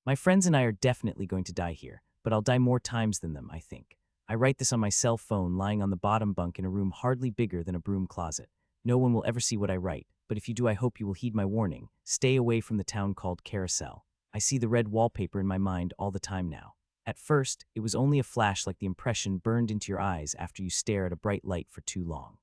My friends and I are definitely going to die here, but I'll die more times than them, I think. I write this on my cell phone lying on the bottom bunk in a room hardly bigger than a broom closet. No one will ever see what I write, but if you do I hope you will heed my warning. Stay away from the town called Carousel. I see the red wallpaper in my mind all the time now. At first, it was only a flash like the impression burned into your eyes after you stare at a bright light for too long.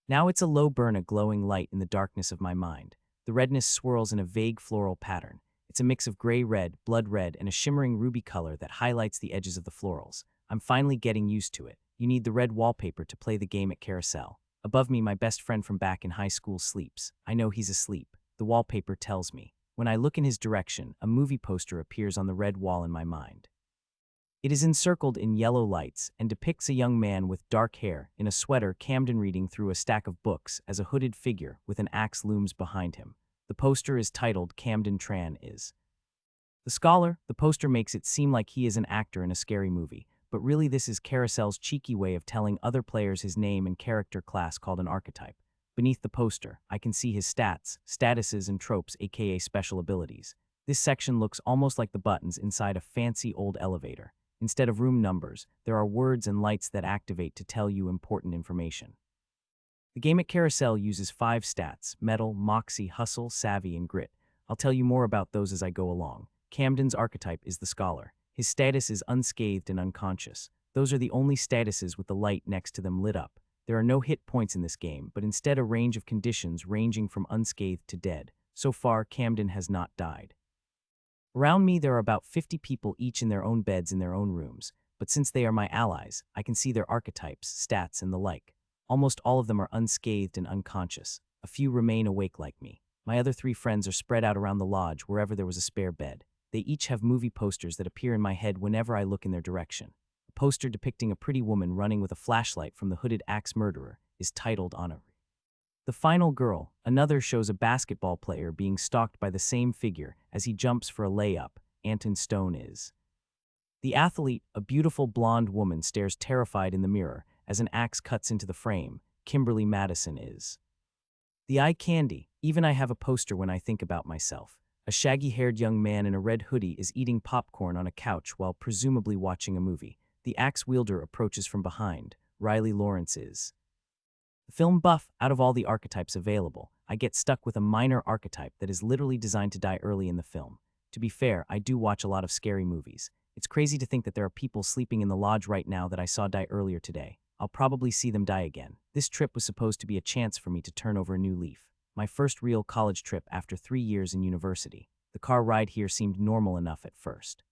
Now it's a low burn, a glowing light in the darkness of my mind. The redness swirls in a vague floral pattern. It's a mix of gray-red, blood-red, and a shimmering ruby color that highlights the edges of the florals. I'm finally getting used to it. You need the red wallpaper to play the game at Carousel. Above me, my best friend from back in high school sleeps. I know he's asleep. The wallpaper tells me. When I look in his direction, a movie poster appears on the red wall in my mind. It is encircled in yellow lights and depicts a young man with dark hair in a sweater, Camden reading through a stack of books as a hooded figure with an axe looms behind him. The poster is titled Camden Tran is. The scholar, the poster makes it seem like he is an actor in a scary movie, but really this is Carousel's cheeky way of telling other players his name and character class called an archetype. Beneath the poster, I can see his stats, statuses, and tropes, aka special abilities. This section looks almost like the buttons inside a fancy old elevator. Instead of room numbers, there are words and lights that activate to tell you important information. The game at Carousel uses 5 stats: mettle, moxie, hustle, savvy, and grit. I'll tell you more about those as I go along. Camden's archetype is the scholar. His status is unscathed and unconscious. Those are the only statuses with the light next to them lit up. There are no hit points in this game, but instead a range of conditions ranging from unscathed to dead. So far, Camden has not died. Around me, there are about 50 people, each in their own beds in their own rooms, but since they are my allies, I can see their archetypes, stats, and the like. Almost all of them are unscathed and unconscious. A few remain awake like me. My other 3 friends are spread out around the lodge wherever there was a spare bed. They each have movie posters that appear in my head whenever I look in their direction. A poster depicting a pretty woman running with a flashlight from the hooded axe murderer is titled on it. The Final Girl. Another shows a basketball player being stalked by the same figure as he jumps for a layup. Anton Stone is. The Athlete. A beautiful blonde woman stares terrified in the mirror as an axe cuts into the frame. Kimberly Madison is. The Eye Candy. Even I have a poster when I think about myself. A shaggy-haired young man in a red hoodie is eating popcorn on a couch while presumably watching a movie. The axe wielder approaches from behind. Riley Lawrence is. The Film Buff. Out of all the archetypes available, I get stuck with a minor archetype that is literally designed to die early in the film. To be fair, I do watch a lot of scary movies. It's crazy to think that there are people sleeping in the lodge right now that I saw die earlier today. I'll probably see them die again. This trip was supposed to be a chance for me to turn over a new leaf. My first real college trip after 3 years in university. The car ride here seemed normal enough at first.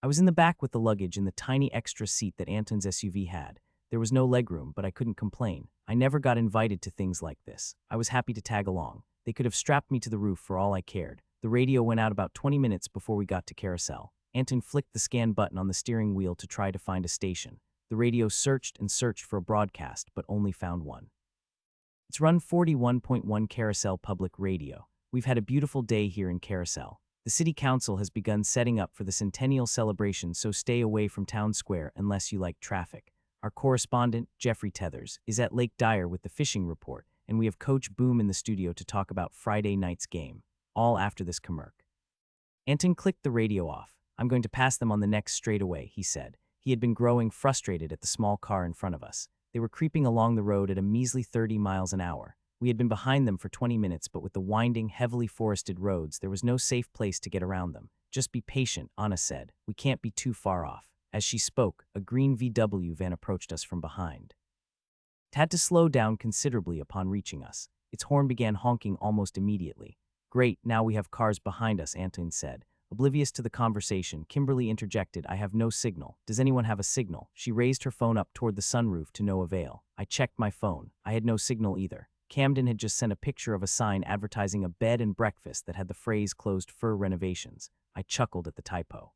I was in the back with the luggage in the tiny extra seat that Anton's SUV had. There was no legroom, but I couldn't complain. I never got invited to things like this. I was happy to tag along. They could have strapped me to the roof for all I cared. The radio went out about 20 minutes before we got to Carousel. Anton flicked the scan button on the steering wheel to try to find a station. The radio searched and searched for a broadcast, but only found one. It's run 41.1 Carousel Public Radio. We've had a beautiful day here in Carousel. The city council has begun setting up for the centennial celebration, so stay away from Town Square unless you like traffic. Our correspondent, Jeffrey Tethers, is at Lake Dyer with the fishing report, and we have Coach Boom in the studio to talk about Friday night's game, all after this commerc. Anton clicked the radio off. I'm going to pass them on the next straightaway, he said. He had been growing frustrated at the small car in front of us. They were creeping along the road at a measly 30 miles an hour. We had been behind them for 20 minutes, but with the winding, heavily forested roads, there was no safe place to get around them. Just be patient, Anna said. We can't be too far off. As she spoke, a green VW van approached us from behind. It had to slow down considerably upon reaching us. Its horn began honking almost immediately. Great, now we have cars behind us, Anton said. Oblivious to the conversation, Kimberly interjected, I have no signal. Does anyone have a signal? She raised her phone up toward the sunroof to no avail. I checked my phone. I had no signal either. Camden had just sent a picture of a sign advertising a bed and breakfast that had the phrase closed fur renovations. I chuckled at the typo.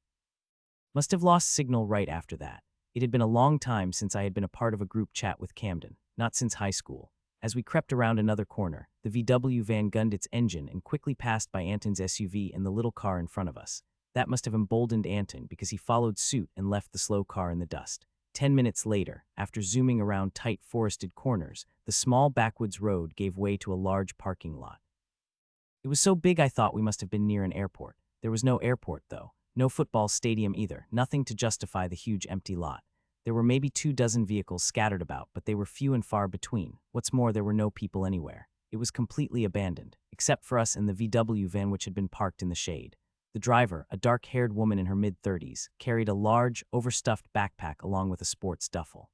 Must have lost signal right after that. It had been a long time since I had been a part of a group chat with Camden, not since high school. As we crept around another corner, the VW van gunned its engine and quickly passed by Anton's SUV and the little car in front of us. That must have emboldened Anton because he followed suit and left the slow car in the dust. 10 minutes later, after zooming around tight forested corners, the small backwoods road gave way to a large parking lot. It was so big I thought we must have been near an airport. There was no airport, though. No football stadium either, nothing to justify the huge empty lot. There were maybe 24 vehicles scattered about, but they were few and far between. What's more, there were no people anywhere. It was completely abandoned, except for us and the VW van which had been parked in the shade. The driver, a dark-haired woman in her mid-30s, carried a large, overstuffed backpack along with a sports duffel.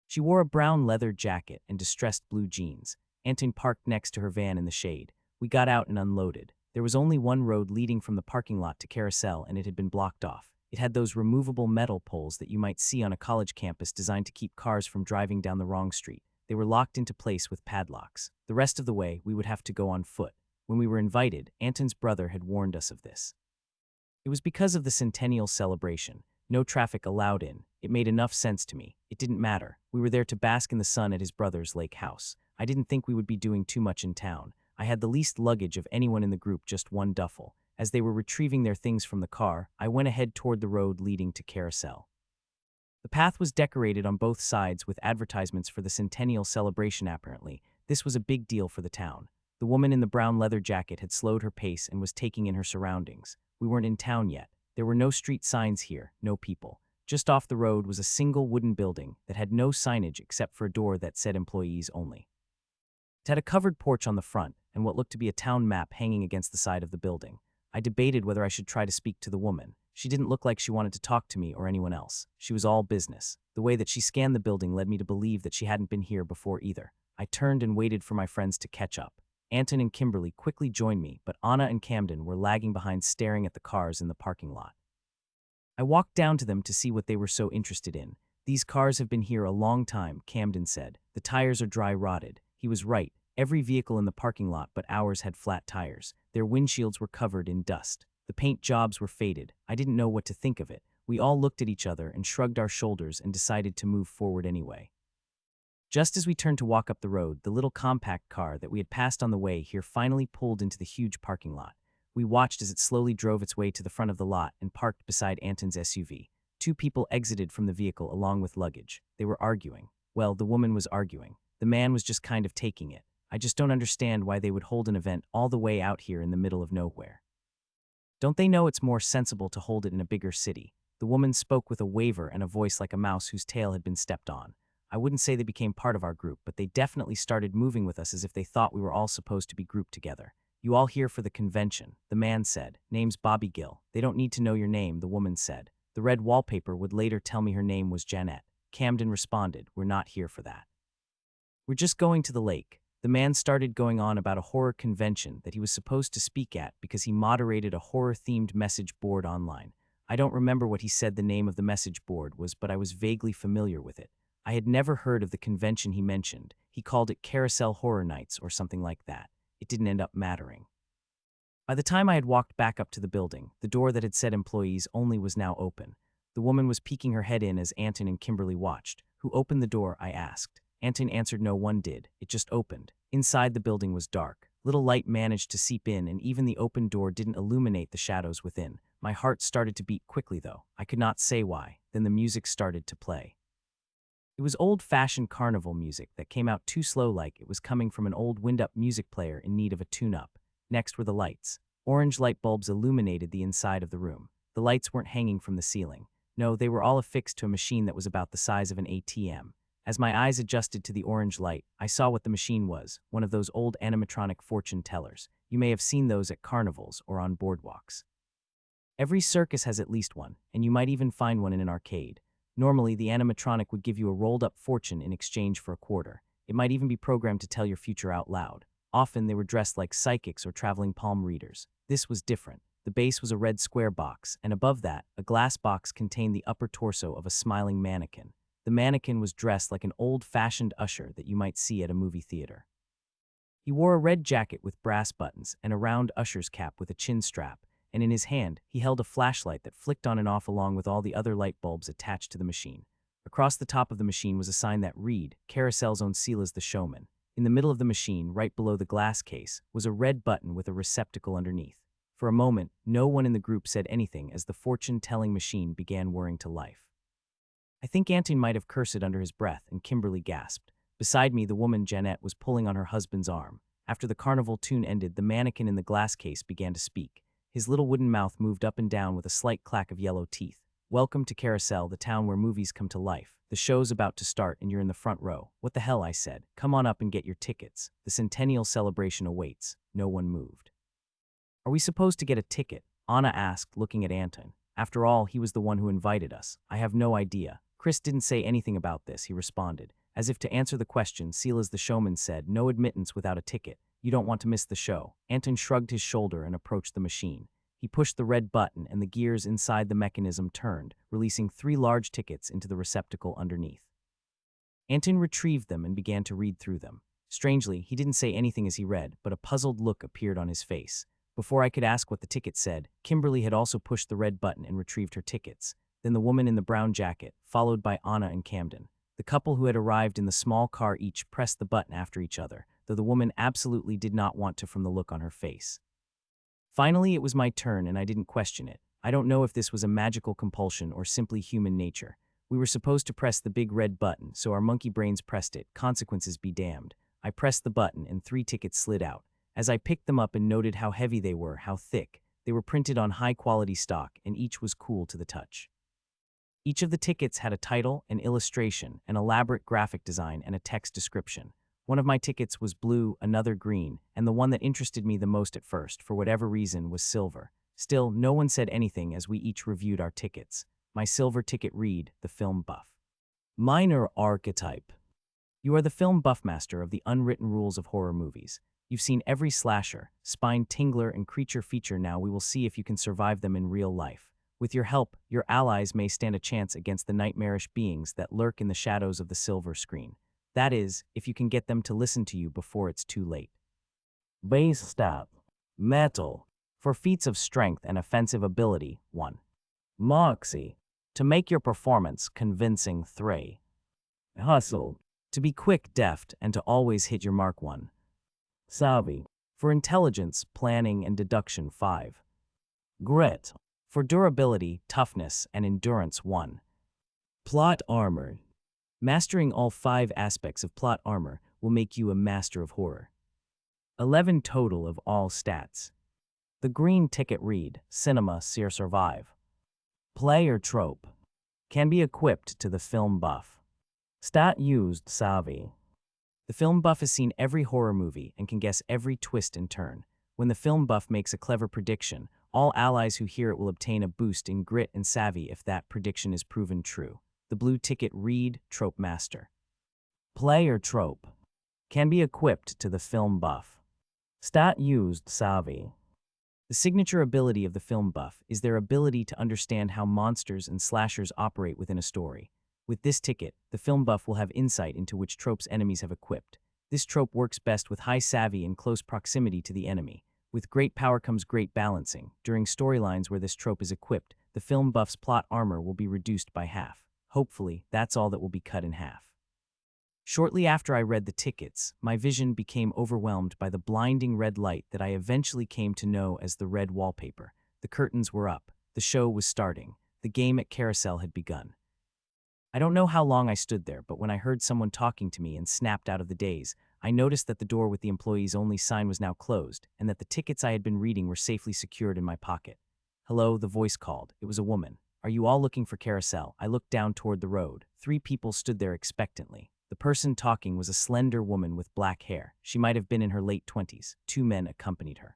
She wore a brown leather jacket and distressed blue jeans. Anton parked next to her van in the shade. We got out and unloaded. There was only one road leading from the parking lot to Carousel, and it had been blocked off. It had those removable metal poles that you might see on a college campus designed to keep cars from driving down the wrong street. They were locked into place with padlocks. The rest of the way, we would have to go on foot. When we were invited, Anton's brother had warned us of this. It was because of the centennial celebration. No traffic allowed in. It made enough sense to me. It didn't matter. We were there to bask in the sun at his brother's lake house. I didn't think we would be doing too much in town. I had the least luggage of anyone in the group, just one duffel. As they were retrieving their things from the car, I went ahead toward the road leading to Carousel. The path was decorated on both sides with advertisements for the centennial celebration apparently. This was a big deal for the town. The woman in the brown leather jacket had slowed her pace and was taking in her surroundings. We weren't in town yet. There were no street signs here, no people. Just off the road was a single wooden building that had no signage except for a door that said employees only. It had a covered porch on the front and what looked to be a town map hanging against the side of the building. I debated whether I should try to speak to the woman. She didn't look like she wanted to talk to me or anyone else. She was all business. The way that she scanned the building led me to believe that she hadn't been here before either. I turned and waited for my friends to catch up. Anton and Kimberly quickly joined me, but Anna and Camden were lagging behind staring at the cars in the parking lot. I walked down to them to see what they were so interested in. These cars have been here a long time, Camden said. The tires are dry rotted. He was right. Every vehicle in the parking lot but ours had flat tires. Their windshields were covered in dust. The paint jobs were faded. I didn't know what to think of it. We all looked at each other and shrugged our shoulders and decided to move forward anyway. Just as we turned to walk up the road, the little compact car that we had passed on the way here finally pulled into the huge parking lot. We watched as it slowly drove its way to the front of the lot and parked beside Anton's SUV. Two people exited from the vehicle along with luggage. They were arguing. Well, the woman was arguing. The man was just kind of taking it. I just don't understand why they would hold an event all the way out here in the middle of nowhere. Don't they know it's more sensible to hold it in a bigger city? The woman spoke with a waver and a voice like a mouse whose tail had been stepped on. I wouldn't say they became part of our group, but they definitely started moving with us as if they thought we were all supposed to be grouped together. You all here for the convention, the man said. Name's Bobby Gill. They don't need to know your name, the woman said. The red wallpaper would later tell me her name was Janet. Camden responded, we're not here for that. We're just going to the lake. The man started going on about a horror convention that he was supposed to speak at because he moderated a horror-themed message board online. I don't remember what he said the name of the message board was, but I was vaguely familiar with it. I had never heard of the convention he mentioned. He called it Carousel Horror Nights or something like that. It didn't end up mattering. By the time I had walked back up to the building, the door that had said employees only was now open. The woman was peeking her head in as Anton and Kimberly watched. Who opened the door, I asked. Anton answered no one did. It just opened. Inside the building was dark. Little light managed to seep in, and even the open door didn't illuminate the shadows within. My heart started to beat quickly, though. I could not say why. Then the music started to play. It was old-fashioned carnival music that came out too slow, like it was coming from an old wind-up music player in need of a tune-up. Next were the lights. Orange light bulbs illuminated the inside of the room. The lights weren't hanging from the ceiling. No, they were all affixed to a machine that was about the size of an ATM. As my eyes adjusted to the orange light, I saw what the machine was, one of those old animatronic fortune tellers. You may have seen those at carnivals or on boardwalks. Every circus has at least one, and you might even find one in an arcade. Normally, the animatronic would give you a rolled-up fortune in exchange for a quarter. It might even be programmed to tell your future out loud. Often, they were dressed like psychics or traveling palm readers. This was different. The base was a red square box, and above that, a glass box contained the upper torso of a smiling mannequin. The mannequin was dressed like an old-fashioned usher that you might see at a movie theater. He wore a red jacket with brass buttons and a round usher's cap with a chin strap, and in his hand, he held a flashlight that flicked on and off along with all the other light bulbs attached to the machine. Across the top of the machine was a sign that read, Carousel's own Sila's the Showman. In the middle of the machine, right below the glass case, was a red button with a receptacle underneath. For a moment, no one in the group said anything as the fortune-telling machine began whirring to life. I think Anton might have cursed under his breath, and Kimberly gasped. Beside me, the woman Janet was pulling on her husband's arm. After the carnival tune ended, the mannequin in the glass case began to speak. His little wooden mouth moved up and down with a slight clack of yellow teeth. Welcome to Carousel, the town where movies come to life. The show's about to start and you're in the front row. What the hell, I said. Come on up and get your tickets. The centennial celebration awaits. No one moved. Are we supposed to get a ticket? Anna asked, looking at Anton. After all, he was the one who invited us. I have no idea. Chris didn't say anything about this, he responded. As if to answer the question, Silas the showman said, no admittance without a ticket. You don't want to miss the show. Anton shrugged his shoulder and approached the machine. He pushed the red button and the gears inside the mechanism turned, releasing 3 large tickets into the receptacle underneath. Anton retrieved them and began to read through them. Strangely, he didn't say anything as he read, but a puzzled look appeared on his face. Before I could ask what the ticket said, Kimberly had also pushed the red button and retrieved her tickets. Then the woman in the brown jacket, followed by Anna and Camden. The couple who had arrived in the small car each pressed the button after each other, though the woman absolutely did not want to from the look on her face. Finally, it was my turn and I didn't question it. I don't know if this was a magical compulsion or simply human nature. We were supposed to press the big red button, so our monkey brains pressed it. Consequences be damned. I pressed the button and 3 tickets slid out. As I picked them up and noted how heavy they were, how thick, they were printed on high-quality stock and each was cool to the touch. Each of the tickets had a title, an illustration, an elaborate graphic design, and a text description. One of my tickets was blue, another green, and the one that interested me the most at first, for whatever reason, was silver. Still, no one said anything as we each reviewed our tickets. My silver ticket read, The Film Buff. Minor archetype. You are the film buff master of the unwritten rules of horror movies. You've seen every slasher, spine tingler, and creature feature. Now we will see if you can survive them in real life. With your help, your allies may stand a chance against the nightmarish beings that lurk in the shadows of the silver screen. That is, if you can get them to listen to you before it's too late. Base stat. Metal. For feats of strength and offensive ability, 1. Moxie. To make your performance convincing, 3. Hustle. To be quick, deft, and to always hit your mark, 1. Savvy. For intelligence, planning, and deduction, 5. Grit. For durability, toughness, and endurance, 1. Plot armor. Mastering all 5 aspects of plot armor will make you a master of horror. 11 total of all stats. The green ticket read, Cinema Seer Survive. Player trope. Can be equipped to the film buff. Stat used, Savvy. The film buff has seen every horror movie and can guess every twist and turn. When the film buff makes a clever prediction, all allies who hear it will obtain a boost in grit and savvy if that prediction is proven true. The blue ticket read, Trope Master. Player trope. Can be equipped to the film buff. Stat used, Savvy. The signature ability of the film buff is their ability to understand how monsters and slashers operate within a story. With this ticket, the film buff will have insight into which tropes enemies have equipped. This trope works best with high savvy and close proximity to the enemy. With great power comes great balancing. During storylines where this trope is equipped, the film buff's plot armor will be reduced by half. Hopefully, that's all that will be cut in half. Shortly after I read the tickets, my vision became overwhelmed by the blinding red light that I eventually came to know as the red wallpaper. The curtains were up. The show was starting. The game at Carousel had begun. I don't know how long I stood there, but when I heard someone talking to me and snapped out of the daze, I noticed that the door with the employees-only sign was now closed and that the tickets I had been reading were safely secured in my pocket. Hello, the voice called. It was a woman. Are you all looking for Carousel? I looked down toward the road. 3 people stood there expectantly. The person talking was a slender woman with black hair. She might have been in her late 20s. 2 men accompanied her.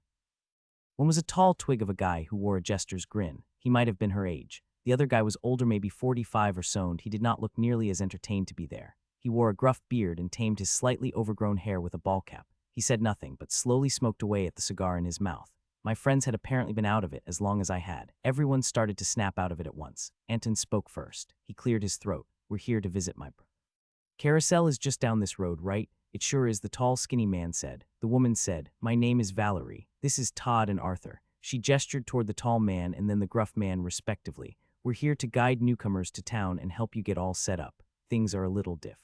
One was a tall twig of a guy who wore a jester's grin. He might have been her age. The other guy was older, maybe 45 or so, and he did not look nearly as entertained to be there. He wore a gruff beard and tamed his slightly overgrown hair with a ball cap. He said nothing, but slowly smoked away at the cigar in his mouth. My friends had apparently been out of it as long as I had. Everyone started to snap out of it at once. Anton spoke first. He cleared his throat. We're here to visit my Carousel is just down this road, right? It sure is, the tall, skinny man said. The woman said, my name is Valerie. This is Todd and Arthur. She gestured toward the tall man and then the gruff man, respectively. We're here to guide newcomers to town and help you get all set up. Things are a little diff.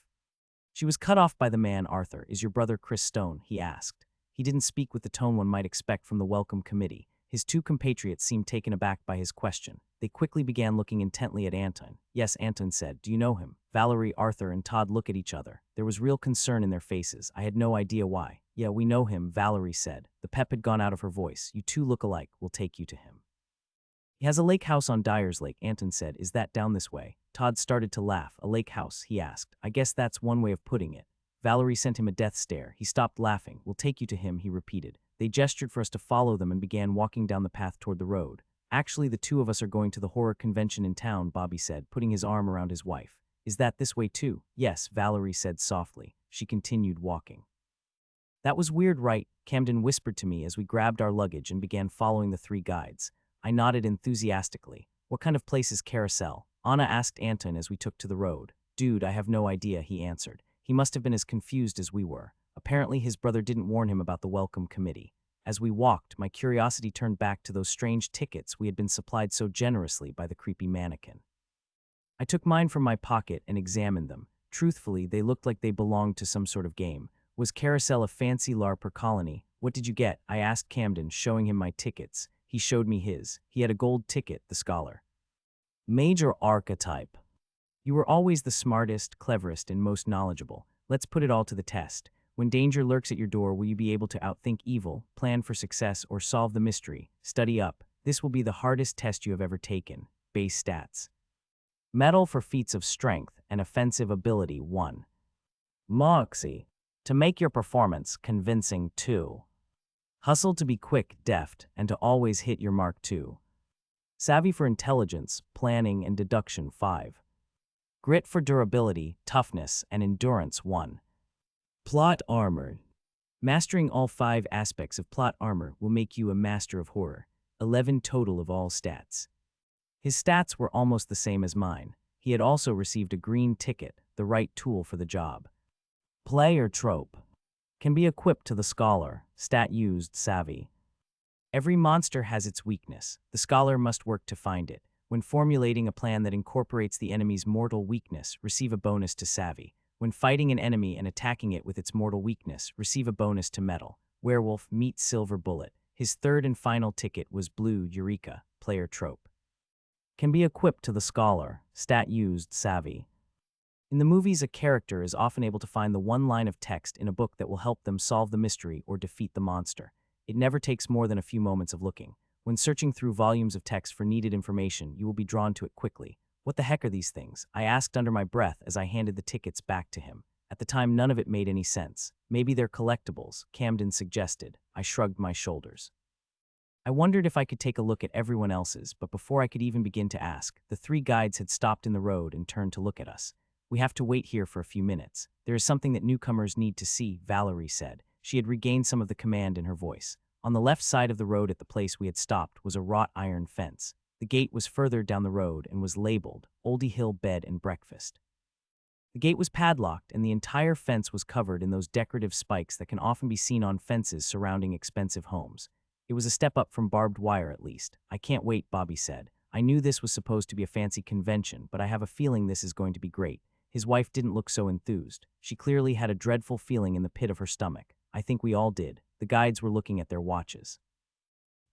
She was cut off by the man. Arthur, is your brother Chris Stone? He asked. He didn't speak with the tone one might expect from the welcome committee. His 2 compatriots seemed taken aback by his question. They quickly began looking intently at Anton. Yes, Anton said. Do you know him? Valerie, Arthur, and Todd looked at each other. There was real concern in their faces. I had no idea why. Yeah, we know him, Valerie said. The pep had gone out of her voice. You two look alike. We'll take you to him. He has a lake house on Dyer's Lake, Anton said. Is that down this way? Todd started to laugh. A lake house, he asked. I guess that's one way of putting it. Valerie sent him a death stare. He stopped laughing. We'll take you to him, he repeated. They gestured for us to follow them and began walking down the path toward the road. Actually, the two of us are going to the horror convention in town, Bobby said, putting his arm around his wife. Is that this way too? Yes, Valerie said softly. She continued walking. That was weird, right? Camden whispered to me as we grabbed our luggage and began following the three guides. I nodded enthusiastically. What kind of place is Carousel? Anna asked Anton as we took to the road. Dude, I have no idea, he answered. He must have been as confused as we were. Apparently his brother didn't warn him about the welcome committee. As we walked, my curiosity turned back to those strange tickets we had been supplied so generously by the creepy mannequin. I took mine from my pocket and examined them. Truthfully, they looked like they belonged to some sort of game. Was Carousel a fancy LARP colony? What did you get? I asked Camden, showing him my tickets. He showed me his. He had a gold ticket, the scholar. Major archetype. You were always the smartest, cleverest, and most knowledgeable. Let's put it all to the test. When danger lurks at your door, will you be able to outthink evil, plan for success, or solve the mystery? Study up. This will be the hardest test you have ever taken. Base stats. Medal for feats of strength and offensive ability 1. Moxie. To make your performance convincing 2. Hustle to be quick, deft, and to always hit your mark 2. Savvy for intelligence, planning, and deduction 5. Grit for durability, toughness, and endurance 1. Plot armor. Mastering all 5 aspects of plot armor will make you a master of horror. 11 total of all stats. His stats were almost the same as mine. He had also received a green ticket, the right tool for the job. Player trope. Can be equipped to the scholar, stat used, savvy. Every monster has its weakness. The scholar must work to find it. When formulating a plan that incorporates the enemy's mortal weakness, receive a bonus to savvy. When fighting an enemy and attacking it with its mortal weakness, receive a bonus to metal. Werewolf, meet silver bullet. His third and final ticket was blue eureka, player trope. Can be equipped to the scholar, stat used, savvy. In the movies, a character is often able to find the one line of text in a book that will help them solve the mystery or defeat the monster. It never takes more than a few moments of looking. When searching through volumes of text for needed information, you will be drawn to it quickly. What the heck are these things? I asked under my breath as I handed the tickets back to him. At the time, none of it made any sense. Maybe they're collectibles, Camden suggested. I shrugged my shoulders. I wondered if I could take a look at everyone else's, but before I could even begin to ask, the 3 guides had stopped in the road and turned to look at us. We have to wait here for a few minutes. There is something that newcomers need to see, Valerie said. She had regained some of the command in her voice. On the left side of the road at the place we had stopped was a wrought iron fence. The gate was further down the road and was labeled Oldie Hill Bed and Breakfast. The gate was padlocked and the entire fence was covered in those decorative spikes that can often be seen on fences surrounding expensive homes. It was a step up from barbed wire at least. I can't wait, Bobby said. I knew this was supposed to be a fancy convention, but I have a feeling this is going to be great. His wife didn't look so enthused. She clearly had a dreadful feeling in the pit of her stomach. I think we all did. The guides were looking at their watches.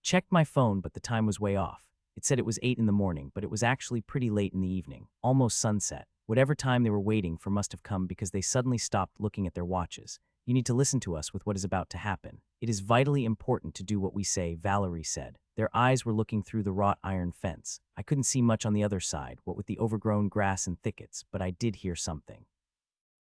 Checked my phone, but the time was way off. It said it was 8 in the morning, but it was actually pretty late in the evening, almost sunset. Whatever time they were waiting for must have come because they suddenly stopped looking at their watches. You need to listen to us with what is about to happen. It is vitally important to do what we say, Valerie said. Their eyes were looking through the wrought iron fence. I couldn't see much on the other side, what with the overgrown grass and thickets, but I did hear something.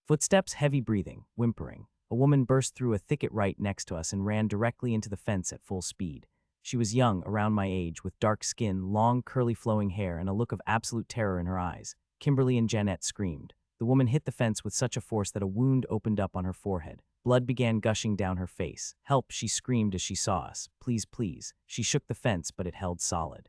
Footsteps, heavy breathing, whimpering. A woman burst through a thicket right next to us and ran directly into the fence at full speed. She was young, around my age, with dark skin, long, curly flowing hair, and a look of absolute terror in her eyes. Kimberly and Jeanette screamed. The woman hit the fence with such a force that a wound opened up on her forehead. Blood began gushing down her face. Help, she screamed as she saw us. Please, please. She shook the fence, but it held solid.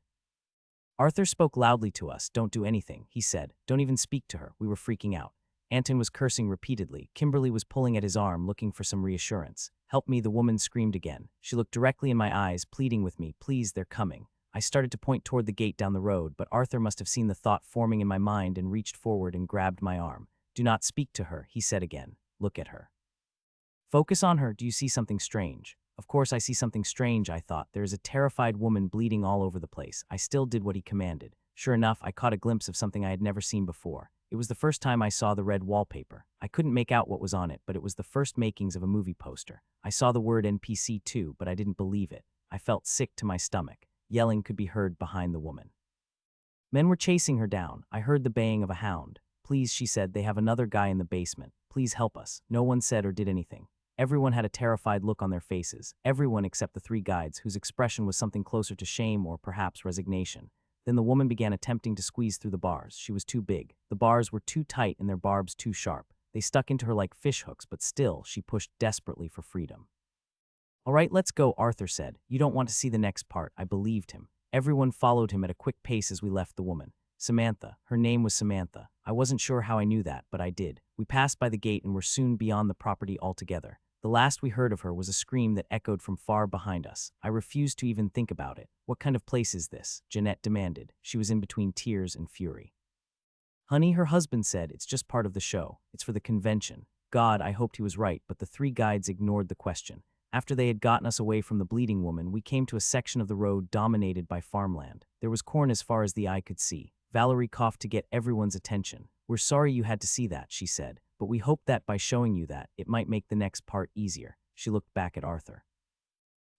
Arthur spoke loudly to us. Don't do anything, he said. Don't even speak to her. We were freaking out. Anton was cursing repeatedly. Kimberly was pulling at his arm, looking for some reassurance. Help me, the woman screamed again. She looked directly in my eyes, pleading with me. Please, they're coming. I started to point toward the gate down the road, but Arthur must have seen the thought forming in my mind and reached forward and grabbed my arm. Do not speak to her, he said again. Look at her. Focus on her. Do you see something strange? Of course I see something strange, I thought. There is a terrified woman bleeding all over the place. I still did what he commanded. Sure enough, I caught a glimpse of something I had never seen before. It was the first time I saw the red wallpaper. I couldn't make out what was on it, but it was the first makings of a movie poster. I saw the word NPC too, but I didn't believe it. I felt sick to my stomach. Yelling could be heard behind the woman. Men were chasing her down. I heard the baying of a hound. Please, she said, they have another guy in the basement. Please help us. No one said or did anything. Everyone had a terrified look on their faces. Everyone except the three guides, whose expression was something closer to shame or perhaps resignation. Then the woman began attempting to squeeze through the bars. She was too big. The bars were too tight and their barbs too sharp. They stuck into her like fishhooks, but still, she pushed desperately for freedom. All right, let's go, Arthur said. You don't want to see the next part. I believed him. Everyone followed him at a quick pace as we left the woman. Samantha. Her name was Samantha. I wasn't sure how I knew that, but I did. We passed by the gate and were soon beyond the property altogether. The last we heard of her was a scream that echoed from far behind us. I refused to even think about it. What kind of place is this? Jeanette demanded. She was in between tears and fury. Honey, her husband said, it's just part of the show. It's for the convention. God, I hoped he was right, but the three guides ignored the question. After they had gotten us away from the bleeding woman, we came to a section of the road dominated by farmland. There was corn as far as the eye could see. Valerie coughed to get everyone's attention. We're sorry you had to see that, she said, but we hoped that by showing you that, it might make the next part easier. She looked back at Arthur.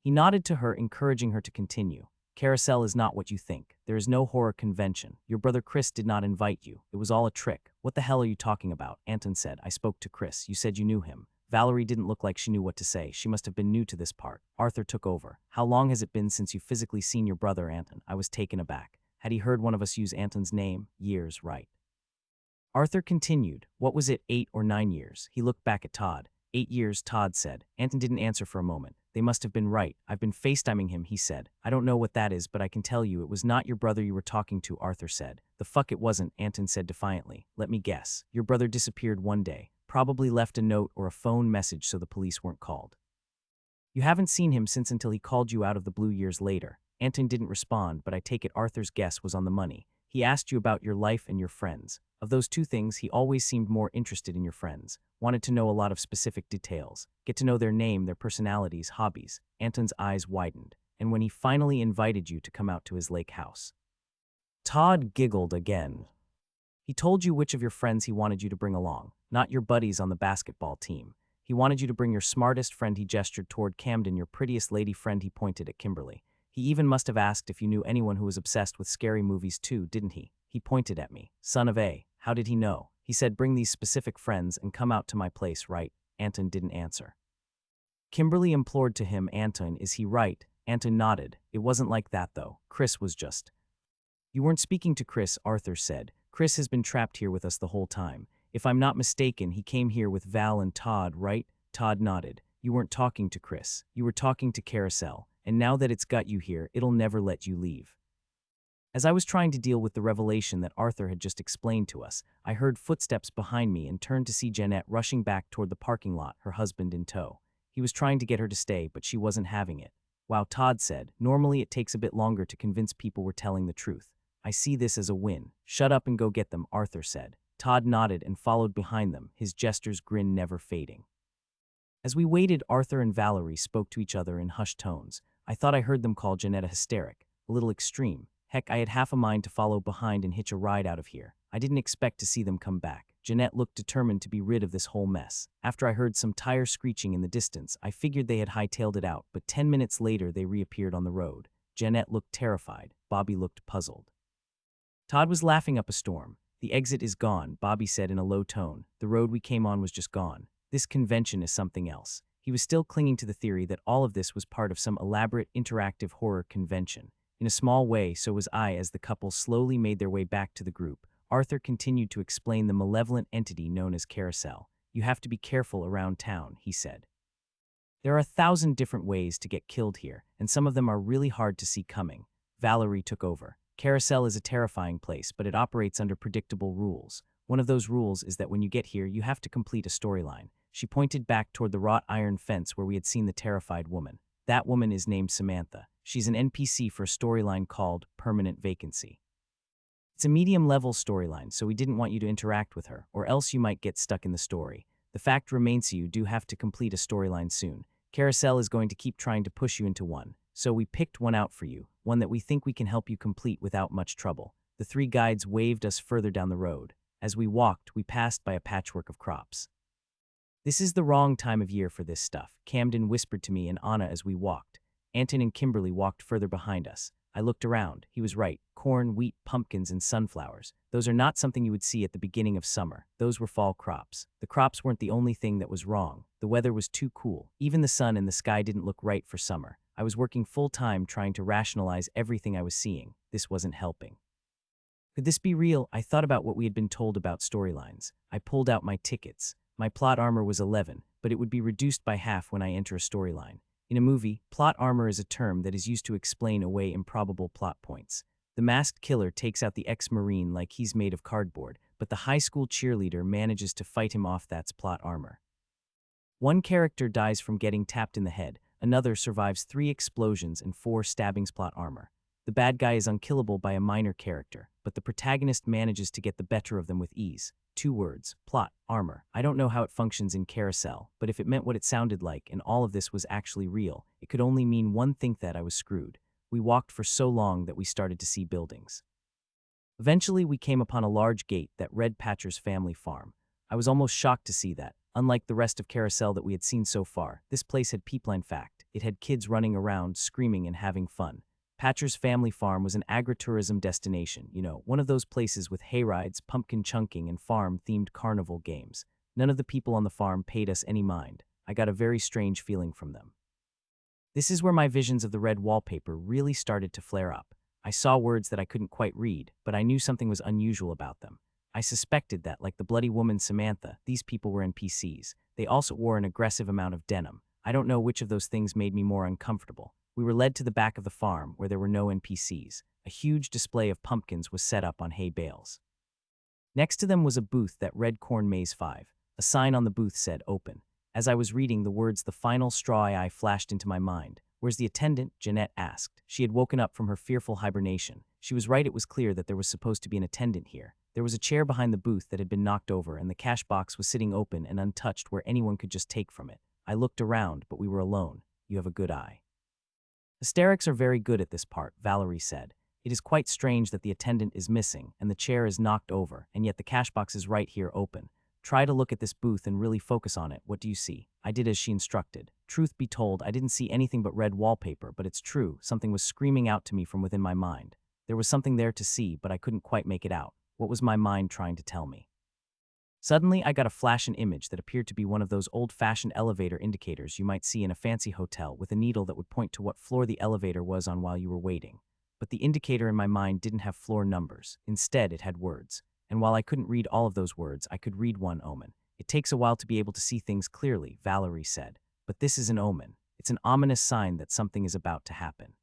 He nodded to her, encouraging her to continue. Carousel is not what you think. There is no horror convention. Your brother Chris did not invite you. It was all a trick. What the hell are you talking about? Anton said. I spoke to Chris. You said you knew him. Valerie didn't look like she knew what to say. She must have been new to this part. Arthur took over. How long has it been since you physically seen your brother, Anton? I was taken aback. Had he heard one of us use Anton's name? Years, right? Arthur continued. What was it, 8 or 9 years? He looked back at Todd. 8 years, Todd said. Anton didn't answer for a moment. They must have been right. I've been FaceTiming him, he said. I don't know what that is, but I can tell you it was not your brother you were talking to, Arthur said. The fuck it wasn't, Anton said defiantly. Let me guess. Your brother disappeared one day. Probably left a note or a phone message so the police weren't called. You haven't seen him since until he called you out of the blue years later. Anton didn't respond, but I take it Arthur's guess was on the money. He asked you about your life and your friends. Of those two things, he always seemed more interested in your friends. Wanted to know a lot of specific details. Get to know their name, their personalities, hobbies. Anton's eyes widened. And when he finally invited you to come out to his lake house. Todd giggled again. He told you which of your friends he wanted you to bring along, not your buddies on the basketball team. He wanted you to bring your smartest friend. He gestured toward Camden, your prettiest lady friend. He pointed at Kimberly. He even must have asked if you knew anyone who was obsessed with scary movies too, didn't he? He pointed at me. Son of A. How did he know? He said bring these specific friends and come out to my place, right? Anton didn't answer. Kimberly implored to him, Anton, is he right? Anton nodded. It wasn't like that though. Chris was just... You weren't speaking to Chris, Arthur said. Chris has been trapped here with us the whole time. If I'm not mistaken, he came here with Val and Todd, right? Todd nodded. You weren't talking to Chris. You were talking to Carousel. And now that it's got you here, it'll never let you leave. As I was trying to deal with the revelation that Arthur had just explained to us, I heard footsteps behind me and turned to see Jeanette rushing back toward the parking lot, her husband in tow. He was trying to get her to stay, but she wasn't having it. Wow, Todd said, normally it takes a bit longer to convince people we're telling the truth. I see this as a win. Shut up and go get them, Arthur said. Todd nodded and followed behind them, his gesture's grin never fading. As we waited, Arthur and Valerie spoke to each other in hushed tones. I thought I heard them call Jeanette a hysteric, a little extreme. Heck, I had half a mind to follow behind and hitch a ride out of here. I didn't expect to see them come back. Jeanette looked determined to be rid of this whole mess. After I heard some tire screeching in the distance, I figured they had hightailed it out, but 10 minutes later they reappeared on the road. Jeanette looked terrified. Bobby looked puzzled. Todd was laughing up a storm. The exit is gone, Bobby said in a low tone. The road we came on was just gone. This convention is something else. He was still clinging to the theory that all of this was part of some elaborate interactive horror convention. In a small way, so was I as the couple slowly made their way back to the group. Arthur continued to explain the malevolent entity known as Carousel. You have to be careful around town, he said. There are 1,000 different ways to get killed here, and some of them are really hard to see coming. Valerie took over. Carousel is a terrifying place, but it operates under predictable rules. One of those rules is that when you get here, you have to complete a storyline. She pointed back toward the wrought iron fence where we had seen the terrified woman. That woman is named Samantha. She's an NPC for a storyline called Permanent Vacancy. It's a medium-level storyline, so we didn't want you to interact with her, or else you might get stuck in the story. The fact remains you do have to complete a storyline soon. Carousel is going to keep trying to push you into one, so we picked one out for you, one that we think we can help you complete without much trouble. The three guides waved us further down the road. As we walked, we passed by a patchwork of crops. "This is the wrong time of year for this stuff," Camden whispered to me and Anna as we walked. Anton and Kimberly walked further behind us. I looked around. He was right. Corn, wheat, pumpkins, and sunflowers. Those are not something you would see at the beginning of summer. Those were fall crops. The crops weren't the only thing that was wrong. The weather was too cool. Even the sun and the sky didn't look right for summer. I was working full-time trying to rationalize everything I was seeing. This wasn't helping. Could this be real? I thought about what we had been told about storylines. I pulled out my tickets. My plot armor was 11, but it would be reduced by half when I enter a storyline. In a movie, plot armor is a term that is used to explain away improbable plot points. The masked killer takes out the ex-Marine like he's made of cardboard, but the high school cheerleader manages to fight him off. That's plot armor. One character dies from getting tapped in the head, another survives 3 explosions and 4 stabbings. Plot armor. The bad guy is unkillable by a minor character, but the protagonist manages to get the better of them with ease. 2 words, plot, armor. I don't know how it functions in Carousel, but if it meant what it sounded like and all of this was actually real, it could only mean one thing: that I was screwed. We walked for so long that we started to see buildings. Eventually, we came upon a large gate that read Patcher's family farm. I was almost shocked to see that. Unlike the rest of Carousel that we had seen so far, this place had people. In fact, it had kids running around, screaming and having fun. Patcher's family farm was an agritourism destination, one of those places with hayrides, pumpkin chunking, and farm-themed carnival games. None of the people on the farm paid us any mind. I got a very strange feeling from them. This is where my visions of the red wallpaper really started to flare up. I saw words that I couldn't quite read, but I knew something was unusual about them. I suspected that, like the bloody woman Samantha, these people were NPCs. They also wore an aggressive amount of denim. I don't know which of those things made me more uncomfortable. We were led to the back of the farm, where there were no NPCs. A huge display of pumpkins was set up on hay bales. Next to them was a booth that read Corn Maze 5. A sign on the booth said, "Open." As I was reading the words, the final straw I flashed into my mind. "Where's the attendant?" Jeanette asked. She had woken up from her fearful hibernation. She was right. It was clear that there was supposed to be an attendant here. There was a chair behind the booth that had been knocked over, and the cash box was sitting open and untouched where anyone could just take from it. I looked around, but we were alone. "You have a good eye." "Hysterics are very good at this part," Valerie said. "It is quite strange that the attendant is missing, and the chair is knocked over, and yet the cash box is right here open. Try to look at this booth and really focus on it. What do you see?" I did as she instructed. Truth be told, I didn't see anything but red wallpaper, but it's true, something was screaming out to me from within my mind. There was something there to see, but I couldn't quite make it out. What was my mind trying to tell me? Suddenly, I got a flash, an image that appeared to be one of those old-fashioned elevator indicators you might see in a fancy hotel, with a needle that would point to what floor the elevator was on while you were waiting. But the indicator in my mind didn't have floor numbers. Instead, it had words. And while I couldn't read all of those words, I could read one omen. "It takes a while to be able to see things clearly," Valerie said. "But this is an omen. It's an ominous sign that something is about to happen."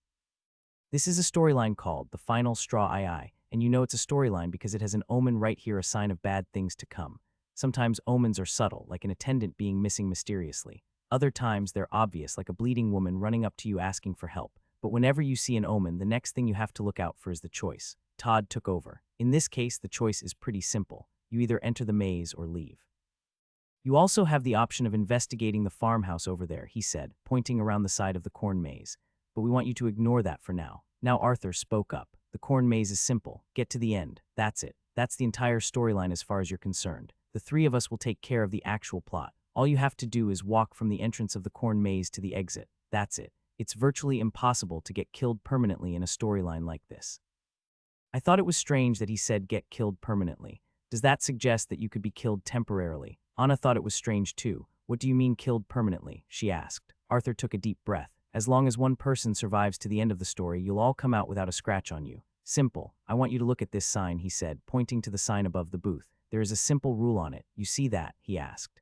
This is a storyline called The Final Straw II, and you know it's a storyline because it has an omen right here, a sign of bad things to come. Sometimes omens are subtle, like an attendant being missing mysteriously. Other times they're obvious, like a bleeding woman running up to you asking for help. But whenever you see an omen, the next thing you have to look out for is the choice. Todd took over. In this case, the choice is pretty simple. You either enter the maze or leave. "You also have the option of investigating the farmhouse over there," he said, pointing around the side of the corn maze. "But we want you to ignore that for now." Now Arthur spoke up. "The corn maze is simple. Get to the end. That's it. That's the entire storyline as far as you're concerned. The 3 of us will take care of the actual plot. All you have to do is walk from the entrance of the corn maze to the exit. That's it. It's virtually impossible to get killed permanently in a storyline like this." I thought it was strange that he said get killed permanently. Does that suggest that you could be killed temporarily? Anna thought it was strange too. "What do you mean killed permanently?" she asked. Arthur took a deep breath. "As long as one person survives to the end of the story, you'll all come out without a scratch on you. Simple. I want you to look at this sign," he said, pointing to the sign above the booth. "There is a simple rule on it. You see that?" he asked.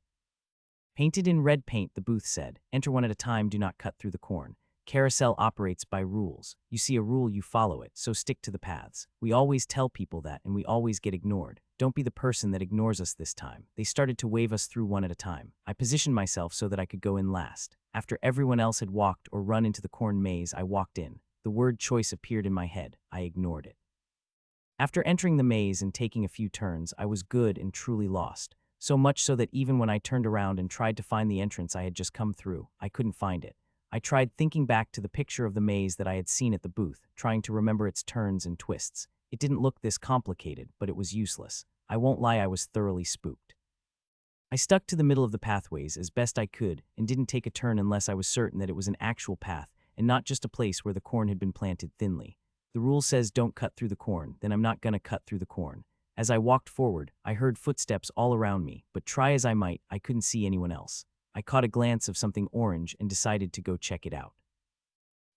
"Painted in red paint," the booth said. "Enter one at a time. Do not cut through the corn. Carousel operates by rules. You see a rule, you follow it, so stick to the paths. We always tell people that, and we always get ignored. Don't be the person that ignores us this time." They started to wave us through one at a time. I positioned myself so that I could go in last. After everyone else had walked or run into the corn maze, I walked in. The word choice appeared in my head. I ignored it. After entering the maze and taking a few turns, I was good and truly lost. So much so that even when I turned around and tried to find the entrance I had just come through, I couldn't find it. I tried thinking back to the picture of the maze that I had seen at the booth, trying to remember its turns and twists. It didn't look this complicated, but it was useless. I won't lie, I was thoroughly spooked. I stuck to the middle of the pathways as best I could and didn't take a turn unless I was certain that it was an actual path and not just a place where the corn had been planted thinly. The rule says don't cut through the corn, then I'm not gonna cut through the corn. As I walked forward, I heard footsteps all around me, but try as I might, I couldn't see anyone else. I caught a glance of something orange and decided to go check it out.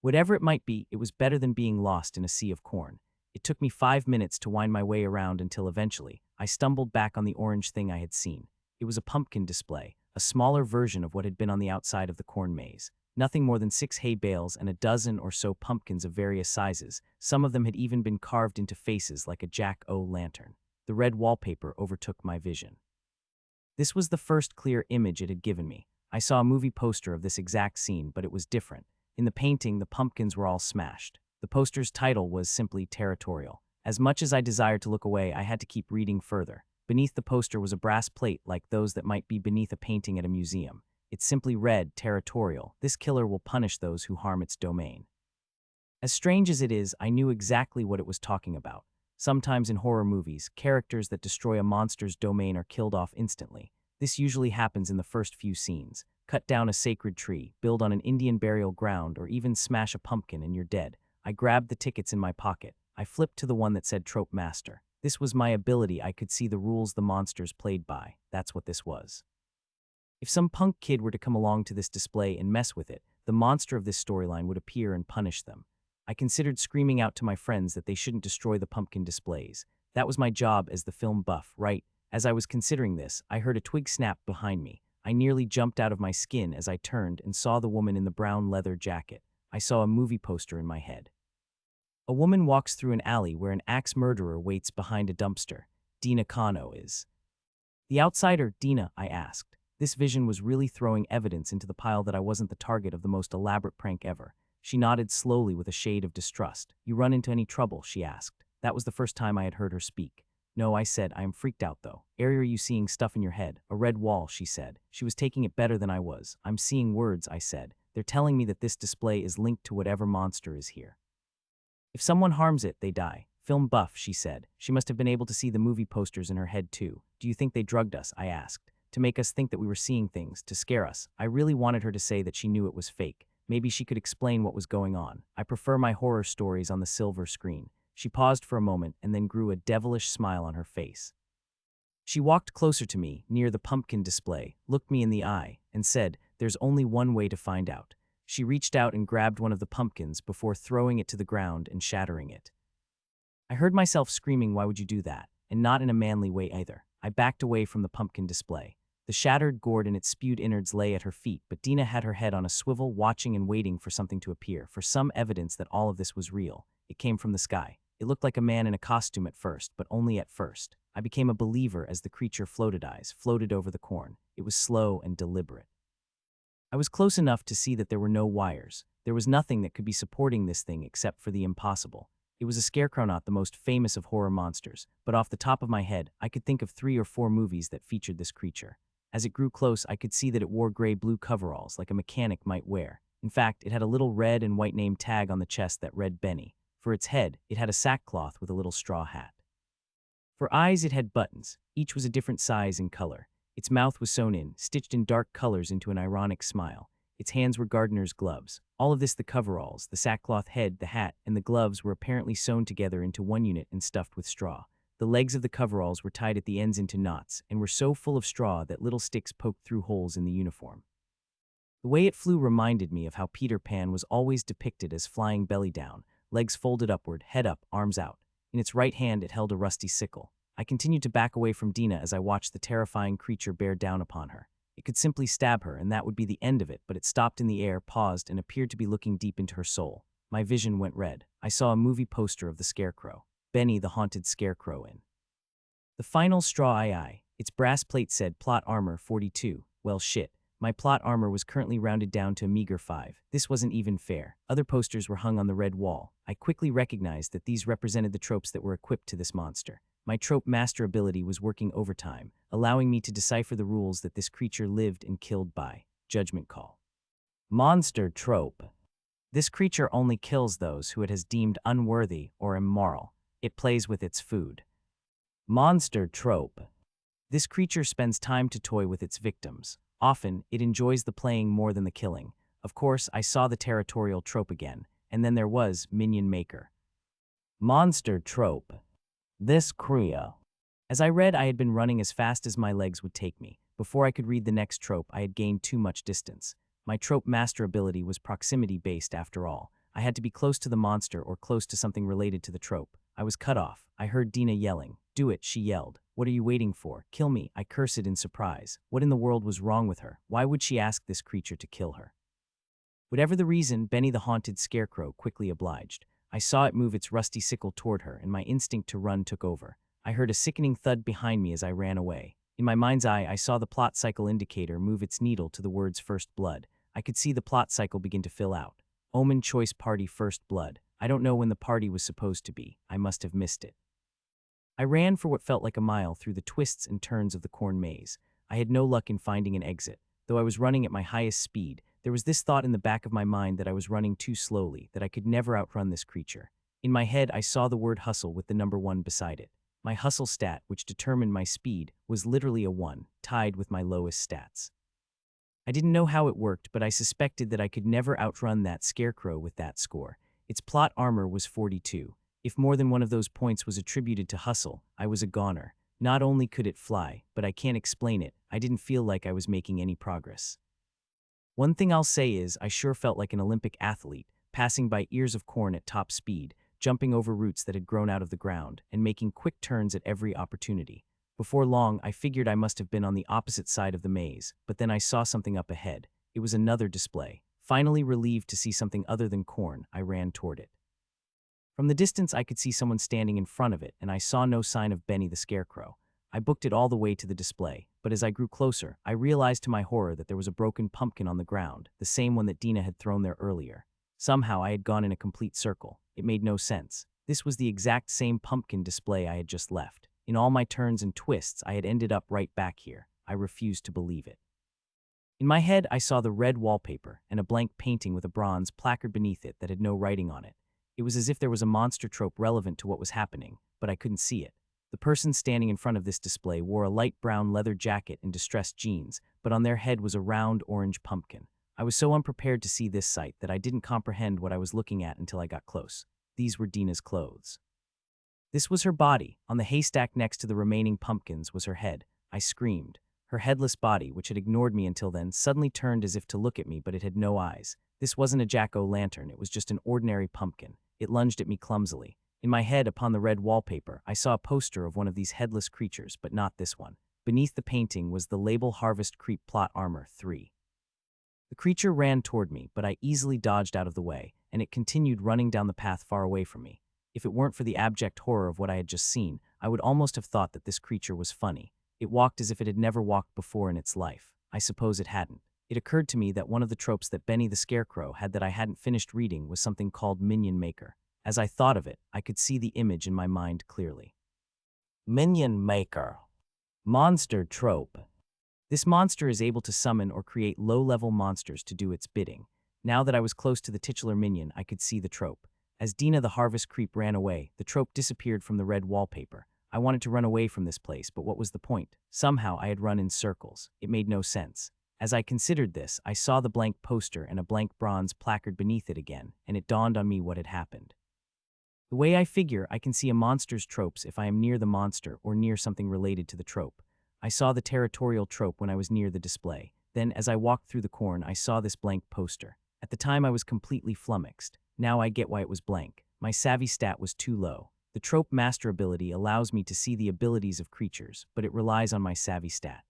Whatever it might be, it was better than being lost in a sea of corn. It took me 5 minutes to wind my way around until eventually, I stumbled back on the orange thing I had seen. It was a pumpkin display, a smaller version of what had been on the outside of the corn maze. Nothing more than 6 hay bales and a dozen or so pumpkins of various sizes. Some of them had even been carved into faces like a jack-o'-lantern. The red wallpaper overtook my vision. This was the first clear image it had given me. I saw a movie poster of this exact scene, but it was different. In the painting, the pumpkins were all smashed. The poster's title was simply territorial. As much as I desired to look away, I had to keep reading further. Beneath the poster was a brass plate like those that might be beneath a painting at a museum. It simply read, "Territorial. This killer will punish those who harm its domain." As strange as it is, I knew exactly what it was talking about. Sometimes in horror movies, characters that destroy a monster's domain are killed off instantly. This usually happens in the first few scenes. Cut down a sacred tree, build on an Indian burial ground, or even smash a pumpkin and you're dead. I grabbed the tickets in my pocket. I flipped to the one that said Trope Master. This was my ability. I could see the rules the monsters played by. That's what this was. If some punk kid were to come along to this display and mess with it, the monster of this storyline would appear and punish them. I considered screaming out to my friends that they shouldn't destroy the pumpkin displays. That was my job as the film buff, right? As I was considering this, I heard a twig snap behind me. I nearly jumped out of my skin as I turned and saw the woman in the brown leather jacket. I saw a movie poster in my head. A woman walks through an alley where an axe murderer waits behind a dumpster. Dina Kano is. The outsider, Dina, I asked. This vision was really throwing evidence into the pile that I wasn't the target of the most elaborate prank ever. She nodded slowly with a shade of distrust. "You run into any trouble?" she asked. That was the first time I had heard her speak. "No," I said. "I am freaked out, though." "Are you seeing stuff in your head?" "A red wall," she said. She was taking it better than I was. "I'm seeing words," I said. "They're telling me that this display is linked to whatever monster is here. If someone harms it, they die." "Film buff," she said. She must have been able to see the movie posters in her head, too. "Do you think they drugged us?" I asked. "To make us think that we were seeing things, to scare us." I really wanted her to say that she knew it was fake. Maybe she could explain what was going on. "I prefer my horror stories on the silver screen." She paused for a moment and then grew a devilish smile on her face. She walked closer to me, near the pumpkin display, looked me in the eye, and said, "There's only one way to find out." She reached out and grabbed one of the pumpkins before throwing it to the ground and shattering it. I heard myself screaming, "Why would you do that?" And not in a manly way either. I backed away from the pumpkin display. The shattered gourd and its spewed innards lay at her feet, but Dina had her head on a swivel, watching and waiting for something to appear, for some evidence that all of this was real. It came from the sky. It looked like a man in a costume at first, but only at first. I became a believer as the creature floated over the corn. It was slow and deliberate. I was close enough to see that there were no wires. There was nothing that could be supporting this thing except for the impossible. It was a scarecrow, not the most famous of horror monsters, but off the top of my head, I could think of 3 or 4 movies that featured this creature. As it grew close, I could see that it wore gray-blue coveralls like a mechanic might wear. In fact, it had a little red and white name tag on the chest that read Benny. For its head, it had a sackcloth with a little straw hat. For eyes, it had buttons. Each was a different size and color. Its mouth was sewn in, stitched in dark colors into an ironic smile. Its hands were gardener's gloves. All of this, the coveralls, the sackcloth head, the hat, and the gloves, were apparently sewn together into one unit and stuffed with straw. The legs of the coveralls were tied at the ends into knots and were so full of straw that little sticks poked through holes in the uniform. The way it flew reminded me of how Peter Pan was always depicted as flying belly down, legs folded upward, head up, arms out. In its right hand, it held a rusty sickle. I continued to back away from Dina as I watched the terrifying creature bear down upon her. It could simply stab her, and that would be the end of it, but it stopped in the air, paused, and appeared to be looking deep into her soul. My vision went red. I saw a movie poster of the scarecrow. Benny the Haunted Scarecrow in. The final straw. Its brass plate said plot armor 42. Well, shit. My plot armor was currently rounded down to a meager 5. This wasn't even fair. Other posters were hung on the red wall. I quickly recognized that these represented the tropes that were equipped to this monster. My trope master ability was working overtime, allowing me to decipher the rules that this creature lived and killed by. Judgment call. Monster trope. This creature only kills those who it has deemed unworthy or immoral. It plays with its food. Monster trope. This creature spends time to toy with its victims. Often, it enjoys the playing more than the killing. Of course, I saw the territorial trope again, and then there was minion maker. Monster trope. This Korea. As I read, I had been running as fast as my legs would take me. Before I could read the next trope, I had gained too much distance. My trope master ability was proximity-based after all. I had to be close to the monster or close to something related to the trope. I was cut off. I heard Dina yelling. "Do it," she yelled. "What are you waiting for? Kill me," I cursed in surprise. What in the world was wrong with her? Why would she ask this creature to kill her? Whatever the reason, Benny the haunted scarecrow quickly obliged. I saw it move its rusty sickle toward her, and my instinct to run took over. I heard a sickening thud behind me as I ran away. In my mind's eye, I saw the plot cycle indicator move its needle to the words first blood. I could see the plot cycle begin to fill out. Omen choice party first blood. I don't know when the party was supposed to be. I must have missed it. I ran for what felt like a mile through the twists and turns of the corn maze. I had no luck in finding an exit. Though I was running at my highest speed, there was this thought in the back of my mind that I was running too slowly, that I could never outrun this creature. In my head, I saw the word hustle with the number 1 beside it. My hustle stat, which determined my speed, was literally a 1, tied with my lowest stats. I didn't know how it worked, but I suspected that I could never outrun that scarecrow with that score. Its plot armor was 42. If more than one of those points was attributed to hustle, I was a goner. Not only could it fly, but I can't explain it, I didn't feel like I was making any progress. One thing I'll say is, I sure felt like an Olympic athlete, passing by ears of corn at top speed, jumping over roots that had grown out of the ground, and making quick turns at every opportunity. Before long, I figured I must have been on the opposite side of the maze, but then I saw something up ahead. It was another display. Finally relieved to see something other than corn, I ran toward it. From the distance, I could see someone standing in front of it, and I saw no sign of Benny the Scarecrow. I booked it all the way to the display, but as I grew closer, I realized to my horror that there was a broken pumpkin on the ground, the same one that Dina had thrown there earlier. Somehow, I had gone in a complete circle. It made no sense. This was the exact same pumpkin display I had just left. In all my turns and twists, I had ended up right back here. I refused to believe it. In my head, I saw the red wallpaper and a blank painting with a bronze placard beneath it that had no writing on it. It was as if there was a monster trope relevant to what was happening, but I couldn't see it. The person standing in front of this display wore a light brown leather jacket and distressed jeans, but on their head was a round orange pumpkin. I was so unprepared to see this sight that I didn't comprehend what I was looking at until I got close. These were Dina's clothes. This was her body. On the haystack next to the remaining pumpkins was her head. I screamed. Her headless body, which had ignored me until then, suddenly turned as if to look at me, but it had no eyes. This wasn't a jack-o'-lantern, it was just an ordinary pumpkin. It lunged at me clumsily. In my head, upon the red wallpaper, I saw a poster of one of these headless creatures, but not this one. Beneath the painting was the label Harvest Creep Plot Armor 3. The creature ran toward me, but I easily dodged out of the way, and it continued running down the path far away from me. If it weren't for the abject horror of what I had just seen, I would almost have thought that this creature was funny. It walked as if it had never walked before in its life. I suppose it hadn't. It occurred to me that one of the tropes that Benny the Scarecrow had that I hadn't finished reading was something called Minion Maker. As I thought of it, I could see the image in my mind clearly. Minion Maker. Monster trope. This monster is able to summon or create low-level monsters to do its bidding. Now that I was close to the titular minion, I could see the trope. As Dina the Harvest Creep ran away, the trope disappeared from the red wallpaper. I wanted to run away from this place, but what was the point? Somehow I had run in circles. It made no sense. As I considered this, I saw the blank poster and a blank bronze placard beneath it again, and it dawned on me what had happened. The way I figure, I can see a monster's tropes if I am near the monster or near something related to the trope. I saw the territorial trope when I was near the display. Then, as I walked through the corn, I saw this blank poster. At the time, I was completely flummoxed. Now I get why it was blank. My savvy stat was too low. The trope master ability allows me to see the abilities of creatures, but it relies on my savvy stat.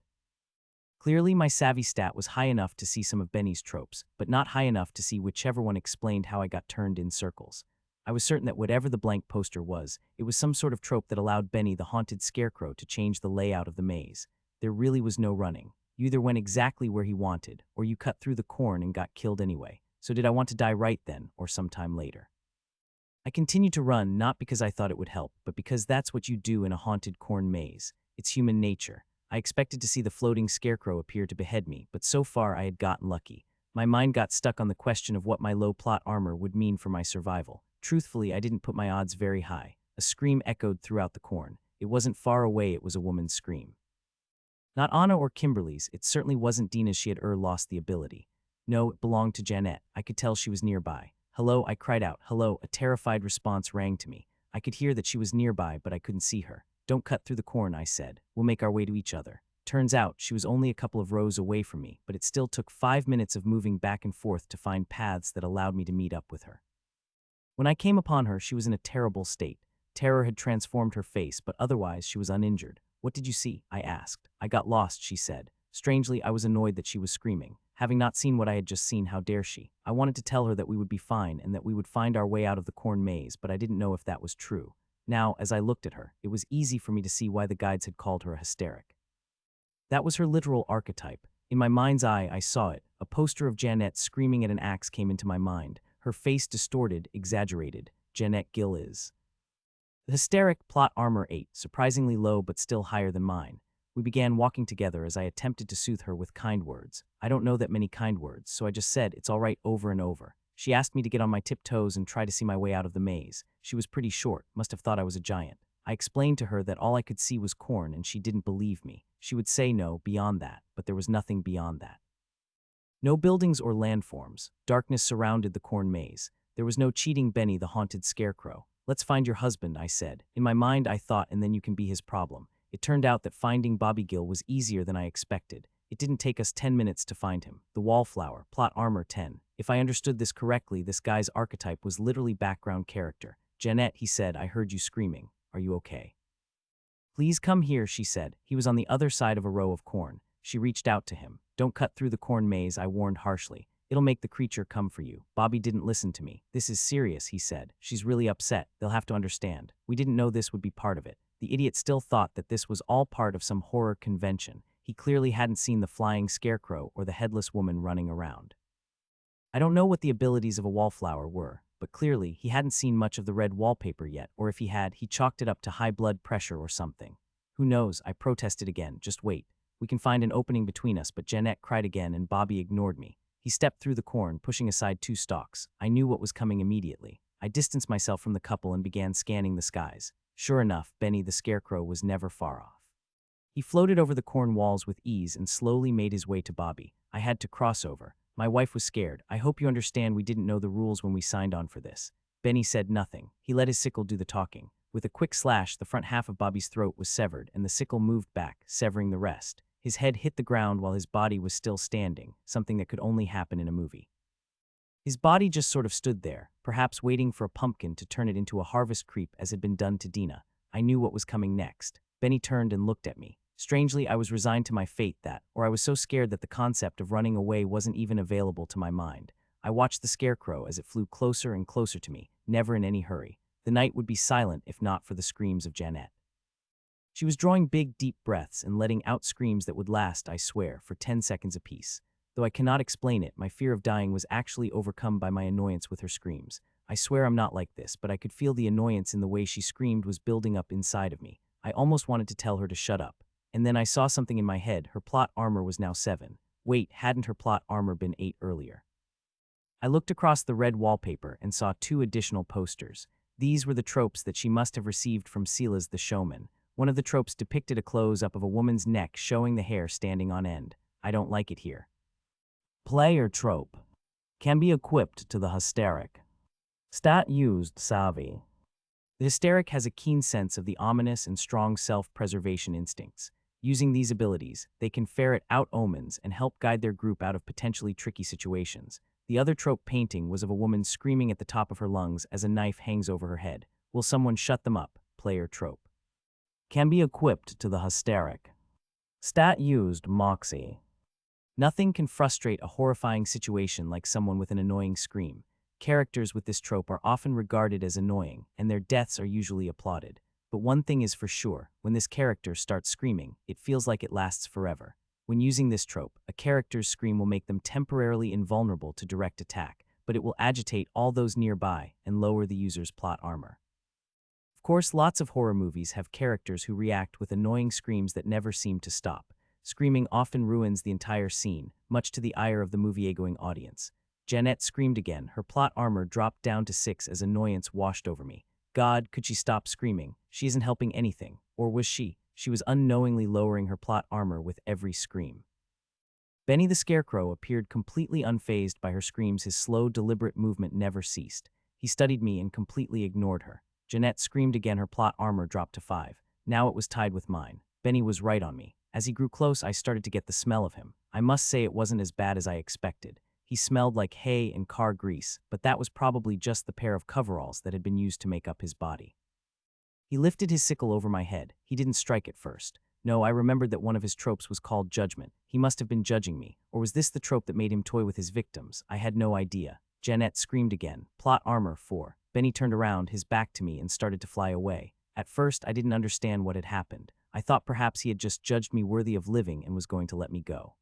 Clearly, my savvy stat was high enough to see some of Benny's tropes, but not high enough to see whichever one explained how I got turned in circles. I was certain that whatever the blank poster was, it was some sort of trope that allowed Benny the haunted scarecrow to change the layout of the maze. There really was no running. You either went exactly where he wanted, or you cut through the corn and got killed anyway. So did I want to die right then, or sometime later? I continued to run, not because I thought it would help, but because that's what you do in a haunted corn maze. It's human nature. I expected to see the floating scarecrow appear to behead me, but so far I had gotten lucky. My mind got stuck on the question of what my low plot armor would mean for my survival. Truthfully, I didn't put my odds very high. A scream echoed throughout the corn. It wasn't far away, it was a woman's scream. Not Anna or Kimberly's, it certainly wasn't Dina's. She had lost the ability. No, it belonged to Jeanette. I could tell she was nearby. Hello, I cried out. Hello, a terrified response rang to me. I could hear that she was nearby, but I couldn't see her. Don't cut through the corn, I said. We'll make our way to each other. Turns out, she was only a couple of rows away from me, but it still took 5 minutes of moving back and forth to find paths that allowed me to meet up with her. When I came upon her, she was in a terrible state. Terror had transformed her face, but otherwise she was uninjured. What did you see? I asked. I got lost, she said. Strangely, I was annoyed that she was screaming. Having not seen what I had just seen, how dare she? I wanted to tell her that we would be fine and that we would find our way out of the corn maze, but I didn't know if that was true. Now, as I looked at her, it was easy for me to see why the guides had called her a hysteric. That was her literal archetype. In my mind's eye, I saw it. A poster of Jeanette screaming at an axe came into my mind. Her face distorted, exaggerated. Jeanette Gill is. The hysteric, plot armor 8, surprisingly low but still higher than mine. We began walking together as I attempted to soothe her with kind words. I don't know that many kind words, so I just said, it's all right, over and over. She asked me to get on my tiptoes and try to see my way out of the maze. She was pretty short, must have thought I was a giant. I explained to her that all I could see was corn and she didn't believe me. She would say no, beyond that, but there was nothing beyond that. No buildings or landforms. Darkness surrounded the corn maze. There was no cheating Benny the haunted scarecrow. Let's find your husband, I said. In my mind, I thought, and then you can be his problem. It turned out that finding Bobby Gill was easier than I expected. It didn't take us 10 minutes to find him. The wallflower, plot armor 10. If I understood this correctly, this guy's archetype was literally background character. Jeanette, he said, I heard you screaming. Are you okay? Please come here, she said. He was on the other side of a row of corn. She reached out to him. Don't cut through the corn maze, I warned harshly. It'll make the creature come for you. Bobby didn't listen to me. This is serious, he said. She's really upset. They'll have to understand. We didn't know this would be part of it. The idiot still thought that this was all part of some horror convention. He clearly hadn't seen the flying scarecrow or the headless woman running around. I don't know what the abilities of a wallflower were, but clearly he hadn't seen much of the red wallpaper yet, or if he had, he chalked it up to high blood pressure or something. Who knows? I protested again. Just wait. We can find an opening between us, but Jeanette cried again and Bobby ignored me. He stepped through the corn, pushing aside 2 stalks. I knew what was coming immediately. I distanced myself from the couple and began scanning the skies. Sure enough, Benny the Scarecrow was never far off. He floated over the corn walls with ease and slowly made his way to Bobby. I had to cross over. My wife was scared. I hope you understand we didn't know the rules when we signed on for this. Benny said nothing. He let his sickle do the talking. With a quick slash, the front half of Bobby's throat was severed, and the sickle moved back, severing the rest. His head hit the ground while his body was still standing, something that could only happen in a movie. His body just sort of stood there, perhaps waiting for a pumpkin to turn it into a harvest creep as had been done to Dina. I knew what was coming next. Benny turned and looked at me. Strangely, I was resigned to my fate or I was so scared that the concept of running away wasn't even available to my mind. I watched the scarecrow as it flew closer and closer to me, never in any hurry. The night would be silent if not for the screams of Jeanette. She was drawing big, deep breaths and letting out screams that would last, I swear, for 10 seconds apiece. Though I cannot explain it, my fear of dying was actually overcome by my annoyance with her screams. I swear I'm not like this, but I could feel the annoyance in the way she screamed was building up inside of me. I almost wanted to tell her to shut up. And then I saw something in my head. Her plot armor was now 7. Wait, hadn't her plot armor been 8 earlier? I looked across the red wallpaper and saw 2 additional posters. These were the tropes that she must have received from Silas the Showman. One of the tropes depicted a close-up of a woman's neck showing the hair standing on end. I don't like it here. Player trope. Can be equipped to the hysteric. Stat used savvy. The hysteric has a keen sense of the ominous and strong self-preservation instincts. Using these abilities, they can ferret out omens and help guide their group out of potentially tricky situations. The other trope painting was of a woman screaming at the top of her lungs as a knife hangs over her head. Will someone shut them up? Player trope. Can be equipped to the hysteric. Stat used moxie. Nothing can frustrate a horrifying situation like someone with an annoying scream. Characters with this trope are often regarded as annoying, and their deaths are usually applauded. But one thing is for sure, when this character starts screaming, it feels like it lasts forever. When using this trope, a character's scream will make them temporarily invulnerable to direct attack, but it will agitate all those nearby and lower the user's plot armor. Of course, lots of horror movies have characters who react with annoying screams that never seem to stop. Screaming often ruins the entire scene, much to the ire of the movie-going audience. Jeanette screamed again. Her plot armor dropped down to 6 as annoyance washed over me. God, could she stop screaming? She isn't helping anything. Or was she? She was unknowingly lowering her plot armor with every scream. Benny the Scarecrow appeared completely unfazed by her screams. His slow, deliberate movement never ceased. He studied me and completely ignored her. Jeanette screamed again. Her plot armor dropped to 5. Now it was tied with mine. Benny was right on me. As he grew close, I started to get the smell of him. I must say it wasn't as bad as I expected. He smelled like hay and car grease, but that was probably just the pair of coveralls that had been used to make up his body. He lifted his sickle over my head. He didn't strike at first. No, I remembered that one of his tropes was called judgment. He must have been judging me. Or was this the trope that made him toy with his victims? I had no idea. Jeanette screamed again. Plot armor 4. Benny turned around, his back to me, and started to fly away. At first, I didn't understand what had happened. I thought perhaps he had just judged me worthy of living and was going to let me go.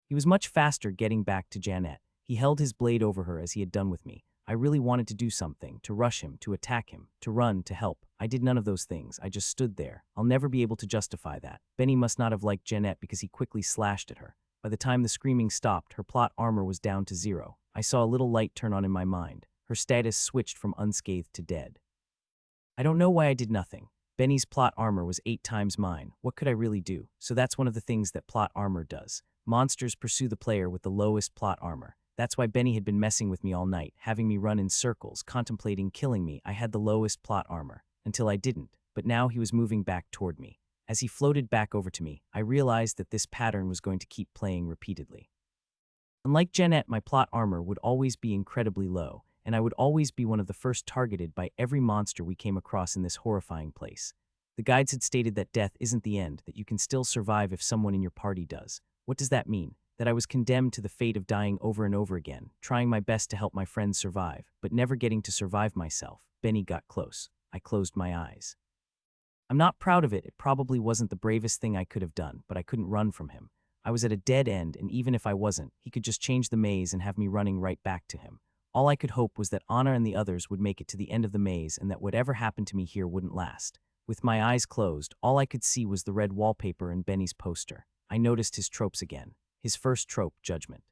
He was much faster getting back to Jeanette. He held his blade over her as he had done with me. I really wanted to do something, to rush him, to attack him, to run, to help. I did none of those things. I just stood there. I'll never be able to justify that. Benny must not have liked Jeanette because he quickly slashed at her. By the time the screaming stopped, her plot armor was down to 0. I saw a little light turn on in my mind. Her status switched from unscathed to dead. I don't know why I did nothing. Benny's plot armor was 8 times mine. What could I really do? So that's one of the things that plot armor does. Monsters pursue the player with the lowest plot armor. That's why Benny had been messing with me all night, having me run in circles, contemplating killing me. I had the lowest plot armor, until I didn't, but now he was moving back toward me. As he floated back over to me, I realized that this pattern was going to keep playing repeatedly. Unlike Jeanette, my plot armor would always be incredibly low, and I would always be one of the first targeted by every monster we came across in this horrifying place. The guides had stated that death isn't the end, that you can still survive if someone in your party does. What does that mean? That I was condemned to the fate of dying over and over again, trying my best to help my friends survive, but never getting to survive myself. Benny got close. I closed my eyes. I'm not proud of it. It probably wasn't the bravest thing I could have done, but I couldn't run from him. I was at a dead end, and even if I wasn't, he could just change the maze and have me running right back to him. All I could hope was that Anna and the others would make it to the end of the maze and that whatever happened to me here wouldn't last. With my eyes closed, all I could see was the red wallpaper and Benny's poster. I noticed his tropes again. His first trope, judgment.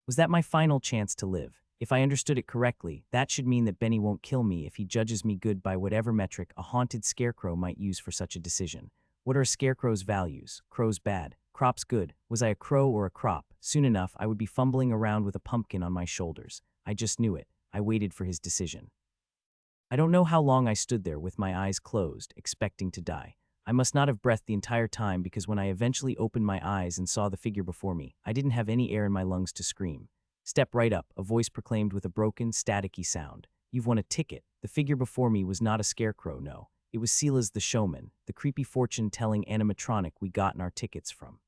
Was that my final chance to live? If I understood it correctly, that should mean that Benny won't kill me if he judges me good by whatever metric a haunted scarecrow might use for such a decision. What are a scarecrow's values? Crows bad. Crops good. Was I a crow or a crop? Soon enough, I would be fumbling around with a pumpkin on my shoulders. I just knew it. I waited for his decision. I don't know how long I stood there with my eyes closed, expecting to die. I must not have breathed the entire time because when I eventually opened my eyes and saw the figure before me, I didn't have any air in my lungs to scream. Step right up, a voice proclaimed with a broken, staticky sound. You've won a ticket. The figure before me was not a scarecrow, no. It was Silas the showman, the creepy fortune-telling animatronic we gotten our tickets from.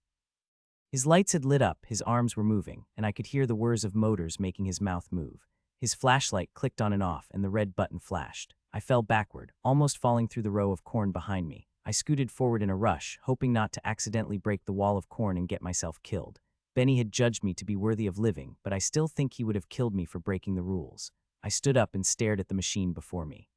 His lights had lit up, his arms were moving, and I could hear the whirs of motors making his mouth move. His flashlight clicked on and off, and the red button flashed. I fell backward, almost falling through the row of corn behind me. I scooted forward in a rush, hoping not to accidentally break the wall of corn and get myself killed. Benny had judged me to be worthy of living, but I still think he would have killed me for breaking the rules. I stood up and stared at the machine before me.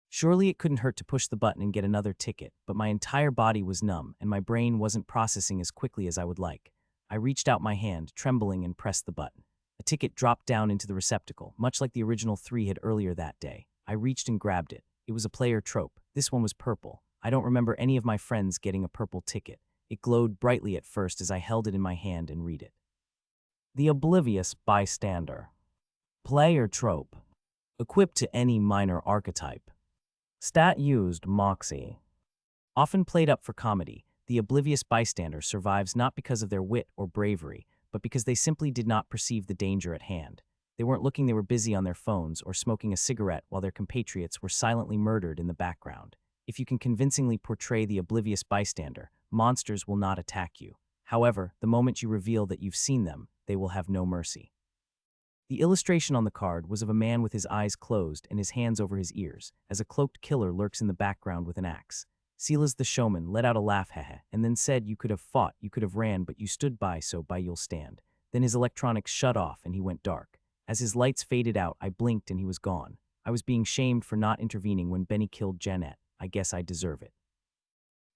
Surely it couldn't hurt to push the button and get another ticket, but my entire body was numb and my brain wasn't processing as quickly as I would like. I reached out my hand, trembling, and pressed the button. A ticket dropped down into the receptacle, much like the original 3 had earlier that day. I reached and grabbed it. It was a player trope. This one was purple. I don't remember any of my friends getting a purple ticket. It glowed brightly at first as I held it in my hand and read it. The oblivious bystander. Player trope. Equipped to any minor archetype. Stat used, Moxie. Often played up for comedy, the oblivious bystander survives not because of their wit or bravery, but because they simply did not perceive the danger at hand. They weren't looking, they were busy on their phones or smoking a cigarette while their compatriots were silently murdered in the background. If you can convincingly portray the oblivious bystander, monsters will not attack you. However, the moment you reveal that you've seen them, they will have no mercy. The illustration on the card was of a man with his eyes closed and his hands over his ears, as a cloaked killer lurks in the background with an axe. Silas the showman let out a laugh, and then said, "You could have fought, you could have ran, but you stood by, so by you'll stand." Then his electronics shut off and he went dark. As his lights faded out, I blinked and he was gone. I was being shamed for not intervening when Benny killed Jeanette. I guess I deserve it.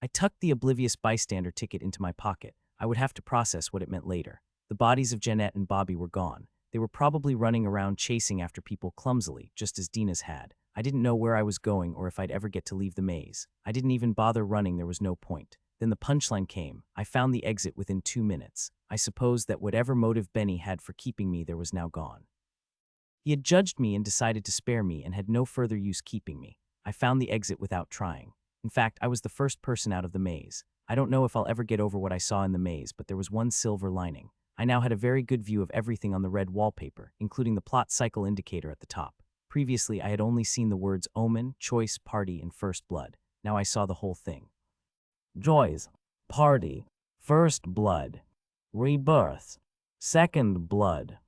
I tucked the oblivious bystander ticket into my pocket. I would have to process what it meant later. The bodies of Jeanette and Bobby were gone. They were probably running around chasing after people clumsily, just as Dina's had. I didn't know where I was going or if I'd ever get to leave the maze. I didn't even bother running, there was no point. Then the punchline came. I found the exit within 2 minutes. I suppose that whatever motive Benny had for keeping me there was now gone. He had judged me and decided to spare me and had no further use keeping me. I found the exit without trying. In fact, I was the first person out of the maze. I don't know if I'll ever get over what I saw in the maze, but there was one silver lining. I now had a very good view of everything on the red wallpaper, including the plot cycle indicator at the top. Previously, I had only seen the words omen, choice, party, and first blood. Now I saw the whole thing. Joys, party, first blood, rebirth, second blood,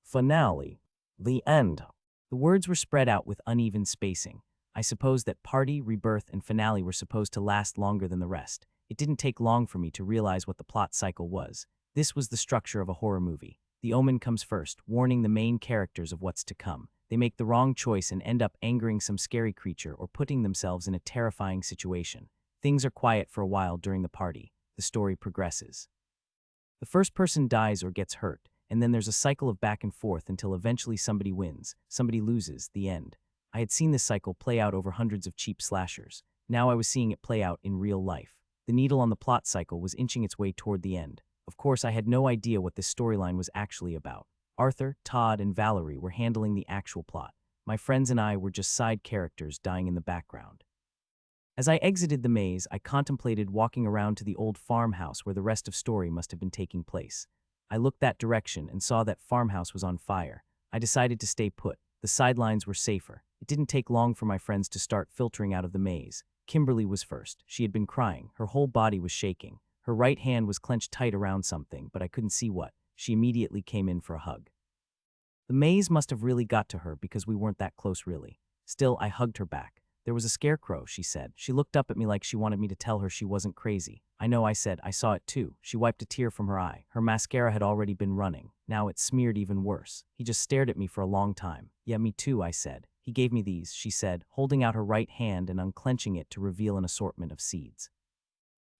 finale, the end. The words were spread out with uneven spacing. I suppose that party, rebirth, and finale were supposed to last longer than the rest. It didn't take long for me to realize what the plot cycle was. This was the structure of a horror movie. The omen comes first, warning the main characters of what's to come. They make the wrong choice and end up angering some scary creature or putting themselves in a terrifying situation. Things are quiet for a while during the party. The story progresses. The first person dies or gets hurt, and then there's a cycle of back and forth until eventually somebody wins, somebody loses, the end. I had seen this cycle play out over hundreds of cheap slashers. Now I was seeing it play out in real life. The needle on the plot cycle was inching its way toward the end. Of course, I had no idea what this storyline was actually about. Arthur, Todd, and Valerie were handling the actual plot. My friends and I were just side characters dying in the background. As I exited the maze, I contemplated walking around to the old farmhouse where the rest of story must have been taking place. I looked that direction and saw that farmhouse was on fire. I decided to stay put. The sidelines were safer. It didn't take long for my friends to start filtering out of the maze. Kimberly was first. She had been crying. Her whole body was shaking. Her right hand was clenched tight around something, but I couldn't see what. She immediately came in for a hug. The maze must have really got to her because we weren't that close really. Still, I hugged her back. There was a scarecrow, she said. She looked up at me like she wanted me to tell her she wasn't crazy. I know, I said. I saw it too. She wiped a tear from her eye. Her mascara had already been running. Now it smeared even worse. He just stared at me for a long time. Yeah, me too, I said. He gave me these, she said, holding out her right hand and unclenching it to reveal an assortment of seeds.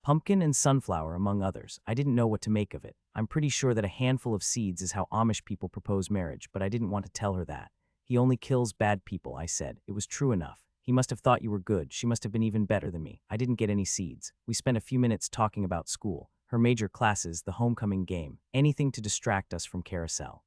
Pumpkin and sunflower, among others. I didn't know what to make of it. I'm pretty sure that a handful of seeds is how Amish people propose marriage, but I didn't want to tell her that. He only kills bad people, I said. It was true enough. He must have thought you were good. She must have been even better than me. I didn't get any seeds. We spent a few minutes talking about school, her major classes, the homecoming game, anything to distract us from Carousel.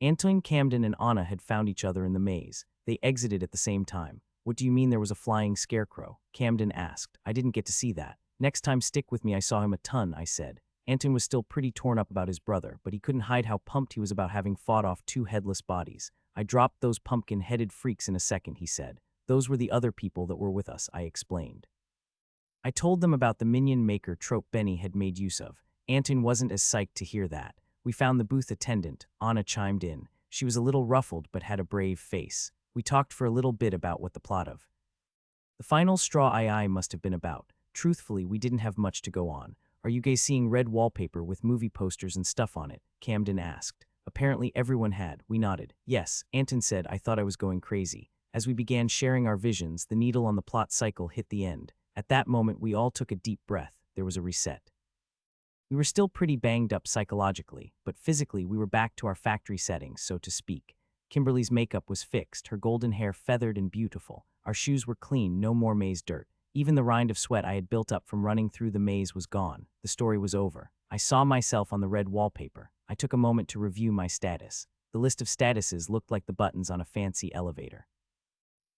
Antoine, Camden, and Anna had found each other in the maze. They exited at the same time. What do you mean there was a flying scarecrow? Camden asked. I didn't get to see that. Next time stick with me, I saw him a ton, I said. Anton was still pretty torn up about his brother, but he couldn't hide how pumped he was about having fought off 2 headless bodies. I dropped those pumpkin-headed freaks in a second, he said. Those were the other people that were with us, I explained. I told them about the minion maker trope Benny had made use of. Anton wasn't as psyched to hear that. We found the booth attendant. Anna chimed in. She was a little ruffled but had a brave face. We talked for a little bit about what the plot of the final straw II must have been about. Truthfully, we didn't have much to go on. Are you guys seeing red wallpaper with movie posters and stuff on it? Camden asked. Apparently everyone had. We nodded. Yes, Anton said. I thought I was going crazy. As we began sharing our visions, the needle on the plot cycle hit the end. At that moment, we all took a deep breath. There was a reset. We were still pretty banged up psychologically, but physically we were back to our factory settings, so to speak. Kimberly's makeup was fixed, her golden hair feathered and beautiful. Our shoes were clean, no more maze dirt. Even the rind of sweat I had built up from running through the maze was gone. The story was over. I saw myself on the red wallpaper. I took a moment to review my status. The list of statuses looked like the buttons on a fancy elevator.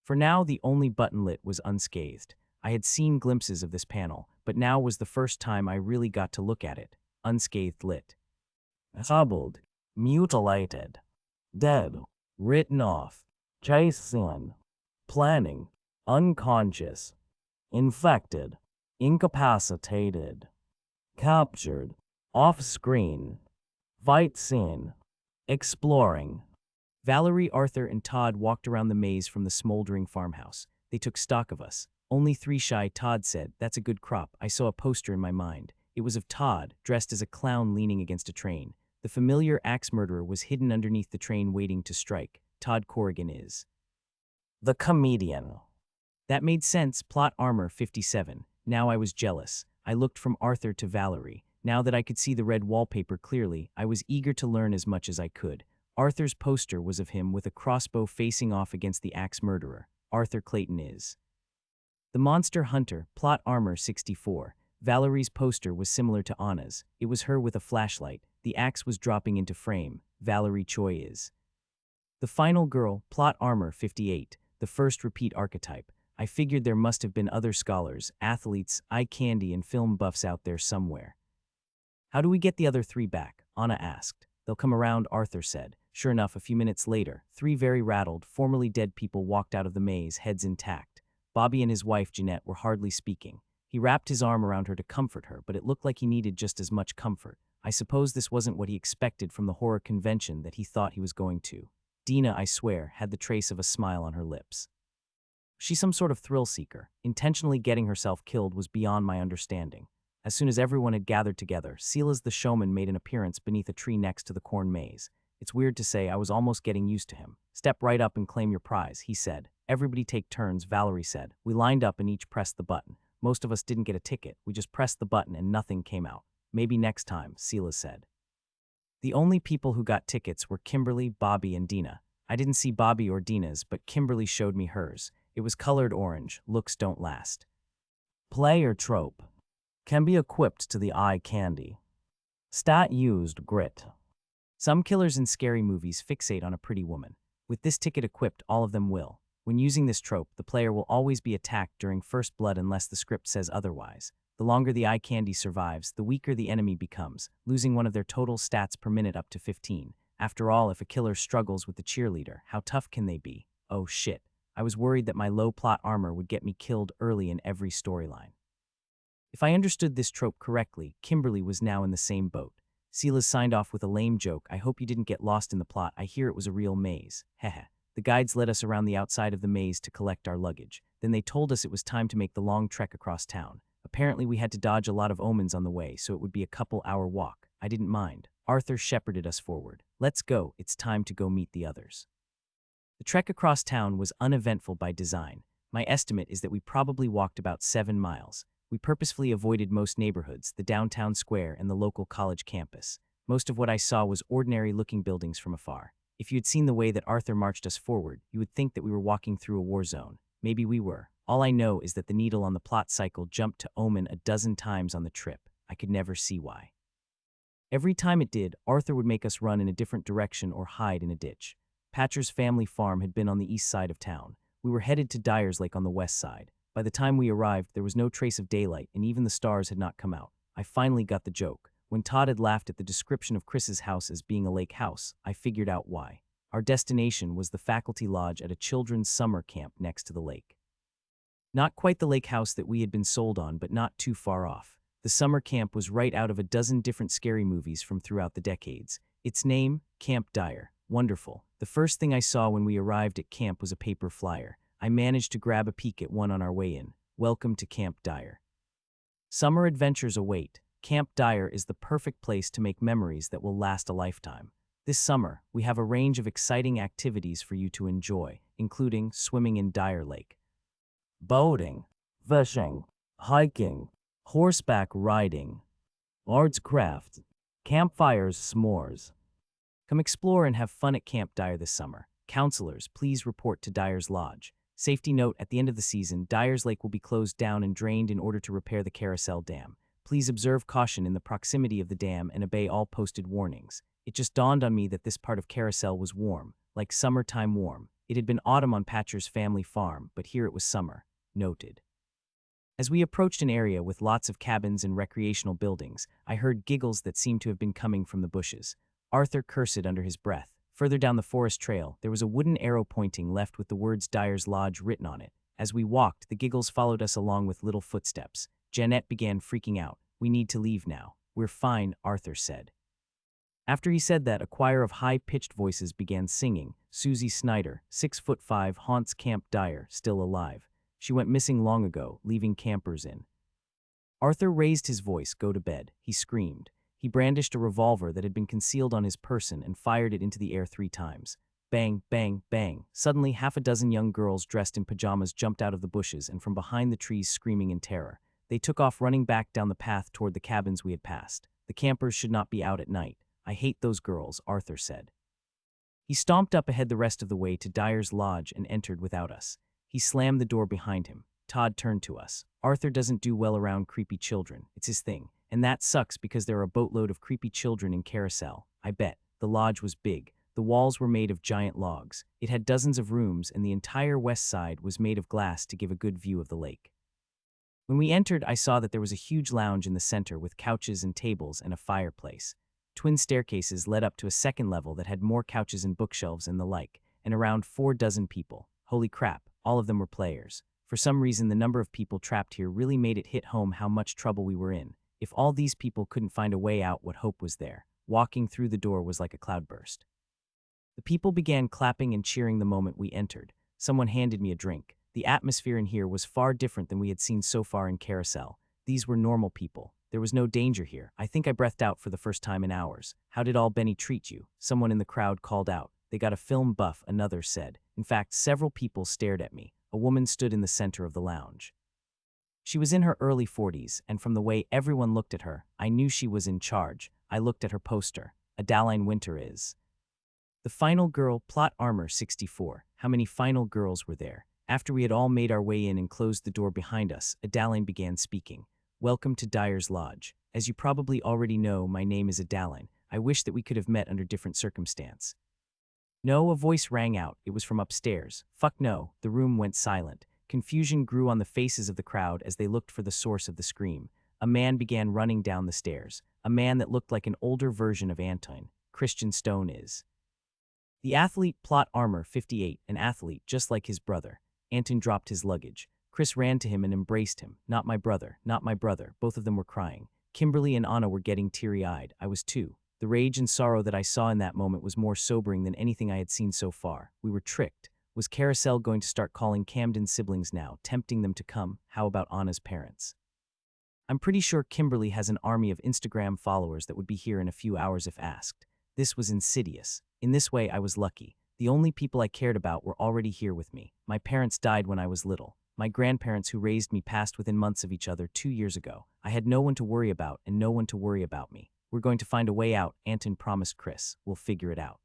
For now, the only button lit was unscathed. I had seen glimpses of this panel, but now was the first time I really got to look at it. Unscathed lit. Hobbled. Mutilated. Dead. Written off. Chasing. Planning. Unconscious. Infected. Incapacitated. Captured. Off-screen. Fight scene. Exploring. Valerie, Arthur, and Todd walked around the maze from the smoldering farmhouse. They took stock of us. Only 3 shy, Todd said. That's a good crop. I saw a poster in my mind. It was of Todd, dressed as a clown leaning against a train. The familiar axe murderer was hidden underneath the train waiting to strike. Todd Corrigan is the comedian. That made sense. Plot armor 57. Now I was jealous. I looked from Arthur to Valerie. Now that I could see the red wallpaper clearly, I was eager to learn as much as I could. Arthur's poster was of him with a crossbow facing off against the axe murderer. Arthur Clayton is. The Monster Hunter, plot armor 64. Valerie's poster was similar to Anna's. It was her with a flashlight. The axe was dropping into frame. Valerie Choi is. The Final Girl, plot armor 58. The first repeat archetype. I figured there must have been other scholars, athletes, eye candy, and film buffs out there somewhere. How do we get the other three back? Anna asked. They'll come around, Arthur said. Sure enough, a few minutes later, three very rattled, formerly dead people walked out of the maze, heads intact. Bobby and his wife, Jeanette, were hardly speaking. He wrapped his arm around her to comfort her, but it looked like he needed just as much comfort. I suppose this wasn't what he expected from the horror convention that he thought he was going to. Dina, I swear, had the trace of a smile on her lips. She's some sort of thrill seeker. Intentionally getting herself killed was beyond my understanding. As soon as everyone had gathered together, Silas the showman made an appearance beneath a tree next to the corn maze. It's weird to say, I was almost getting used to him. Step right up and claim your prize, he said. Everybody take turns, Valerie said. We lined up and each pressed the button. Most of us didn't get a ticket. We just pressed the button and nothing came out. Maybe next time, Silas said. The only people who got tickets were Kimberly, Bobby, and Dina. I didn't see Bobby or Dina's, but Kimberly showed me hers. It was colored orange. Looks don't last. Play or trope. Can be equipped to the eye candy. Stat used grit. Some killers in scary movies fixate on a pretty woman. With this ticket equipped, all of them will. When using this trope, the player will always be attacked during first blood unless the script says otherwise. The longer the eye candy survives, the weaker the enemy becomes, losing one of their total stats per minute up to 15. After all, if a killer struggles with the cheerleader, how tough can they be? Oh shit. I was worried that my low plot armor would get me killed early in every storyline. If I understood this trope correctly, Kimberly was now in the same boat. Silas signed off with a lame joke. I hope you didn't get lost in the plot. I hear it was a real maze. Heh. The guides led us around the outside of the maze to collect our luggage. Then they told us it was time to make the long trek across town. Apparently we had to dodge a lot of omens on the way, so it would be a couple-hour walk. I didn't mind. Arthur shepherded us forward. Let's go. It's time to go meet the others. The trek across town was uneventful by design. My estimate is that we probably walked about 7 miles. We purposefully avoided most neighborhoods, the downtown square, and the local college campus. Most of what I saw was ordinary-looking buildings from afar. If you had seen the way that Arthur marched us forward, you would think that we were walking through a war zone. Maybe we were. All I know is that the needle on the plot cycle jumped to omen a dozen times on the trip. I could never see why. Every time it did, Arthur would make us run in a different direction or hide in a ditch. Patcher's family farm had been on the east side of town. We were headed to Dyer's Lake on the west side. By the time we arrived, there was no trace of daylight, and even the stars had not come out. I finally got the joke. When Todd had laughed at the description of Chris's house as being a lake house, I figured out why. Our destination was the faculty lodge at a children's summer camp next to the lake. Not quite the lake house that we had been sold on, but not too far off. The summer camp was right out of a dozen different scary movies from throughout the decades. Its name, Camp Dyer. Wonderful. The first thing I saw when we arrived at camp was a paper flyer. I managed to grab a peek at one on our way in. Welcome to Camp Dyer. Summer adventures await. Camp Dyer is the perfect place to make memories that will last a lifetime. This summer, we have a range of exciting activities for you to enjoy, including swimming in Dyer Lake, boating, fishing, hiking, horseback riding, arts craft, campfires, s'mores. Come explore and have fun at Camp Dyer this summer. Counselors, please report to Dyer's Lodge. Safety note, at the end of the season, Dyer's Lake will be closed down and drained in order to repair the carousel dam. Please observe caution in the proximity of the dam and obey all posted warnings. It just dawned on me that this part of Carousel was warm, like summertime warm. It had been autumn on Patcher's family farm, but here it was summer. Noted. As we approached an area with lots of cabins and recreational buildings, I heard giggles that seemed to have been coming from the bushes. Arthur cursed under his breath. Further down the forest trail, there was a wooden arrow pointing left with the words Dyer's Lodge written on it. As we walked, the giggles followed us along with little footsteps. Jeanette began freaking out. We need to leave now. We're fine, Arthur said. After he said that, a choir of high-pitched voices began singing. Susie Snyder, 6'5", haunts Camp Dyer, still alive. She went missing long ago, leaving campers in. Arthur raised his voice. Go to bed, he screamed. He brandished a revolver that had been concealed on his person and fired it into the air 3 times. Bang, bang, bang. Suddenly, half a dozen young girls dressed in pajamas jumped out of the bushes and from behind the trees screaming in terror. They took off running back down the path toward the cabins we had passed. The campers should not be out at night. I hate those girls, Arthur said. He stomped up ahead the rest of the way to Dyer's Lodge and entered without us. He slammed the door behind him. Todd turned to us. Arthur doesn't do well around creepy children. It's his thing. And that sucks because there are a boatload of creepy children in Carousel. I bet. The lodge was big. The walls were made of giant logs. It had dozens of rooms, and the entire west side was made of glass to give a good view of the lake. When we entered, I saw that there was a huge lounge in the center with couches and tables and a fireplace. Twin staircases led up to a second level that had more couches and bookshelves and the like, and around 4 dozen people. Holy crap, all of them were players. For some reason, the number of people trapped here really made it hit home how much trouble we were in. If all these people couldn't find a way out, what hope was there? Walking through the door was like a cloudburst. The people began clapping and cheering the moment we entered. Someone handed me a drink. The atmosphere in here was far different than we had seen so far in Carousel. These were normal people. There was no danger here. I think I breathed out for the first time in hours. How did all Benny treat you? Someone in the crowd called out. They got a film buff, another said. In fact, several people stared at me. A woman stood in the center of the lounge. She was in her early 40s, and from the way everyone looked at her, I knew she was in charge. I looked at her poster. Adaline Winter is. The final girl, plot armor 64. How many final girls were there? After we had all made our way in and closed the door behind us, Adaline began speaking. Welcome to Dyer's Lodge. As you probably already know, my name is Adaline. I wish that we could have met under different circumstance. No, a voice rang out. It was from upstairs. Fuck no. The room went silent. Confusion grew on the faces of the crowd as they looked for the source of the scream. A man began running down the stairs. A man that looked like an older version of Anton. Christian Stone is. The athlete, plot armor 58, an athlete just like his brother. Anton dropped his luggage. Chris ran to him and embraced him. Not my brother, not my brother. Both of them were crying. Kimberly and Anna were getting teary-eyed. I was too. The rage and sorrow that I saw in that moment was more sobering than anything I had seen so far. We were tricked. Was Carousel going to start calling Camden's siblings now, tempting them to come? How about Anna's parents? I'm pretty sure Kimberly has an army of Instagram followers that would be here in a few hours if asked. This was insidious. In this way, I was lucky. The only people I cared about were already here with me. My parents died when I was little. My grandparents who raised me passed within months of each other 2 years ago. I had no one to worry about and no one to worry about me. We're going to find a way out, Anton promised Chris. We'll figure it out.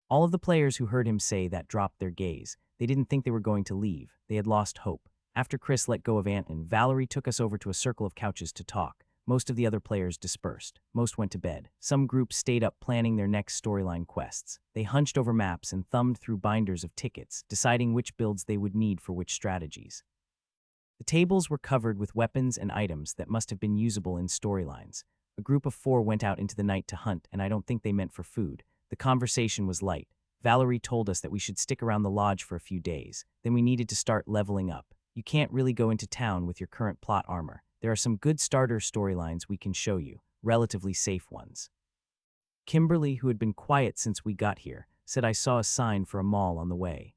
All of the players who heard him say that dropped their gaze. They didn't think they were going to leave. They had lost hope. After Chris let go of Anton, Valerie took us over to a circle of couches to talk. Most of the other players dispersed. Most went to bed. Some groups stayed up planning their next storyline quests. They hunched over maps and thumbed through binders of tickets, deciding which builds they would need for which strategies. The tables were covered with weapons and items that must have been usable in storylines. A group of 4 went out into the night to hunt, and I don't think they meant for food. The conversation was light. Valerie told us that we should stick around the lodge for a few days. Then we needed to start leveling up. You can't really go into town with your current plot armor. There are some good starter storylines we can show you, relatively safe ones. Kimberly, who had been quiet since we got here, said I saw a sign for a mall on the way.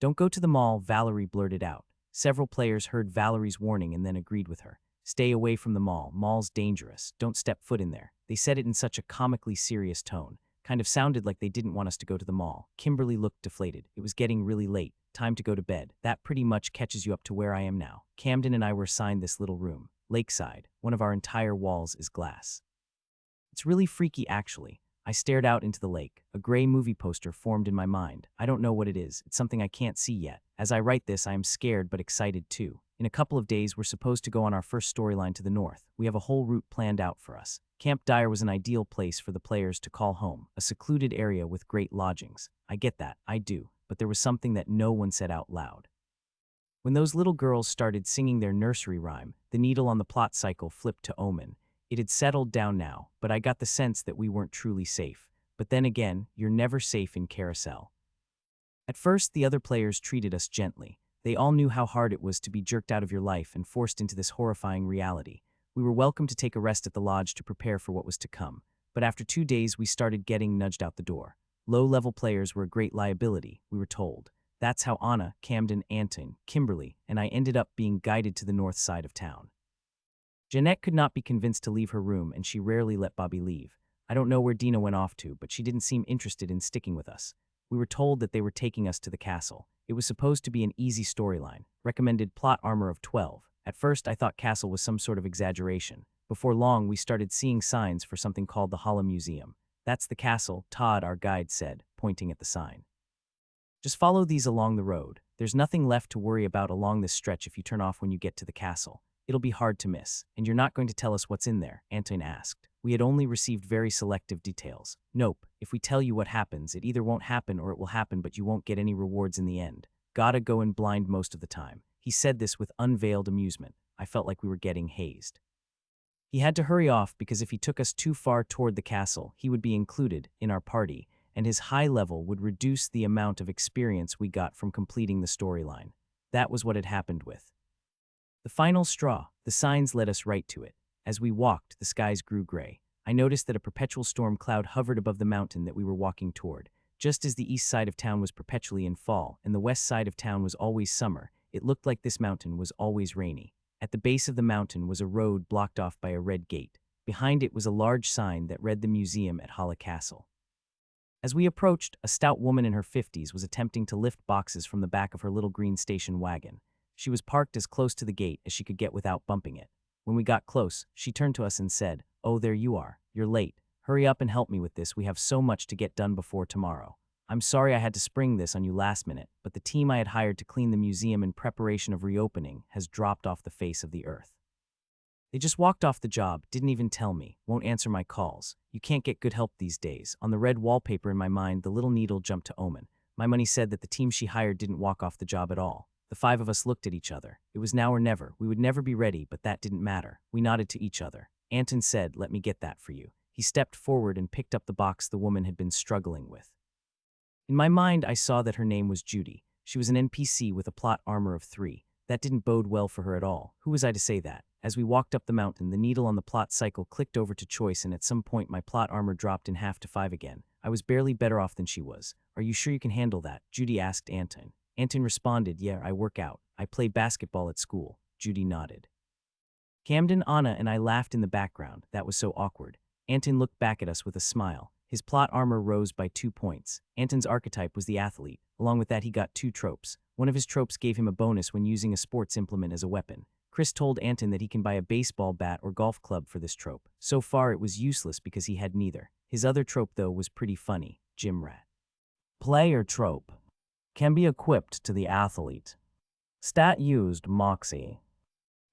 Don't go to the mall, Valerie blurted out. Several players heard Valerie's warning and then agreed with her. Stay away from the mall. Mall's dangerous. Don't step foot in there. They said it in such a comically serious tone. Kind of sounded like they didn't want us to go to the mall. Kimberly looked deflated. It was getting really late. Time to go to bed. That pretty much catches you up to where I am now. Camden and I were assigned this little room. Lakeside. One of our entire walls is glass. It's really freaky, actually. I stared out into the lake. A gray movie poster formed in my mind. I don't know what it is. It's something I can't see yet. As I write this, I am scared but excited too. In a couple of days, we're supposed to go on our first storyline to the north. We have a whole route planned out for us. Camp Dyer was an ideal place for the players to call home, a secluded area with great lodgings. I get that, I do, but there was something that no one said out loud. When those little girls started singing their nursery rhyme, the needle on the plot cycle flipped to Omen. It had settled down now, but I got the sense that we weren't truly safe. But then again, you're never safe in Carousel. At first, the other players treated us gently. They all knew how hard it was to be jerked out of your life and forced into this horrifying reality. We were welcome to take a rest at the lodge to prepare for what was to come. But after 2 days, we started getting nudged out the door. Low-level players were a great liability, we were told. That's how Anna, Camden, Anton, Kimberly, and I ended up being guided to the north side of town. Jeanette could not be convinced to leave her room, and she rarely let Bobby leave. I don't know where Dina went off to, but she didn't seem interested in sticking with us. We were told that they were taking us to the castle. It was supposed to be an easy storyline, recommended plot armor of 12. At first, I thought castle was some sort of exaggeration. Before long, we started seeing signs for something called the Hala Museum. That's the castle, Todd, our guide, said, pointing at the sign. Just follow these along the road. There's nothing left to worry about along this stretch if you turn off when you get to the castle. It'll be hard to miss, and you're not going to tell us what's in there, Anton asked. We had only received very selective details. Nope, if we tell you what happens, it either won't happen or it will happen, but you won't get any rewards in the end. Gotta go in blind most of the time. He said this with unveiled amusement. I felt like we were getting hazed. He had to hurry off because if he took us too far toward the castle, he would be included in our party, and his high level would reduce the amount of experience we got from completing the storyline. That was what had happened with the final straw. The signs led us right to it. As we walked, the skies grew gray. I noticed that a perpetual storm cloud hovered above the mountain that we were walking toward. Just as the east side of town was perpetually in fall and the west side of town was always summer, it looked like this mountain was always rainy. At the base of the mountain was a road blocked off by a red gate. Behind it was a large sign that read the museum at Hala Castle. As we approached, a stout woman in her 50s was attempting to lift boxes from the back of her little green station wagon. She was parked as close to the gate as she could get without bumping it. When we got close, she turned to us and said, "Oh, there you are. You're late. Hurry up and help me with this. We have so much to get done before tomorrow. I'm sorry I had to spring this on you last minute, but the team I had hired to clean the museum in preparation of reopening has dropped off the face of the earth. They just walked off the job, didn't even tell me, won't answer my calls. You can't get good help these days." On the red wallpaper in my mind, the little needle jumped to Omen. My money said that the team she hired didn't walk off the job at all. The five of us looked at each other. It was now or never. We would never be ready, but that didn't matter. We nodded to each other. Anton said, "Let me get that for you." He stepped forward and picked up the box the woman had been struggling with. In my mind, I saw that her name was Judy. She was an NPC with a plot armor of 3. That didn't bode well for her at all. Who was I to say that? As we walked up the mountain, the needle on the plot cycle clicked over to choice, and at some point my plot armor dropped in half to 5 again. I was barely better off than she was. "Are you sure you can handle that?" Judy asked Anton. Anton responded, "Yeah, I work out. I play basketball at school." Judy nodded. Camden, Anna, and I laughed in the background. That was so awkward. Anton looked back at us with a smile. His plot armor rose by 2 points. Anton's archetype was the athlete. Along with that, he got 2 tropes. One of his tropes gave him a bonus when using a sports implement as a weapon. Chris told Anton that he can buy a baseball bat or golf club for this trope. So far, it was useless because he had neither. His other trope, though, was pretty funny. Gym rat. Player trope. Can be equipped to the athlete. Stat used, Moxie.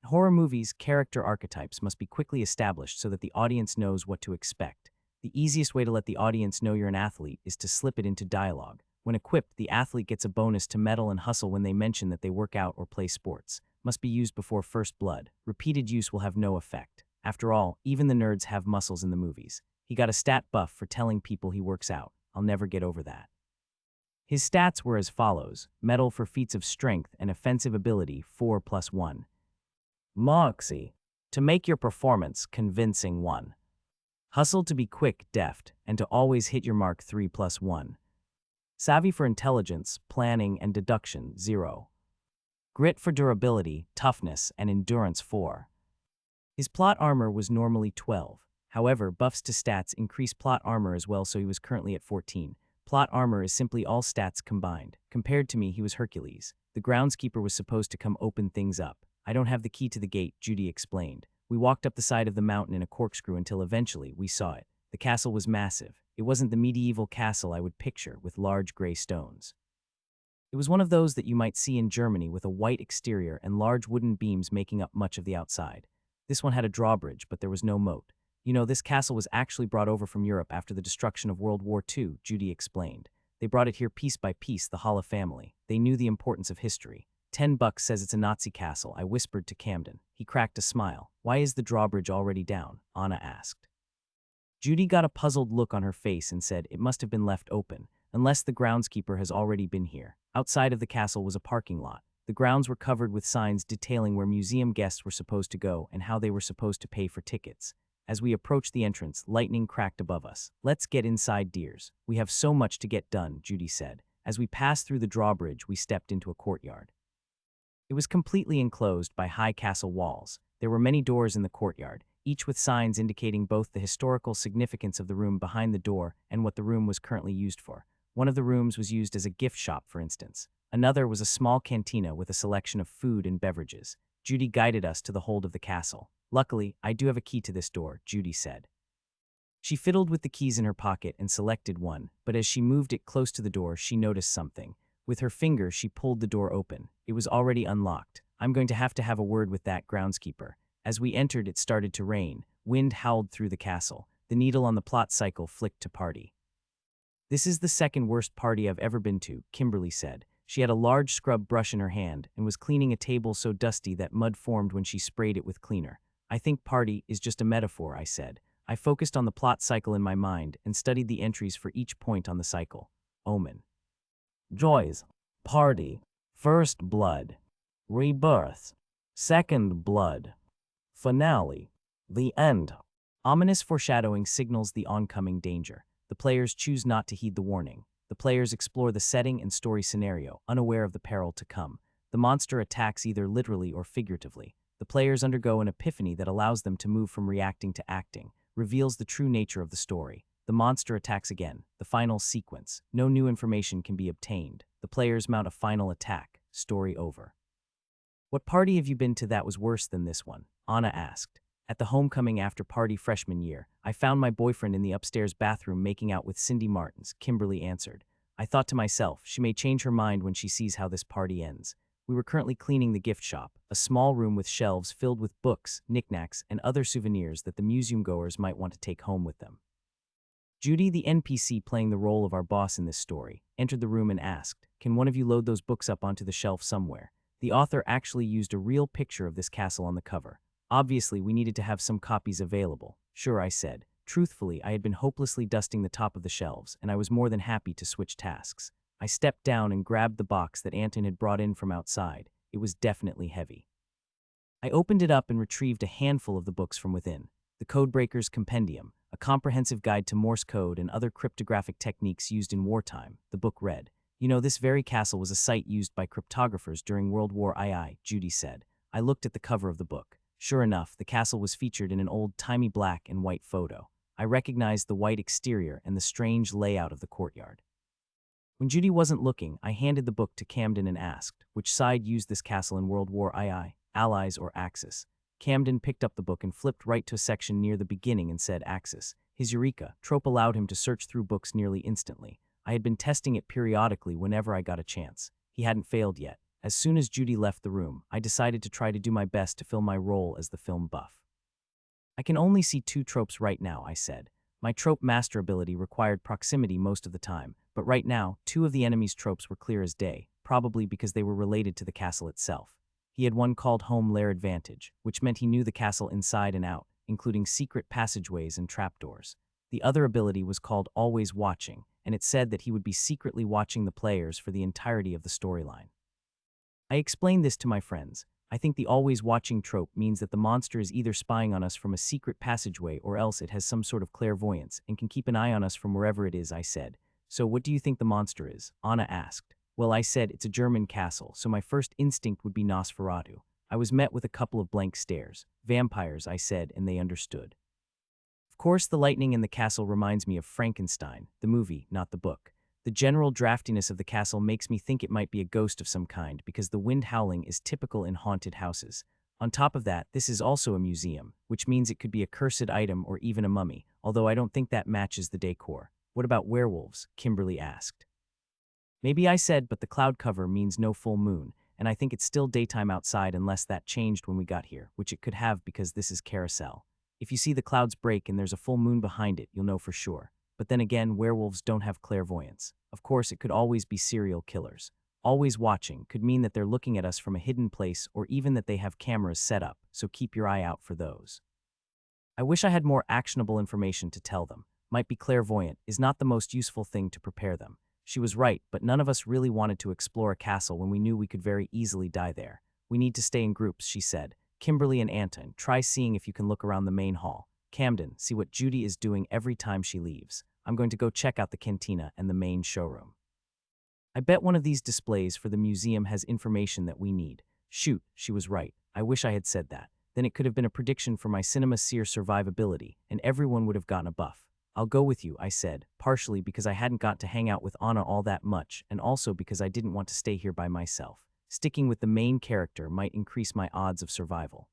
In horror movies, character archetypes must be quickly established so that the audience knows what to expect. The easiest way to let the audience know you're an athlete is to slip it into dialogue. When equipped, the athlete gets a bonus to medal and hustle when they mention that they work out or play sports. Must be used before first blood. Repeated use will have no effect. After all, even the nerds have muscles in the movies. He got a stat buff for telling people he works out. I'll never get over that. His stats were as follows: medal for feats of strength and offensive ability 4+1. Moxie. To make your performance convincing 1. Hustle to be quick, deft, and to always hit your mark 3+1. Savvy for intelligence, planning, and deduction 0. Grit for durability, toughness, and endurance 4. His plot armor was normally 12. However, buffs to stats increase plot armor as well, so he was currently at 14. Plot armor is simply all stats combined. Compared to me, he was Hercules. The groundskeeper was supposed to come open things up. "I don't have the key to the gate," Judy explained. We walked up the side of the mountain in a corkscrew until eventually we saw it. The castle was massive. It wasn't the medieval castle I would picture with large gray stones. It was one of those that you might see in Germany with a white exterior and large wooden beams making up much of the outside. This one had a drawbridge, but there was no moat. "You know, this castle was actually brought over from Europe after the destruction of World War II, Judy explained. "They brought it here piece by piece, the Hala family. They knew the importance of history." $10 says it's a Nazi castle, I whispered to Camden. He cracked a smile. "Why is the drawbridge already down?" Anna asked. Judy got a puzzled look on her face and said it must have been left open, unless the groundskeeper has already been here. Outside of the castle was a parking lot. The grounds were covered with signs detailing where museum guests were supposed to go and how they were supposed to pay for tickets. As we approached the entrance, lightning cracked above us. "Let's get inside, dears. We have so much to get done," Judy said. As we passed through the drawbridge, we stepped into a courtyard. It was completely enclosed by high castle walls. There were many doors in the courtyard, each with signs indicating both the historical significance of the room behind the door and what the room was currently used for. One of the rooms was used as a gift shop, for instance. Another was a small cantina with a selection of food and beverages. Judy guided us to the hold of the castle. "Luckily, I do have a key to this door," Judy said. She fiddled with the keys in her pocket and selected one, but as she moved it close to the door, she noticed something. With her finger, she pulled the door open. It was already unlocked. I'm going to have a word with that groundskeeper. As we entered, it started to rain. Wind howled through the castle. The needle on the plot cycle flicked to party. This is the second worst party I've ever been to, Kimberly said. She had a large scrub brush in her hand and was cleaning a table so dusty that mud formed when she sprayed it with cleaner. I think party is just a metaphor, I said. I focused on the plot cycle in my mind and studied the entries for each point on the cycle. Omen. Joys. Party. First blood. Rebirth. Second blood. Finale. The end. Ominous foreshadowing signals the oncoming danger. The players choose not to heed the warning. The players explore the setting and story scenario, unaware of the peril to come. The monster attacks either literally or figuratively. The players undergo an epiphany that allows them to move from reacting to acting, reveals the true nature of the story. The monster attacks again. The final sequence. No new information can be obtained. The players mount a final attack. Story over. What party have you been to that was worse than this one? Anna asked. At the homecoming after party freshman year, I found my boyfriend in the upstairs bathroom making out with Cindy Martins, Kimberly answered. I thought to myself, she may change her mind when she sees how this party ends. We were currently cleaning the gift shop, a small room with shelves filled with books, knickknacks, and other souvenirs that the museum goers might want to take home with them. Judy, the NPC playing the role of our boss in this story, entered the room and asked, "Can one of you load those books up onto the shelf somewhere?" The author actually used a real picture of this castle on the cover. Obviously, we needed to have some copies available. Sure, I said. Truthfully, I had been hopelessly dusting the top of the shelves, and I was more than happy to switch tasks. I stepped down and grabbed the box that Anton had brought in from outside. It was definitely heavy. I opened it up and retrieved a handful of the books from within. The Codebreaker's Compendium, a comprehensive guide to Morse code and other cryptographic techniques used in wartime, the book read. You know, this very castle was a site used by cryptographers during World War II, Judy said. I looked at the cover of the book. Sure enough, the castle was featured in an old-timey black and white photo. I recognized the white exterior and the strange layout of the courtyard. When Judy wasn't looking, I handed the book to Camden and asked, which side used this castle in World War II, Allies or Axis? Camden picked up the book and flipped right to a section near the beginning and said Axis. His eureka trope allowed him to search through books nearly instantly. I had been testing it periodically whenever I got a chance. He hadn't failed yet. As soon as Judy left the room, I decided to try to do my best to fill my role as the film buff. I can only see 2 tropes right now, I said. My trope master ability required proximity most of the time, but right now, 2 of the enemy's tropes were clear as day, probably because they were related to the castle itself. He had one called Home Lair Advantage, which meant he knew the castle inside and out, including secret passageways and trapdoors. The other ability was called Always Watching, and it said that he would be secretly watching the players for the entirety of the storyline. I explained this to my friends. I think the always watching trope means that the monster is either spying on us from a secret passageway or else it has some sort of clairvoyance and can keep an eye on us from wherever it is, I said. So what do you think the monster is? Anna asked. Well, I said it's a German castle, so my first instinct would be Nosferatu. I was met with a couple of blank stares. Vampires, I said, and they understood. Of course, the lightning in the castle reminds me of Frankenstein, the movie, not the book. The general draftiness of the castle makes me think it might be a ghost of some kind because the wind howling is typical in haunted houses. On top of that, this is also a museum, which means it could be a cursed item or even a mummy, although I don't think that matches the decor. What about werewolves? Kimberly asked. Maybe, I said, but the cloud cover means no full moon, and I think it's still daytime outside unless that changed when we got here, which it could have because this is Carousel. If you see the clouds break and there's a full moon behind it, you'll know for sure. But then again, werewolves don't have clairvoyance. Of course, it could always be serial killers. Always watching could mean that they're looking at us from a hidden place or even that they have cameras set up, so keep your eye out for those. I wish I had more actionable information to tell them. Might be clairvoyant is not the most useful thing to prepare them. She was right, but none of us really wanted to explore a castle when we knew we could very easily die there. We need to stay in groups, she said. Kimberly and Anton, try seeing if you can look around the main hall. Camden, see what Judy is doing every time she leaves. I'm going to go check out the cantina and the main showroom. I bet one of these displays for the museum has information that we need. Shoot, she was right. I wish I had said that. Then it could have been a prediction for my Cinema Seer survivability, and everyone would have gotten a buff. I'll go with you, I said, partially because I hadn't got to hang out with Anna all that much, and also because I didn't want to stay here by myself. Sticking with the main character might increase my odds of survival.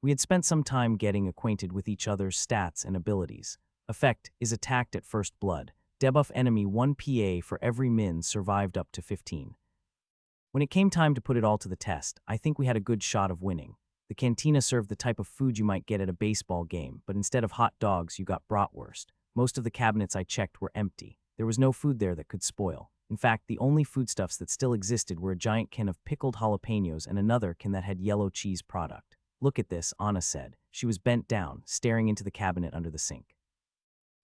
We had spent some time getting acquainted with each other's stats and abilities. Effect is attacked at first blood. Debuff enemy 1 PA for every min survived up to 15. When it came time to put it all to the test, I think we had a good shot of winning. The cantina served the type of food you might get at a baseball game, but instead of hot dogs, you got bratwurst. Most of the cabinets I checked were empty. There was no food there that could spoil. In fact, the only foodstuffs that still existed were a giant can of pickled jalapenos and another can that had yellow cheese product. Look at this, Anna said. She was bent down, staring into the cabinet under the sink.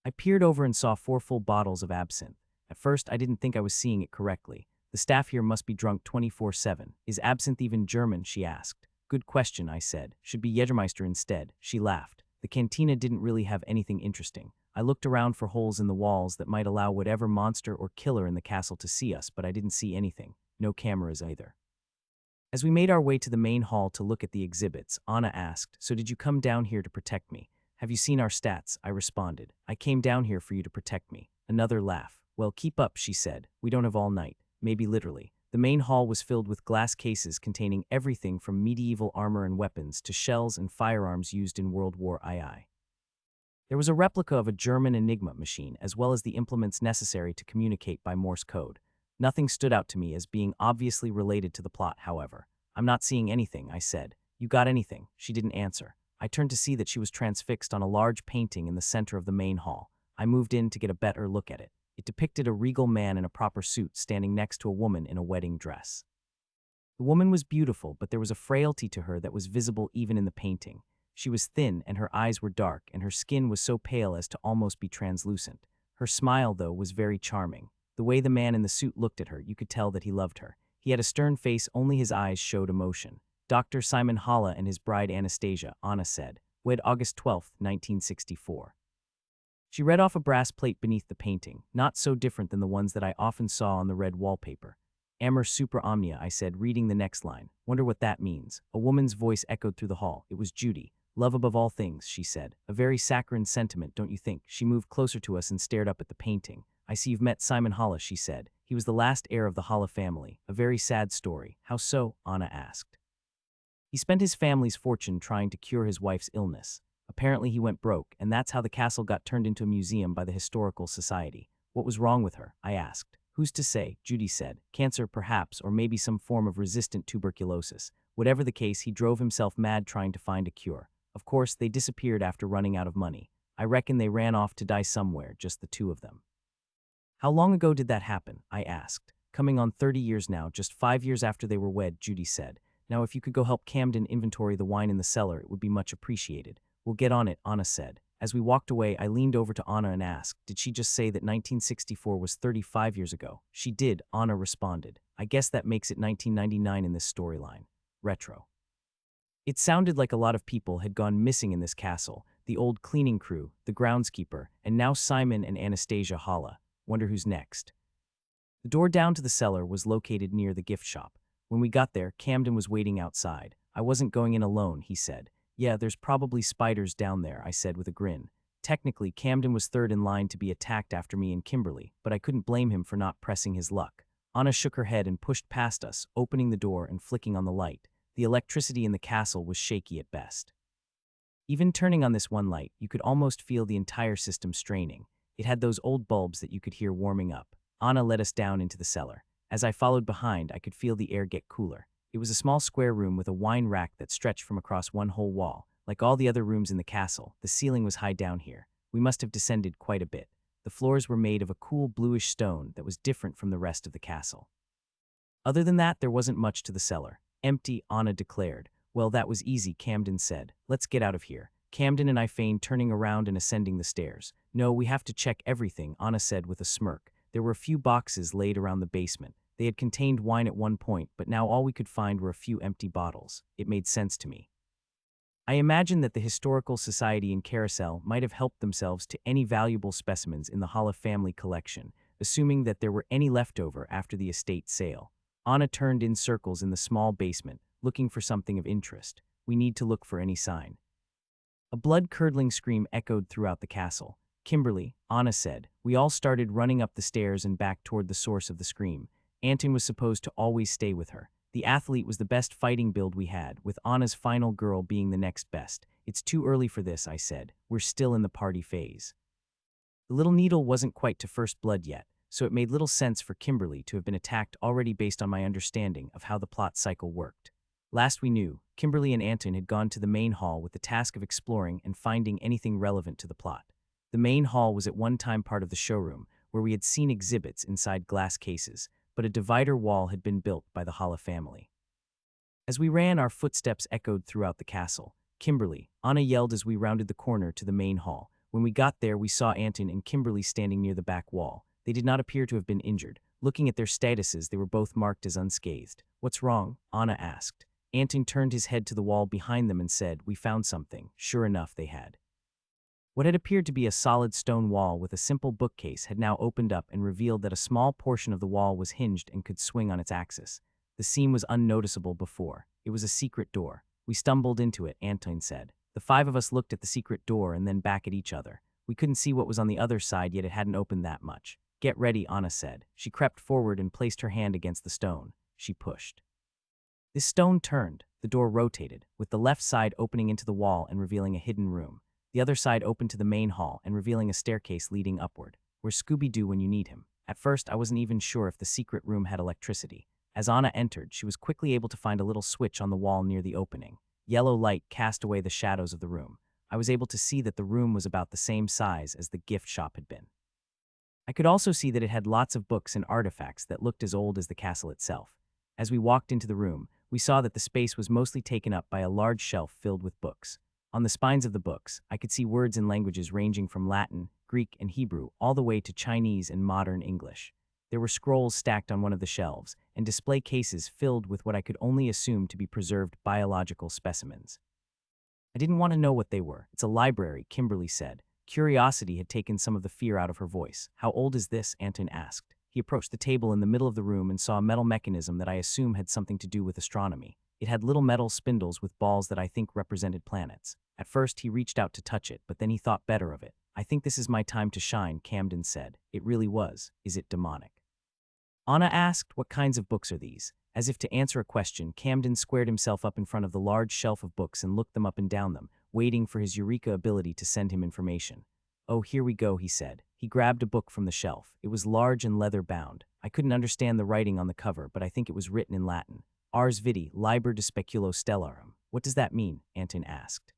I peered over and saw 4 full bottles of absinthe. At first, I didn't think I was seeing it correctly. The staff here must be drunk 24/7. Is absinthe even German? She asked. Good question, I said. Should be Jägermeister instead. She laughed. The cantina didn't really have anything interesting. I looked around for holes in the walls that might allow whatever monster or killer in the castle to see us, but I didn't see anything. No cameras either. As we made our way to the main hall to look at the exhibits, Anna asked, "So did you come down here to protect me?" "Have you seen our stats?" I responded. "I came down here for you to protect me." Another laugh. "Well, keep up," she said. "We don't have all night." Maybe literally. The main hall was filled with glass cases containing everything from medieval armor and weapons to shells and firearms used in World War II. There was a replica of a German Enigma machine, as well as the implements necessary to communicate by Morse code. Nothing stood out to me as being obviously related to the plot, however. "I'm not seeing anything," I said. "You got anything?" She didn't answer. I turned to see that she was transfixed on a large painting in the center of the main hall. I moved in to get a better look at it. It depicted a regal man in a proper suit standing next to a woman in a wedding dress. The woman was beautiful, but there was a frailty to her that was visible even in the painting. She was thin, and her eyes were dark, and her skin was so pale as to almost be translucent. Her smile, though, was very charming. The way the man in the suit looked at her, you could tell that he loved her. He had a stern face, only his eyes showed emotion. "Dr. Simon Halle and his bride Anastasia," Anna said. "Wed August 12, 1964. She read off a brass plate beneath the painting, not so different than the ones that I often saw on the red wallpaper. "Amor supra omnia," I said, reading the next line. "Wonder what that means." A woman's voice echoed through the hall. It was Judy. "Love above all things," she said. "A very saccharine sentiment, don't you think?" She moved closer to us and stared up at the painting. "I see you've met Simon Halle," she said. "He was the last heir of the Halle family. A very sad story." "How so?" Anna asked. "He spent his family's fortune trying to cure his wife's illness. Apparently he went broke, and that's how the castle got turned into a museum by the Historical Society." "What was wrong with her?" I asked. "Who's to say?" Judy said. "Cancer, perhaps, or maybe some form of resistant tuberculosis. Whatever the case, he drove himself mad trying to find a cure. Of course, they disappeared after running out of money. I reckon they ran off to die somewhere, just the two of them." "How long ago did that happen?" I asked. "Coming on 30 years now, just 5 years after they were wed," Judy said. "Now if you could go help Camden inventory the wine in the cellar, it would be much appreciated." "We'll get on it," Anna said. As we walked away, I leaned over to Anna and asked, "Did she just say that 1964 was 35 years ago?" "She did," Anna responded. "I guess that makes it 1999 in this storyline." Retro. It sounded like a lot of people had gone missing in this castle. The old cleaning crew, the groundskeeper, and now Simon and Anastasia Halle. Wonder who's next. The door down to the cellar was located near the gift shop. When we got there, Camden was waiting outside. "I wasn't going in alone," he said. "Yeah, there's probably spiders down there," I said with a grin. Technically, Camden was third in line to be attacked after me and Kimberly, but I couldn't blame him for not pressing his luck. Anna shook her head and pushed past us, opening the door and flicking on the light. The electricity in the castle was shaky at best. Even turning on this one light, you could almost feel the entire system straining. It had those old bulbs that you could hear warming up. Anna led us down into the cellar. As I followed behind, I could feel the air get cooler. It was a small square room with a wine rack that stretched from across one whole wall. Like all the other rooms in the castle, the ceiling was high down here. We must have descended quite a bit. The floors were made of a cool bluish stone that was different from the rest of the castle. Other than that, there wasn't much to the cellar. "Empty," Anna declared. "Well, that was easy," Camden said. "Let's get out of here." Camden and I feigned turning around and ascending the stairs. "No, we have to check everything," Anna said with a smirk. There were a few boxes laid around the basement. They had contained wine at one point, but now all we could find were a few empty bottles. It made sense to me. I imagined that the Historical Society in Carousel might have helped themselves to any valuable specimens in the Halle family collection, assuming that there were any left over after the estate sale. Anna turned in circles in the small basement, looking for something of interest. "We need to look for any sign." A blood-curdling scream echoed throughout the castle. "Kimberly," Anna said. We all started running up the stairs and back toward the source of the scream. Anton was supposed to always stay with her. The athlete was the best fighting build we had, with Anna's final girl being the next best. "It's too early for this," I said. "We're still in the party phase." The little needle wasn't quite to first blood yet, so it made little sense for Kimberly to have been attacked already based on my understanding of how the plot cycle worked. Last we knew, Kimberly and Anton had gone to the main hall with the task of exploring and finding anything relevant to the plot. The main hall was at one time part of the showroom, where we had seen exhibits inside glass cases, but a divider wall had been built by the Hala family. As we ran, our footsteps echoed throughout the castle. Kimberly, Anna yelled as we rounded the corner to the main hall. When we got there, we saw Anton and Kimberly standing near the back wall. They did not appear to have been injured. Looking at their statuses, they were both marked as unscathed. "What's wrong?" Anna asked. Anton turned his head to the wall behind them and said, "We found something." Sure enough, they had. What had appeared to be a solid stone wall with a simple bookcase had now opened up and revealed that a small portion of the wall was hinged and could swing on its axis. The seam was unnoticeable before. It was a secret door. "We stumbled into it," Anton said. The five of us looked at the secret door and then back at each other. We couldn't see what was on the other side, yet it hadn't opened that much. "Get ready," Anna said. She crept forward and placed her hand against the stone. She pushed. This stone turned. The door rotated, with the left side opening into the wall and revealing a hidden room. The other side opened to the main hall and revealing a staircase leading upward. Where's Scooby-Doo when you need him? At first, I wasn't even sure if the secret room had electricity. As Anna entered, she was quickly able to find a little switch on the wall near the opening. Yellow light cast away the shadows of the room. I was able to see that the room was about the same size as the gift shop had been. I could also see that it had lots of books and artifacts that looked as old as the castle itself. As we walked into the room, we saw that the space was mostly taken up by a large shelf filled with books. On the spines of the books, I could see words in languages ranging from Latin, Greek, and Hebrew all the way to Chinese and modern English. There were scrolls stacked on one of the shelves, and display cases filled with what I could only assume to be preserved biological specimens. I didn't want to know what they were. "It's a library," Kimberly said. Curiosity had taken some of the fear out of her voice. "How old is this?" Anton asked. He approached the table in the middle of the room and saw a metal mechanism that I assume had something to do with astronomy. It had little metal spindles with balls that I think represented planets. At first, he reached out to touch it, but then he thought better of it. "I think this is my time to shine," Camden said. It really was. "Is it demonic?" Anna asked, "What kinds of books are these?" As if to answer a question, Camden squared himself up in front of the large shelf of books and looked them up and down them, waiting for his eureka ability to send him information. "Oh, here we go," he said. He grabbed a book from the shelf. It was large and leather-bound. I couldn't understand the writing on the cover, but I think it was written in Latin. "Ars vidi, liber de speculo stellarum." "What does that mean?" Anton asked.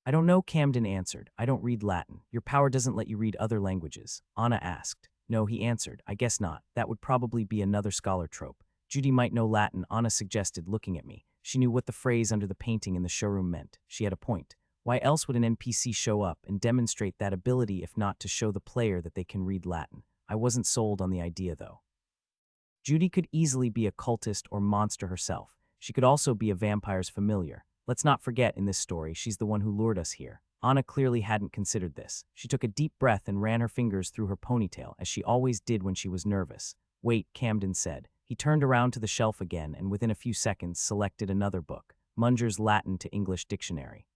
"I don't know," Camden answered. "I don't read Latin." "Your power doesn't let you read other languages?" Anna asked. "No," he answered. "I guess not. That would probably be another scholar trope." "Judy might know Latin," Anna suggested, looking at me. She knew what the phrase under the painting in the showroom meant. She had a point. Why else would an NPC show up and demonstrate that ability if not to show the player that they can read Latin? I wasn't sold on the idea, though. Judy could easily be a cultist or monster herself. She could also be a vampire's familiar. Let's not forget, in this story, she's the one who lured us here. Anna clearly hadn't considered this. She took a deep breath and ran her fingers through her ponytail, as she always did when she was nervous. "Wait," Camden said. He turned around to the shelf again and within a few seconds selected another book, Munger's Latin to English Dictionary.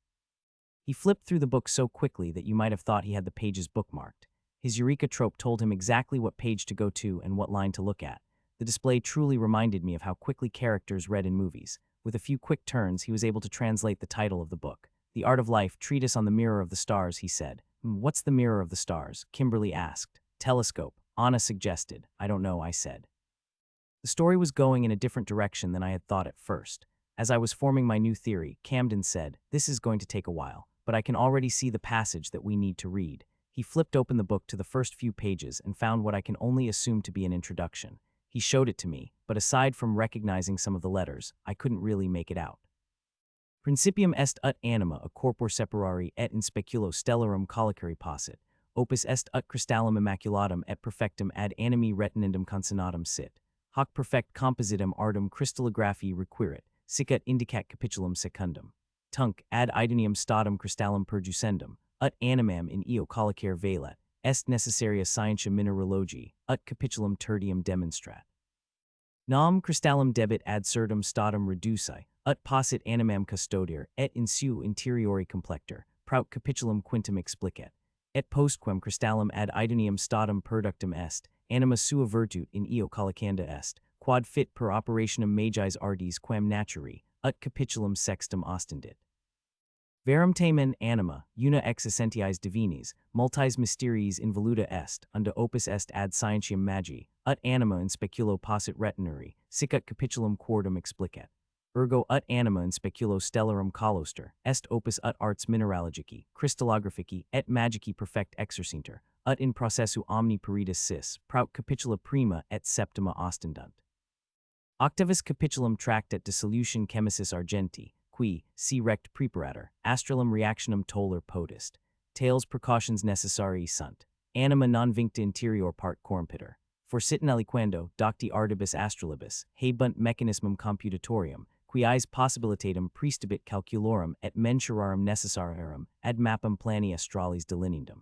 He flipped through the book so quickly that you might have thought he had the pages bookmarked. His Eureka trope told him exactly what page to go to and what line to look at. The display truly reminded me of how quickly characters read in movies. With a few quick turns, he was able to translate the title of the book. "The Art of Life, Treatise on the Mirror of the Stars," he said. "What's the Mirror of the Stars?" Kimberly asked. "Telescope," Anna suggested. "I don't know," I said. The story was going in a different direction than I had thought at first. As I was forming my new theory, Camden said, "This is going to take a while, but I can already see the passage that we need to read." He flipped open the book to the first few pages and found what I can only assume to be an introduction. He showed it to me, but aside from recognizing some of the letters, I couldn't really make it out. "Principium est ut anima a corpor separari et in speculo stellarum collicere possit. Opus est ut crystallum immaculatum et perfectum ad animi retinendum consonantum sit. Hoc perfect compositum artum crystallographi requirit, sic ut indicat capitulum secundum. Tunc ad idonium statum crystallum perjusendum, ut animam in eo collicere velat, est necessaria scientia mineralogi, ut capitulum tertium demonstrat. Nam crystallum debit ad certum statum reduci, ut possit animam custodier, et in seu interiori complector, prout capitulum quintum explicet. Et postquem crystallum ad idonium statum perductum est, anima sua virtut in eo collicanda est, quod fit per operationem magis artis quam naturi, ut capitulum sextum ostendit. Verum tamen anima, una ex essentiis divinis, multis mysteries involuta est, unda opus est ad scientiam magi, ut anima in speculo possit retinere, sic ut capitulum quordam explicet. Ergo ut anima in speculo stellarum caloster, est opus ut arts mineralogici, crystallographici, et magici perfect exercinter, ut in processu omni peritus sis, prout capitula prima et septima ostendunt. Octavus capitulum tractat de solution chemicis argenti, qui, si rect preparator, astralum reactionum toller potest. Tales precautions necessari sunt. Anima non vincta interior part corrumpitor. Forsitin aliquando, docti ardibus astralibus, habunt mechanismum computatorium, quies possibilitatem praestibit calculorum et mensurarum necessarium ad mappam plani astralis delineandum.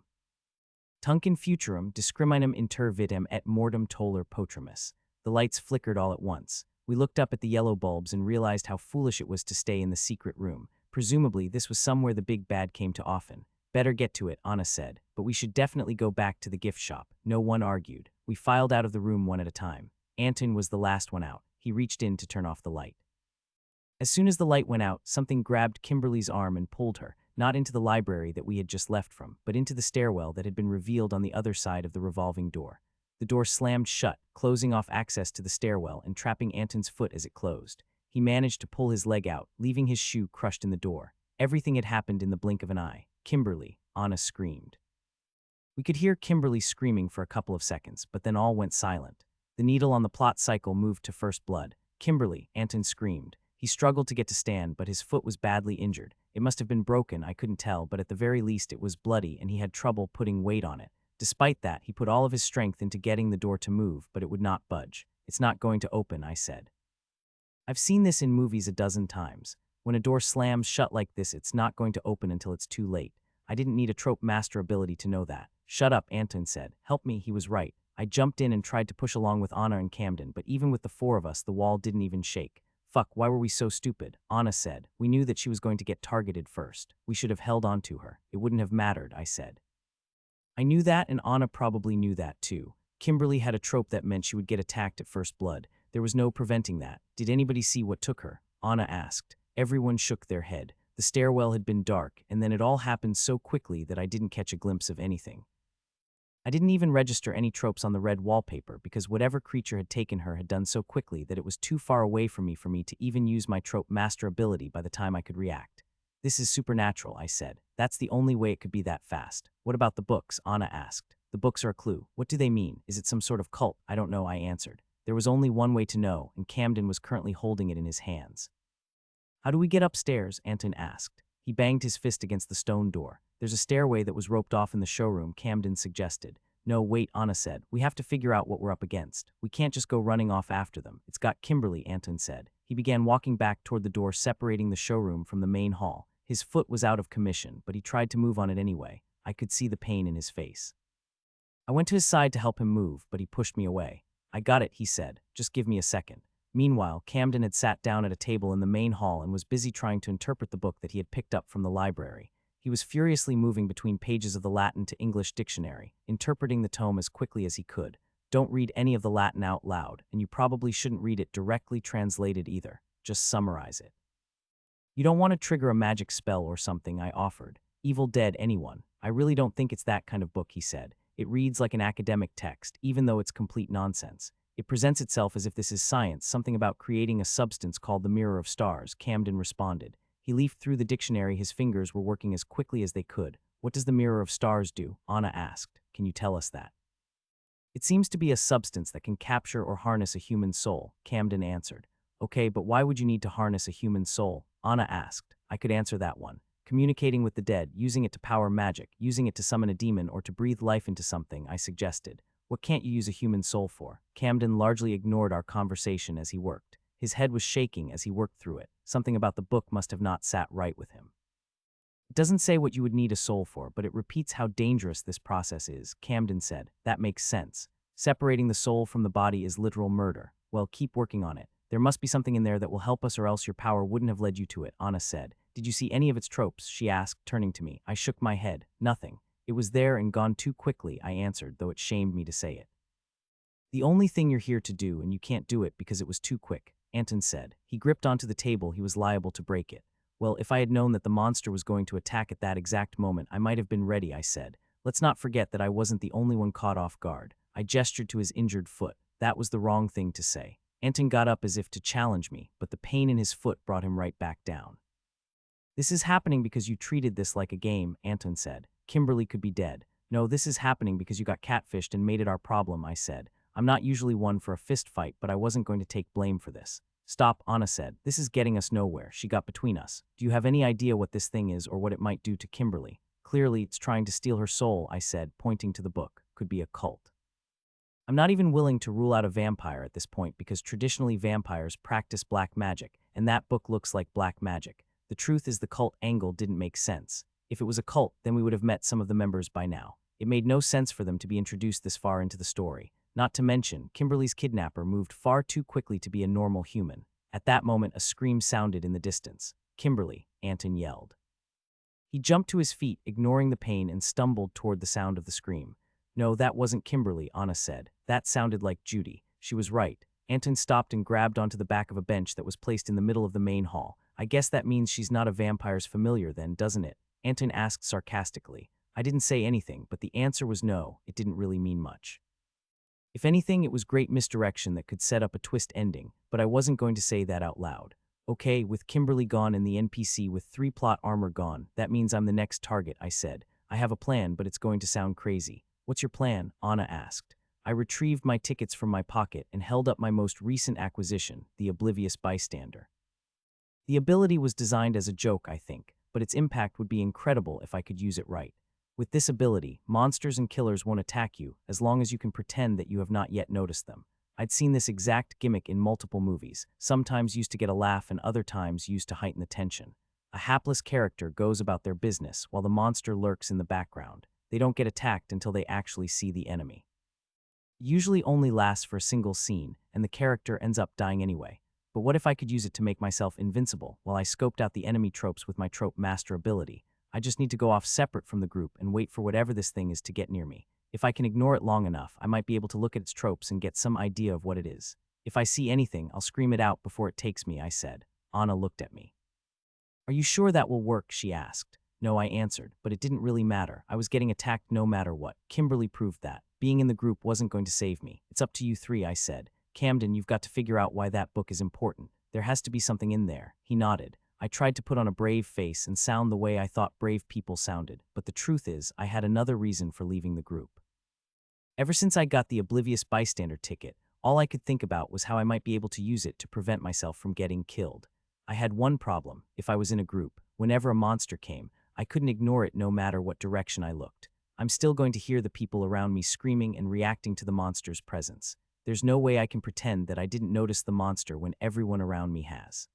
Tunc in futurum discriminum inter vitam et mortem toller potrimus. The lights flickered all at once. We looked up at the yellow bulbs and realized how foolish it was to stay in the secret room. Presumably, this was somewhere the big bad came to often. Better get to it, Anna said, but we should definitely go back to the gift shop. No one argued. We filed out of the room one at a time. Anton was the last one out. He reached in to turn off the light. As soon as the light went out, something grabbed Kimberly's arm and pulled her, not into the library that we had just left from, but into the stairwell that had been revealed on the other side of the revolving door. The door slammed shut, closing off access to the stairwell and trapping Anton's foot as it closed. He managed to pull his leg out, leaving his shoe crushed in the door. Everything had happened in the blink of an eye. Kimberly, Anna screamed. We could hear Kimberly screaming for a couple of seconds, but then all went silent. The needle on the plot cycle moved to first blood. Kimberly, Anton screamed. He struggled to get to stand, but his foot was badly injured. It must have been broken, I couldn't tell, but at the very least it was bloody and he had trouble putting weight on it. Despite that, he put all of his strength into getting the door to move, but it would not budge. It's not going to open, I said. I've seen this in movies a dozen times. When a door slams shut like this, it's not going to open until it's too late. I didn't need a trope master ability to know that. Shut up, Anton said. Help me, he was right. I jumped in and tried to push along with Anna and Camden, but even with the four of us, the wall didn't even shake. Fuck, why were we so stupid? Anna said. We knew that she was going to get targeted first. We should have held on to her. It wouldn't have mattered, I said. I knew that, and Anna probably knew that too. Kimberly had a trope that meant she would get attacked at first blood. There was no preventing that. Did anybody see what took her? Anna asked. Everyone shook their head. The stairwell had been dark, and then it all happened so quickly that I didn't catch a glimpse of anything. I didn't even register any tropes on the red wallpaper because whatever creature had taken her had done so quickly that it was too far away from me to even use my trope master ability by the time I could react. This is supernatural, I said. That's the only way it could be that fast. What about the books? Anna asked. The books are a clue. What do they mean? Is it some sort of cult? I don't know, I answered. There was only one way to know, and Camden was currently holding it in his hands. How do we get upstairs? Anton asked. He banged his fist against the stone door. There's a stairway that was roped off in the showroom, Camden suggested. No, wait, Anna said. We have to figure out what we're up against. We can't just go running off after them. It's got Kimberly, Anton said. He began walking back toward the door separating the showroom from the main hall. His foot was out of commission, but he tried to move on it anyway. I could see the pain in his face. I went to his side to help him move, but he pushed me away. I got it, he said. Just give me a second. Meanwhile, Camden had sat down at a table in the main hall and was busy trying to interpret the book that he had picked up from the library. He was furiously moving between pages of the Latin to English dictionary, interpreting the tome as quickly as he could. Don't read any of the Latin out loud, and you probably shouldn't read it directly translated either. Just summarize it. You don't want to trigger a magic spell or something, I offered. Evil Dead anyone. I really don't think it's that kind of book, he said. It reads like an academic text, even though it's complete nonsense. It presents itself as if this is science, something about creating a substance called the Mirror of Stars, Camden responded. He leafed through the dictionary, his fingers were working as quickly as they could. What does the Mirror of Stars do? Anna asked. Can you tell us that? It seems to be a substance that can capture or harness a human soul, Camden answered. Okay, but why would you need to harness a human soul? Anna asked. I could answer that one. Communicating with the dead, using it to power magic, using it to summon a demon or to breathe life into something, I suggested. What can't you use a human soul for? Camden largely ignored our conversation as he worked. His head was shaking as he worked through it. Something about the book must have not sat right with him. It doesn't say what you would need a soul for, but it repeats how dangerous this process is, Camden said. That makes sense. Separating the soul from the body is literal murder. Well, keep working on it. There must be something in there that will help us or else your power wouldn't have led you to it, Anna said. Did you see any of its tropes? She asked, turning to me. I shook my head. Nothing. It was there and gone too quickly, I answered, though it shamed me to say it. The only thing you're here to do, and you can't do it because it was too quick, Anton said. He gripped onto the table, he was liable to break it. Well, if I had known that the monster was going to attack at that exact moment, I might have been ready, I said. Let's not forget that I wasn't the only one caught off guard. I gestured to his injured foot. That was the wrong thing to say. Anton got up as if to challenge me, but the pain in his foot brought him right back down. This is happening because you treated this like a game, Anton said. Kimberly could be dead. No, this is happening because you got catfished and made it our problem, I said. I'm not usually one for a fist fight, but I wasn't going to take blame for this. Stop, Anna said. This is getting us nowhere. She got between us. Do you have any idea what this thing is or what it might do to Kimberly? Clearly, it's trying to steal her soul, I said, pointing to the book. Could be a cult. I'm not even willing to rule out a vampire at this point because traditionally vampires practice black magic, and that book looks like black magic. The truth is the cult angle didn't make sense. If it was a cult, then we would have met some of the members by now. It made no sense for them to be introduced this far into the story. Not to mention, Kimberly's kidnapper moved far too quickly to be a normal human. At that moment, a scream sounded in the distance. Kimberly, Anton yelled. He jumped to his feet, ignoring the pain, and stumbled toward the sound of the scream. No, that wasn't Kimberly, Anna said. That sounded like Judy. She was right. Anton stopped and grabbed onto the back of a bench that was placed in the middle of the main hall. I guess that means she's not a vampire's familiar then, doesn't it? Anton asked sarcastically. I didn't say anything, but the answer was no. It didn't really mean much. If anything, it was great misdirection that could set up a twist ending, but I wasn't going to say that out loud. Okay, with Kimberly gone and the NPC with 3 plot armor gone, that means I'm the next target, I said. I have a plan, but it's going to sound crazy. What's your plan? Anna asked. I retrieved my tickets from my pocket and held up my most recent acquisition, the Oblivious Bystander. The ability was designed as a joke, I think, but its impact would be incredible if I could use it right. With this ability, monsters and killers won't attack you as long as you can pretend that you have not yet noticed them. I'd seen this exact gimmick in multiple movies, sometimes used to get a laugh and other times used to heighten the tension. A hapless character goes about their business while the monster lurks in the background. They don't get attacked until they actually see the enemy. It usually only lasts for a single scene, and the character ends up dying anyway. But what if I could use it to make myself invincible while I scoped out the enemy tropes with my trope master ability? I just need to go off separate from the group and wait for whatever this thing is to get near me. If I can ignore it long enough, I might be able to look at its tropes and get some idea of what it is. If I see anything, I'll scream it out before it takes me, I said. Anna looked at me. Are you sure that will work? She asked. No, I answered, but it didn't really matter. I was getting attacked no matter what. Kimberly proved that. Being in the group wasn't going to save me. It's up to you 3, I said. Camden, you've got to figure out why that book is important. There has to be something in there. He nodded. I tried to put on a brave face and sound the way I thought brave people sounded, but the truth is, I had another reason for leaving the group. Ever since I got the Oblivious Bystander ticket, all I could think about was how I might be able to use it to prevent myself from getting killed. I had one problem. If I was in a group, whenever a monster came, I couldn't ignore it no matter what direction I looked. I'm still going to hear the people around me screaming and reacting to the monster's presence. There's no way I can pretend that I didn't notice the monster when everyone around me has.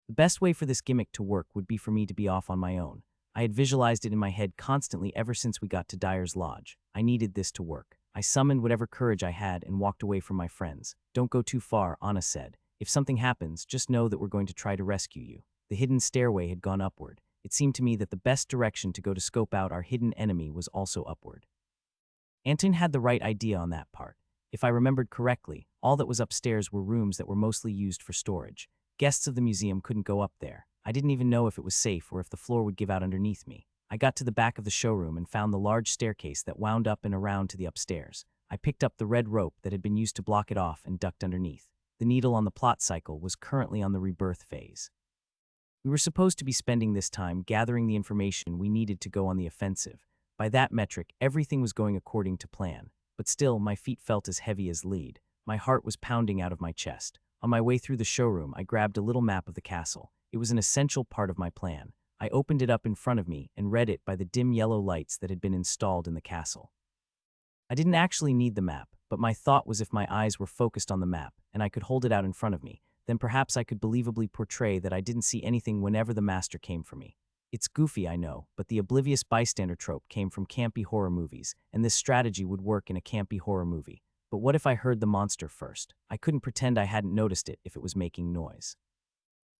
The best way for this gimmick to work would be for me to be off on my own. I had visualized it in my head constantly ever since we got to Dyer's Lodge. I needed this to work. I summoned whatever courage I had and walked away from my friends. Don't go too far, Anna said. If something happens, just know that we're going to try to rescue you. The hidden stairway had gone upward. It seemed to me that the best direction to go to scope out our hidden enemy was also upward. Anton had the right idea on that part. If I remembered correctly, all that was upstairs were rooms that were mostly used for storage. Guests of the museum couldn't go up there. I didn't even know if it was safe or if the floor would give out underneath me. I got to the back of the showroom and found the large staircase that wound up and around to the upstairs. I picked up the red rope that had been used to block it off and ducked underneath. The needle on the plot cycle was currently on the rebirth phase. We were supposed to be spending this time gathering the information we needed to go on the offensive. By that metric, everything was going according to plan. But still, my feet felt as heavy as lead. My heart was pounding out of my chest. On my way through the showroom, I grabbed a little map of the castle. It was an essential part of my plan. I opened it up in front of me and read it by the dim yellow lights that had been installed in the castle. I didn't actually need the map, but my thought was if my eyes were focused on the map and I could hold it out in front of me, then perhaps I could believably portray that I didn't see anything whenever the master came for me. It's goofy, I know, but the Oblivious Bystander trope came from campy horror movies, and this strategy would work in a campy horror movie. But what if I heard the monster first? I couldn't pretend I hadn't noticed it if it was making noise.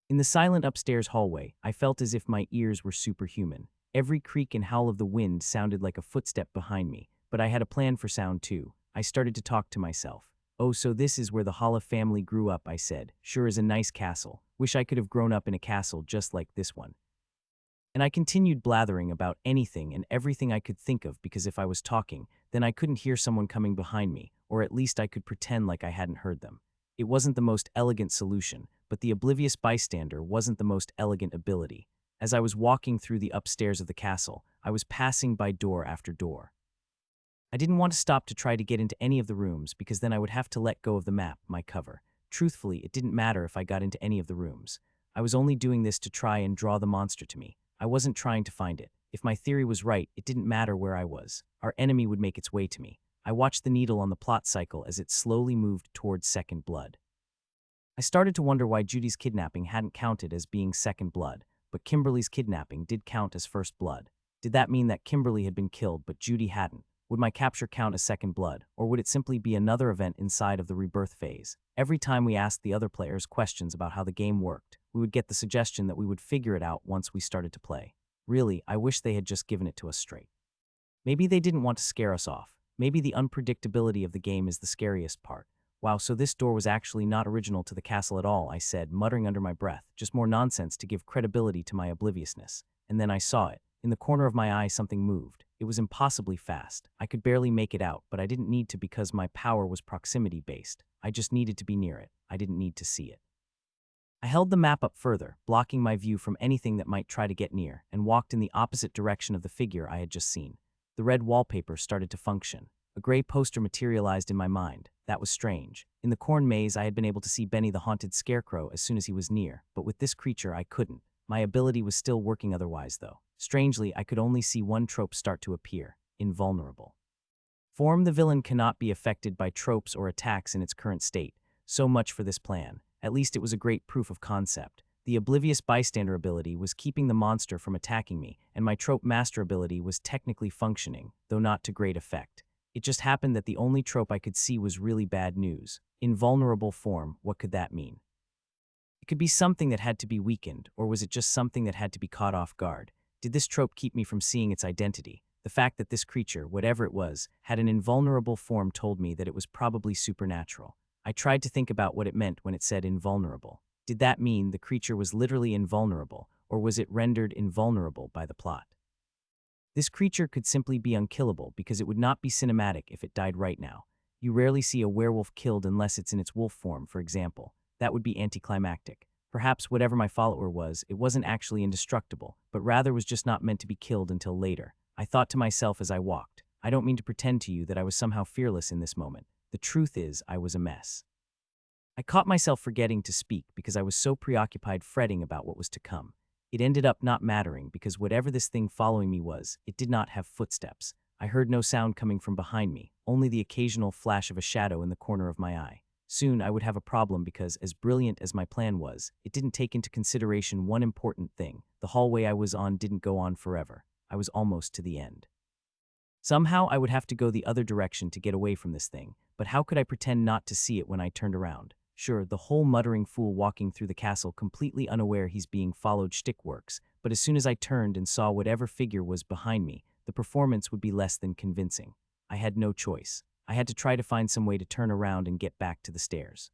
In the silent upstairs hallway, I felt as if my ears were superhuman. Every creak and howl of the wind sounded like a footstep behind me, but I had a plan for sound too. I started to talk to myself. "Oh, so this is where the Hala family grew up," I said. "Sure is a nice castle. Wish I could have grown up in a castle just like this one." And I continued blathering about anything and everything I could think of because if I was talking, then I couldn't hear someone coming behind me, or at least I could pretend like I hadn't heard them. It wasn't the most elegant solution, but the oblivious bystander wasn't the most elegant ability. As I was walking through the upstairs of the castle, I was passing by door after door. I didn't want to stop to try to get into any of the rooms because then I would have to let go of the map, my cover. Truthfully, it didn't matter if I got into any of the rooms. I was only doing this to try and draw the monster to me. I wasn't trying to find it. If my theory was right, it didn't matter where I was. Our enemy would make its way to me. I watched the needle on the plot cycle as it slowly moved towards second blood. I started to wonder why Judy's kidnapping hadn't counted as being second blood, but Kimberly's kidnapping did count as first blood. Did that mean that Kimberly had been killed but Judy hadn't? Would my capture count as second blood, or would it simply be another event inside of the rebirth phase? Every time we asked the other players questions about how the game worked, we would get the suggestion that we would figure it out once we started to play. Really, I wish they had just given it to us straight. Maybe they didn't want to scare us off. Maybe the unpredictability of the game is the scariest part. Wow, so this door was actually not original to the castle at all, I said, muttering under my breath, just more nonsense to give credibility to my obliviousness. And then I saw it. In the corner of my eye, something moved. It was impossibly fast. I could barely make it out, but I didn't need to because my power was proximity-based. I just needed to be near it. I didn't need to see it. I held the map up further, blocking my view from anything that might try to get near, and walked in the opposite direction of the figure I had just seen. The red wallpaper started to function. A gray poster materialized in my mind. That was strange. In the corn maze, I had been able to see Benny the haunted scarecrow as soon as he was near, but with this creature, I couldn't. My ability was still working otherwise, though. Strangely, I could only see one trope start to appear: invulnerable. Form: the villain cannot be affected by tropes or attacks in its current state. So much for this plan. At least it was a great proof of concept. The oblivious bystander ability was keeping the monster from attacking me, and my trope master ability was technically functioning, though not to great effect. It just happened that the only trope I could see was really bad news. Invulnerable form, what could that mean? It could be something that had to be weakened, or was it just something that had to be caught off guard? Did this trope keep me from seeing its identity? The fact that this creature, whatever it was, had an invulnerable form told me that it was probably supernatural. I tried to think about what it meant when it said invulnerable. Did that mean the creature was literally invulnerable, or was it rendered invulnerable by the plot? This creature could simply be unkillable because it would not be cinematic if it died right now. You rarely see a werewolf killed unless it's in its wolf form, for example. That would be anticlimactic. Perhaps whatever my follower was, it wasn't actually indestructible, but rather was just not meant to be killed until later. I thought to myself as I walked, I don't mean to pretend to you that I was somehow fearless in this moment. The truth is, I was a mess. I caught myself forgetting to speak because I was so preoccupied fretting about what was to come. It ended up not mattering because whatever this thing following me was, it did not have footsteps. I heard no sound coming from behind me, only the occasional flash of a shadow in the corner of my eye. Soon I would have a problem because, as brilliant as my plan was, it didn't take into consideration one important thing. The hallway I was on didn't go on forever. I was almost to the end. Somehow I would have to go the other direction to get away from this thing, but how could I pretend not to see it when I turned around? Sure, the whole muttering fool walking through the castle completely unaware he's being followed shtick works, but as soon as I turned and saw whatever figure was behind me, the performance would be less than convincing. I had no choice. I had to try to find some way to turn around and get back to the stairs.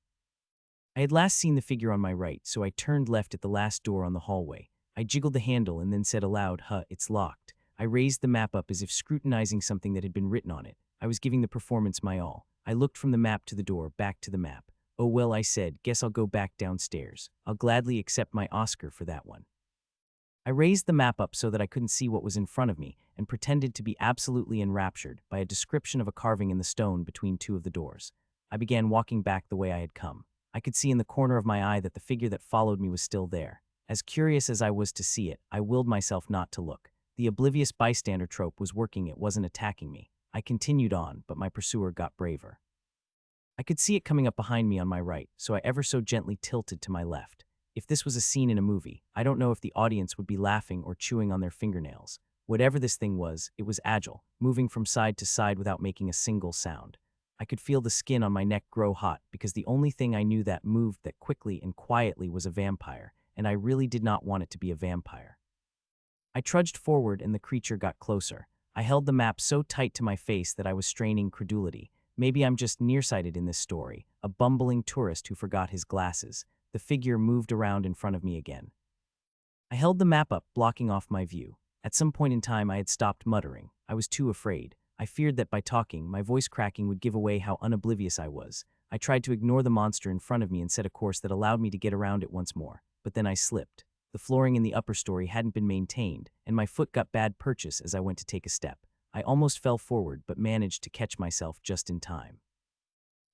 I had last seen the figure on my right, so I turned left at the last door on the hallway. I jiggled the handle and then said aloud, it's locked. I raised the map up as if scrutinizing something that had been written on it. I was giving the performance my all. I looked from the map to the door, back to the map. Oh well, I said, guess I'll go back downstairs. I'll gladly accept my Oscar for that one. I raised the map up so that I couldn't see what was in front of me and pretended to be absolutely enraptured by a description of a carving in the stone between two of the doors. I began walking back the way I had come. I could see in the corner of my eye that the figure that followed me was still there. As curious as I was to see it, I willed myself not to look. The oblivious bystander trope was working, it wasn't attacking me. I continued on, but my pursuer got braver. I could see it coming up behind me on my right, so I ever so gently tilted to my left. If this was a scene in a movie, I don't know if the audience would be laughing or chewing on their fingernails. Whatever this thing was, it was agile, moving from side to side without making a single sound. I could feel the skin on my neck grow hot because the only thing I knew that moved that quickly and quietly was a vampire, and I really did not want it to be a vampire. I trudged forward and the creature got closer. I held the map so tight to my face that I was straining credulity. Maybe I'm just nearsighted in this story, a bumbling tourist who forgot his glasses. The figure moved around in front of me again. I held the map up, blocking off my view. At some point in time, I had stopped muttering. I was too afraid. I feared that by talking, my voice cracking would give away how unoblivious I was. I tried to ignore the monster in front of me and set a course that allowed me to get around it once more. But then I slipped. The flooring in the upper story hadn't been maintained, and my foot got bad purchase as I went to take a step. I almost fell forward, but managed to catch myself just in time.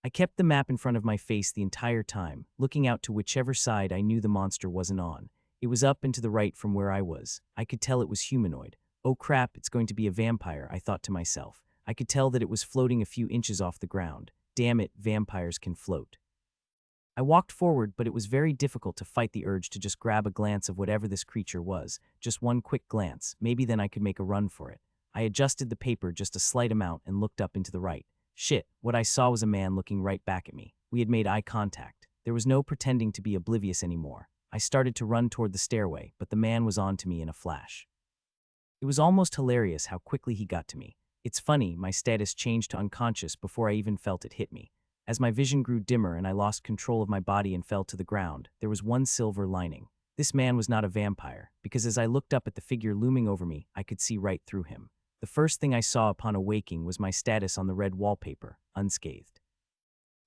I kept the map in front of my face the entire time, looking out to whichever side I knew the monster wasn't on. It was up and to the right from where I was. I could tell it was humanoid. Oh crap, it's going to be a vampire, I thought to myself. I could tell that it was floating a few inches off the ground. Damn it, vampires can float. I walked forward, but it was very difficult to fight the urge to just grab a glance of whatever this creature was. Just one quick glance, maybe then I could make a run for it. I adjusted the paper just a slight amount and looked up into the right. Shit, what I saw was a man looking right back at me. We had made eye contact. There was no pretending to be oblivious anymore. I started to run toward the stairway, but the man was on to me in a flash. It was almost hilarious how quickly he got to me. It's funny, my status changed to unconscious before I even felt it hit me. As my vision grew dimmer and I lost control of my body and fell to the ground, there was one silver lining. This man was not a vampire, because as I looked up at the figure looming over me, I could see right through him. The first thing I saw upon awaking was my status on the red wallpaper, unscathed.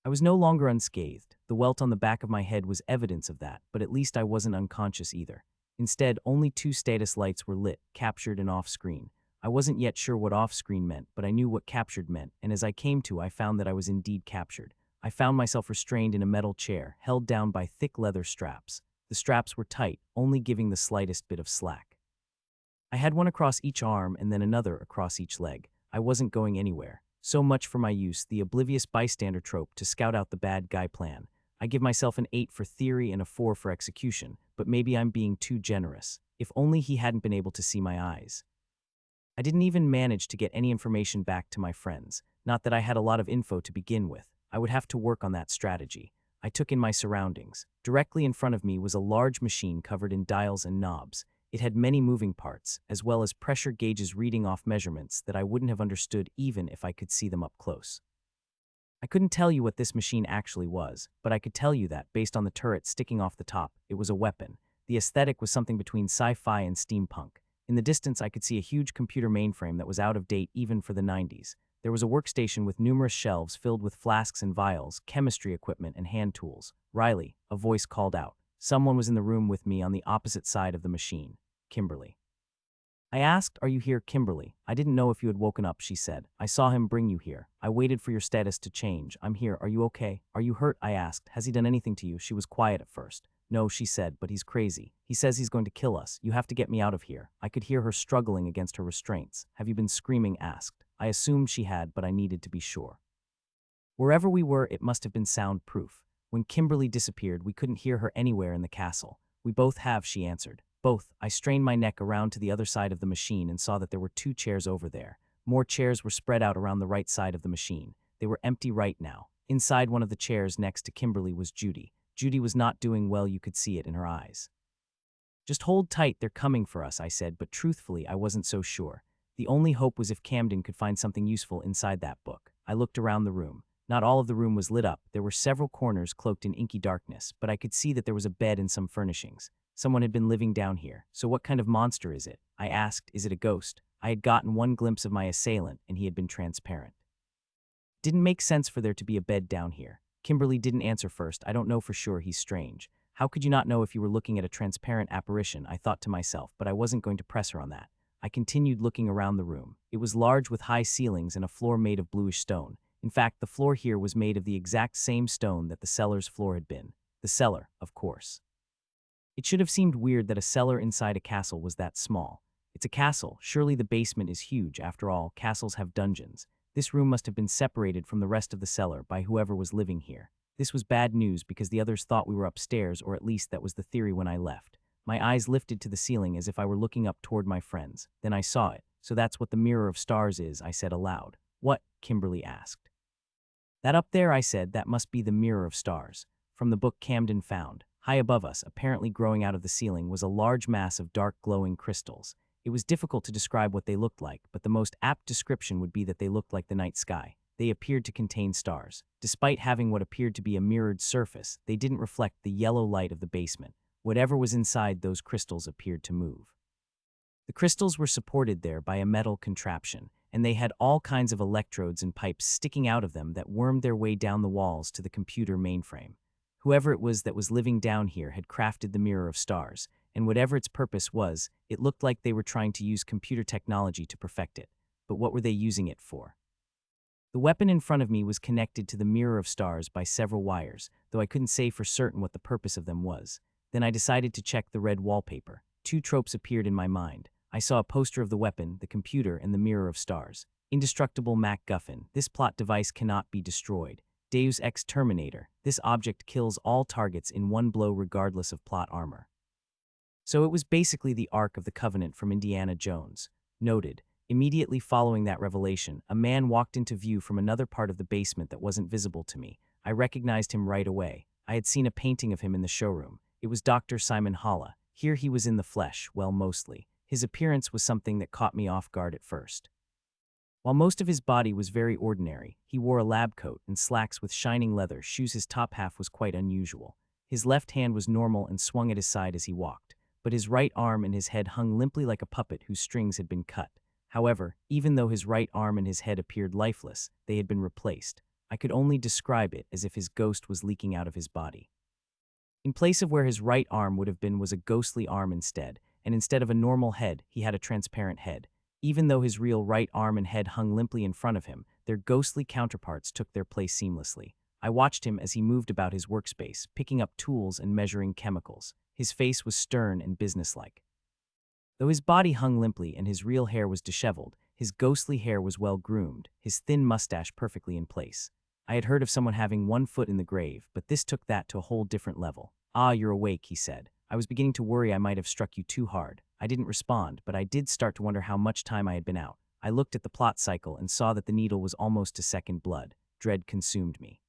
I was no longer unscathed. The welt on the back of my head was evidence of that, but at least I wasn't unconscious either. Instead, only 2 status lights were lit, captured and off-screen. I wasn't yet sure what off-screen meant, but I knew what captured meant, and as I came to, I found that I was indeed captured. I found myself restrained in a metal chair, held down by thick leather straps. The straps were tight, only giving the slightest bit of slack. I had one across each arm and then another across each leg. I wasn't going anywhere. So much for my use, the oblivious bystander trope to scout out the bad guy plan. I give myself an 8 for theory and a 4 for execution, but maybe I'm being too generous. If only he hadn't been able to see my eyes. I didn't even manage to get any information back to my friends. Not that I had a lot of info to begin with. I would have to work on that strategy. I took in my surroundings. Directly in front of me was a large machine covered in dials and knobs. It had many moving parts, as well as pressure gauges reading off measurements that I wouldn't have understood even if I could see them up close. I couldn't tell you what this machine actually was, but I could tell you that, based on the turret sticking off the top, it was a weapon. The aesthetic was something between sci-fi and steampunk. In the distance, I could see a huge computer mainframe that was out of date even for the 90s. There was a workstation with numerous shelves filled with flasks and vials, chemistry equipment, and hand tools. Riley, a voice called out. Someone was in the room with me on the opposite side of the machine. Kimberly. I asked, "Are you here, Kimberly?" "I didn't know if you had woken up," she said. "I saw him bring you here. I waited for your status to change. I'm here. Are you okay?" "Are you hurt?" I asked. "Has he done anything to you?" She was quiet at first. "No," she said, "but he's crazy. He says he's going to kill us. You have to get me out of here." I could hear her struggling against her restraints. "Have you been screaming?" asked. I assumed she had, but I needed to be sure. Wherever we were, it must have been soundproof. When Kimberly disappeared, we couldn't hear her anywhere in the castle. "We both have," she answered. "Both." I strained my neck around to the other side of the machine and saw that there were 2 chairs over there. More chairs were spread out around the right side of the machine. They were empty right now. Inside one of the chairs next to Kimberly was Judy. Judy was not doing well, you could see it in her eyes. "Just hold tight, they're coming for us," I said, but truthfully, I wasn't so sure. The only hope was if Camden could find something useful inside that book. I looked around the room. Not all of the room was lit up. There were several corners cloaked in inky darkness, but I could see that there was a bed and some furnishings. Someone had been living down here. "So what kind of monster is it?" I asked. "Is it a ghost?" I had gotten one glimpse of my assailant, and he had been transparent. Didn't make sense for there to be a bed down here. Kimberly didn't answer first. "I don't know for sure, he's strange." "How could you not know if you were looking at a transparent apparition?" I thought to myself, but I wasn't going to press her on that. I continued looking around the room. It was large with high ceilings and a floor made of bluish stone. In fact, the floor here was made of the exact same stone that the cellar's floor had been. The cellar, of course. It should have seemed weird that a cellar inside a castle was that small. It's a castle. Surely the basement is huge. After all, castles have dungeons. This room must have been separated from the rest of the cellar by whoever was living here. This was bad news because the others thought we were upstairs, or at least that was the theory when I left. My eyes lifted to the ceiling as if I were looking up toward my friends. Then I saw it. "So that's what the Mirror of Stars is," I said aloud. "What?" Kimberly asked. "That up there," I said, "that must be the Mirror of Stars." From the book Camden found. High above us, apparently growing out of the ceiling, was a large mass of dark glowing crystals. It was difficult to describe what they looked like, but the most apt description would be that they looked like the night sky. they appeared to contain stars. Despite having what appeared to be a mirrored surface, they didn't reflect the yellow light of the basement. Whatever was inside those crystals appeared to move. The crystals were supported there by a metal contraption, and they had all kinds of electrodes and pipes sticking out of them that wormed their way down the walls to the computer mainframe. Whoever it was that was living down here had crafted the mirror of stars, and whatever its purpose was, it looked like they were trying to use computer technology to perfect it. But what were they using it for? The weapon in front of me was connected to the mirror of stars by several wires, though I couldn't say for certain what the purpose of them was. Then I decided to check the red wallpaper. Two tropes appeared in my mind. I saw a poster of the weapon, the computer, and the mirror of stars. Indestructible MacGuffin. This plot device cannot be destroyed. Deus Ex Terminator. This object kills all targets in one blow regardless of plot armor. So it was basically the Ark of the Covenant from Indiana Jones. Noted. Immediately following that revelation, a man walked into view from another part of the basement that wasn't visible to me. I recognized him right away. I had seen a painting of him in the showroom. It was Dr. Simon Holla. Here he was in the flesh, well, mostly. His appearance was something that caught me off guard at first. While most of his body was very ordinary, he wore a lab coat and slacks with shining leather shoes. His top half was quite unusual. His left hand was normal and swung at his side as he walked, but his right arm and his head hung limply like a puppet whose strings had been cut. However, even though his right arm and his head appeared lifeless, they had been replaced. I could only describe it as if his ghost was leaking out of his body. In place of where his right arm would have been was a ghostly arm instead, and instead of a normal head, he had a transparent head. Even though his real right arm and head hung limply in front of him, their ghostly counterparts took their place seamlessly. I watched him as he moved about his workspace, picking up tools and measuring chemicals. His face was stern and businesslike. Though his body hung limply and his real hair was disheveled, his ghostly hair was well groomed, his thin mustache perfectly in place. I had heard of someone having one foot in the grave, but this took that to a whole different level. "Ah, you're awake," he said. I was beginning to worry I might have struck you too hard. I didn't respond, but I did start to wonder how much time I had been out. I looked at the plot cycle and saw that the needle was almost to second blood. Dread consumed me.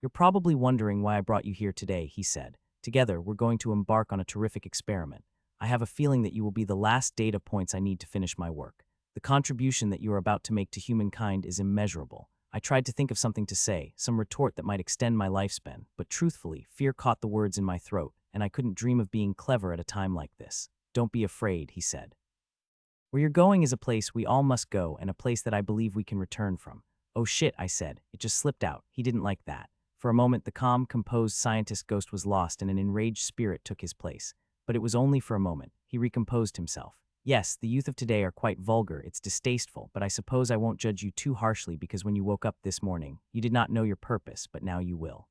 "You're probably wondering why I brought you here today," he said. "Together, we're going to embark on a terrific experiment. I have a feeling that you will be the last data points I need to finish my work. The contribution that you are about to make to humankind is immeasurable." I tried to think of something to say, some retort that might extend my lifespan, but truthfully, fear caught the words in my throat, and I couldn't dream of being clever at a time like this. "Don't be afraid," he said. "Where you're going is a place we all must go and a place that I believe we can return from." "Oh shit," I said. It just slipped out. He didn't like that. For a moment, the calm, composed scientist ghost was lost and an enraged spirit took his place. But it was only for a moment. He recomposed himself. "Yes, the youth of today are quite vulgar, it's distasteful, but I suppose I won't judge you too harshly because when you woke up this morning, you did not know your purpose, but now you will."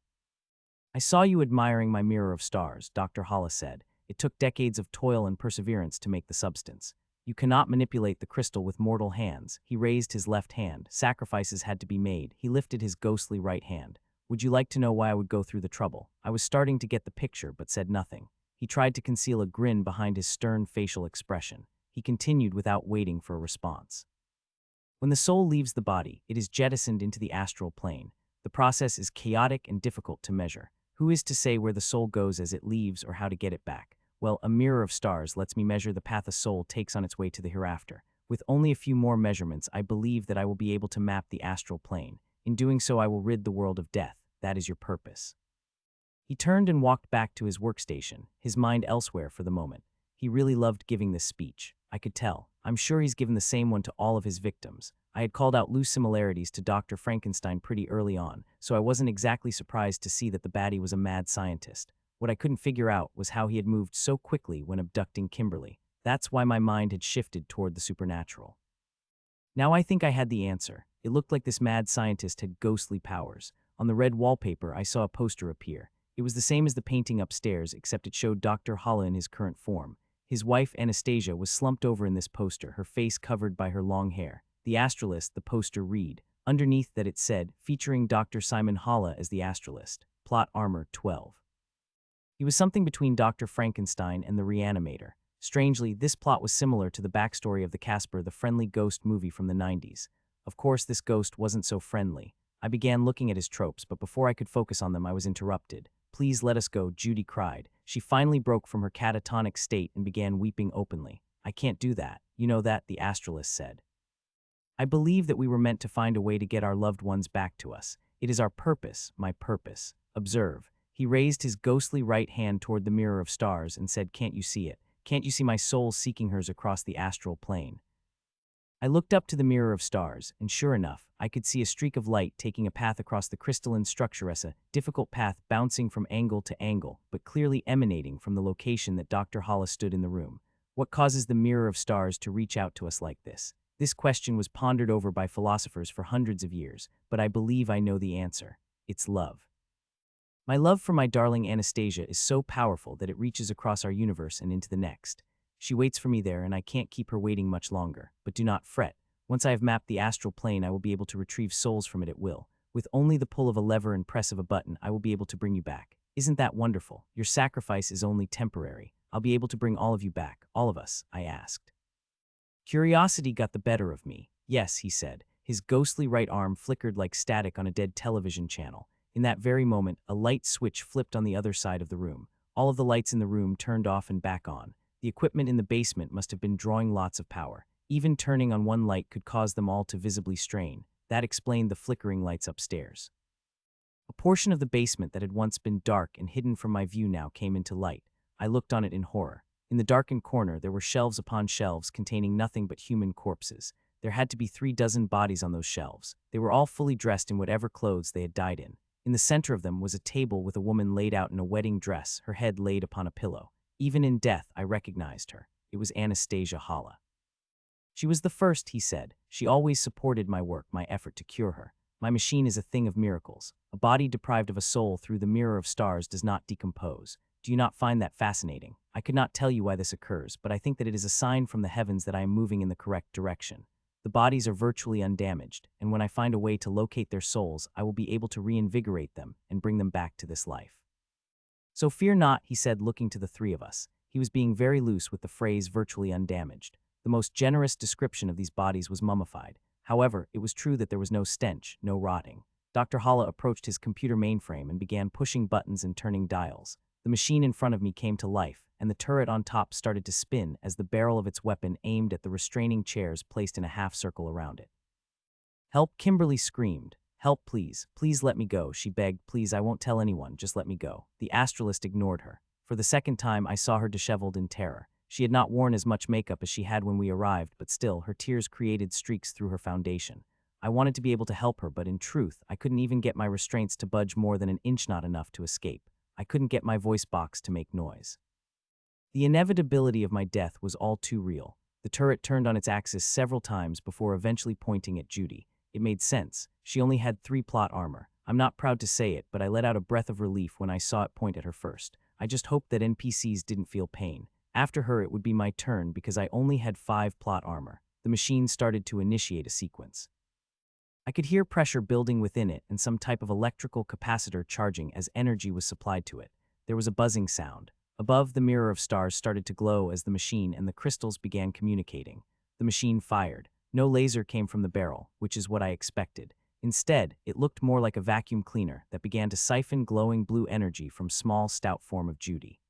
"I saw you admiring my mirror of stars," Dr. Hollis said. "It took decades of toil and perseverance to make the substance. You cannot manipulate the crystal with mortal hands." He raised his left hand. Sacrifices had to be made. He lifted his ghostly right hand. "Would you like to know why I would go through the trouble?" I was starting to get the picture, but said nothing. He tried to conceal a grin behind his stern facial expression. He continued without waiting for a response. "When the soul leaves the body, it is jettisoned into the astral plane. The process is chaotic and difficult to measure. Who is to say where the soul goes as it leaves or how to get it back? Well, a mirror of stars lets me measure the path a soul takes on its way to the hereafter. With only a few more measurements, I believe that I will be able to map the astral plane. In doing so, I will rid the world of death. That is your purpose." He turned and walked back to his workstation, his mind elsewhere for the moment. He really loved giving this speech. I could tell. I'm sure he's given the same one to all of his victims. I had called out loose similarities to Dr. Frankenstein pretty early on, so I wasn't exactly surprised to see that the baddie was a mad scientist. What I couldn't figure out was how he had moved so quickly when abducting Kimberly. That's why my mind had shifted toward the supernatural. Now I think I had the answer. It looked like this mad scientist had ghostly powers. On the red wallpaper, I saw a poster appear. It was the same as the painting upstairs, except it showed Dr. Holla in his current form. His wife, Anastasia, was slumped over in this poster, her face covered by her long hair. The astralist, the poster read. Underneath that it said, featuring Dr. Simon Holla as the astralist. Plot armor 12. He was something between Dr. Frankenstein and the Reanimator. Strangely, this plot was similar to the backstory of the Casper the Friendly Ghost movie from the 90s. Of course, this ghost wasn't so friendly. I began looking at his tropes, but before I could focus on them, I was interrupted. "Please let us go," Judy cried. She finally broke from her catatonic state and began weeping openly. "I can't do that. You know that," the astralist said. I believe that we were meant to find a way to get our loved ones back to us. It is our purpose, my purpose. Observe. He raised his ghostly right hand toward the mirror of stars and said, "Can't you see it? Can't you see my soul seeking hers across the astral plane?" I looked up to the mirror of stars, and sure enough, I could see a streak of light taking a path across the crystalline structure, as a difficult path bouncing from angle to angle, but clearly emanating from the location that Dr. Hollis stood in the room. What causes the mirror of stars to reach out to us like this? This question was pondered over by philosophers for hundreds of years, but I believe I know the answer. It's love. My love for my darling Anastasia is so powerful that it reaches across our universe and into the next. She waits for me there, and I can't keep her waiting much longer. But do not fret. Once I have mapped the astral plane, I will be able to retrieve souls from it at will. With only the pull of a lever and press of a button, I will be able to bring you back. Isn't that wonderful? Your sacrifice is only temporary. I'll be able to bring all of you back, all of us, I asked. Curiosity got the better of me. Yes, he said. His ghostly right arm flickered like static on a dead television channel. In that very moment, a light switch flipped on the other side of the room. All of the lights in the room turned off and back on. The equipment in the basement must have been drawing lots of power. Even turning on one light could cause them all to visibly strain. That explained the flickering lights upstairs. A portion of the basement that had once been dark and hidden from my view now came into light. I looked on it in horror. In the darkened corner, there were shelves upon shelves containing nothing but human corpses. There had to be 36 bodies on those shelves. They were all fully dressed in whatever clothes they had died in. In the center of them was a table with a woman laid out in a wedding dress, her head laid upon a pillow. Even in death, I recognized her. It was Anastasia Hala. She was the first, he said. She always supported my work, my effort to cure her. My machine is a thing of miracles. A body deprived of a soul through the mirror of stars does not decompose. Do you not find that fascinating? I could not tell you why this occurs, but I think that it is a sign from the heavens that I am moving in the correct direction. The bodies are virtually undamaged, and when I find a way to locate their souls, I will be able to reinvigorate them and bring them back to this life. So fear not, he said, looking to the three of us. He was being very loose with the phrase virtually undamaged. The most generous description of these bodies was mummified. However, it was true that there was no stench, no rotting. Dr. Hala approached his computer mainframe and began pushing buttons and turning dials. The machine in front of me came to life, and the turret on top started to spin as the barrel of its weapon aimed at the restraining chairs placed in a half-circle around it. "Help!" Kimberly screamed. "Help, please. Please let me go," she begged. "Please, I won't tell anyone. Just let me go." The astralist ignored her. For the second time, I saw her disheveled in terror. She had not worn as much makeup as she had when we arrived, but still, her tears created streaks through her foundation. I wanted to be able to help her, but in truth, I couldn't even get my restraints to budge more than an inch, not enough to escape. I couldn't get my voice box to make noise. The inevitability of my death was all too real. The turret turned on its axis several times before eventually pointing at Judy. It made sense. She only had 3 plot armor. I'm not proud to say it, but I let out a breath of relief when I saw it point at her first. I just hoped that NPCs didn't feel pain. After her, it would be my turn because I only had 5 plot armor. The machine started to initiate a sequence. I could hear pressure building within it and some type of electrical capacitor charging as energy was supplied to it. There was a buzzing sound. Above, the mirror of stars started to glow as the machine and the crystals began communicating. The machine fired. No laser came from the barrel, which is what I expected. Instead, it looked more like a vacuum cleaner that began to siphon glowing blue energy from small, stout form of Judy.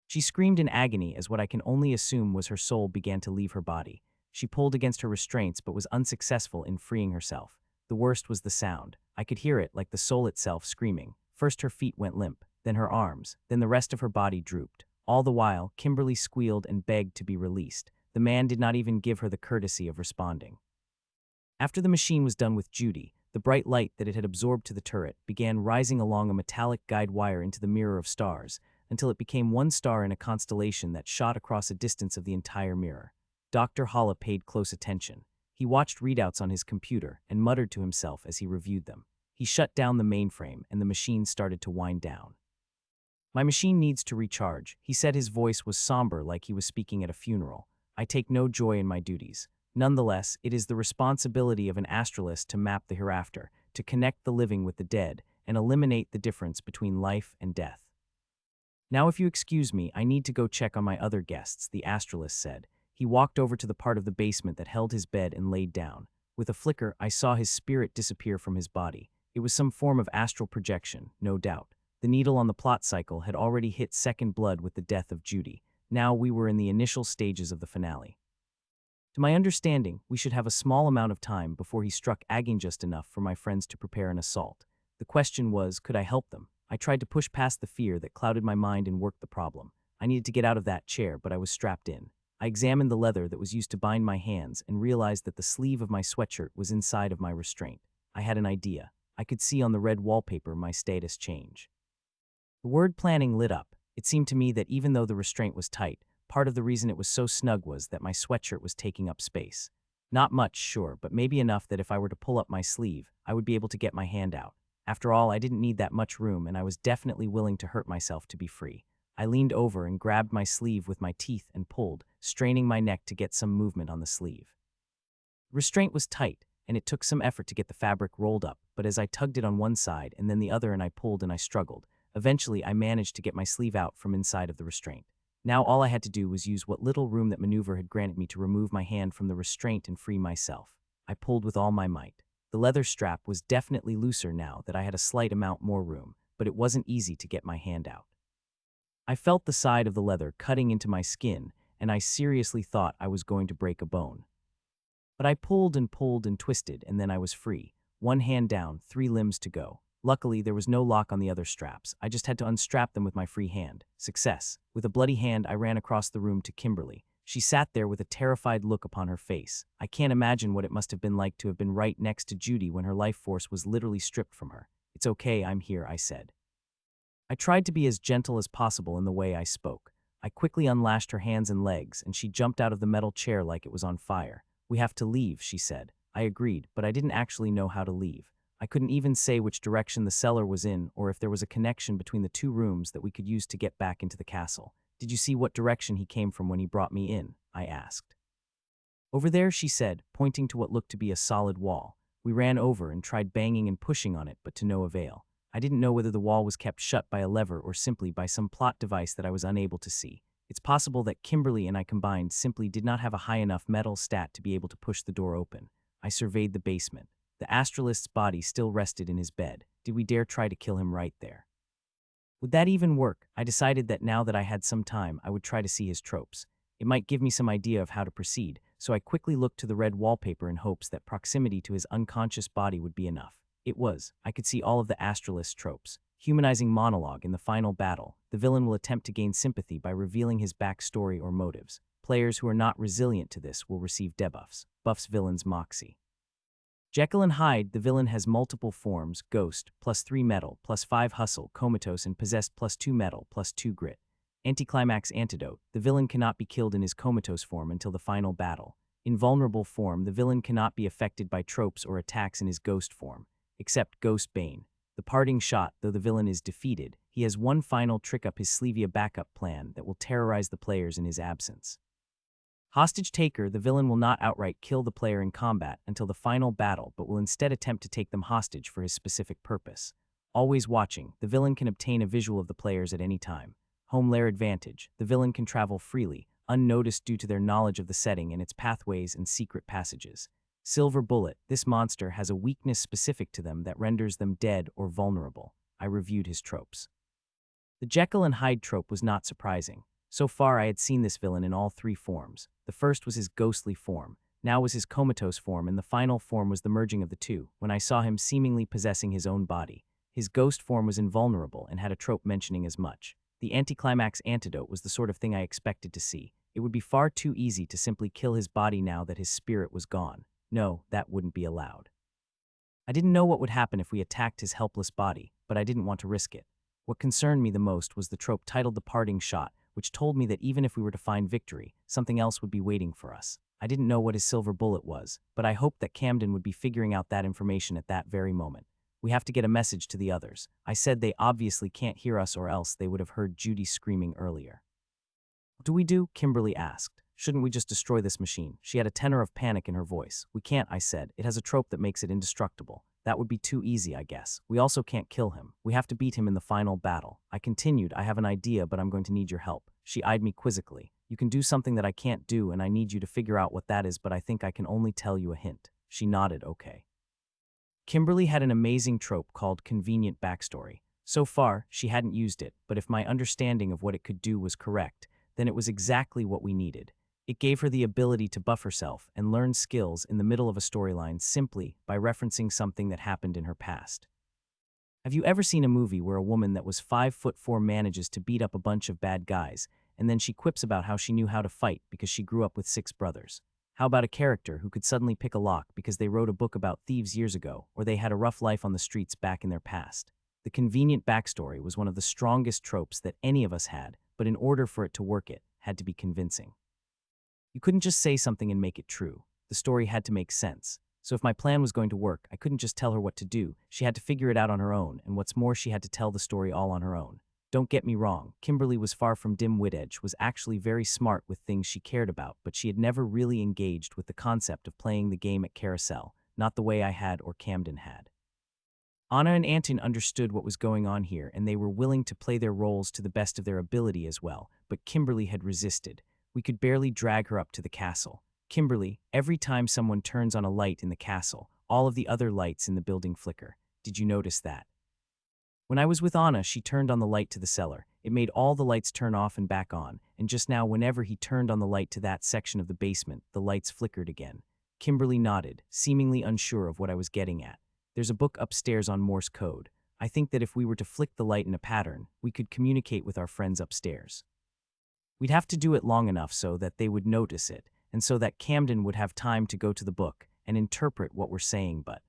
She screamed in agony as what I can only assume was her soul began to leave her body. She pulled against her restraints but was unsuccessful in freeing herself. The worst was the sound. I could hear it like the soul itself screaming. First her feet went limp, then her arms, then the rest of her body drooped. All the while, Kimberly squealed and begged to be released. The man did not even give her the courtesy of responding. After the machine was done with Judy, the bright light that it had absorbed to the turret began rising along a metallic guide wire into the mirror of stars, until it became one star in a constellation that shot across a distance of the entire mirror. Dr. Hala paid close attention. He watched readouts on his computer and muttered to himself as he reviewed them. He shut down the mainframe and the machine started to wind down. "My machine needs to recharge," he said. His voice was somber like he was speaking at a funeral. "I take no joy in my duties. Nonetheless, it is the responsibility of an astralist to map the hereafter, to connect the living with the dead, and eliminate the difference between life and death. Now if you excuse me, I need to go check on my other guests," the astralist said. He walked over to the part of the basement that held his bed and laid down. With a flicker, I saw his spirit disappear from his body. It was some form of astral projection, no doubt. The needle on the plot cycle had already hit second blood with the death of Judy. Now we were in the initial stages of the finale. To my understanding, we should have a small amount of time before he struck agging just enough for my friends to prepare an assault. The question was, could I help them? I tried to push past the fear that clouded my mind and work the problem. I needed to get out of that chair, but I was strapped in. I examined the leather that was used to bind my hands and realized that the sleeve of my sweatshirt was inside of my restraint. I had an idea. I could see on the red wallpaper my status change. The word planning lit up. It seemed to me that even though the restraint was tight, part of the reason it was so snug was that my sweatshirt was taking up space. Not much, sure, but maybe enough that if I were to pull up my sleeve, I would be able to get my hand out. After all, I didn't need that much room, and I was definitely willing to hurt myself to be free. I leaned over and grabbed my sleeve with my teeth and pulled, straining my neck to get some movement on the sleeve. The restraint was tight, and it took some effort to get the fabric rolled up, but as I tugged it on one side and then the other and I pulled and I struggled, eventually I managed to get my sleeve out from inside of the restraint. Now all I had to do was use what little room that maneuver had granted me to remove my hand from the restraint and free myself. I pulled with all my might. The leather strap was definitely looser now that I had a slight amount more room, but it wasn't easy to get my hand out. I felt the side of the leather cutting into my skin, and I seriously thought I was going to break a bone. But I pulled and twisted, and then I was free. One hand down, 3 limbs to go. Luckily, there was no lock on the other straps. I just had to unstrap them with my free hand. Success. With a bloody hand, I ran across the room to Kimberly. She sat there with a terrified look upon her face. I can't imagine what it must have been like to have been right next to Judy when her life force was literally stripped from her. "It's okay, I'm here," I said. I tried to be as gentle as possible in the way I spoke. I quickly unlashed her hands and legs, and she jumped out of the metal chair like it was on fire. "We have to leave," she said. I agreed, but I didn't actually know how to leave. I couldn't even say which direction the cellar was in or if there was a connection between the 2 rooms that we could use to get back into the castle. "Did you see what direction he came from when he brought me in?" I asked. "Over there," she said, pointing to what looked to be a solid wall. We ran over and tried banging and pushing on it, but to no avail. I didn't know whether the wall was kept shut by a lever or simply by some plot device that I was unable to see. It's possible that Kimberly and I combined simply did not have a high enough metal stat to be able to push the door open. I surveyed the basement. The astralist's body still rested in his bed. Did we dare try to kill him right there? Would that even work? I decided that now that I had some time, I would try to see his tropes. It might give me some idea of how to proceed, so I quickly looked to the red wallpaper in hopes that proximity to his unconscious body would be enough. It was. I could see all of the astralist's tropes. Humanizing monologue in the final battle. The villain will attempt to gain sympathy by revealing his backstory or motives. Players who are not resilient to this will receive debuffs. Buffs villain's moxie. Jekyll and Hyde, the villain has multiple forms: ghost, +3 metal, +5 hustle, comatose and possessed, +2 metal, +2 grit. Anticlimax antidote, the villain cannot be killed in his comatose form until the final battle. Invulnerable form, the villain cannot be affected by tropes or attacks in his ghost form, except Ghost Bane. The parting shot, though the villain is defeated, he has one final trick up his sleeve, a backup plan that will terrorize the players in his absence. Hostage taker, the villain will not outright kill the player in combat until the final battle, but will instead attempt to take them hostage for his specific purpose. Always watching, the villain can obtain a visual of the players at any time. Home lair advantage, the villain can travel freely, unnoticed due to their knowledge of the setting and its pathways and secret passages. Silver bullet, this monster has a weakness specific to them that renders them dead or vulnerable. I reviewed his tropes. The Jekyll and Hyde trope was not surprising. So far I had seen this villain in all 3 forms. The first was his ghostly form, now was his comatose form, and the final form was the merging of the 2, when I saw him seemingly possessing his own body. His ghost form was invulnerable and had a trope mentioning as much. The anticlimax antidote was the sort of thing I expected to see. It would be far too easy to simply kill his body now that his spirit was gone. No, that wouldn't be allowed. I didn't know what would happen if we attacked his helpless body, but I didn't want to risk it. What concerned me the most was the trope titled The Parting Shot, which told me that even if we were to find victory, something else would be waiting for us. I didn't know what his silver bullet was, but I hoped that Camden would be figuring out that information at that very moment. "We have to get a message to the others." I said. "They obviously can't hear us, or else they would have heard Judy screaming earlier." "What do we do?" Kimberly asked. "Shouldn't we just destroy this machine?" She had a tenor of panic in her voice. "We can't," I said. "It has a trope that makes it indestructible. That would be too easy, I guess. We also can't kill him. We have to beat him in the final battle." I continued. "I have an idea, but I'm going to need your help." She eyed me quizzically. "You can do something that I can't do, and I need you to figure out what that is, but I think I can only tell you a hint." She nodded. "Okay." Kimberly had an amazing trope called convenient backstory. So far, she hadn't used it, but if my understanding of what it could do was correct, then it was exactly what we needed. It gave her the ability to buff herself and learn skills in the middle of a storyline simply by referencing something that happened in her past. Have you ever seen a movie where a woman that was 5'4" manages to beat up a bunch of bad guys, and then she quips about how she knew how to fight because she grew up with 6 brothers? How about a character who could suddenly pick a lock because they wrote a book about thieves years ago, or they had a rough life on the streets back in their past? The convenient backstory was one of the strongest tropes that any of us had, but in order for it to work, it had to be convincing. You couldn't just say something and make it true. The story had to make sense. So if my plan was going to work, I couldn't just tell her what to do. She had to figure it out on her own, and what's more, she had to tell the story all on her own. Don't get me wrong, Kimberly was far from dim-wit-edge, was actually very smart with things she cared about, but she had never really engaged with the concept of playing the game at Carousel, not the way I had or Camden had. Anna and Anton understood what was going on here, and they were willing to play their roles to the best of their ability as well, but Kimberly had resisted. We could barely drag her up to the castle. Kimberly, every time someone turns on a light in the castle, all of the other lights in the building flicker. Did you notice that? When I was with Anna, she turned on the light to the cellar. It made all the lights turn off and back on, and just now, whenever he turned on the light to that section of the basement, the lights flickered again. Kimberly nodded, seemingly unsure of what I was getting at. There's a book upstairs on Morse code. I think that if we were to flick the light in a pattern, we could communicate with our friends upstairs. We'd have to do it long enough so that they would notice it, and so that Camden would have time to go to the book and interpret what we're saying, but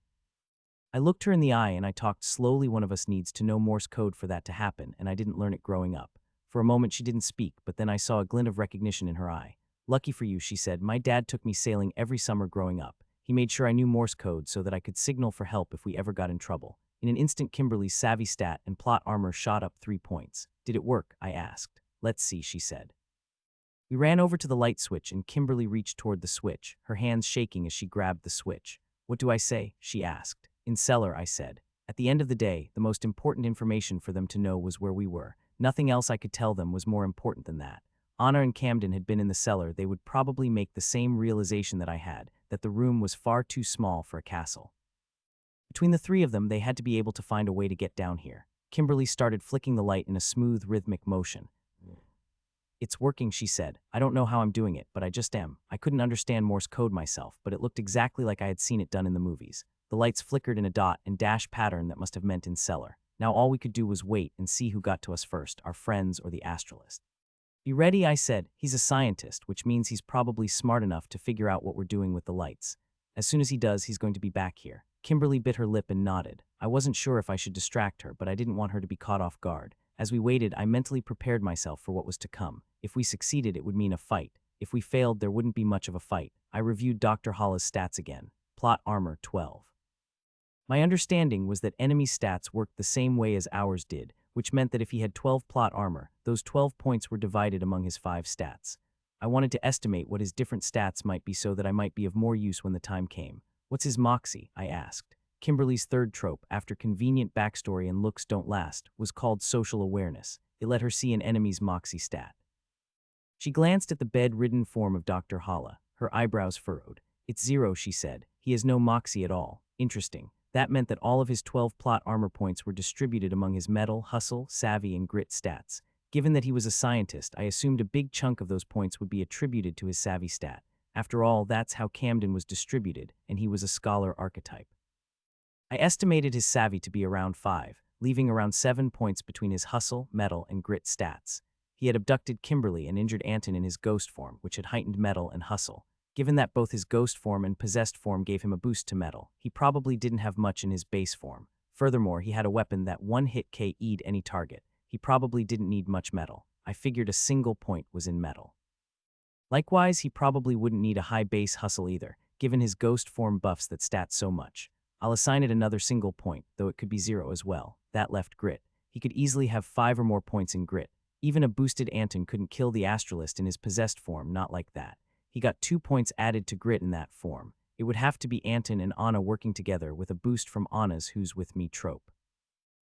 I looked her in the eye and I talked slowly. One of us needs to know Morse code for that to happen, and I didn't learn it growing up. For a moment she didn't speak, but then I saw a glint of recognition in her eye. Lucky for you, she said, my dad took me sailing every summer growing up. He made sure I knew Morse code so that I could signal for help if we ever got in trouble. In an instant, Kimberly's savvy stat and plot armor shot up 3 points. Did it work? I asked. Let's see, she said. We ran over to the light switch and Kimberly reached toward the switch, her hands shaking as she grabbed the switch. What do I say? She asked. In cellar, I said. At the end of the day, the most important information for them to know was where we were. Nothing else I could tell them was more important than that. Anna and Camden had been in the cellar. They would probably make the same realization that I had, that the room was far too small for a castle. Between the 3 of them, they had to be able to find a way to get down here. Kimberly started flicking the light in a smooth, rhythmic motion. It's working, she said. I don't know how I'm doing it, but I just am. I couldn't understand Morse code myself, but it looked exactly like I had seen it done in the movies. The lights flickered in a dot and dash pattern that must have meant in cellar. Now all we could do was wait and see who got to us first, our friends or the astralist. Be ready, I said. He's a scientist, which means he's probably smart enough to figure out what we're doing with the lights. As soon as he does, he's going to be back here. Kimberly bit her lip and nodded. I wasn't sure if I should distract her, but I didn't want her to be caught off guard. As we waited, I mentally prepared myself for what was to come. If we succeeded, it would mean a fight. If we failed, there wouldn't be much of a fight. I reviewed Dr. Hala's stats again. Plot armor 12. My understanding was that enemy stats worked the same way as ours did, which meant that if he had 12 plot armor, those 12 points were divided among his 5 stats. I wanted to estimate what his different stats might be so that I might be of more use when the time came. What's his moxie? I asked. Kimberly's third trope, after convenient backstory and looks don't last, was called social awareness. It let her see an enemy's moxie stat. She glanced at the bed-ridden form of Dr. Hala, her eyebrows furrowed. It's 0, she said. He has no moxie at all. Interesting. That meant that all of his 12 plot armor points were distributed among his metal, hustle, savvy, and grit stats. Given that he was a scientist, I assumed a big chunk of those points would be attributed to his savvy stat. After all, that's how Camden was distributed, and he was a scholar archetype. I estimated his savvy to be around 5, leaving around 7 points between his hustle, metal, and grit stats. He had abducted Kimberly and injured Anton in his ghost form, which had heightened metal and hustle. Given that both his ghost form and possessed form gave him a boost to metal, he probably didn't have much in his base form. Furthermore, he had a weapon that one-hit KE'd any target. He probably didn't need much metal. I figured a single point was in metal. Likewise, he probably wouldn't need a high base hustle either, given his ghost form buffs that stat so much. I'll assign it another single point, though it could be 0 as well. That left grit. He could easily have 5 or more points in grit. Even a boosted Anton couldn't kill the astralist in his possessed form, not like that. He got 2 points added to grit in that form. It would have to be Anton and Anna working together with a boost from Anna's Who's With Me trope.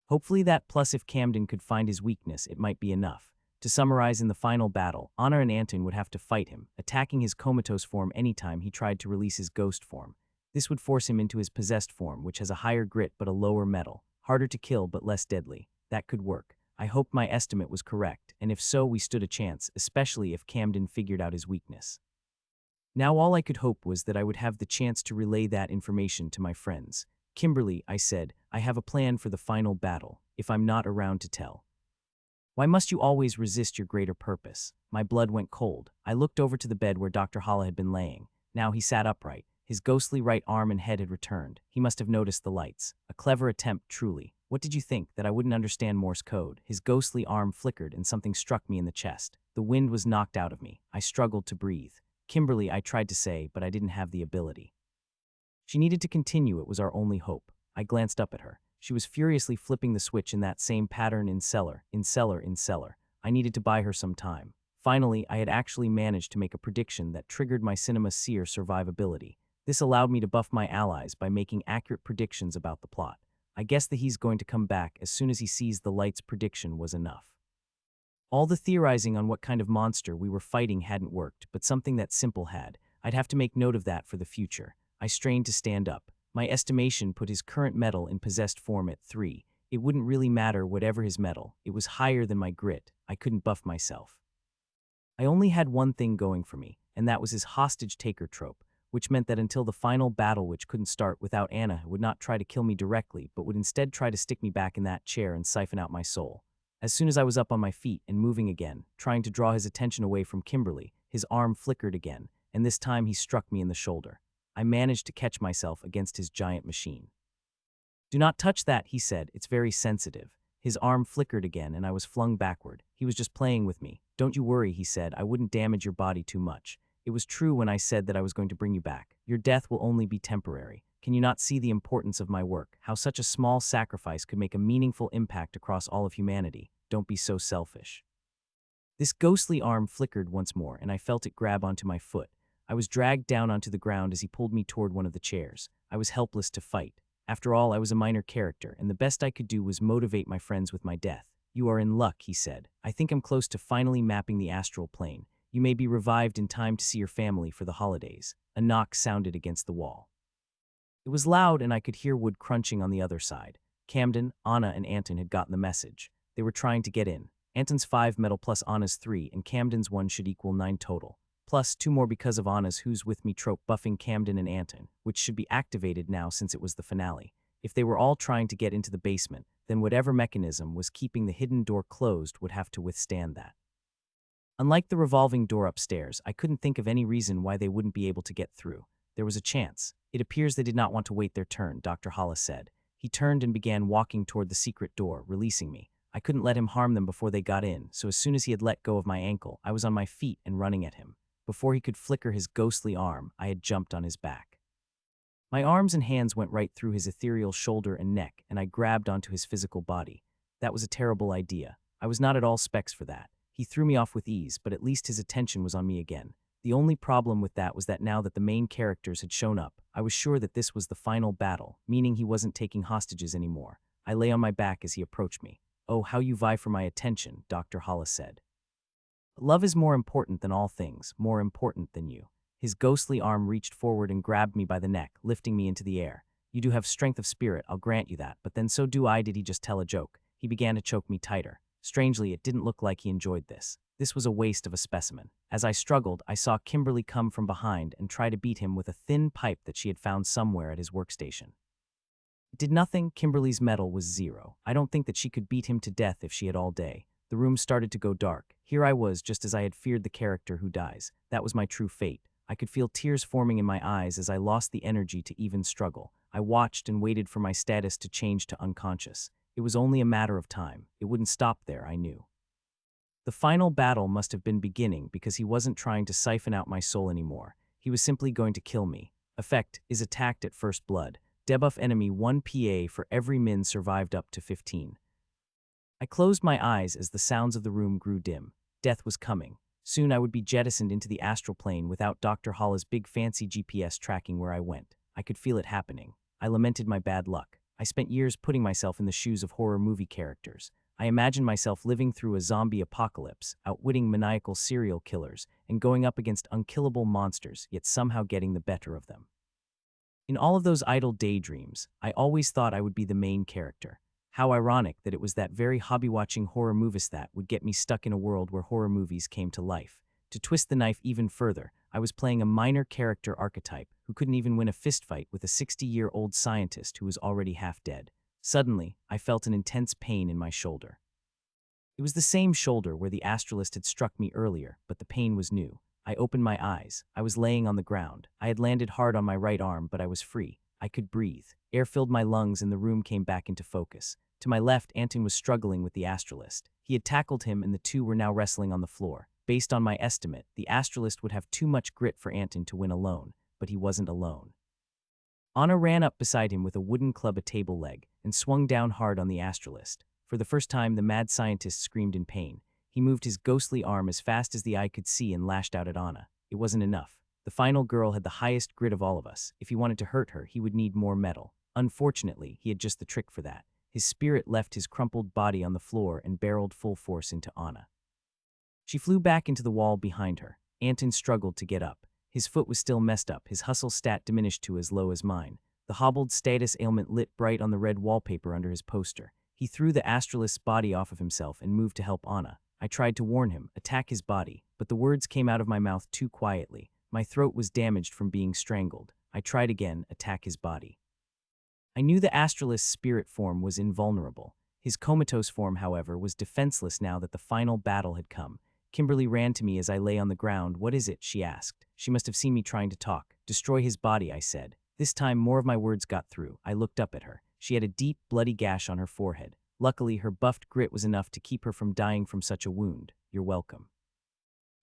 Hopefully that, plus if Camden could find his weakness, it might be enough. To summarize, in the final battle, Anna and Anton would have to fight him, attacking his comatose form anytime he tried to release his ghost form. This would force him into his possessed form, which has a higher grit but a lower metal, harder to kill but less deadly. That could work. I hoped my estimate was correct, and if so, we stood a chance, especially if Camden figured out his weakness. Now all I could hope was that I would have the chance to relay that information to my friends. Kimberly, I said, I have a plan for the final battle, if I'm not around to tell. Why must you always resist your greater purpose? My blood went cold. I looked over to the bed where Dr. Holla had been laying. Now he sat upright. His ghostly right arm and head had returned. He must have noticed the lights. A clever attempt, truly. What did you think, that I wouldn't understand Morse code? His ghostly arm flickered and something struck me in the chest. The wind was knocked out of me. I struggled to breathe. Kimberly, I tried to say, but I didn't have the ability. She needed to continue. It was our only hope. I glanced up at her. She was furiously flipping the switch in that same pattern in cellar. I needed to buy her some time. Finally, I had actually managed to make a prediction that triggered my cinema seer survivability. This allowed me to buff my allies by making accurate predictions about the plot. I guess that he's going to come back as soon as he sees the light's prediction was enough. All the theorizing on what kind of monster we were fighting hadn't worked, but something that simple had. I'd have to make note of that for the future. I strained to stand up. My estimation put his current metal in possessed form at 3. It wouldn't really matter whatever his metal. It was higher than my grit. I couldn't buff myself. I only had one thing going for me, and that was his hostage-taker trope, which meant that until the final battle, which couldn't start without Anna, would not try to kill me directly, but would instead try to stick me back in that chair and siphon out my soul. As soon as I was up on my feet and moving again, trying to draw his attention away from Kimberly, his arm flickered again, and this time he struck me in the shoulder. I managed to catch myself against his giant machine. "Do not touch that," he said. "It's very sensitive." His arm flickered again and I was flung backward. He was just playing with me. "Don't you worry," he said. "I wouldn't damage your body too much. It was true when I said that I was going to bring you back. Your death will only be temporary. Can you not see the importance of my work? How such a small sacrifice could make a meaningful impact across all of humanity? Don't be so selfish." This ghostly arm flickered once more and I felt it grab onto my foot. I was dragged down onto the ground as he pulled me toward one of the chairs. I was helpless to fight. After all, I was a minor character, and the best I could do was motivate my friends with my death. "You are in luck," he said. "I think I'm close to finally mapping the astral plane. You may be revived in time to see your family for the holidays." A knock sounded against the wall. It was loud and I could hear wood crunching on the other side. Camden, Anna, and Anton had gotten the message. They were trying to get in. Anton's 5 metal plus Anna's 3, and Camden's 1 should equal 9 total. Plus 2 more because of Anna's Who's With Me trope buffing Camden and Anton, which should be activated now since it was the finale. If they were all trying to get into the basement, then whatever mechanism was keeping the hidden door closed would have to withstand that. Unlike the revolving door upstairs, I couldn't think of any reason why they wouldn't be able to get through. There was a chance. "It appears they did not want to wait their turn," Dr. Hollis said. He turned and began walking toward the secret door, releasing me. I couldn't let him harm them before they got in, so as soon as he had let go of my ankle, I was on my feet and running at him. Before he could flicker his ghostly arm, I had jumped on his back. My arms and hands went right through his ethereal shoulder and neck, and I grabbed onto his physical body. That was a terrible idea. I was not at all specs for that. He threw me off with ease, but at least his attention was on me again. The only problem with that was that now that the main characters had shown up, I was sure that this was the final battle, meaning he wasn't taking hostages anymore. I lay on my back as he approached me. "Oh, how you vie for my attention," Dr. Hollis said. "Love is more important than all things, more important than you." His ghostly arm reached forward and grabbed me by the neck, lifting me into the air. "You do have strength of spirit, I'll grant you that, but then so do I." Did he just tell a joke? He began to choke me tighter. Strangely, it didn't look like he enjoyed this. This was a waste of a specimen. As I struggled, I saw Kimberly come from behind and try to beat him with a thin pipe that she had found somewhere at his workstation. It did nothing. Kimberly's metal was 0. I don't think that she could beat him to death if she had all day. The room started to go dark. Here I was, just as I had feared, the character who dies. That was my true fate. I could feel tears forming in my eyes as I lost the energy to even struggle. I watched and waited for my status to change to unconscious. It was only a matter of time. It wouldn't stop there, I knew. The final battle must have been beginning because he wasn't trying to siphon out my soul anymore. He was simply going to kill me. Effect is attacked at first blood. Debuff enemy 1 PA for every min survived up to 15. I closed my eyes as the sounds of the room grew dim. Death was coming. Soon I would be jettisoned into the astral plane without Dr. Holla's big fancy GPS tracking where I went. I could feel it happening. I lamented my bad luck. I spent years putting myself in the shoes of horror movie characters. I imagined myself living through a zombie apocalypse, outwitting maniacal serial killers, and going up against unkillable monsters, yet somehow getting the better of them. In all of those idle daydreams, I always thought I would be the main character. How ironic that it was that very hobby-watching horror movies that would get me stuck in a world where horror movies came to life. To twist the knife even further, I was playing a minor character archetype who couldn't even win a fistfight with a 60-year-old scientist who was already half dead. Suddenly, I felt an intense pain in my shoulder. It was the same shoulder where the astralist had struck me earlier, but the pain was new. I opened my eyes. I was laying on the ground. I had landed hard on my right arm, but I was free. I could breathe. Air filled my lungs and the room came back into focus. To my left, Anton was struggling with the astralist. He had tackled him and the two were now wrestling on the floor. Based on my estimate, the astralist would have too much grit for Anton to win alone, but he wasn't alone. Anna ran up beside him with a wooden club a table leg and swung down hard on the astralist. For the first time, the mad scientist screamed in pain. He moved his ghostly arm as fast as the eye could see and lashed out at Anna. It wasn't enough. The final girl had the highest grit of all of us. If he wanted to hurt her, he would need more metal. Unfortunately, he had just the trick for that. His spirit left his crumpled body on the floor and barreled full force into Anna. She flew back into the wall behind her. Anton struggled to get up. His foot was still messed up, his hustle stat diminished to as low as mine. The hobbled status ailment lit bright on the red wallpaper under his poster. He threw the astralist's body off of himself and moved to help Anna. I tried to warn him, attack his body, but the words came out of my mouth too quietly. My throat was damaged from being strangled. I tried again, attack his body. I knew the astralist's spirit form was invulnerable. His comatose form, however, was defenseless now that the final battle had come. Kimberly ran to me as I lay on the ground. "What is it?" she asked. She must have seen me trying to talk. "Destroy his body," I said. This time, more of my words got through. I looked up at her. She had a deep, bloody gash on her forehead. Luckily, her buffed grit was enough to keep her from dying from such a wound. "You're welcome."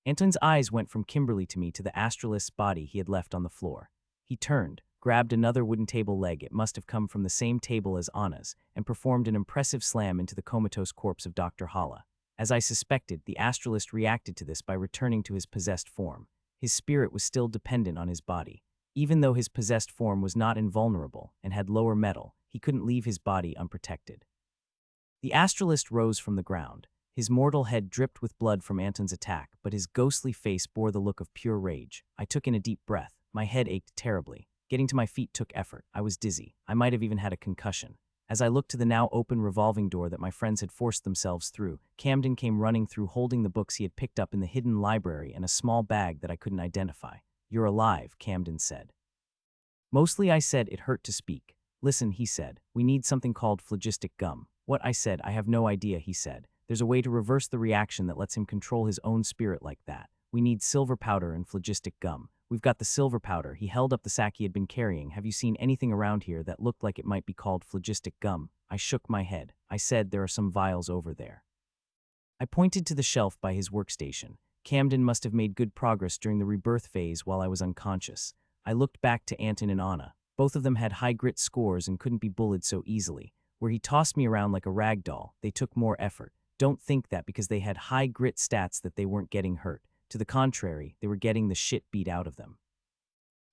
Anton's eyes went from Kimberly to me to the astralist's body he had left on the floor. He turned, grabbed another wooden table leg, it must have come from the same table as Anna's, and performed an impressive slam into the comatose corpse of Dr. Hala. As I suspected, the astralist reacted to this by returning to his possessed form. His spirit was still dependent on his body. Even though his possessed form was not invulnerable and had lower metal, he couldn't leave his body unprotected. The astralist rose from the ground. His mortal head dripped with blood from Anton's attack, but his ghostly face bore the look of pure rage. I took in a deep breath. My head ached terribly. Getting to my feet took effort. I was dizzy. I might have even had a concussion. As I looked to the now open revolving door that my friends had forced themselves through, Camden came running through holding the books he had picked up in the hidden library and a small bag that I couldn't identify. "You're alive," Camden said. Mostly I said it hurt to speak. "Listen," he said, "we need something called phlogistic gum." "What?" I said. "I have no idea," he said. "There's a way to reverse the reaction that lets him control his own spirit like that. We need silver powder and phlogistic gum. We've got the silver powder." He held up the sack he had been carrying. "Have you seen anything around here that looked like it might be called phlogistic gum?" I shook my head. I said, "There are some vials over there." I pointed to the shelf by his workstation. Camden must have made good progress during the rebirth phase while I was unconscious. I looked back to Anton and Anna. Both of them had high grit scores and couldn't be bullied so easily. Where he tossed me around like a rag doll, they took more effort. Don't think that because they had high grit stats that they weren't getting hurt. To the contrary, they were getting the shit beat out of them.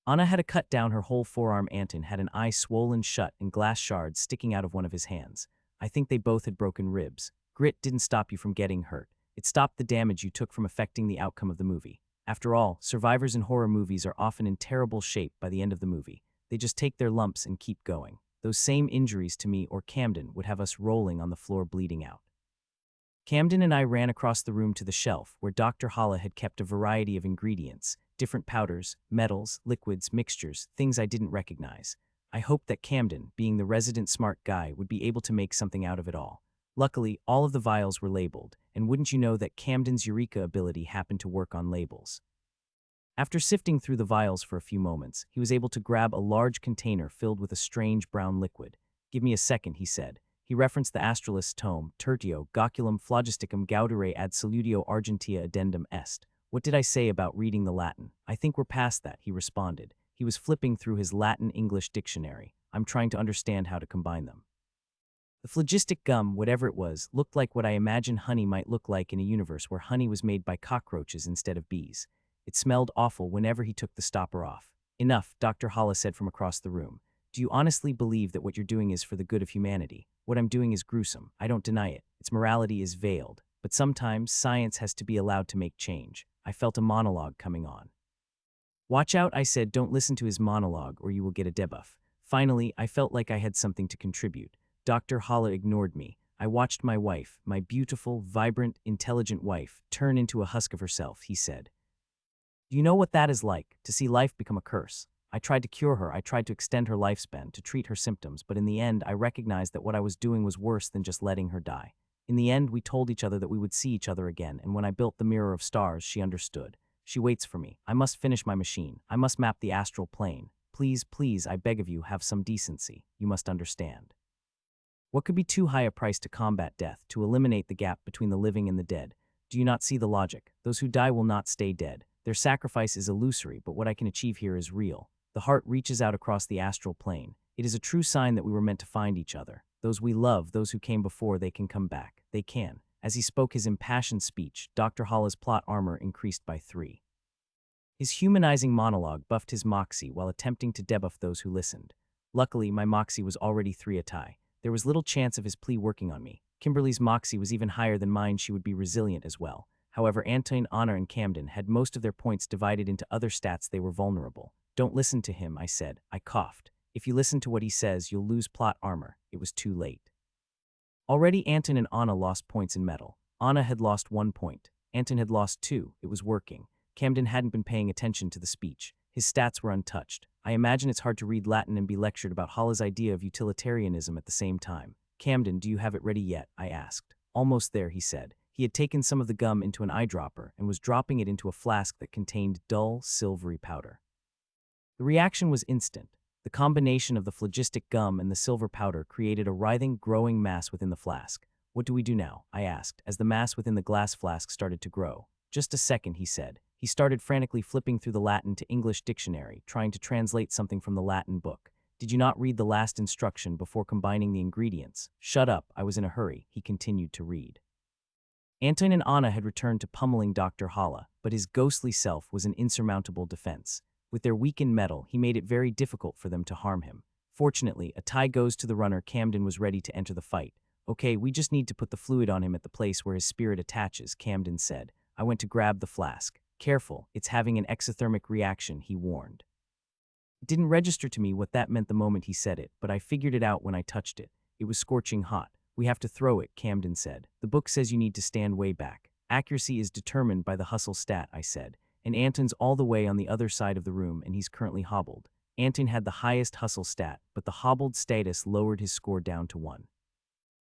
Anna had a cut down her whole forearm. Anton had an eye swollen shut and glass shards sticking out of one of his hands. I think they both had broken ribs. Grit didn't stop you from getting hurt. It stopped the damage you took from affecting the outcome of the movie. After all, survivors in horror movies are often in terrible shape by the end of the movie. They just take their lumps and keep going. Those same injuries to me or Camden would have us rolling on the floor bleeding out. Camden and I ran across the room to the shelf where Dr. Hala had kept a variety of ingredients, different powders, metals, liquids, mixtures, things I didn't recognize. I hoped that Camden, being the resident smart guy, would be able to make something out of it all. Luckily, all of the vials were labeled, and wouldn't you know that Camden's Eureka ability happened to work on labels. After sifting through the vials for a few moments, he was able to grab a large container filled with a strange brown liquid. "Give me a second," he said. He referenced the astralist's tome, Tertio, Gocculum Phlogisticum Gaudere ad Salutio Argentea Addendum Est. "What did I say about reading the Latin?" "I think we're past that," he responded. He was flipping through his Latin-English dictionary. "I'm trying to understand how to combine them." The phlogistic gum, whatever it was, looked like what I imagine honey might look like in a universe where honey was made by cockroaches instead of bees. It smelled awful whenever he took the stopper off. "Enough," Dr. Hala said from across the room. "Do you honestly believe that what you're doing is for the good of humanity? What I'm doing is gruesome. I don't deny it. Its morality is veiled. But sometimes science has to be allowed to make change." I felt a monologue coming on. "Watch out," I said. "Don't listen to his monologue or you will get a debuff." Finally, I felt like I had something to contribute. Dr. Hala ignored me. I watched my wife, my beautiful, vibrant, intelligent wife, turn into a husk of herself, he said. Do you know what that is like, to see life become a curse? I tried to cure her, I tried to extend her lifespan, to treat her symptoms, but in the end, I recognized that what I was doing was worse than just letting her die. In the end, we told each other that we would see each other again, and when I built the mirror of stars, she understood. She waits for me. I must finish my machine. I must map the astral plane. Please, please, I beg of you, have some decency. You must understand. What could be too high a price to combat death, to eliminate the gap between the living and the dead? Do you not see the logic? Those who die will not stay dead. Their sacrifice is illusory, but what I can achieve here is real. The heart reaches out across the astral plane. It is a true sign that we were meant to find each other. Those we love, those who came before, they can come back. They can. As he spoke his impassioned speech, Dr. Hala's plot armor increased by 3. His humanizing monologue buffed his moxie while attempting to debuff those who listened. Luckily, my moxie was already 3 a tie. There was little chance of his plea working on me. Kimberly's moxie was even higher than mine. She would be resilient as well. However, Antoine, Anna, and Camden had most of their points divided into other stats. They were vulnerable. Don't listen to him, I said. I coughed. If you listen to what he says, you'll lose plot armor. It was too late. Already Anton and Anna lost points in metal. Anna had lost 1 point. Anton had lost 2. It was working. Camden hadn't been paying attention to the speech. His stats were untouched. I imagine it's hard to read Latin and be lectured about Hala's idea of utilitarianism at the same time. Camden, do you have it ready yet? I asked. Almost there, he said. He had taken some of the gum into an eyedropper and was dropping it into a flask that contained dull, silvery powder. The reaction was instant. The combination of the phlogistic gum and the silver powder created a writhing, growing mass within the flask. What do we do now? I asked, as the mass within the glass flask started to grow. Just a second, he said. He started frantically flipping through the Latin to English dictionary, trying to translate something from the Latin book. Did you not read the last instruction before combining the ingredients? Shut up, I was in a hurry, he continued to read. Anton and Anna had returned to pummeling Dr. Hala, but his ghostly self was an insurmountable defense. With their weakened metal, he made it very difficult for them to harm him. Fortunately, a tie goes to the runner. Camden was ready to enter the fight. Okay, we just need to put the fluid on him at the place where his spirit attaches, Camden said. I went to grab the flask. Careful, it's having an exothermic reaction, he warned. It didn't register to me what that meant the moment he said it, but I figured it out when I touched it. It was scorching hot. We have to throw it, Camden said. The book says you need to stand way back. Accuracy is determined by the hustle stat, I said. And Anton's all the way on the other side of the room, and he's currently hobbled. Anton had the highest hustle stat, but the hobbled status lowered his score down to 1.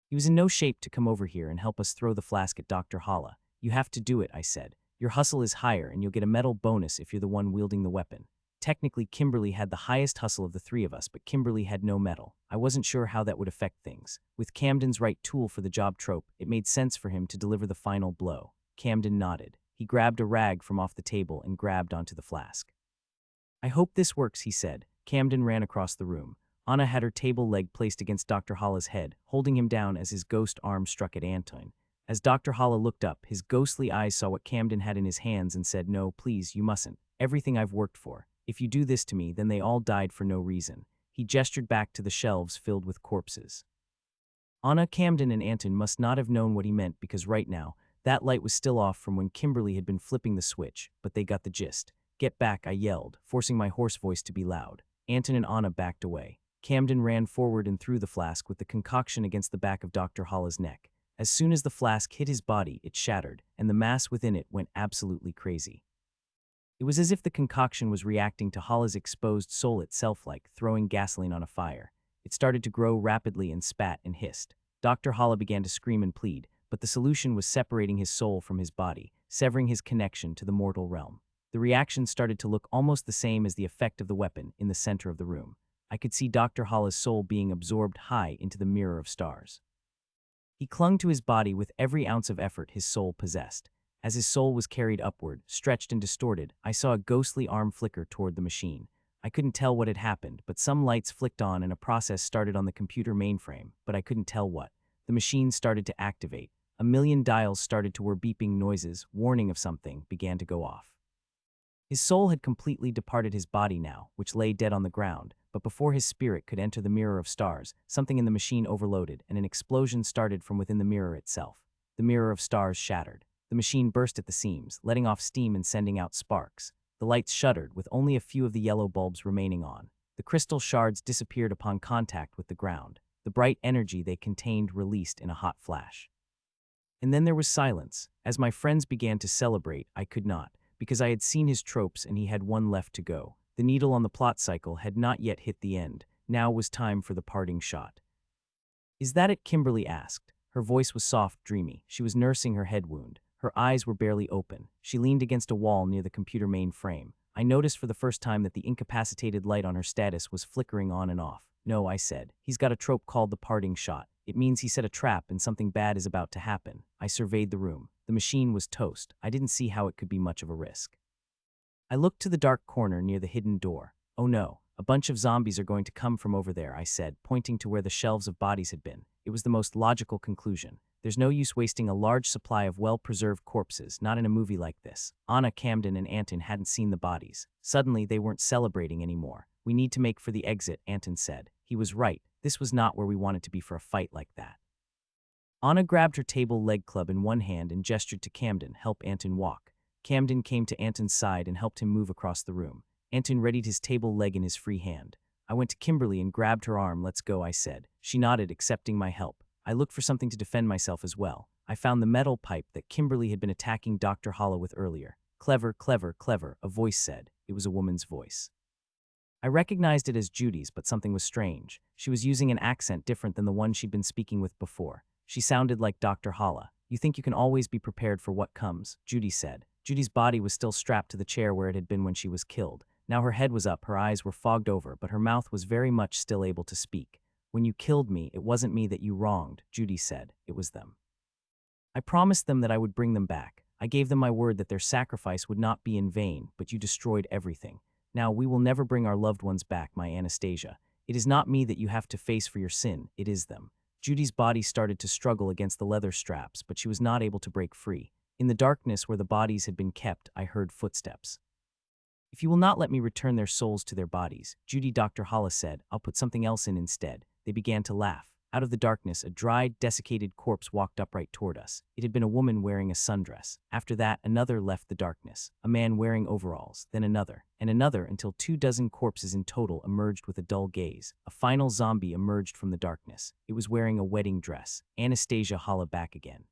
He was in no shape to come over here and help us throw the flask at Dr. Hala. You have to do it, I said. Your hustle is higher, and you'll get a medal bonus if you're the one wielding the weapon. Technically, Kimberly had the highest hustle of the 3 of us, but Kimberly had no medal. I wasn't sure how that would affect things. With Camden's right tool for the job trope, it made sense for him to deliver the final blow. Camden nodded. He grabbed a rag from off the table and grabbed onto the flask. I hope this works, he said. Camden ran across the room. Anna had her table leg placed against Dr. Hala's head, holding him down as his ghost arm struck at Anton. As Dr. Hala looked up, his ghostly eyes saw what Camden had in his hands and said, No, please, you mustn't. Everything I've worked for. If you do this to me, then they all died for no reason. He gestured back to the shelves filled with corpses. Anna, Camden, and Anton must not have known what he meant because right now, that light was still off from when Kimberly had been flipping the switch, but they got the gist. Get back, I yelled, forcing my hoarse voice to be loud. Anton and Anna backed away. Camden ran forward and threw the flask with the concoction against the back of Dr. Hala's neck. As soon as the flask hit his body, it shattered, and the mass within it went absolutely crazy. It was as if the concoction was reacting to Hala's exposed soul itself, like throwing gasoline on a fire. It started to grow rapidly and spat and hissed. Dr. Hala began to scream and plead, but the solution was separating his soul from his body, severing his connection to the mortal realm. The reaction started to look almost the same as the effect of the weapon in the center of the room. I could see Dr. Hala's soul being absorbed high into the mirror of stars. He clung to his body with every ounce of effort his soul possessed. As his soul was carried upward, stretched and distorted, I saw a ghostly arm flicker toward the machine. I couldn't tell what had happened, but some lights flicked on and a process started on the computer mainframe, but I couldn't tell what. The machine started to activate. A million dials started to whir, beeping noises, warning of something, began to go off. His soul had completely departed his body now, which lay dead on the ground, but before his spirit could enter the mirror of stars, something in the machine overloaded, and an explosion started from within the mirror itself. The mirror of stars shattered. The machine burst at the seams, letting off steam and sending out sparks. The lights shuddered, with only a few of the yellow bulbs remaining on. The crystal shards disappeared upon contact with the ground. The bright energy they contained released in a hot flash. And then there was silence. As my friends began to celebrate, I could not. because I had seen his tropes and he had one left to go. The needle on the plot cycle had not yet hit the end. Now was time for the parting shot. "Is that it?" Kimberly asked. Her voice was soft, dreamy. She was nursing her head wound. Her eyes were barely open. She leaned against a wall near the computer mainframe. I noticed for the first time that the incapacitated light on her status was flickering on and off. "No," I said. "He's got a trope called the parting shot. It means he set a trap and something bad is about to happen." I surveyed the room. The machine was toast. I didn't see how it could be much of a risk. I looked to the dark corner near the hidden door. "Oh no, a bunch of zombies are going to come from over there," I said, pointing to where the shelves of bodies had been. It was the most logical conclusion. There's no use wasting a large supply of well-preserved corpses, not in a movie like this. Anna, Camden, and Anton hadn't seen the bodies. Suddenly, they weren't celebrating anymore. "We need to make for the exit," Anton said. He was right. This was not where we wanted to be for a fight like that. Anna grabbed her table leg club in one hand and gestured to Camden, "Help Anton walk." Camden came to Anton's side and helped him move across the room. Anton readied his table leg in his free hand. I went to Kimberly and grabbed her arm. "Let's go," I said. She nodded, accepting my help. I looked for something to defend myself as well. I found the metal pipe that Kimberly had been attacking Dr. Hollow with earlier. "Clever, clever, clever," a voice said. It was a woman's voice. I recognized it as Judy's, but something was strange. She was using an accent different than the one she'd been speaking with before. She sounded like Dr. Holla. "You think you can always be prepared for what comes," Judy said. Judy's body was still strapped to the chair where it had been when she was killed. Now her head was up, her eyes were fogged over, but her mouth was very much still able to speak. "When you killed me, it wasn't me that you wronged," Judy said. "It was them. I promised them that I would bring them back. I gave them my word that their sacrifice would not be in vain, but you destroyed everything. Now we will never bring our loved ones back, my Anastasia. It is not me that you have to face for your sin, it is them." Judy's body started to struggle against the leather straps, but she was not able to break free. In the darkness where the bodies had been kept, I heard footsteps. "If you will not let me return their souls to their bodies," Judy, Dr. Hollis said, "I'll put something else in instead." They began to laugh. Out of the darkness, a dried, desiccated corpse walked upright toward us. It had been a woman wearing a sundress. After that, another left the darkness, a man wearing overalls, then another, and another, until 24 corpses in total emerged with a dull gaze. A final zombie emerged from the darkness. It was wearing a wedding dress. Anastasia holla back again.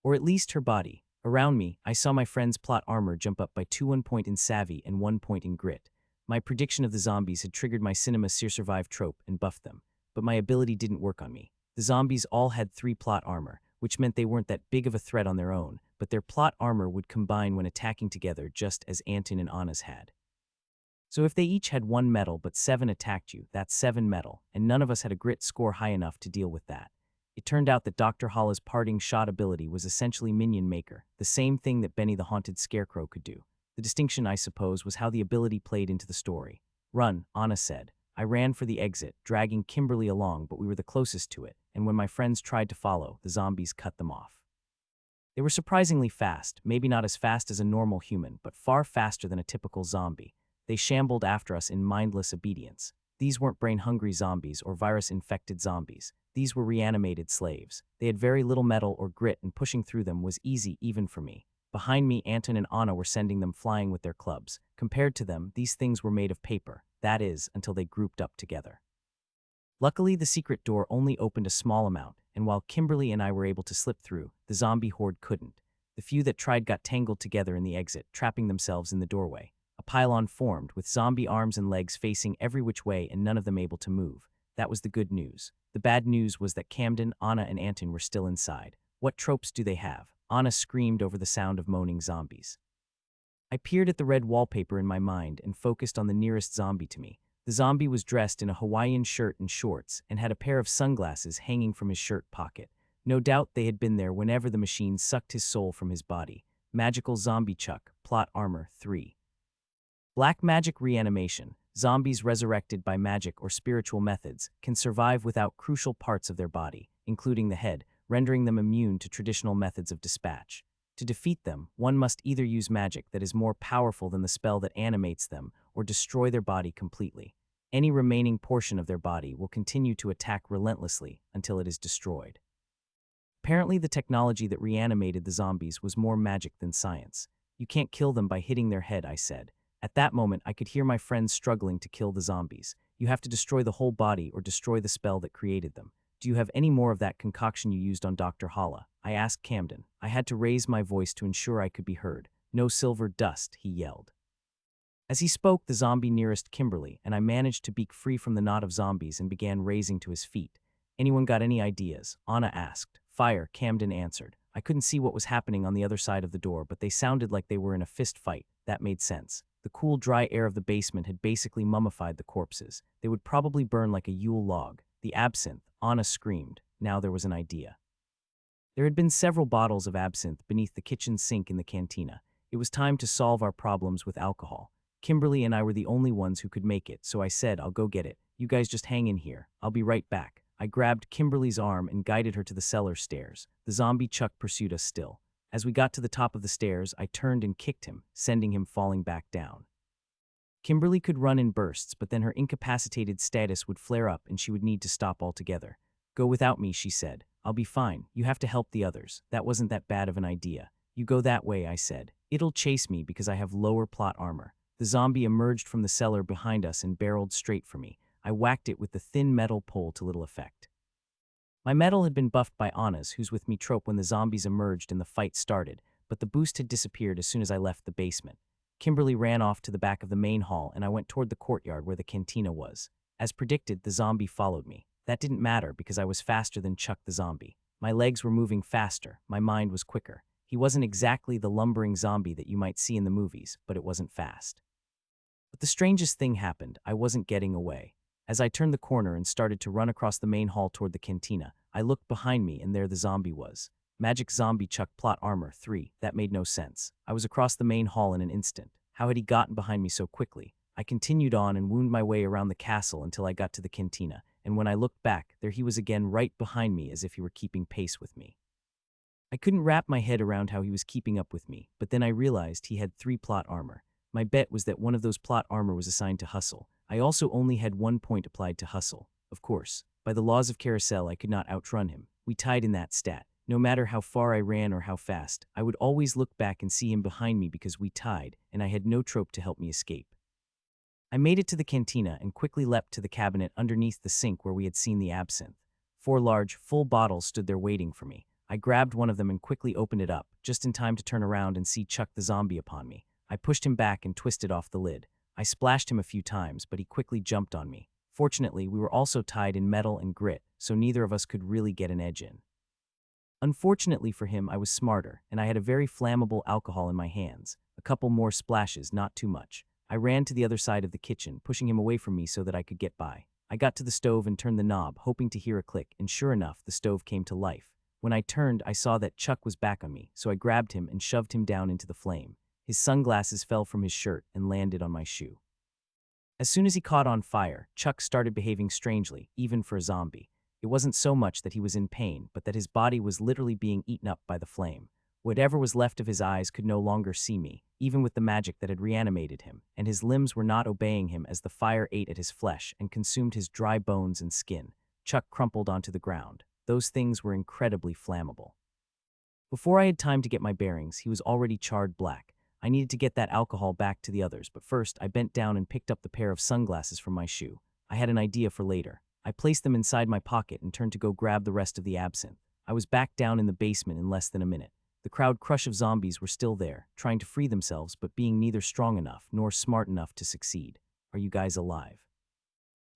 Or at least her body. Around me, I saw my friend's plot armor jump up by 1 point in savvy and 1 point in grit. My prediction of the zombies had triggered my cinema survive trope and buffed them. But my ability didn't work on me. The zombies all had 3 plot armor, which meant they weren't that big of a threat on their own, but their plot armor would combine when attacking together just as Anton and Anna's had. So if they each had 1 metal but 7 attacked you, that's 7 metal, and none of us had a grit score high enough to deal with that. It turned out that Dr. Holla's parting shot ability was essentially minion maker, the same thing that Benny the Haunted Scarecrow could do. The distinction, I suppose, was how the ability played into the story. "Run," Anna said. I ran for the exit, dragging Kimberly along, but we were the closest to it, and when my friends tried to follow, the zombies cut them off. They were surprisingly fast, maybe not as fast as a normal human, but far faster than a typical zombie. They shambled after us in mindless obedience. These weren't brain-hungry zombies or virus-infected zombies. These were reanimated slaves. They had very little metal or grit, and pushing through them was easy even for me. Behind me, Anton and Anna were sending them flying with their clubs. Compared to them, these things were made of paper. That is, until they grouped up together. Luckily, the secret door only opened a small amount, and while Kimberly and I were able to slip through, the zombie horde couldn't. The few that tried got tangled together in the exit, trapping themselves in the doorway. A pylon formed, with zombie arms and legs facing every which way and none of them able to move. That was the good news. The bad news was that Camden, Anna, and Anton were still inside. What tropes do they have? Anna screamed over the sound of moaning zombies. I peered at the red wallpaper in my mind and focused on the nearest zombie to me. The zombie was dressed in a Hawaiian shirt and shorts and had a pair of sunglasses hanging from his shirt pocket. No doubt they had been there whenever the machine sucked his soul from his body. Magical Zombie Chuck, Plot Armor 3. Black Magic Reanimation. Zombies resurrected by magic or spiritual methods can survive without crucial parts of their body, including the head, rendering them immune to traditional methods of dispatch. To defeat them, one must either use magic that is more powerful than the spell that animates them, or destroy their body completely. Any remaining portion of their body will continue to attack relentlessly until it is destroyed. Apparently, the technology that reanimated the zombies was more magic than science. "You can't kill them by hitting their head," I said. At that moment, I could hear my friends struggling to kill the zombies. "You have to destroy the whole body or destroy the spell that created them. Do you have any more of that concoction you used on Dr. Holla?" I asked Camden. I had to raise my voice to ensure I could be heard. No silver dust, he yelled. As he spoke, the zombie nearest Kimberly, and I managed to break free from the knot of zombies and began raising to his feet. Anyone got any ideas? Anna asked. Fire, Camden answered. I couldn't see what was happening on the other side of the door, but they sounded like they were in a fist fight. That made sense. The cool, dry air of the basement had basically mummified the corpses. They would probably burn like a Yule log. The absinthe, Anna screamed. Now there was an idea. There had been several bottles of absinthe beneath the kitchen sink in the cantina. It was time to solve our problems with alcohol. Kimberly and I were the only ones who could make it, so I said, I'll go get it. You guys just hang in here. I'll be right back. I grabbed Kimberly's arm and guided her to the cellar stairs. The zombie Chuck pursued us still. As we got to the top of the stairs, I turned and kicked him, sending him falling back down. Kimberly could run in bursts, but then her incapacitated status would flare up and she would need to stop altogether. Go without me, she said. I'll be fine. You have to help the others. That wasn't that bad of an idea. You go that way, I said. It'll chase me because I have lower plot armor. The zombie emerged from the cellar behind us and barreled straight for me. I whacked it with the thin metal pole to little effect. My metal had been buffed by Anna's, who's with me trope when the zombies emerged and the fight started, but the boost had disappeared as soon as I left the basement. Kimberly ran off to the back of the main hall and I went toward the courtyard where the cantina was. As predicted, the zombie followed me. That didn't matter because I was faster than Chuck the zombie. My legs were moving faster, my mind was quicker. He wasn't exactly the lumbering zombie that you might see in the movies, but it wasn't fast. But the strangest thing happened. I wasn't getting away. As I turned the corner and started to run across the main hall toward the cantina, I looked behind me and there the zombie was. Magic Zombie Chuck Plot Armor 3. That made no sense. I was across the main hall in an instant. How had he gotten behind me so quickly? I continued on and wound my way around the castle until I got to the cantina, and when I looked back, there he was again right behind me as if he were keeping pace with me. I couldn't wrap my head around how he was keeping up with me, but then I realized he had 3 plot armor. My bet was that one of those plot armor was assigned to Hustle. I also only had 1 point applied to Hustle. Of course, by the laws of Carousel, I could not outrun him. We tied in that stat. No matter how far I ran or how fast, I would always look back and see him behind me because we tied, and I had no trope to help me escape. I made it to the cantina and quickly leapt to the cabinet underneath the sink where we had seen the absinthe. 4 large, full bottles stood there waiting for me. I grabbed one of them and quickly opened it up, just in time to turn around and see Chuck the zombie upon me. I pushed him back and twisted off the lid. I splashed him a few times, but he quickly jumped on me. Fortunately, we were also tied in metal and grit, so neither of us could really get an edge in. Unfortunately for him, I was smarter, and I had a very flammable alcohol in my hands. A couple more splashes, not too much. I ran to the other side of the kitchen, pushing him away from me so that I could get by. I got to the stove and turned the knob, hoping to hear a click, and sure enough, the stove came to life. When I turned, I saw that Chuck was back on me, so I grabbed him and shoved him down into the flame. His sunglasses fell from his shirt and landed on my shoe. As soon as he caught on fire, Chuck started behaving strangely, even for a zombie. It wasn't so much that he was in pain, but that his body was literally being eaten up by the flame. Whatever was left of his eyes could no longer see me, even with the magic that had reanimated him, and his limbs were not obeying him as the fire ate at his flesh and consumed his dry bones and skin. Chuck crumpled onto the ground. Those things were incredibly flammable. Before I had time to get my bearings, he was already charred black. I needed to get that alcohol back to the others, but first I bent down and picked up the pair of sunglasses from my shoe. I had an idea for later. I placed them inside my pocket and turned to go grab the rest of the absinthe. I was back down in the basement in less than a minute. The crowd crush of zombies were still there, trying to free themselves but being neither strong enough nor smart enough to succeed. Are you guys alive?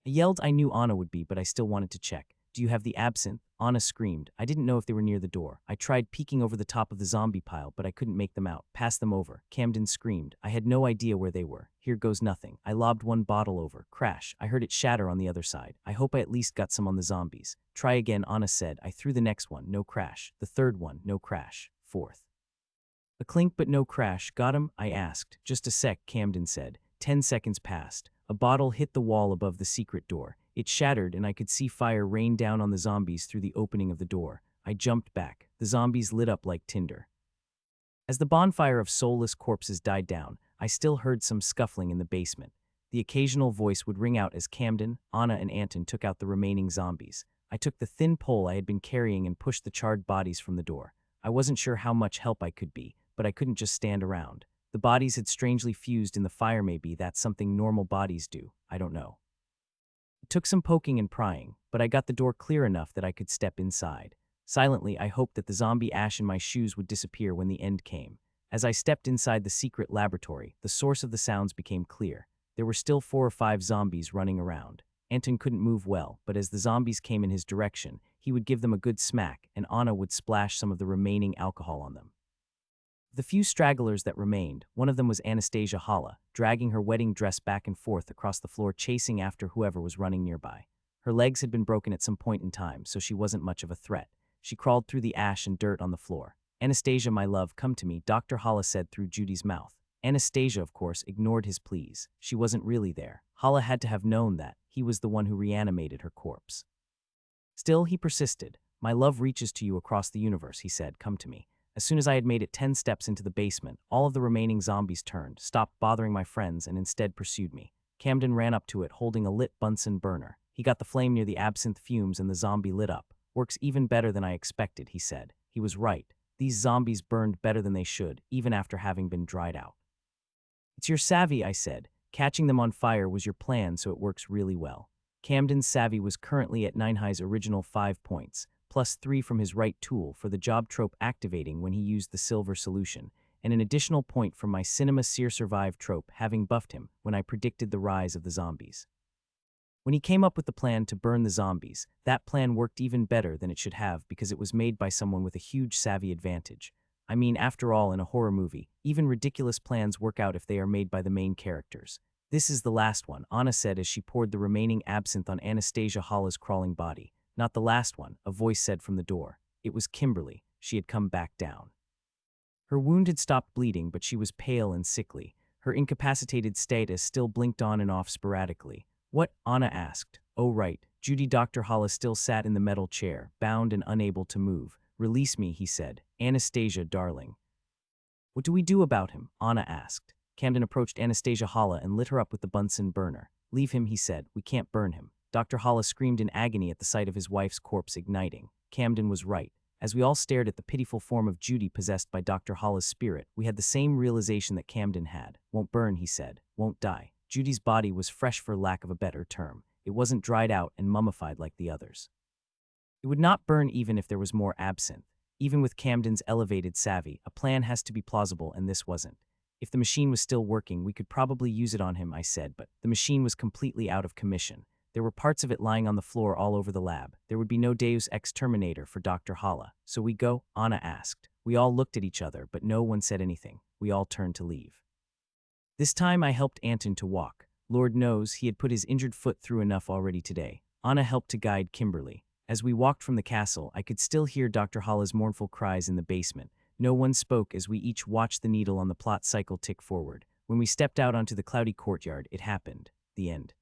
I yelled I knew Anna would be, but I still wanted to check. Do you have the absinthe? Anna screamed. I didn't know if they were near the door. I tried peeking over the top of the zombie pile, but I couldn't make them out. Pass them over. Camden screamed. I had no idea where they were. Here goes nothing. I lobbed one bottle over. Crash. I heard it shatter on the other side. I hope I at least got some on the zombies. Try again, Anna said. I threw the next one. No crash. The third one. No crash. Fourth. A clink but no crash. Got him? I asked. Just a sec, Camden said. 10 seconds passed. A bottle hit the wall above the secret door. It shattered and I could see fire rain down on the zombies through the opening of the door. I jumped back. The zombies lit up like tinder. As the bonfire of soulless corpses died down, I still heard some scuffling in the basement. The occasional voice would ring out as Camden, Anna, and Anton took out the remaining zombies. I took the thin pole I had been carrying and pushed the charred bodies from the door. I wasn't sure how much help I could be, but I couldn't just stand around. The bodies had strangely fused in the fire. Maybe that's something normal bodies do. I don't know. It took some poking and prying, but I got the door clear enough that I could step inside. Silently, I hoped that the zombie ash in my shoes would disappear when the end came. As I stepped inside the secret laboratory, the source of the sounds became clear. There were still 4 or 5 zombies running around. Anton couldn't move well, but as the zombies came in his direction, he would give them a good smack, and Anna would splash some of the remaining alcohol on them. The few stragglers that remained, one of them was Anastasia Hala, dragging her wedding dress back and forth across the floor, chasing after whoever was running nearby. Her legs had been broken at some point in time, so she wasn't much of a threat. She crawled through the ash and dirt on the floor. "Anastasia, my love, come to me," Dr. Hala said through Judy's mouth. Anastasia, of course, ignored his pleas. She wasn't really there. Hala had to have known that. He was the one who reanimated her corpse. Still, he persisted. "My love reaches to you across the universe," he said. "Come to me." As soon as I had made it 10 steps into the basement, all of the remaining zombies turned, stopped bothering my friends, and instead pursued me. Camden ran up to it, holding a lit Bunsen burner. He got the flame near the absinthe fumes and the zombie lit up. "Works even better than I expected," he said. He was right. These zombies burned better than they should, even after having been dried out. "It's your savvy," I said. "Catching them on fire was your plan, so it works really well." Camden's savvy was currently at Ninehai's original 5 points, plus 3 from his right tool for the job trope activating when he used the silver solution, and an additional point from my cinema seer survive trope having buffed him when I predicted the rise of the zombies. When he came up with the plan to burn the zombies, that plan worked even better than it should have because it was made by someone with a huge savvy advantage. I mean, after all, in a horror movie, even ridiculous plans work out if they are made by the main characters. "This is the last one," Anna said as she poured the remaining absinthe on Anastasia Hala's crawling body. "Not the last one," a voice said from the door. It was Kimberly. She had come back down. Her wound had stopped bleeding, but she was pale and sickly. Her incapacitated status still blinked on and off sporadically. "What?" Anna asked. "Oh, right." Judy. Dr. Hala still sat in the metal chair, bound and unable to move. "Release me," he said. "Anastasia, darling." "What do we do about him?" Anna asked. Camden approached Anastasia Hala and lit her up with the Bunsen burner. "Leave him," he said. "We can't burn him." Dr. Hala screamed in agony at the sight of his wife's corpse igniting. Camden was right. As we all stared at the pitiful form of Judy possessed by Dr. Hala's spirit, we had the same realization that Camden had. "Won't burn," he said. "Won't die." Judy's body was fresh for lack of a better term. It wasn't dried out and mummified like the others. It would not burn even if there was more absinthe. Even with Camden's elevated savvy, a plan has to be plausible, and this wasn't. "If the machine was still working, we could probably use it on him," I said, but the machine was completely out of commission. There were parts of it lying on the floor all over the lab. There would be no Deus Ex Terminator for Dr. Hala. "So we go?" Anna asked. We all looked at each other, but no one said anything. We all turned to leave. This time I helped Anton to walk. Lord knows he had put his injured foot through enough already today. Anna helped to guide Kimberly. As we walked from the castle, I could still hear Dr. Hala's mournful cries in the basement. No one spoke as we each watched the needle on the plot cycle tick forward. When we stepped out onto the cloudy courtyard, it happened. The end.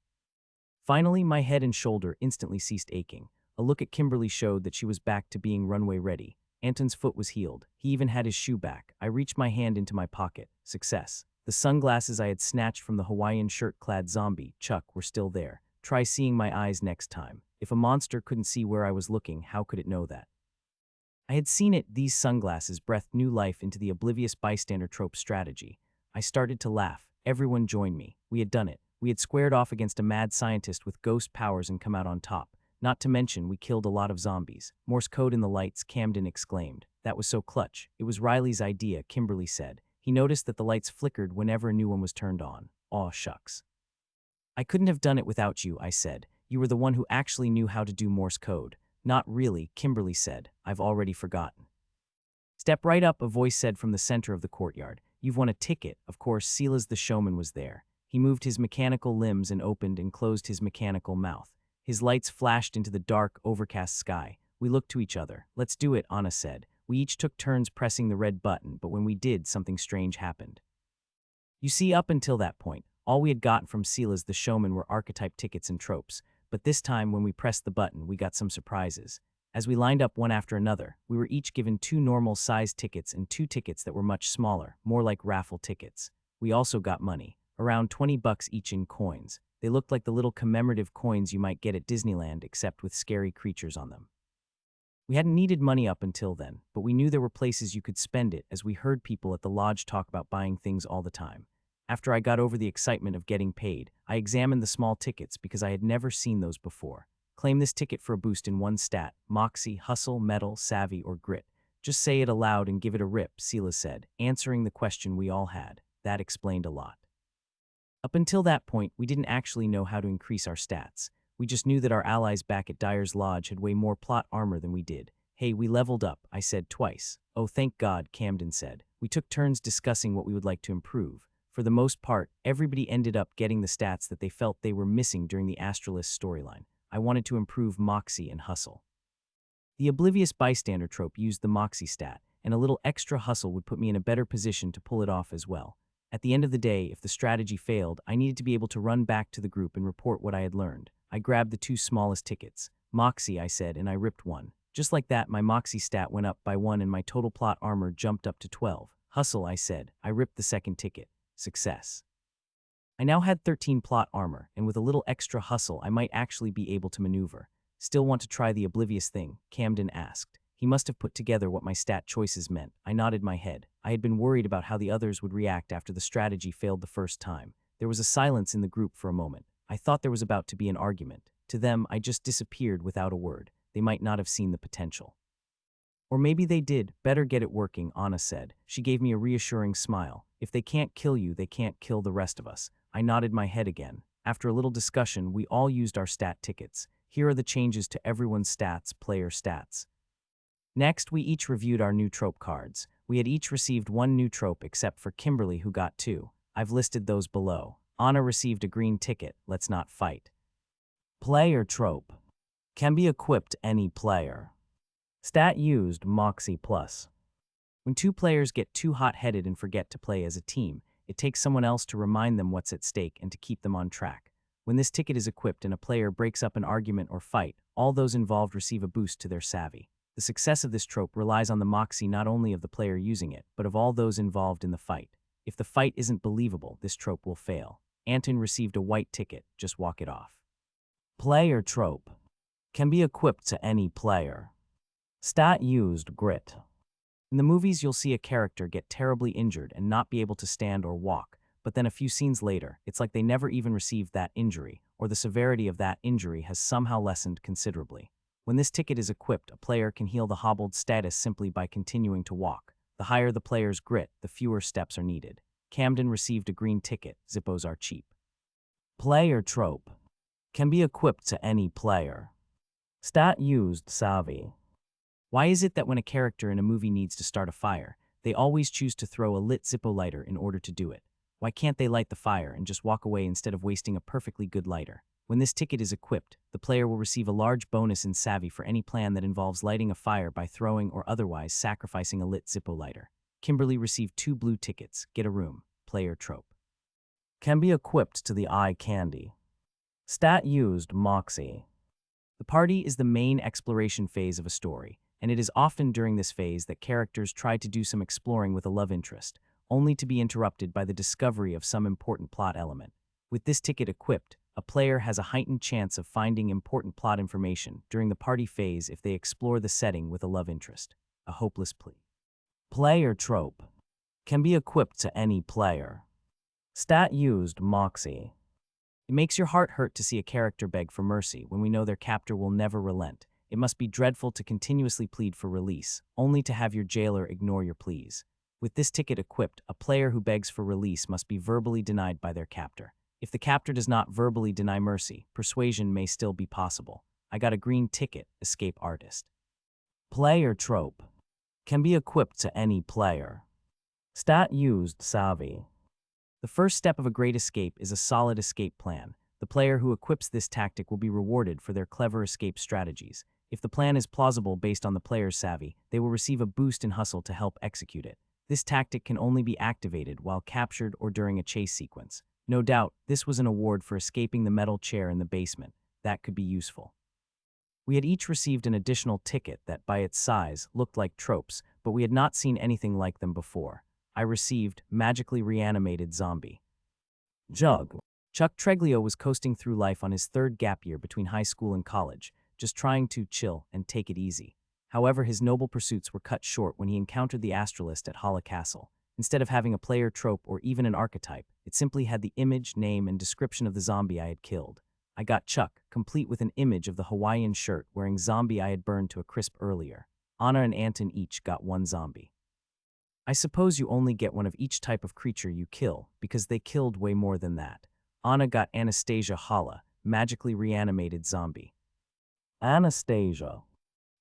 Finally, my head and shoulder instantly ceased aching. A look at Kimberly showed that she was back to being runway ready. Anton's foot was healed. He even had his shoe back. I reached my hand into my pocket. Success. The sunglasses I had snatched from the Hawaiian shirt-clad zombie, Chuck, were still there. Try seeing my eyes next time. If a monster couldn't see where I was looking, how could it know that? I had seen it. These sunglasses breathed new life into the oblivious bystander trope strategy. I started to laugh. Everyone joined me. We had done it. We had squared off against a mad scientist with ghost powers and come out on top. Not to mention, we killed a lot of zombies. "Morse code in the lights," Camden exclaimed. "That was so clutch." "It was Riley's idea," Kimberly said. "He noticed that the lights flickered whenever a new one was turned on." "Aw, shucks." "I couldn't have done it without you," I said. "You were the one who actually knew how to do Morse code." "Not really," Kimberly said. "I've already forgotten." "Step right up," a voice said from the center of the courtyard. "You've won a ticket." Of course, Silas the showman was there. He moved his mechanical limbs and opened and closed his mechanical mouth. His lights flashed into the dark, overcast sky. We looked to each other. "Let's do it," Anna said. We each took turns pressing the red button, but when we did, something strange happened. You see, up until that point, all we had gotten from Silas the showman were archetype tickets and tropes, but this time when we pressed the button, we got some surprises. As we lined up one after another, we were each given 2 normal-sized tickets and 2 tickets that were much smaller, more like raffle tickets. We also got money, around $20 each in coins. They looked like the little commemorative coins you might get at Disneyland, except with scary creatures on them. We hadn't needed money up until then, but we knew there were places you could spend it as we heard people at the lodge talk about buying things all the time. After I got over the excitement of getting paid, I examined the small tickets because I had never seen those before. Claim this ticket for a boost in one stat: Moxie, Hustle, Metal, Savvy, or Grit. Just say it aloud and give it a rip, Sela said, answering the question we all had. That explained a lot. Up until that point, we didn't actually know how to increase our stats. We just knew that our allies back at Dyer's Lodge had way more plot armor than we did. Hey, we leveled up, I said twice. Oh, thank God, Camden said. We took turns discussing what we would like to improve. For the most part, everybody ended up getting the stats that they felt they were missing during the Astralis storyline. I wanted to improve Moxie and Hustle. The oblivious bystander trope used the Moxie stat, and a little extra hustle would put me in a better position to pull it off as well. At the end of the day, if the strategy failed, I needed to be able to run back to the group and report what I had learned. I grabbed the two smallest tickets. Moxie, I said, and I ripped one. Just like that, my Moxie stat went up by 1 and my total plot armor jumped up to 12. Hustle, I said. I ripped the second ticket. Success. I now had 13 plot armor, and with a little extra hustle, I might actually be able to maneuver. Still want to try the oblivious thing? Camden asked. He must have put together what my stat choices meant. I nodded my head. I had been worried about how the others would react after the strategy failed the first time. There was a silence in the group for a moment. I thought there was about to be an argument. To them, I just disappeared without a word. They might not have seen the potential. Or maybe they did. Better get it working, Anna said. She gave me a reassuring smile. If they can't kill you, they can't kill the rest of us. I nodded my head again. After a little discussion, we all used our stat tickets. Here are the changes to everyone's stats, player stats. Next, we each reviewed our new trope cards. We had each received one new trope except for Kimberly, who got 2. I've listed those below. Anna received a green ticket. Let's not fight. Player trope. Can be equipped any player. Stat used, Moxie plus. When two players get too hot-headed and forget to play as a team, it takes someone else to remind them what's at stake and to keep them on track. When this ticket is equipped and a player breaks up an argument or fight, all those involved receive a boost to their savvy. The success of this trope relies on the moxie not only of the player using it, but of all those involved in the fight. If the fight isn't believable, this trope will fail. Anton received a white ticket, just walk it off. Player trope. Can be equipped to any player. Stat used, grit. In the movies, you'll see a character get terribly injured and not be able to stand or walk, but then a few scenes later, it's like they never even received that injury, or the severity of that injury has somehow lessened considerably. When this ticket is equipped, a player can heal the hobbled status simply by continuing to walk. The higher the player's grit, the fewer steps are needed. Camden received a green ticket. Zippos are cheap. Player trope. Can be equipped to any player. Stat used, savvy. Why is it that when a character in a movie needs to start a fire, they always choose to throw a lit Zippo lighter in order to do it? Why can't they light the fire and just walk away instead of wasting a perfectly good lighter? When this ticket is equipped, the player will receive a large bonus in savvy for any plan that involves lighting a fire by throwing or otherwise sacrificing a lit Zippo lighter. Kimberly received 2 blue tickets. Get a room. Player trope. Can be equipped to the eye candy. Stat used, Moxie. The party is the main exploration phase of a story, and it is often during this phase that characters try to do some exploring with a love interest, only to be interrupted by the discovery of some important plot element. With this ticket equipped, a player has a heightened chance of finding important plot information during the party phase if they explore the setting with a love interest. A hopeless plea. Player trope. Can be equipped to any player. Stat used, Moxie. It makes your heart hurt to see a character beg for mercy when we know their captor will never relent. It must be dreadful to continuously plead for release, only to have your jailer ignore your pleas. With this ticket equipped, a player who begs for release must be verbally denied by their captor. If the captor does not verbally deny mercy, persuasion may still be possible. I got a green ticket, escape artist. Player trope. Can be equipped to any player. Stat used, savvy. The first step of a great escape is a solid escape plan. The player who equips this tactic will be rewarded for their clever escape strategies. If the plan is plausible based on the player's savvy, they will receive a boost in hustle to help execute it. This tactic can only be activated while captured or during a chase sequence. No doubt, this was an award for escaping the metal chair in the basement. That could be useful. We had each received an additional ticket that, by its size, looked like tropes, but we had not seen anything like them before. I received magically reanimated zombie. Jug. Chuck Treglio was coasting through life on his 3rd gap year between high school and college, just trying to chill and take it easy. However, his noble pursuits were cut short when he encountered the Astralist at Hala Castle. Instead of having a player trope or even an archetype, it simply had the image, name, and description of the zombie I had killed. I got Chuck, complete with an image of the Hawaiian shirt wearing zombie I had burned to a crisp earlier. Anna and Anton each got one zombie. I suppose you only get one of each type of creature you kill, because they killed way more than that. Anna got Anastasia Hala, magically reanimated zombie. Anastasia.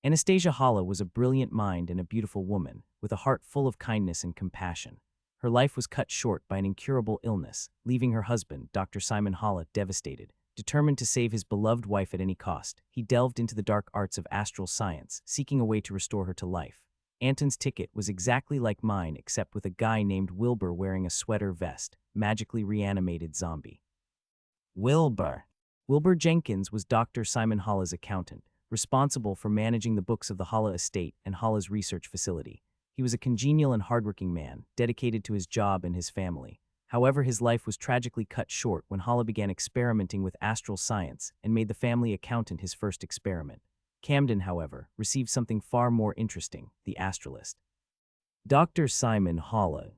Anastasia Hala was a brilliant mind and a beautiful woman, with a heart full of kindness and compassion. Her life was cut short by an incurable illness, leaving her husband, Dr. Simon Hala, devastated. Determined to save his beloved wife at any cost, he delved into the dark arts of astral science, seeking a way to restore her to life. Anton's ticket was exactly like mine, except with a guy named Wilbur wearing a sweater vest, magically reanimated zombie. Wilbur. Wilbur Jenkins was Dr. Simon Hala's accountant, responsible for managing the books of the Hala estate and Hala's research facility. He was a congenial and hardworking man, dedicated to his job and his family. However, his life was tragically cut short when Hala began experimenting with astral science and made the family accountant his first experiment. Camden, however, received something far more interesting, the astralist. Dr. Simon Hala.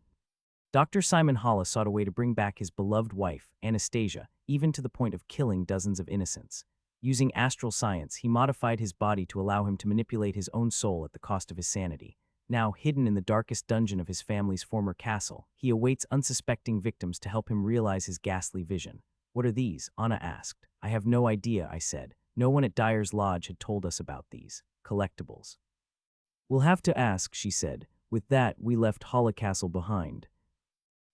Dr. Simon Hala sought a way to bring back his beloved wife, Anastasia, even to the point of killing dozens of innocents. Using astral science, he modified his body to allow him to manipulate his own soul at the cost of his sanity. Now, hidden in the darkest dungeon of his family's former castle, he awaits unsuspecting victims to help him realize his ghastly vision. What are these? Anna asked. I have no idea, I said. No one at Dyer's Lodge had told us about these collectibles. We'll have to ask, she said. With that, we left Hala Castle behind.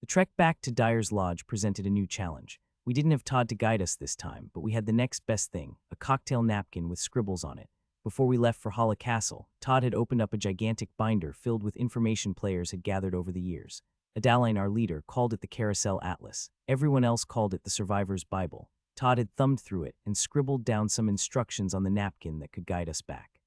The trek back to Dyer's Lodge presented a new challenge. We didn't have Todd to guide us this time, but we had the next best thing, a cocktail napkin with scribbles on it. Before we left for Hala Castle, Todd had opened up a gigantic binder filled with information players had gathered over the years. Adaline, our leader, called it the Carousel Atlas. Everyone else called it the Survivor's Bible. Todd had thumbed through it and scribbled down some instructions on the napkin that could guide us back.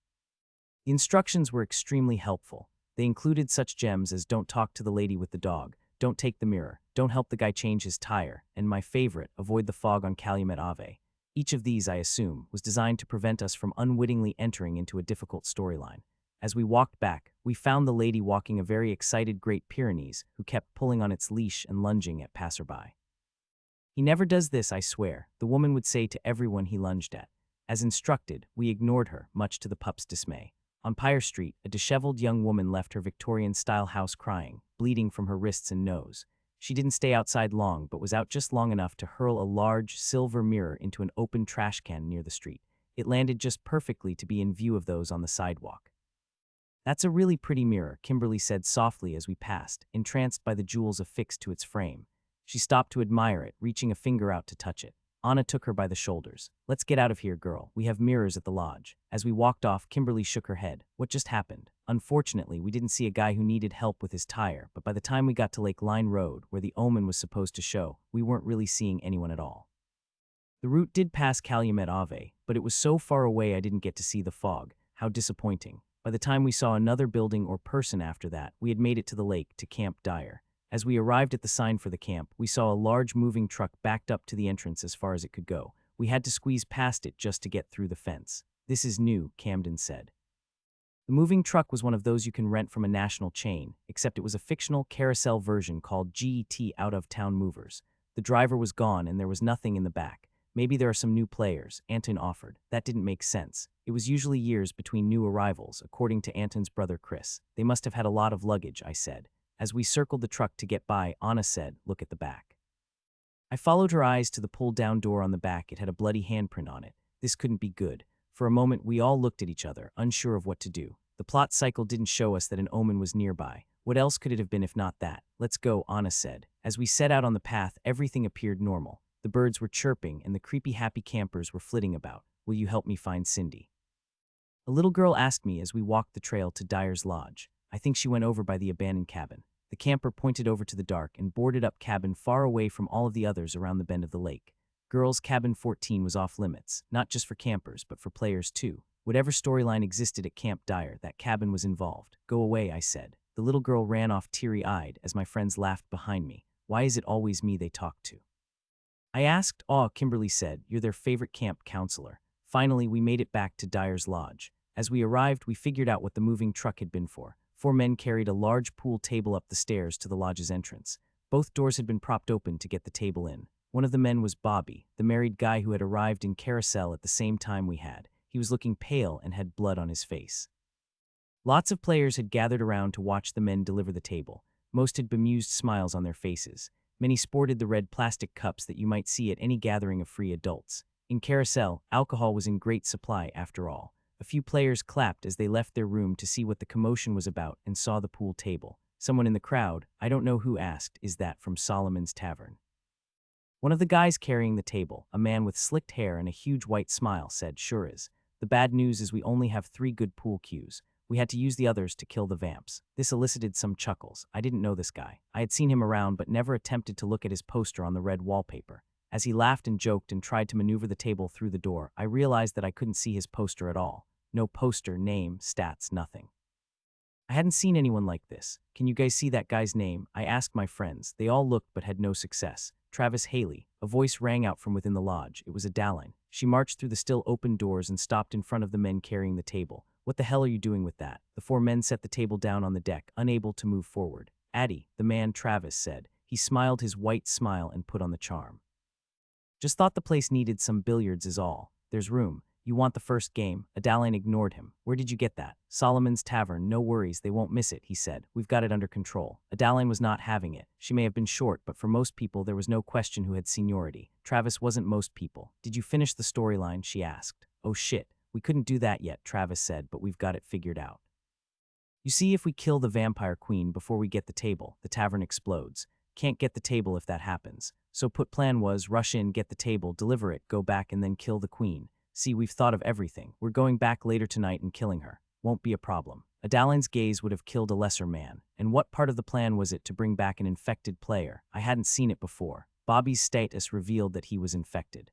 The instructions were extremely helpful. They included such gems as don't talk to the lady with the dog, don't take the mirror, don't help the guy change his tire, and my favorite, avoid the fog on Calumet Ave. Each of these, I assume, was designed to prevent us from unwittingly entering into a difficult storyline. As we walked back, we found the lady walking a very excited Great Pyrenees who kept pulling on its leash and lunging at passerby. He never does this, I swear, the woman would say to everyone he lunged at. As instructed, we ignored her, much to the pup's dismay. On Pyre Street, a disheveled young woman left her Victorian-style house crying, bleeding from her wrists and nose. She didn't stay outside long, but was out just long enough to hurl a large, silver mirror into an open trash can near the street. It landed just perfectly to be in view of those on the sidewalk. That's a really pretty mirror, Kimberly said softly as we passed, entranced by the jewels affixed to its frame. She stopped to admire it, reaching a finger out to touch it. Anna took her by the shoulders. Let's get out of here, girl. We have mirrors at the lodge. As we walked off, Kimberly shook her head. What just happened? Unfortunately, we didn't see a guy who needed help with his tire, but by the time we got to Lake Line Road, where the omen was supposed to show, we weren't really seeing anyone at all. The route did pass Calumet Ave, but it was so far away I didn't get to see the fog. How disappointing. By the time we saw another building or person after that, we had made it to the lake, to Camp Dyer. As we arrived at the sign for the camp, we saw a large moving truck backed up to the entrance as far as it could go. We had to squeeze past it just to get through the fence. This is new, Camden said. The moving truck was one of those you can rent from a national chain, except it was a fictional carousel version called GET Out of Town Movers. The driver was gone and there was nothing in the back. Maybe there are some new players, Anton offered. That didn't make sense. It was usually years between new arrivals, according to Anton's brother Chris. They must have had a lot of luggage, I said. As we circled the truck to get by, Anna said, look at the back. I followed her eyes to the pulled-down door on the back. It had a bloody handprint on it. This couldn't be good. For a moment, we all looked at each other, unsure of what to do. The plot cycle didn't show us that an omen was nearby. What else could it have been if not that? Let's go, Anna said. As we set out on the path, everything appeared normal. The birds were chirping and the creepy happy campers were flitting about. Will you help me find Cindy? A little girl asked me as we walked the trail to Dyer's Lodge. I think she went over by the abandoned cabin. The camper pointed over to the dark and boarded-up cabin far away from all of the others around the bend of the lake. Girls' Cabin 14 was off limits, not just for campers, but for players too. Whatever storyline existed at Camp Dyer, that cabin was involved. Go away, I said. The little girl ran off teary-eyed as my friends laughed behind me. Why is it always me they talk to? I asked. Aw, Kimberly said, you're their favorite camp counselor. Finally, we made it back to Dyer's Lodge. As we arrived, we figured out what the moving truck had been for. 4 men carried a large pool table up the stairs to the lodge's entrance. Both doors had been propped open to get the table in. One of the men was Bobby, the married guy who had arrived in Carousel at the same time we had. He was looking pale and had blood on his face. Lots of players had gathered around to watch the men deliver the table. Most had bemused smiles on their faces. Many sported the red plastic cups that you might see at any gathering of free adults. In Carousel, alcohol was in great supply after all. A few players clapped as they left their room to see what the commotion was about and saw the pool table. Someone in the crowd, I don't know who, asked, "Is that from Solomon's Tavern?" One of the guys carrying the table, a man with slicked hair and a huge white smile, said, "Sure is. The bad news is we only have 3 good pool cues. We had to use the others to kill the vamps." This elicited some chuckles. I didn't know this guy. I had seen him around but never attempted to look at his poster on the red wallpaper. As he laughed and joked and tried to maneuver the table through the door, I realized that I couldn't see his poster at all. No poster, name, stats, nothing. I hadn't seen anyone like this. "Can you guys see that guy's name?" I asked my friends. They all looked but had no success. "Travis Haley." A voice rang out from within the lodge. It was Adaline. She marched through the still open doors and stopped in front of the men carrying the table. "What the hell are you doing with that?" The 4 men set the table down on the deck, unable to move forward. "Addie," the man Travis said. He smiled his white smile and put on the charm. "Just thought the place needed some billiards is all. There's room. You want the first game?" Adaline ignored him. "Where did you get that?" "Solomon's Tavern. No worries, they won't miss it," he said. "We've got it under control." Adaline was not having it. She may have been short, but for most people there was no question who had seniority. Travis wasn't most people. "Did you finish the storyline?" she asked. "Oh shit, we couldn't do that yet," Travis said, "but we've got it figured out. You see, if we kill the vampire queen before we get the table, the tavern explodes. Can't get the table if that happens. So plan was, rush in, get the table, deliver it, go back and then kill the queen. See, we've thought of everything. We're going back later tonight and killing her. Won't be a problem." Adaline's gaze would have killed a lesser man. And what part of the plan was it to bring back an infected player? I hadn't seen it before. Bobby's status revealed that he was infected.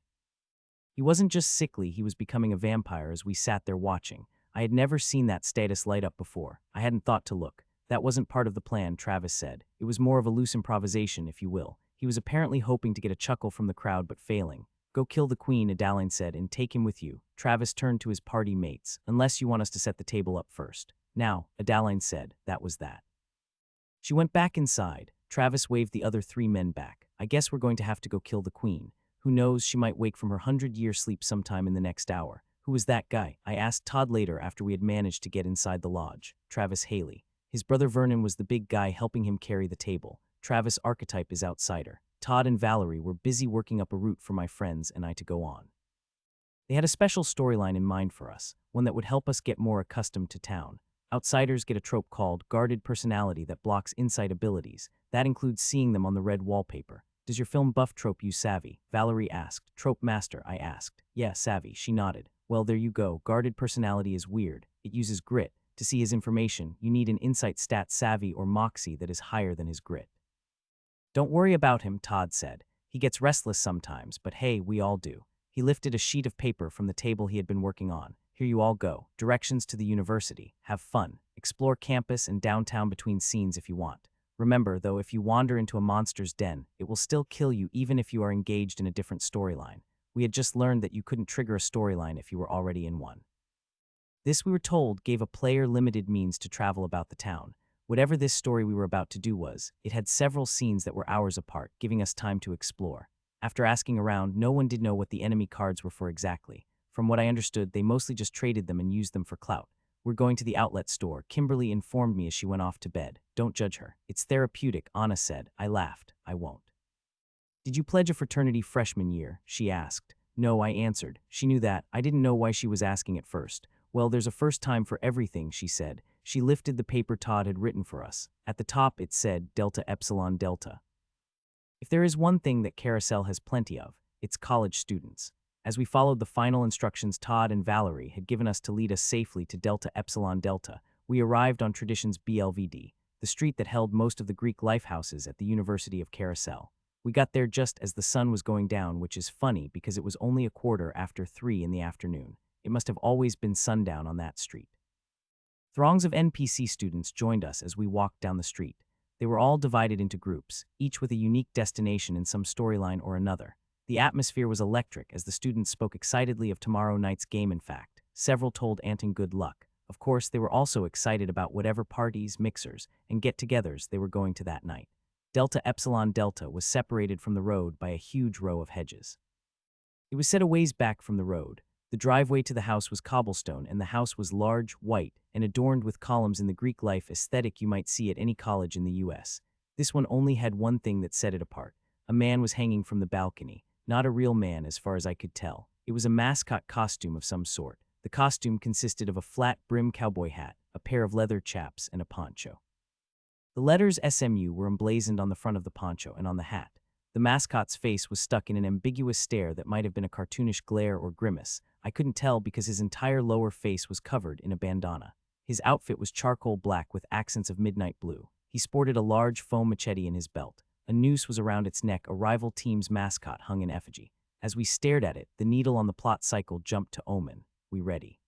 He wasn't just sickly, he was becoming a vampire as we sat there watching. I had never seen that status light up before. I hadn't thought to look. "That wasn't part of the plan," Travis said. "It was more of a loose improvisation, if you will." He was apparently hoping to get a chuckle from the crowd but failing. "Go kill the queen," Adaline said, "and take him with you." Travis turned to his party mates. "Unless you want us to set the table up first." "Now," Adaline said. That was that. She went back inside. Travis waved the other 3 men back. "I guess we're going to have to go kill the queen. Who knows, she might wake from her 100-year sleep sometime in the next hour." "Who was that guy?" I asked Todd later after we had managed to get inside the lodge. "Travis Haley. His brother Vernon was the big guy helping him carry the table. Travis' archetype is outsider." Todd and Valerie were busy working up a route for my friends and I to go on. They had a special storyline in mind for us, one that would help us get more accustomed to town. Outsiders get a trope called guarded personality that blocks insight abilities. That includes seeing them on the red wallpaper. "Does your film buff trope use savvy?" Valerie asked. "Trope master," I asked. "Yeah, savvy," she nodded. "Well, there you go. Guarded personality is weird. It uses grit. To see his information, you need an insight stat savvy or moxie that is higher than his grit." "Don't worry about him," Todd said. "He gets restless sometimes, but hey, we all do." He lifted a sheet of paper from the table he had been working on. "Here you all go. Directions to the university. Have fun. Explore campus and downtown between scenes if you want. Remember, though, if you wander into a monster's den, it will still kill you even if you are engaged in a different storyline. We had just learned that you couldn't trigger a storyline if you were already in one." This, we were told, gave a player limited means to travel about the town. Whatever this story we were about to do was, it had several scenes that were hours apart, giving us time to explore. After asking around, no one did know what the enemy cards were for exactly. From what I understood, they mostly just traded them and used them for clout. "We're going to the outlet store," Kimberly informed me as she went off to bed. "Don't judge her. It's therapeutic," Anna said. I laughed. "I won't." "Did you pledge a fraternity freshman year?" she asked. "No," I answered. She knew that. I didn't know why she was asking at first. "Well, there's a first time for everything," she said. She lifted the paper Todd had written for us. At the top it said Delta Epsilon Delta. If there is one thing that Carousel has plenty of, it's college students. As we followed the final instructions Todd and Valerie had given us to lead us safely to Delta Epsilon Delta, we arrived on Tradition's BLVD, the street that held most of the Greek lifehouses at the University of Carousel. We got there just as the sun was going down, which is funny because it was only 3:15 in the afternoon. It must have always been sundown on that street. Throngs of NPC students joined us as we walked down the street. They were all divided into groups, each with a unique destination in some storyline or another. The atmosphere was electric as the students spoke excitedly of tomorrow night's game. In fact, several told Anton good luck. Of course, they were also excited about whatever parties, mixers, and get-togethers they were going to that night. Delta Epsilon Delta was separated from the road by a huge row of hedges. It was set a ways back from the road. The driveway to the house was cobblestone, and the house was large, white, and adorned with columns in the Greek life aesthetic you might see at any college in the US. This one only had one thing that set it apart. A man was hanging from the balcony. Not a real man as far as I could tell. It was a mascot costume of some sort. The costume consisted of a flat-brim cowboy hat, a pair of leather chaps, and a poncho. The letters SMU were emblazoned on the front of the poncho and on the hat. The mascot's face was stuck in an ambiguous stare that might have been a cartoonish glare or grimace. I couldn't tell because his entire lower face was covered in a bandana. His outfit was charcoal black with accents of midnight blue. He sported a large foam machete in his belt. A noose was around its neck. A rival team's mascot hung in effigy. As we stared at it, the needle on the plot cycle jumped to Omen. We ready?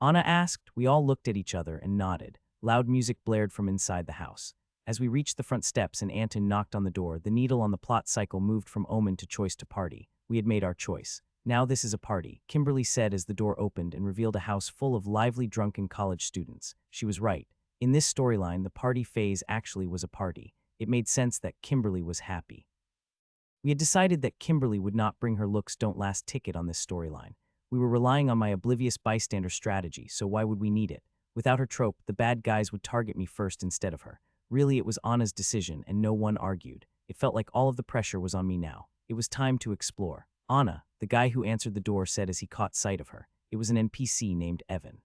Anna asked. We all looked at each other and nodded. Loud music blared from inside the house. As we reached the front steps and Anton knocked on the door, the needle on the plot cycle moved from Omen to choice to party. We had made our choice. Now this is a party, Kimberly said as the door opened and revealed a house full of lively drunken college students. She was right. In this storyline, the party phase actually was a party. It made sense that Kimberly was happy. We had decided that Kimberly would not bring her looks don't last ticket on this storyline. We were relying on my oblivious bystander strategy, so why would we need it? Without her trope, the bad guys would target me first instead of her. Really, it was Anna's decision, and no one argued. It felt like all of the pressure was on me now. It was time to explore. Anna, the guy who answered the door, said as he caught sight of her. It was an NPC named Evan.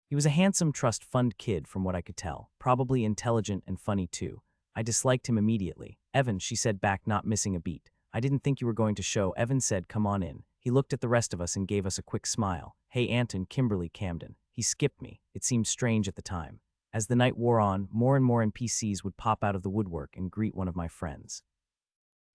He was a handsome trust fund kid from what I could tell, probably intelligent and funny too. I disliked him immediately. Evan, she said back, not missing a beat. I didn't think you were going to show. Evan said, come on in. He looked at the rest of us and gave us a quick smile. Hey Anton, Kimberly, Camden. He skipped me. It seemed strange at the time. As the night wore on, more and more NPCs would pop out of the woodwork and greet one of my friends.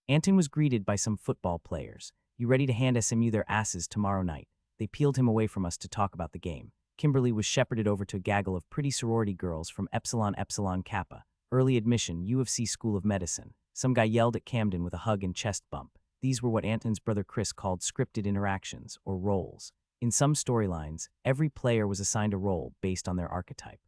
Anton was greeted by some football players. You ready to hand SMU their asses tomorrow night? They peeled him away from us to talk about the game. Kimberly was shepherded over to a gaggle of pretty sorority girls from Epsilon Kappa. Early admission, U of C School of Medicine. Some guy yelled at Camden with a hug and chest bump. These were what Anton's brother Chris called scripted interactions, or roles. In some storylines, every player was assigned a role based on their archetype.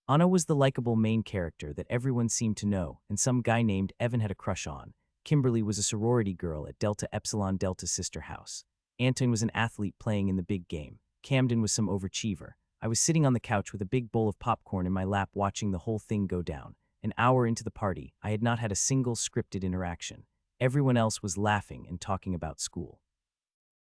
Anna was the likable main character that everyone seemed to know, and some guy named Evan had a crush on. Kimberly was a sorority girl at Delta Epsilon Delta's sister house. Anton was an athlete playing in the big game. Camden was some overachiever. I was sitting on the couch with a big bowl of popcorn in my lap watching the whole thing go down. An hour into the party, I had not had a single scripted interaction. Everyone else was laughing and talking about school.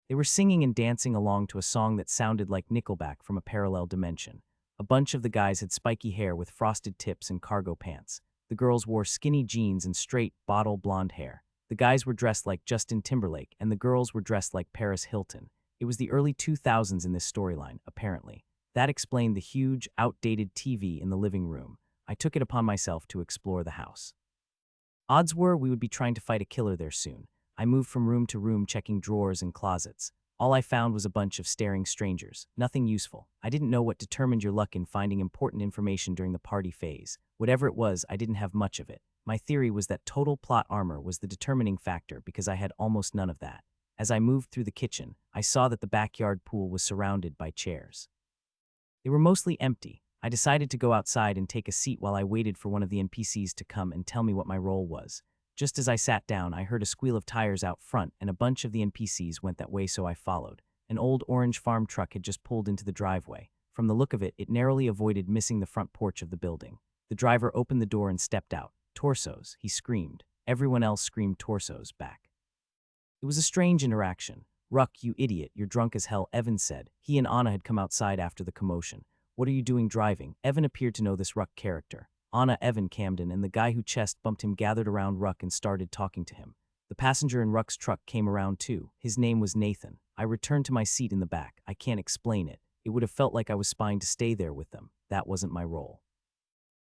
They were singing and dancing along to a song that sounded like Nickelback from a parallel dimension. A bunch of the guys had spiky hair with frosted tips and cargo pants. The girls wore skinny jeans and straight, bottle blonde hair. The guys were dressed like Justin Timberlake, and the girls were dressed like Paris Hilton. It was the early 2000s in this storyline, apparently. That explained the huge, outdated TV in the living room. I took it upon myself to explore the house. Odds were we would be trying to fight a killer there soon. I moved from room to room checking drawers and closets. All I found was a bunch of staring strangers. Nothing useful. I didn't know what determined your luck in finding important information during the party phase. Whatever it was, I didn't have much of it. My theory was that total plot armor was the determining factor because I had almost none of that. As I moved through the kitchen, I saw that the backyard pool was surrounded by chairs. They were mostly empty. I decided to go outside and take a seat while I waited for one of the NPCs to come and tell me what my role was. Just as I sat down, I heard a squeal of tires out front, and a bunch of the NPCs went that way, so I followed. An old orange farm truck had just pulled into the driveway. From the look of it, it narrowly avoided missing the front porch of the building. The driver opened the door and stepped out. Torsos, he screamed. Everyone else screamed torsos back. It was a strange interaction. Ruck, you idiot, you're drunk as hell, Evan said. He and Anna had come outside after the commotion. What are you doing driving? Evan appeared to know this Ruck character. Anna, Evan, Camden, and the guy who chest bumped him gathered around Ruck and started talking to him. The passenger in Ruck's truck came around too. His name was Nathan. I returned to my seat in the back. I can't explain it. It would have felt like I was spying to stay there with them. That wasn't my role.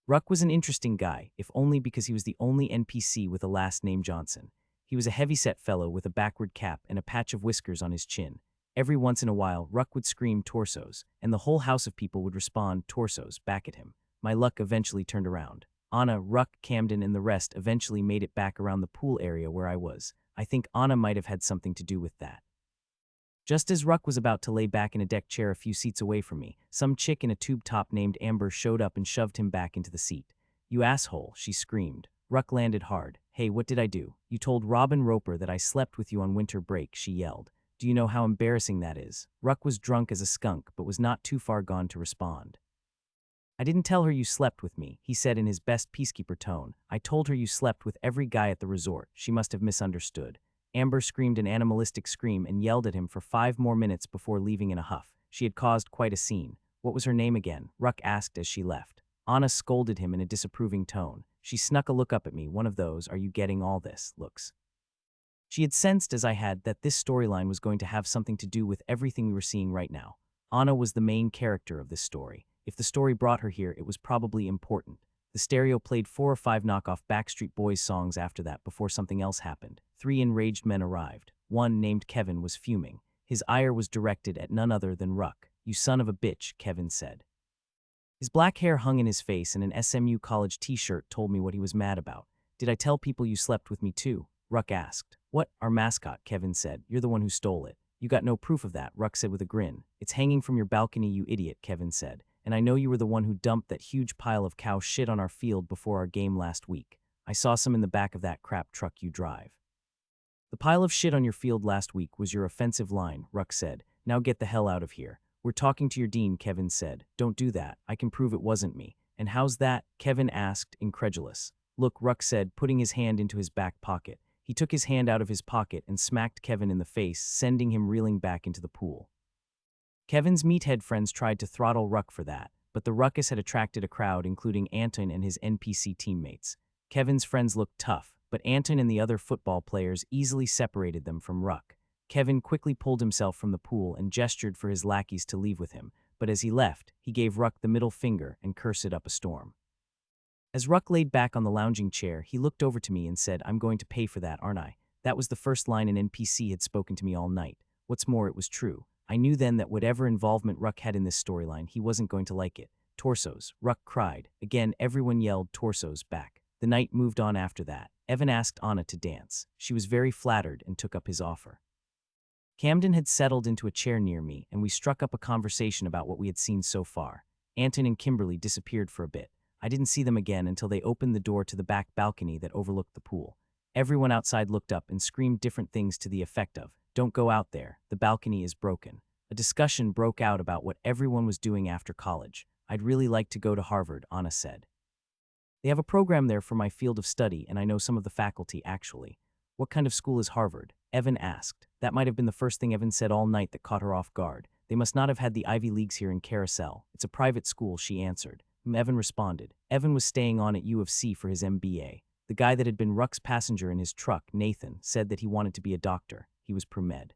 Ruck was an interesting guy, if only because he was the only NPC with a last name Johnson. He was a heavy-set fellow with a backward cap and a patch of whiskers on his chin. Every once in a while, Ruck would scream torsos, and the whole house of people would respond torsos back at him. My luck eventually turned around. Anna, Ruck, Camden, and the rest eventually made it back around the pool area where I was. I think Anna might have had something to do with that. Just as Ruck was about to lay back in a deck chair a few seats away from me, some chick in a tube top named Amber showed up and shoved him back into the seat. You asshole, she screamed. Ruck landed hard. Hey, what did I do? You told Robin Roper that I slept with you on winter break, she yelled. Do you know how embarrassing that is? Ruck was drunk as a skunk, but was not too far gone to respond. I didn't tell her you slept with me, he said in his best peacekeeper tone. I told her you slept with every guy at the resort. She must have misunderstood. Amber screamed an animalistic scream and yelled at him for 5 more minutes before leaving in a huff. She had caused quite a scene. What was her name again? Ruck asked as she left. Anna scolded him in a disapproving tone. She snuck a look up at me, one of those, "Are you getting all this?" looks. She had sensed, as I had, that this storyline was going to have something to do with everything we were seeing right now. Anna was the main character of this story. If the story brought her here, it was probably important. The stereo played 4 or 5 knockoff Backstreet Boys songs after that before something else happened. 3 enraged men arrived. One, named Kevin, was fuming. His ire was directed at none other than Ruck. "You son of a bitch," Kevin said. His black hair hung in his face and an SMU college t-shirt told me what he was mad about. "Did I tell people you slept with me too?" Ruck asked. "What? Our mascot," Kevin said. "You're the one who stole it." "You got no proof of that," Ruck said with a grin. "It's hanging from your balcony, you idiot," Kevin said. "And I know you were the one who dumped that huge pile of cow shit on our field before our game last week. I saw some in the back of that crap truck you drive." "The pile of shit on your field last week was your offensive line," Ruck said. "Now get the hell out of here." "We're talking to your dean," Kevin said. "Don't do that. I can prove it wasn't me." "And how's that?" Kevin asked, incredulous. "Look," Ruck said, putting his hand into his back pocket. He took his hand out of his pocket and smacked Kevin in the face, sending him reeling back into the pool. Kevin's meathead friends tried to throttle Ruck for that, but the ruckus had attracted a crowd, including Anton and his NPC teammates. Kevin's friends looked tough, but Anton and the other football players easily separated them from Ruck. Kevin quickly pulled himself from the pool and gestured for his lackeys to leave with him, but as he left, he gave Ruck the middle finger and cursed up a storm. As Ruck laid back on the lounging chair, he looked over to me and said, "I'm going to pay for that, aren't I?" That was the first line an NPC had spoken to me all night. What's more, it was true. I knew then that whatever involvement Ruck had in this storyline, he wasn't going to like it. "Torsos," Ruck cried. Again, everyone yelled "torsos" back. The night moved on after that. Evan asked Anna to dance. She was very flattered and took up his offer. Camden had settled into a chair near me, and we struck up a conversation about what we had seen so far. Anton and Kimberly disappeared for a bit. I didn't see them again until they opened the door to the back balcony that overlooked the pool. Everyone outside looked up and screamed different things to the effect of, "Don't go out there, the balcony is broken." A discussion broke out about what everyone was doing after college. "I'd really like to go to Harvard," Anna said. "They have a program there for my field of study, and I know some of the faculty, actually." "What kind of school is Harvard?" Evan asked. That might have been the first thing Evan said all night that caught her off guard. "They must not have had the Ivy Leagues here in Carousel. It's a private school," she answered. Evan responded. Evan was staying on at U of C for his MBA. The guy that had been Ruck's passenger in his truck, Nathan, said that he wanted to be a doctor. He was pre-med.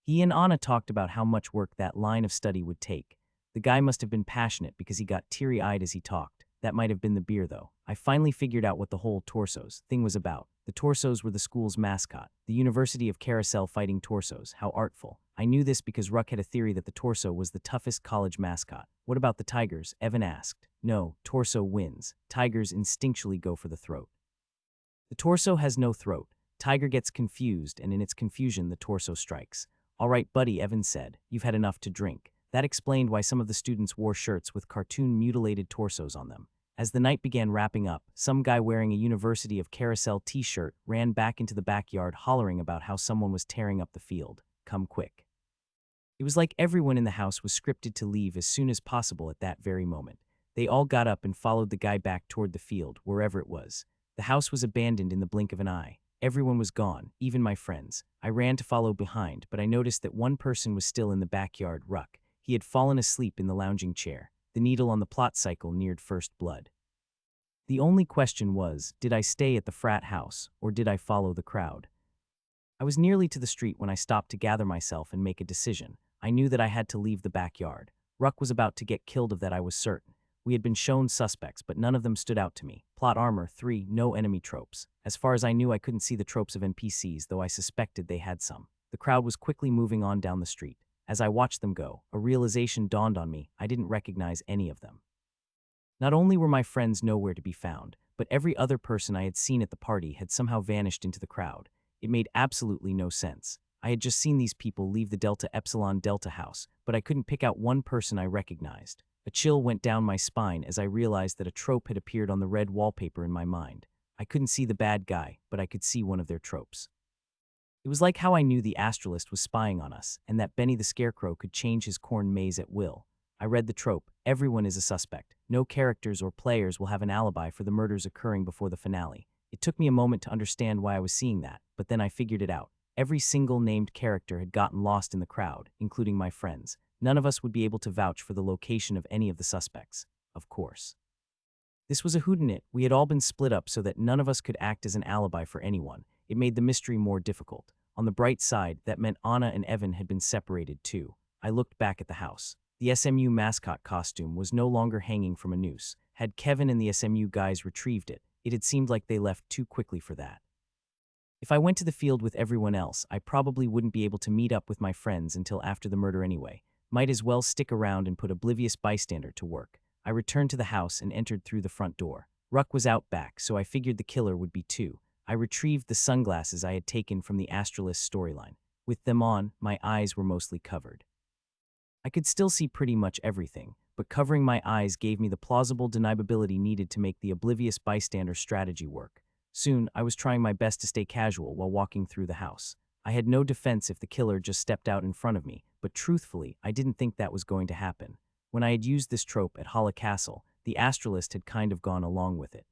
He and Anna talked about how much work that line of study would take. The guy must have been passionate because he got teary-eyed as he talked. That might have been the beer, though. I finally figured out what the whole torsos thing was about. The torsos were the school's mascot, the University of Carousel Fighting Torsos. How artful. I knew this because Ruck had a theory that the torso was the toughest college mascot. "What about the tigers?" Evan asked. "No, torso wins. Tigers instinctually go for the throat." "The torso has no throat. Tiger gets confused, and in its confusion, the torso strikes." "All right, buddy," Evan said. "You've had enough to drink." That explained why some of the students wore shirts with cartoon mutilated torsos on them. As the night began wrapping up, some guy wearing a University of Carousel t-shirt ran back into the backyard hollering about how someone was tearing up the field. "Come quick." It was like everyone in the house was scripted to leave as soon as possible at that very moment. They all got up and followed the guy back toward the field, wherever it was. The house was abandoned in the blink of an eye. Everyone was gone, even my friends. I ran to follow behind, but I noticed that one person was still in the backyard, Ruck. He had fallen asleep in the lounging chair. The needle on the plot cycle neared first blood. The only question was, did I stay at the frat house, or did I follow the crowd? I was nearly to the street when I stopped to gather myself and make a decision. I knew that I had to leave the backyard. Ruck was about to get killed, of that I was certain. We had been shown suspects, but none of them stood out to me. Plot armor, 3, no enemy tropes. As far as I knew, I couldn't see the tropes of NPCs, though I suspected they had some. The crowd was quickly moving on down the street. As I watched them go, a realization dawned on me. I didn't recognize any of them. Not only were my friends nowhere to be found, but every other person I had seen at the party had somehow vanished into the crowd. It made absolutely no sense. I had just seen these people leave the Delta Epsilon Delta house, but I couldn't pick out one person I recognized. A chill went down my spine as I realized that a trope had appeared on the red wallpaper in my mind. I couldn't see the bad guy, but I could see one of their tropes. It was like how I knew the astralist was spying on us, and that Benny the Scarecrow could change his corn maze at will. I read the trope, everyone is a suspect. No characters or players will have an alibi for the murders occurring before the finale. It took me a moment to understand why I was seeing that, but then I figured it out. Every single named character had gotten lost in the crowd, including my friends. None of us would be able to vouch for the location of any of the suspects, of course. This was a whodunit. We had all been split up so that none of us could act as an alibi for anyone. It made the mystery more difficult. On the bright side, that meant Anna and Evan had been separated too. I looked back at the house. The SMU mascot costume was no longer hanging from a noose. Had Kevin and the SMU guys retrieved it, it had seemed like they left too quickly for that. If I went to the field with everyone else, I probably wouldn't be able to meet up with my friends until after the murder anyway. Might as well stick around and put oblivious bystander to work. I returned to the house and entered through the front door. Ruck was out back, so I figured the killer would be too. I retrieved the sunglasses I had taken from the Astralist storyline. With them on, my eyes were mostly covered. I could still see pretty much everything, but covering my eyes gave me the plausible deniability needed to make the oblivious bystander strategy work. Soon, I was trying my best to stay casual while walking through the house. I had no defense if the killer just stepped out in front of me, but truthfully, I didn't think that was going to happen. When I had used this trope at Holla Castle, the Astralist had kind of gone along with it.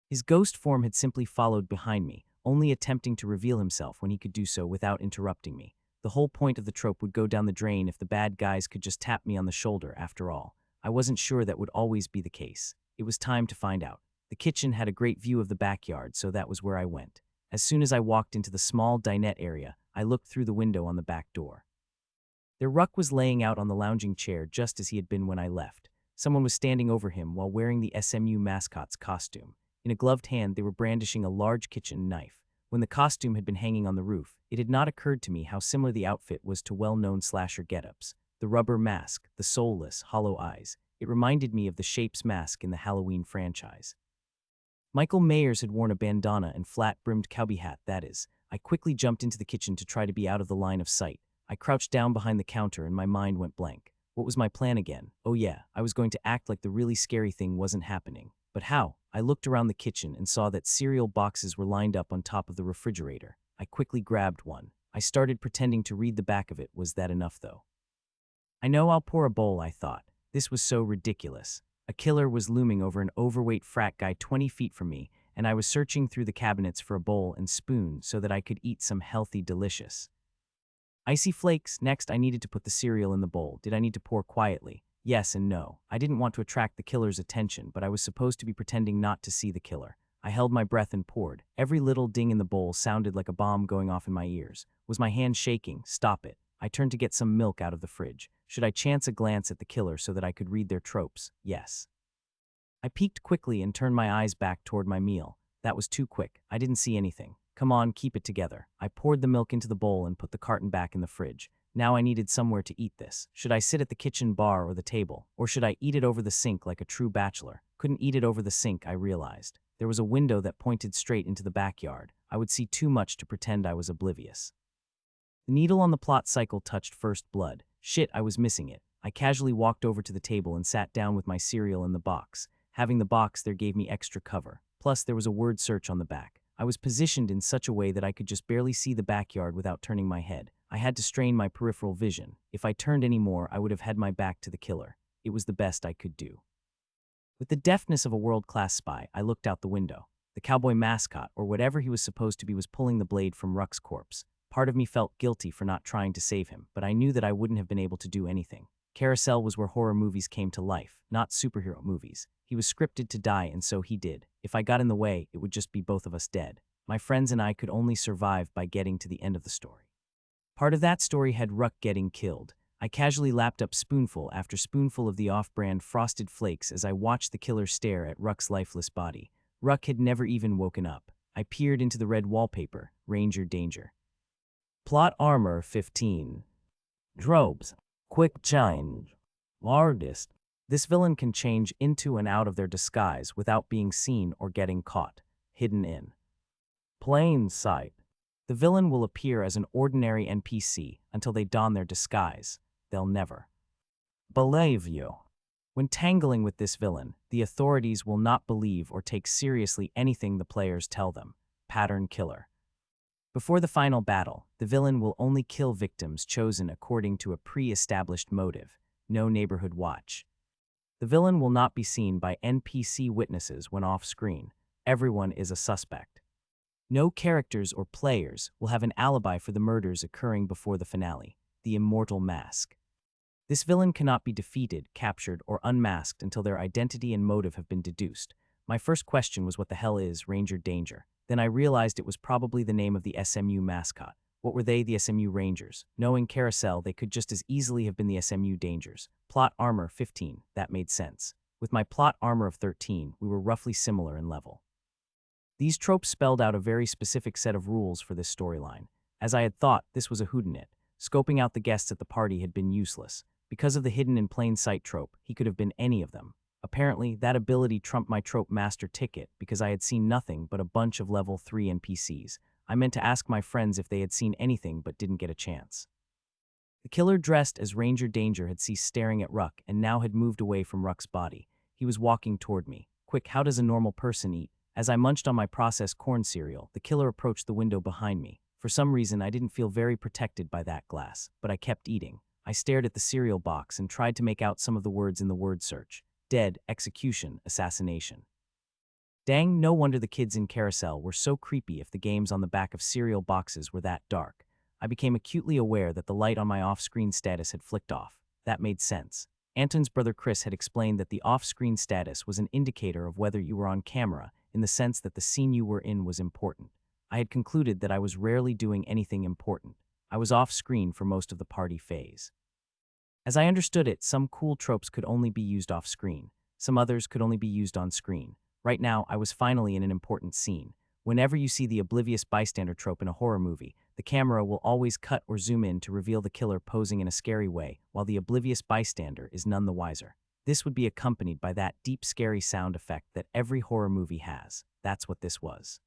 His ghost form had simply followed behind me, only attempting to reveal himself when he could do so without interrupting me. The whole point of the trope would go down the drain if the bad guys could just tap me on the shoulder after all. I wasn't sure that would always be the case. It was time to find out. The kitchen had a great view of the backyard, so that was where I went. As soon as I walked into the small dinette area, I looked through the window on the back door. Their Ruck was laying out on the lounging chair just as he had been when I left. Someone was standing over him while wearing the SMU mascot's costume. In a gloved hand, they were brandishing a large kitchen knife. When the costume had been hanging on the roof, it had not occurred to me how similar the outfit was to well-known slasher get-ups. The rubber mask, the soulless, hollow eyes. It reminded me of the Shapes mask in the Halloween franchise. Michael Myers had worn a bandana and flat-brimmed cowboy hat, that is. I quickly jumped into the kitchen to try to be out of the line of sight. I crouched down behind the counter and my mind went blank. What was my plan again? Oh yeah, I was going to act like the really scary thing wasn't happening. But how? I looked around the kitchen and saw that cereal boxes were lined up on top of the refrigerator. I quickly grabbed one. I started pretending to read the back of it. Was that enough, though? I know I'll pour a bowl, I thought. This was so ridiculous. A killer was looming over an overweight frat guy 20 feet from me, and I was searching through the cabinets for a bowl and spoon so that I could eat some healthy, delicious icy flakes. Next, I needed to put the cereal in the bowl. Did I need to pour quietly? Yes and no. I didn't want to attract the killer's attention, but I was supposed to be pretending not to see the killer. I held my breath and poured. Every little ding in the bowl sounded like a bomb going off in my ears. Was my hand shaking? Stop it. I turned to get some milk out of the fridge. Should I chance a glance at the killer so that I could read their tropes? Yes. I peeked quickly and turned my eyes back toward my meal. That was too quick. I didn't see anything. Come on, keep it together. I poured the milk into the bowl and put the carton back in the fridge. Now I needed somewhere to eat this. Should I sit at the kitchen bar or the table? Or should I eat it over the sink like a true bachelor? Couldn't eat it over the sink, I realized. There was a window that pointed straight into the backyard. I would see too much to pretend I was oblivious. The needle on the plot cycle touched first blood. Shit, I was missing it. I casually walked over to the table and sat down with my cereal in the box. Having the box there gave me extra cover. Plus, there was a word search on the back. I was positioned in such a way that I could just barely see the backyard without turning my head. I had to strain my peripheral vision. If I turned any more, I would have had my back to the killer. It was the best I could do. With the deftness of a world-class spy, I looked out the window. The cowboy mascot, or whatever he was supposed to be, was pulling the blade from Ruck's corpse. Part of me felt guilty for not trying to save him, but I knew that I wouldn't have been able to do anything. Carousel was where horror movies came to life, not superhero movies. He was scripted to die, and so he did. If I got in the way, it would just be both of us dead. My friends and I could only survive by getting to the end of the story. Part of that story had Ruck getting killed. I casually lapped up spoonful after spoonful of the off-brand Frosted Flakes as I watched the killer stare at Ruck's lifeless body. Ruck had never even woken up. I peered into the red wallpaper. Ranger danger. Plot armor 15. Tropes. Quick change. Artist. This villain can change into and out of their disguise without being seen or getting caught. Hidden in plain sight. The villain will appear as an ordinary NPC until they don their disguise. They'll never believe you. When tangling with this villain, the authorities will not believe or take seriously anything the players tell them. Pattern killer. Before the final battle, the villain will only kill victims chosen according to a pre-established motive, no neighborhood watch. The villain will not be seen by NPC witnesses when off-screen. Everyone is a suspect. No characters or players will have an alibi for the murders occurring before the finale, the immortal mask. This villain cannot be defeated, captured, or unmasked until their identity and motive have been deduced. My first question was what the hell is Ranger Danger? Then I realized it was probably the name of the SMU mascot. What were they, the SMU Rangers? Knowing Carousel, they could just as easily have been the SMU Dangers. Plot armor 15, that made sense. With my plot armor of 13, we were roughly similar in level. These tropes spelled out a very specific set of rules for this storyline. As I had thought, this was a whodunit. Scoping out the guests at the party had been useless. Because of the hidden in plain sight trope, he could have been any of them. Apparently, that ability trumped my trope master ticket because I had seen nothing but a bunch of level 3 NPCs. I meant to ask my friends if they had seen anything but didn't get a chance. The killer dressed as Ranger Danger had ceased staring at Ruck and now had moved away from Ruck's body. He was walking toward me. Quick, how does a normal person eat? As I munched on my processed corn cereal, the killer approached the window behind me. For some reason, I didn't feel very protected by that glass, but I kept eating. I stared at the cereal box and tried to make out some of the words in the word search. Dead, execution, assassination. Dang, no wonder the kids in Carousel were so creepy if the games on the back of cereal boxes were that dark. I became acutely aware that the light on my off-screen status had flicked off. That made sense. Anton's brother Chris had explained that the off-screen status was an indicator of whether you were on camera, in the sense that the scene you were in was important. I had concluded that I was rarely doing anything important. I was off-screen for most of the party phase. As I understood it, some cool tropes could only be used off-screen. Some others could only be used on-screen. Right now, I was finally in an important scene. Whenever you see the oblivious bystander trope in a horror movie, the camera will always cut or zoom in to reveal the killer posing in a scary way, while the oblivious bystander is none the wiser. This would be accompanied by that deep, scary sound effect that every horror movie has. That's what this was.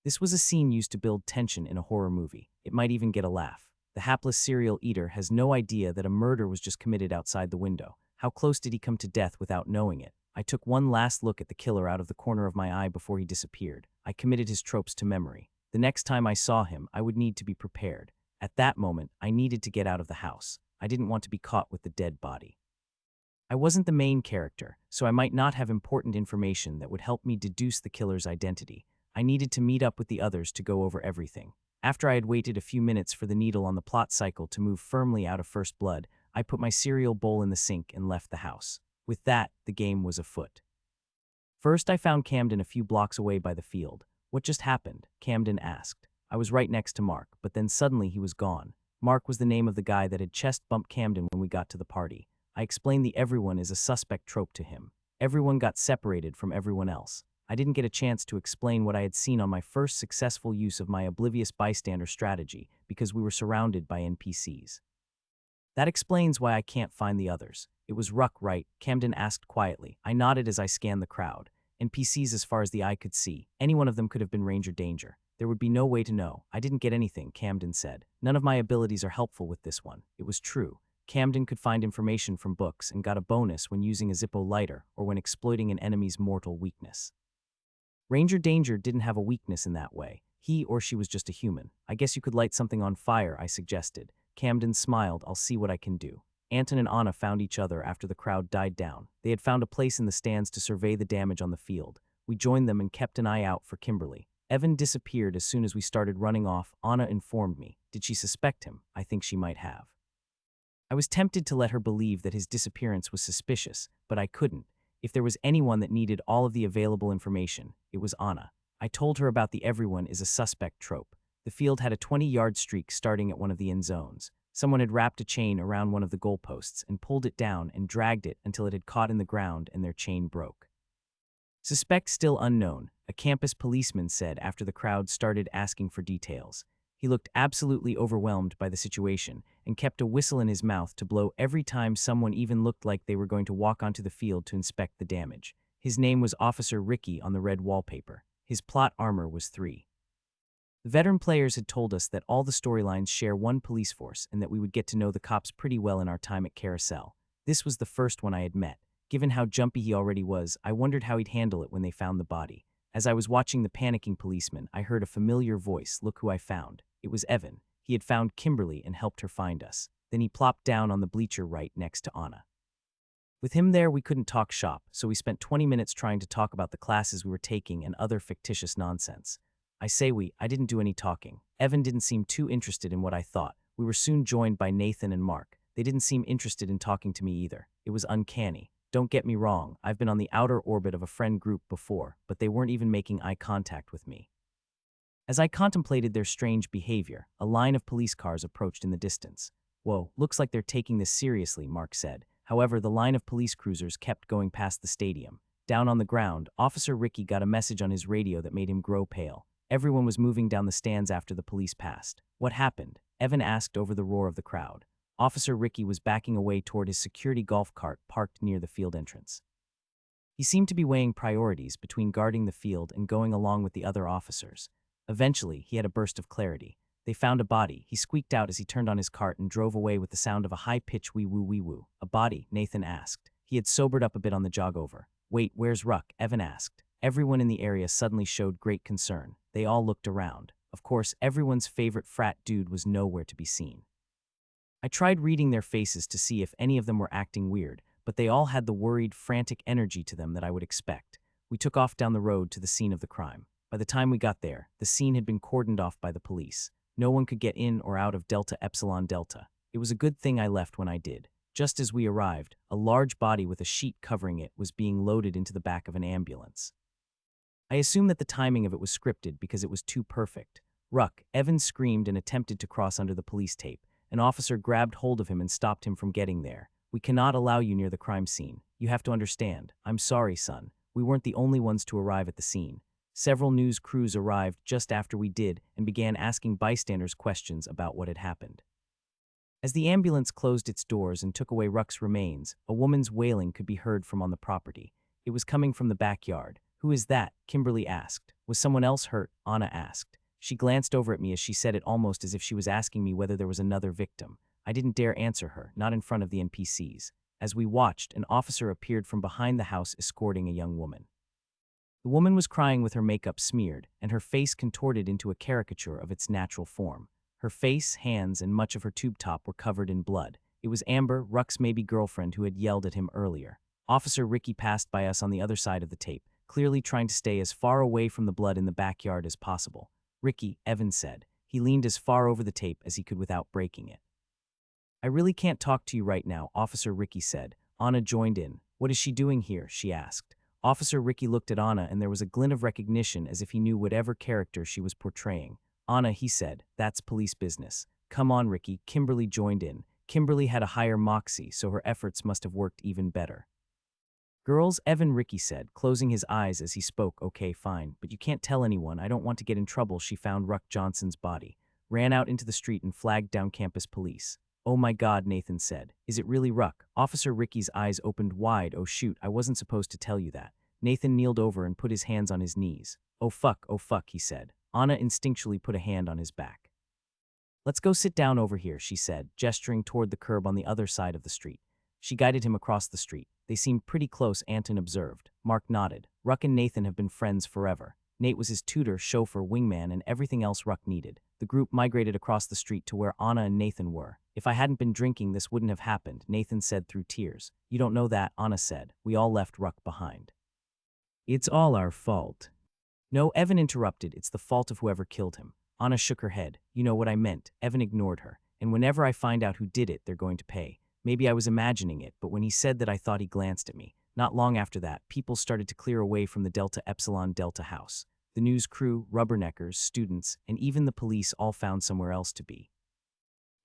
This was a scene used to build tension in a horror movie. It might even get a laugh. The hapless serial eater has no idea that a murder was just committed outside the window. How close did he come to death without knowing it? I took one last look at the killer out of the corner of my eye before he disappeared. I committed his tropes to memory. The next time I saw him, I would need to be prepared. At that moment, I needed to get out of the house. I didn't want to be caught with the dead body. I wasn't the main character, so I might not have important information that would help me deduce the killer's identity. I needed to meet up with the others to go over everything. After I had waited a few minutes for the needle on the plot cycle to move firmly out of first blood, I put my cereal bowl in the sink and left the house. With that, the game was afoot. First, I found Camden a few blocks away by the field. What just happened? Camden asked. I was right next to Mark, but then suddenly he was gone. Mark was the name of the guy that had chest-bumped Camden when we got to the party. I explained the everyone is a suspect trope to him. Everyone got separated from everyone else. I didn't get a chance to explain what I had seen on my first successful use of my oblivious bystander strategy because we were surrounded by NPCs. That explains why I can't find the others. It was Ruck, right? Camden asked quietly. I nodded as I scanned the crowd. NPCs as far as the eye could see. Any one of them could have been Ranger Danger. There would be no way to know. I didn't get anything, Camden said. None of my abilities are helpful with this one. It was true. Camden could find information from books and got a bonus when using a Zippo lighter or when exploiting an enemy's mortal weakness. Ranger Danger didn't have a weakness in that way. He or she was just a human. I guess you could light something on fire, I suggested. Camden smiled. I'll see what I can do. Anton and Anna found each other after the crowd died down. They had found a place in the stands to survey the damage on the field. We joined them and kept an eye out for Kimberly. Evan disappeared as soon as we started running off. Anna informed me. Did she suspect him? I think she might have. I was tempted to let her believe that his disappearance was suspicious, but I couldn't. If there was anyone that needed all of the available information, it was Anna. I told her about the everyone is a suspect trope. The field had a 20-yard streak starting at one of the end zones. Someone had wrapped a chain around one of the goalposts and pulled it down and dragged it until it had caught in the ground and their chain broke. Suspect still unknown, a campus policeman said after the crowd started asking for details. He looked absolutely overwhelmed by the situation and kept a whistle in his mouth to blow every time someone even looked like they were going to walk onto the field to inspect the damage. His name was Officer Ricky on the red wallpaper. His plot armor was 3. The veteran players had told us that all the storylines share one police force and that we would get to know the cops pretty well in our time at Carousel. This was the first one I had met. Given how jumpy he already was, I wondered how he'd handle it when they found the body. As I was watching the panicking policeman, I heard a familiar voice. Look who I found. It was Evan. He had found Kimberly and helped her find us. Then he plopped down on the bleacher right next to Anna. With him there, we couldn't talk shop, so we spent 20 minutes trying to talk about the classes we were taking and other fictitious nonsense. I didn't do any talking. Evan didn't seem too interested in what I thought. We were soon joined by Nathan and Mark. They didn't seem interested in talking to me either. It was uncanny. Don't get me wrong, I've been on the outer orbit of a friend group before, but they weren't even making eye contact with me. As I contemplated their strange behavior, a line of police cars approached in the distance. Whoa, looks like they're taking this seriously, Mark said. However, the line of police cruisers kept going past the stadium. Down on the ground, Officer Ricky got a message on his radio that made him grow pale. Everyone was moving down the stands after the police passed. What happened? Evan asked over the roar of the crowd. Officer Ricky was backing away toward his security golf cart parked near the field entrance. He seemed to be weighing priorities between guarding the field and going along with the other officers. Eventually, he had a burst of clarity. They found a body, he squeaked out as he turned on his cart and drove away with the sound of a high-pitched wee-woo. A body, Nathan asked. He had sobered up a bit on the jog over. Wait, where's Ruck? Evan asked. Everyone in the area suddenly showed great concern. They all looked around. Of course, everyone's favorite frat dude was nowhere to be seen. I tried reading their faces to see if any of them were acting weird, but they all had the worried, frantic energy to them that I would expect. We took off down the road to the scene of the crime. By the time we got there, the scene had been cordoned off by the police. No one could get in or out of Delta Epsilon Delta. It was a good thing I left when I did. Just as we arrived, a large body with a sheet covering it was being loaded into the back of an ambulance. I assumed that the timing of it was scripted because it was too perfect. Ruck, Evan screamed and attempted to cross under the police tape. An officer grabbed hold of him and stopped him from getting there. We cannot allow you near the crime scene. You have to understand. I'm sorry, son. We weren't the only ones to arrive at the scene. Several news crews arrived just after we did and began asking bystanders questions about what had happened. As the ambulance closed its doors and took away Ruck's remains, a woman's wailing could be heard from on the property. It was coming from the backyard. Who is that? Kimberly asked. Was someone else hurt? Anna asked. She glanced over at me as she said it almost as if she was asking me whether there was another victim. I didn't dare answer her, not in front of the NPCs. As we watched, an officer appeared from behind the house escorting a young woman. The woman was crying with her makeup smeared, and her face contorted into a caricature of its natural form. Her face, hands, and much of her tube top were covered in blood. It was Amber, Ruck's maybe girlfriend, who had yelled at him earlier. Officer Ricky passed by us on the other side of the tape, clearly trying to stay as far away from the blood in the backyard as possible. Ricky, Evan said. He leaned as far over the tape as he could without breaking it. I really can't talk to you right now, Officer Ricky said. Anna joined in. What is she doing here? She asked. Officer Ricky looked at Anna and there was a glint of recognition as if he knew whatever character she was portraying. Anna, he said, that's police business. Come on, Ricky. Kimberly joined in. Kimberly had a higher moxie, so her efforts must have worked even better. Girls, Evan, Ricky said, closing his eyes as he spoke. Okay, fine, but you can't tell anyone. I don't want to get in trouble. She found Ruck Johnson's body, ran out into the street and flagged down campus police. Oh my God, Nathan said. Is it really Ruck? Officer Ricky's eyes opened wide. Oh shoot, I wasn't supposed to tell you that. Nathan kneeled over and put his hands on his knees. Oh fuck, he said. Anna instinctually put a hand on his back. Let's go sit down over here, she said, gesturing toward the curb on the other side of the street. She guided him across the street. They seemed pretty close, Anton observed. Mark nodded. Ruck and Nathan have been friends forever. Nate was his tutor, chauffeur, wingman, and everything else Ruck needed. The group migrated across the street to where Anna and Nathan were. If I hadn't been drinking, this wouldn't have happened, Nathan said through tears. You don't know that, Anna said. We all left Ruck behind. It's all our fault. No, Evan interrupted. It's the fault of whoever killed him. Anna shook her head. You know what I meant. Evan ignored her. And whenever I find out who did it, they're going to pay. Maybe I was imagining it, but when he said that, I thought he glanced at me. Not long after that, people started to clear away from the Delta Epsilon Delta house. The news crew, rubberneckers, students, and even the police all found somewhere else to be.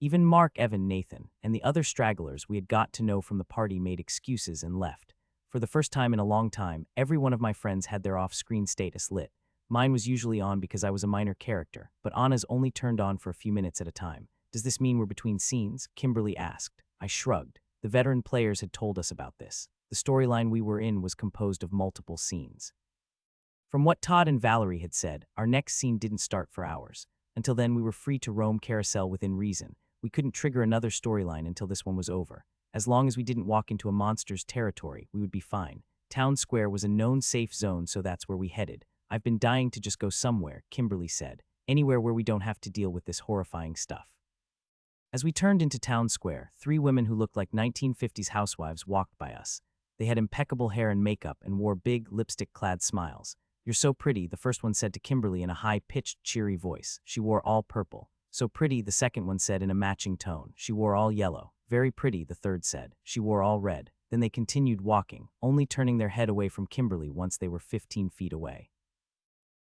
Even Mark, Evan, Nathan, and the other stragglers we had got to know from the party made excuses and left. For the first time in a long time, every one of my friends had their off-screen status lit. Mine was usually on because I was a minor character, but Anna's only turned on for a few minutes at a time. Does this mean we're between scenes? Kimberly asked. I shrugged. The veteran players had told us about this. The storyline we were in was composed of multiple scenes. From what Todd and Valerie had said, our next scene didn't start for hours. Until then, we were free to roam carousel within reason. We couldn't trigger another storyline until this one was over. As long as we didn't walk into a monster's territory, we would be fine. Town Square was a known safe zone, so that's where we headed. I've been dying to just go somewhere, Kimberly said. Anywhere where we don't have to deal with this horrifying stuff. As we turned into town square, 3 women who looked like 1950s housewives walked by us. They had impeccable hair and makeup and wore big, lipstick-clad smiles. "You're so pretty," the first one said to Kimberly in a high-pitched, cheery voice. She wore all purple. "So pretty," the second one said in a matching tone. She wore all yellow. "Very pretty," the third said. She wore all red. Then they continued walking, only turning their head away from Kimberly once they were 15 feet away.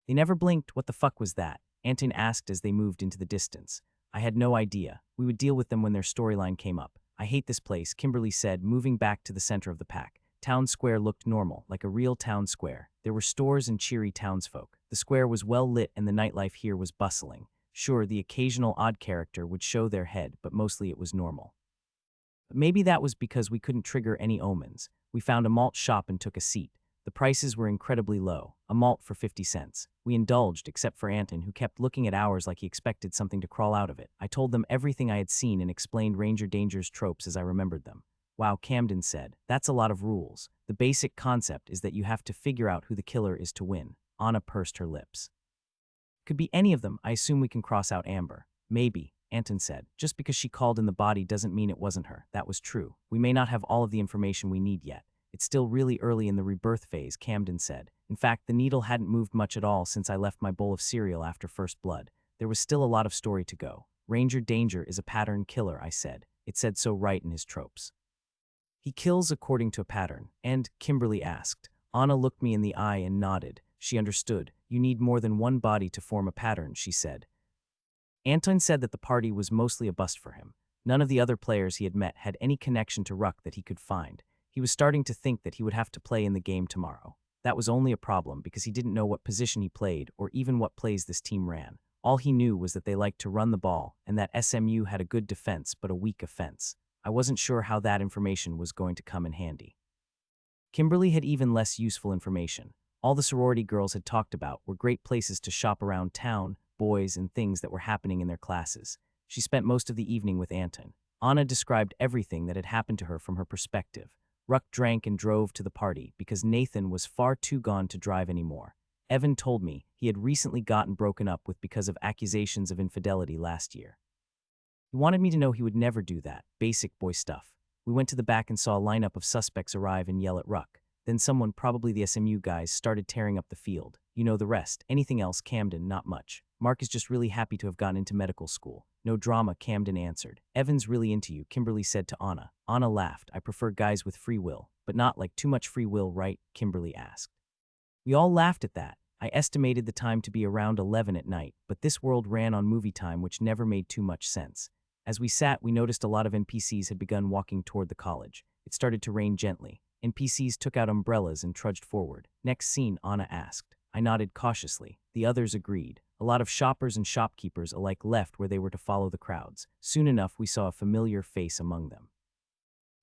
They never blinked. "What the fuck was that?" Anton asked as they moved into the distance. "I had no idea. We would deal with them when their storyline came up. I hate this place," Kimberly said, moving back to the center of the pack. Town square looked normal, like a real town square. There were stores and cheery townsfolk. The square was well lit and the nightlife here was bustling. Sure, the occasional odd character would show their head, but mostly it was normal. But maybe that was because we couldn't trigger any omens. We found a malt shop and took a seat. The prices were incredibly low, a malt for 50 cents. We indulged, except for Anton, who kept looking at ours like he expected something to crawl out of it. I told them everything I had seen and explained Ranger Danger's tropes as I remembered them. "Wow," Camden said. "That's a lot of rules. The basic concept is that you have to figure out who the killer is to win." Anna pursed her lips. "Could be any of them. I assume we can cross out Amber." "Maybe," Anton said. "Just because she called in the body doesn't mean it wasn't her." "That was true. We may not have all of the information we need yet. It's still really early in the rebirth phase," Camden said. "In fact, the needle hadn't moved much at all since I left my bowl of cereal after first blood. There was still a lot of story to go." "Ranger Danger is a pattern killer," I said. It said so right in his tropes. "He kills according to a pattern." "And?" Kimberly asked. Anna looked me in the eye and nodded. She understood. "You need more than one body to form a pattern," she said. Anton said that the party was mostly a bust for him. None of the other players he had met had any connection to Ruck that he could find. He was starting to think that he would have to play in the game tomorrow. That was only a problem because he didn't know what position he played or even what plays this team ran. All he knew was that they liked to run the ball and that SMU had a good defense but a weak offense. I wasn't sure how that information was going to come in handy. Kimberly had even less useful information. All the sorority girls had talked about were great places to shop around town, boys, and things that were happening in their classes. She spent most of the evening with Anton. Anna described everything that had happened to her from her perspective. Ruck drank and drove to the party because Nathan was far too gone to drive anymore. Evan told me he had recently gotten broken up with because of accusations of infidelity last year. He wanted me to know he would never do that, basic boy stuff. We went to the back and saw a lineup of suspects arrive and yell at Ruck. Then someone, probably the SMU guys, started tearing up the field. You know the rest. Anything else, Camden? Not much. Mark is just really happy to have gotten into medical school. No drama, Camden answered. Evan's really into you, Kimberly said to Anna. Anna laughed. I prefer guys with free will, but not like too much free will, right? Kimberly asked. We all laughed at that. I estimated the time to be around 11 at night, but this world ran on movie time, which never made too much sense. As we sat, we noticed a lot of NPCs had begun walking toward the college. It started to rain gently. NPCs took out umbrellas and trudged forward. Next scene, Anna asked. I nodded cautiously. The others agreed. A lot of shoppers and shopkeepers alike left where they were to follow the crowds. Soon enough, we saw a familiar face among them.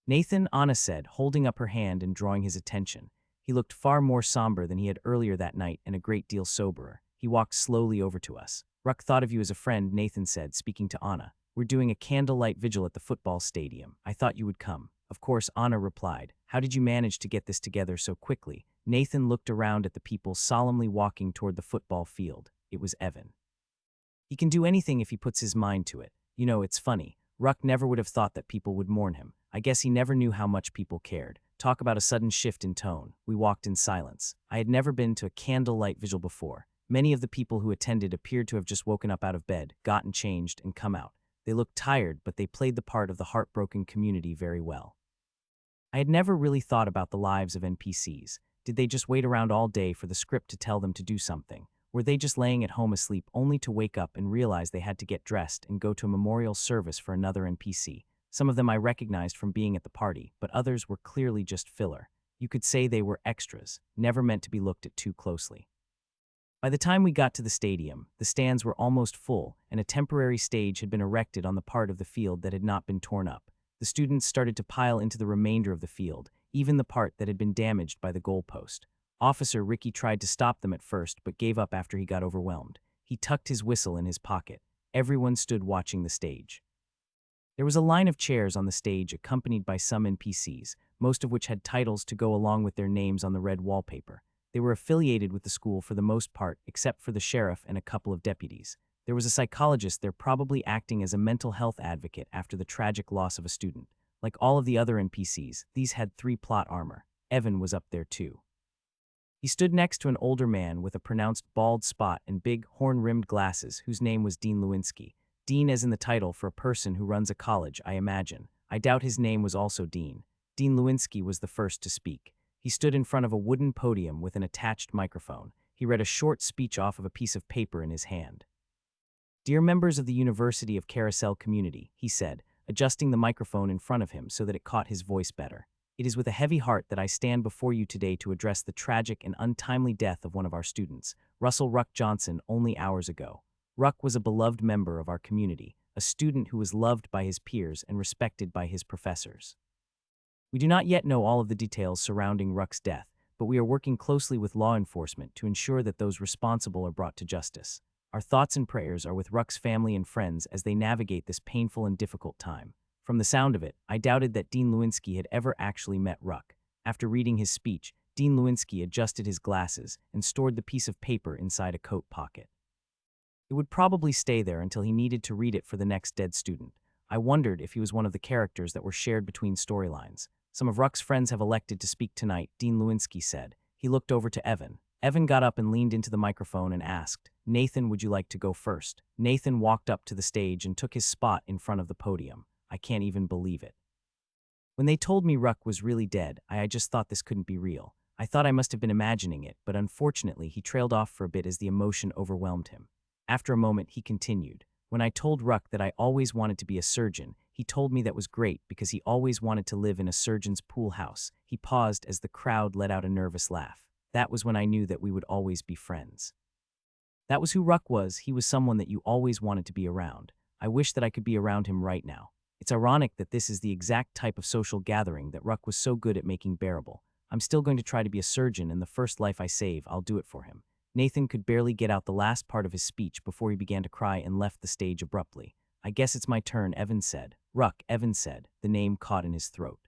Nathan, Anna said, holding up her hand and drawing his attention. He looked far more somber than he had earlier that night and a great deal soberer. He walked slowly over to us. Ruck thought of you as a friend, Nathan said, speaking to Anna. We're doing a candlelight vigil at the football stadium. I thought you would come. Of course, Anna replied. How did you manage to get this together so quickly? Nathan looked around at the people solemnly walking toward the football field. It was Evan. He can do anything if he puts his mind to it. You know, it's funny. Ruck never would have thought that people would mourn him. I guess he never knew how much people cared. Talk about a sudden shift in tone. We walked in silence. I had never been to a candlelight vigil before. Many of the people who attended appeared to have just woken up out of bed, gotten changed, and come out. They looked tired, but they played the part of the heartbroken community very well. I had never really thought about the lives of NPCs. Did they just wait around all day for the script to tell them to do something? Were they just laying at home asleep only to wake up and realize they had to get dressed and go to a memorial service for another NPC? Some of them I recognized from being at the party, but others were clearly just filler. You could say they were extras, never meant to be looked at too closely. By the time we got to the stadium, the stands were almost full, and a temporary stage had been erected on the part of the field that had not been torn up. The students started to pile into the remainder of the field, even the part that had been damaged by the goalpost. Officer Ricky tried to stop them at first, but gave up after he got overwhelmed. He tucked his whistle in his pocket. Everyone stood watching the stage. There was a line of chairs on the stage accompanied by some NPCs, most of which had titles to go along with their names on the red wallpaper. They were affiliated with the school for the most part, except for the sheriff and a couple of deputies. There was a psychologist there probably acting as a mental health advocate after the tragic loss of a student. Like all of the other NPCs, these had 3 plot armor. Evan was up there too. He stood next to an older man with a pronounced bald spot and big, horn-rimmed glasses whose name was Dean Lewinsky. Dean as in the title for a person who runs a college, I imagine. I doubt his name was also Dean. Dean Lewinsky was the first to speak. He stood in front of a wooden podium with an attached microphone. He read a short speech off of a piece of paper in his hand. "Dear members of the University of Carousel community," he said, adjusting the microphone in front of him so that it caught his voice better. "It is with a heavy heart that I stand before you today to address the tragic and untimely death of one of our students, Russell Ruck Johnson, only hours ago. Ruck was a beloved member of our community, a student who was loved by his peers and respected by his professors. We do not yet know all of the details surrounding Ruck's death, but we are working closely with law enforcement to ensure that those responsible are brought to justice. Our thoughts and prayers are with Ruck's family and friends as they navigate this painful and difficult time." From the sound of it, I doubted that Dean Lewinsky had ever actually met Ruck. After reading his speech, Dean Lewinsky adjusted his glasses and stored the piece of paper inside a coat pocket. It would probably stay there until he needed to read it for the next dead student. I wondered if he was one of the characters that were shared between storylines. "Some of Ruck's friends have elected to speak tonight," Dean Lewinsky said. He looked over to Evan. Evan got up and leaned into the microphone and asked, "Nathan, would you like to go first?" Nathan walked up to the stage and took his spot in front of the podium. I can't even believe it. When they told me Ruck was really dead, I just thought this couldn't be real. I thought I must have been imagining it, but unfortunately he trailed off for a bit as the emotion overwhelmed him. After a moment, he continued, "When I told Ruck that I always wanted to be a surgeon, he told me that was great because he always wanted to live in a surgeon's pool house." He paused as the crowd let out a nervous laugh. "That was when I knew that we would always be friends." That was who Ruck was. He was someone that you always wanted to be around. I wish that I could be around him right now. It's ironic that this is the exact type of social gathering that Ruck was so good at making bearable. I'm still going to try to be a surgeon, and the first life I save, I'll do it for him. Nathan could barely get out the last part of his speech before he began to cry and left the stage abruptly. "I guess it's my turn," Evan said. "Ruck," Evan said, the name caught in his throat.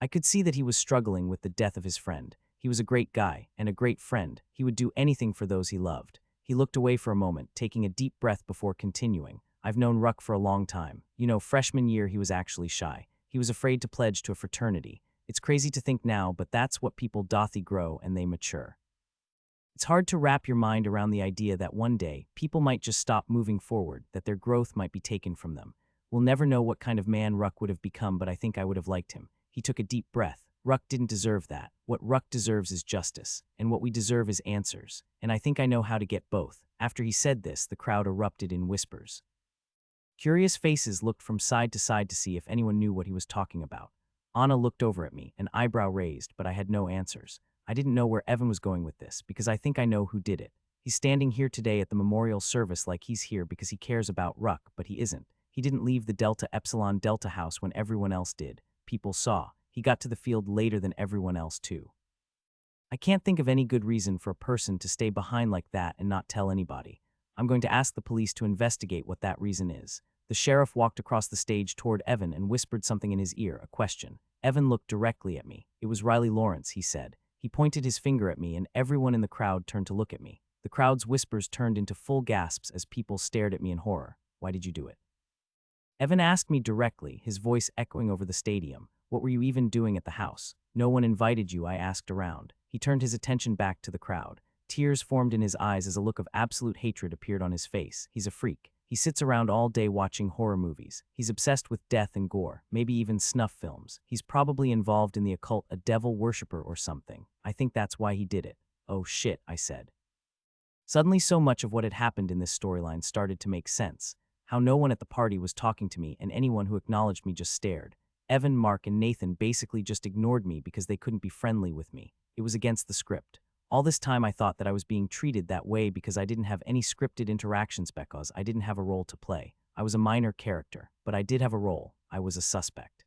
I could see that he was struggling with the death of his friend. He was a great guy and a great friend. He would do anything for those he loved. He looked away for a moment, taking a deep breath before continuing. "I've known Ruck for a long time. You know, freshman year he was actually shy. He was afraid to pledge to a fraternity. It's crazy to think now, but that's what people dothy grow and they mature. It's hard to wrap your mind around the idea that one day, people might just stop moving forward, that their growth might be taken from them. We'll never know what kind of man Ruck would have become, but I think I would have liked him." He took a deep breath. "Ruck didn't deserve that. What Ruck deserves is justice, and what we deserve is answers. And I think I know how to get both." After he said this, the crowd erupted in whispers. Curious faces looked from side to side to see if anyone knew what he was talking about. Anna looked over at me, an eyebrow raised, but I had no answers. I didn't know where Evan was going with this, because I think I know who did it. He's standing here today at the memorial service like he's here because he cares about Ruck, but he isn't. He didn't leave the Delta Epsilon Delta house when everyone else did. People saw. He got to the field later than everyone else too. I can't think of any good reason for a person to stay behind like that and not tell anybody. I'm going to ask the police to investigate what that reason is." The sheriff walked across the stage toward Evan and whispered something in his ear, a question. Evan looked directly at me. "It was Riley Lawrence," he said. He pointed his finger at me, and everyone in the crowd turned to look at me. The crowd's whispers turned into full gasps as people stared at me in horror. "Why did you do it?" Evan asked me directly, his voice echoing over the stadium. "What were you even doing at the house?" "No one invited you," I asked around. He turned his attention back to the crowd. Tears formed in his eyes as a look of absolute hatred appeared on his face. "He's a freak. He sits around all day watching horror movies. He's obsessed with death and gore, maybe even snuff films. He's probably involved in the occult, a devil worshiper or something. I think that's why he did it." "Oh shit," I said. Suddenly so much of what had happened in this storyline started to make sense. How no one at the party was talking to me, and anyone who acknowledged me just stared. Evan, Mark, and Nathan basically just ignored me because they couldn't be friendly with me. It was against the script. All this time I thought that I was being treated that way because I didn't have any scripted interactions, because I didn't have a role to play. I was a minor character, but I did have a role. I was a suspect.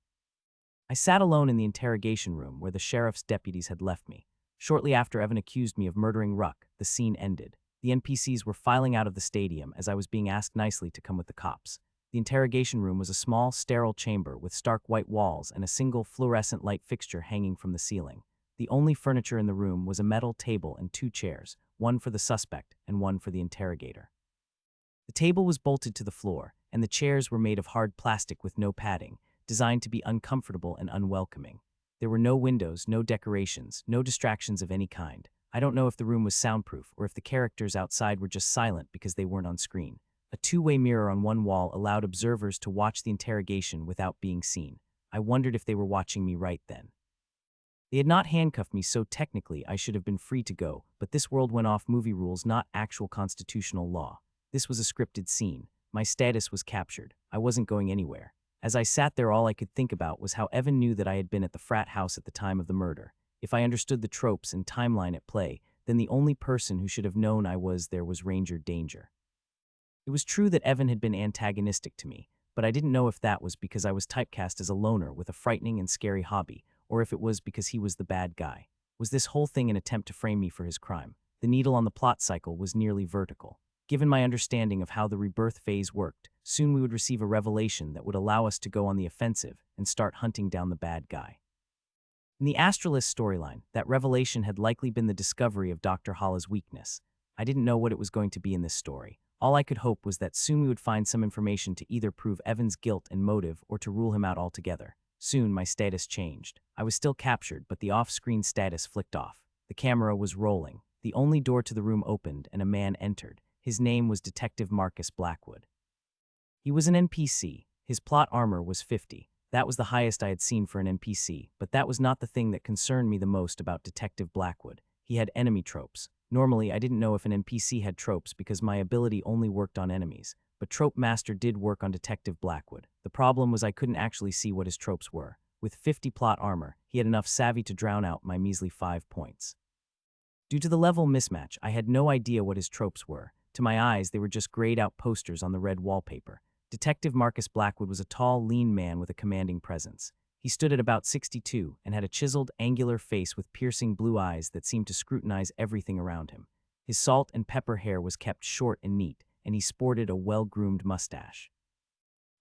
I sat alone in the interrogation room where the sheriff's deputies had left me. Shortly after Evan accused me of murdering Ruck, the scene ended. The NPCs were filing out of the stadium as I was being asked nicely to come with the cops. The interrogation room was a small, sterile chamber with stark white walls and a single fluorescent light fixture hanging from the ceiling. The The only furniture in the room was a metal table and 2 chairs, one for the suspect and one for the interrogator. The table was bolted to the floor, and the chairs were made of hard plastic with no padding, designed to be uncomfortable and unwelcoming. There were no windows, no decorations, no distractions of any kind. I don't know if the room was soundproof or if the characters outside were just silent because they weren't on screen. A two-way mirror on one wall allowed observers to watch the interrogation without being seen. I wondered if they were watching me right then. They had not handcuffed me, so technically I should have been free to go, but this world went off movie rules, not actual constitutional law. This was a scripted scene. My status was captured. I wasn't going anywhere. As I sat there, all I could think about was how Evan knew that I had been at the frat house at the time of the murder. If I understood the tropes and timeline at play, then the only person who should have known I was there was Ranger Danger. It was true that Evan had been antagonistic to me, but I didn't know if that was because I was typecast as a loner with a frightening and scary hobby, or if it was because he was the bad guy. Was this whole thing an attempt to frame me for his crime? The needle on the plot cycle was nearly vertical. Given my understanding of how the rebirth phase worked, soon we would receive a revelation that would allow us to go on the offensive and start hunting down the bad guy. In the Astralis storyline, that revelation had likely been the discovery of Dr. Hala's weakness. I didn't know what it was going to be in this story. All I could hope was that soon we would find some information to either prove Evan's guilt and motive or to rule him out altogether. Soon my status changed. I was still captured, but the off-screen status flicked off. The camera was rolling. The only door to the room opened and a man entered. His name was Detective Marcus Blackwood. He was an NPC. His plot armor was 50. That was the highest I had seen for an NPC, but that was not the thing that concerned me the most about Detective Blackwood. He had enemy tropes. Normally, I didn't know if an NPC had tropes because my ability only worked on enemies, but Trope Master did work on Detective Blackwood. The problem was I couldn't actually see what his tropes were. With 50 plot armor, he had enough savvy to drown out my measly 5 points. Due to the level mismatch, I had no idea what his tropes were. To my eyes, they were just grayed out posters on the red wallpaper. Detective Marcus Blackwood was a tall, lean man with a commanding presence. He stood at about 62 and had a chiseled, angular face with piercing blue eyes that seemed to scrutinize everything around him. His salt and pepper hair was kept short and neat, and he sported a well-groomed mustache.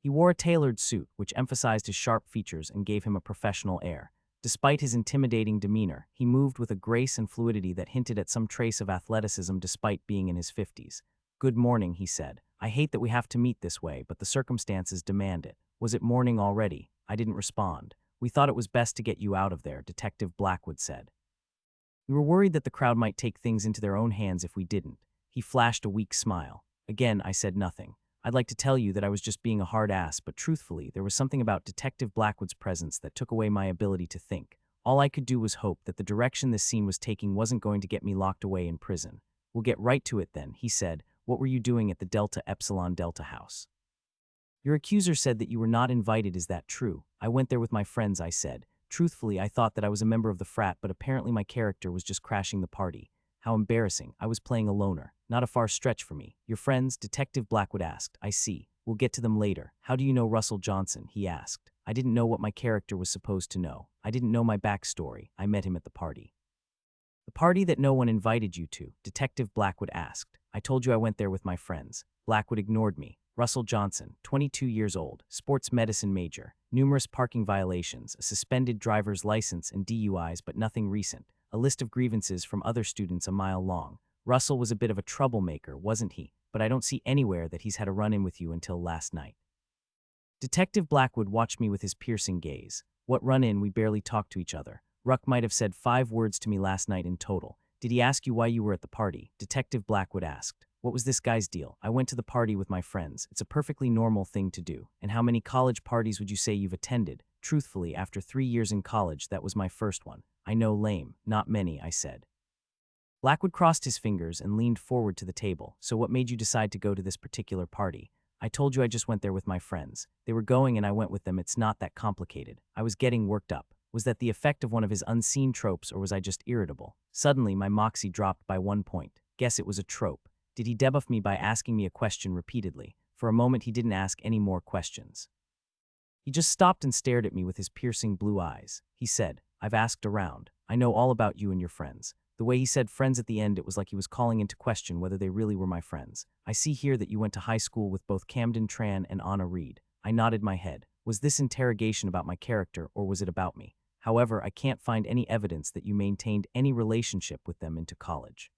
He wore a tailored suit, which emphasized his sharp features and gave him a professional air. Despite his intimidating demeanor, he moved with a grace and fluidity that hinted at some trace of athleticism despite being in his 50s. "Good morning," he said. "I hate that we have to meet this way, but the circumstances demand it." "Was it morning already?" I didn't respond. "We thought it was best to get you out of there," Detective Blackwood said. "We were worried that the crowd might take things into their own hands if we didn't." He flashed a weak smile. Again, I said nothing. I'd like to tell you that I was just being a hard ass, but truthfully, there was something about Detective Blackwood's presence that took away my ability to think. All I could do was hope that the direction this scene was taking wasn't going to get me locked away in prison. "We'll get right to it then," he said. "What were you doing at the Delta Epsilon Delta house?" "Your accuser said that you were not invited. Is that true?" "I went there with my friends," I said. Truthfully, I thought that I was a member of the frat, but apparently my character was just crashing the party. How embarrassing. I was playing a loner. Not a far stretch for me. "Your friends?" Detective Blackwood asked. "I see. We'll get to them later." "How do you know Russell Johnson?" he asked. I didn't know what my character was supposed to know. I didn't know my backstory. I met him at the party. "The party that no one invited you to?" Detective Blackwood asked. "I told you I went there with my friends." Blackwood ignored me. "Russell Johnson, 22 years old, sports medicine major, numerous parking violations, a suspended driver's license and DUIs, but nothing recent. A list of grievances from other students a mile long. Russell was a bit of a troublemaker, wasn't he? But I don't see anywhere that he's had a run-in with you until last night." Detective Blackwood watched me with his piercing gaze. "What run-in? We barely talked to each other. Ruck might have said 5 words to me last night in total." "Did he ask you why you were at the party?" Detective Blackwood asked. "What was this guy's deal?" "I went to the party with my friends. It's a perfectly normal thing to do." "And how many college parties would you say you've attended?" "Truthfully, after 3 years in college, that was my first one." "I know, lame." "Not many," I said. Blackwood crossed his fingers and leaned forward to the table. "So what made you decide to go to this particular party?" "I told you I just went there with my friends. They were going and I went with them. It's not that complicated." I was getting worked up. Was that the effect of one of his unseen tropes, or was I just irritable? Suddenly, my moxie dropped by 1 point. Guess it was a trope. Did he debuff me by asking me a question repeatedly? For a moment, he didn't ask any more questions. He just stopped and stared at me with his piercing blue eyes. He said, "I've asked around. I know all about you and your friends." The way he said friends at the end, it was like he was calling into question whether they really were my friends. "I see here that you went to high school with both Camden Tran and Anna Reed." I nodded my head. Was this interrogation about my character, or was it about me? However, I can't find any evidence that you maintained any relationship with them into college.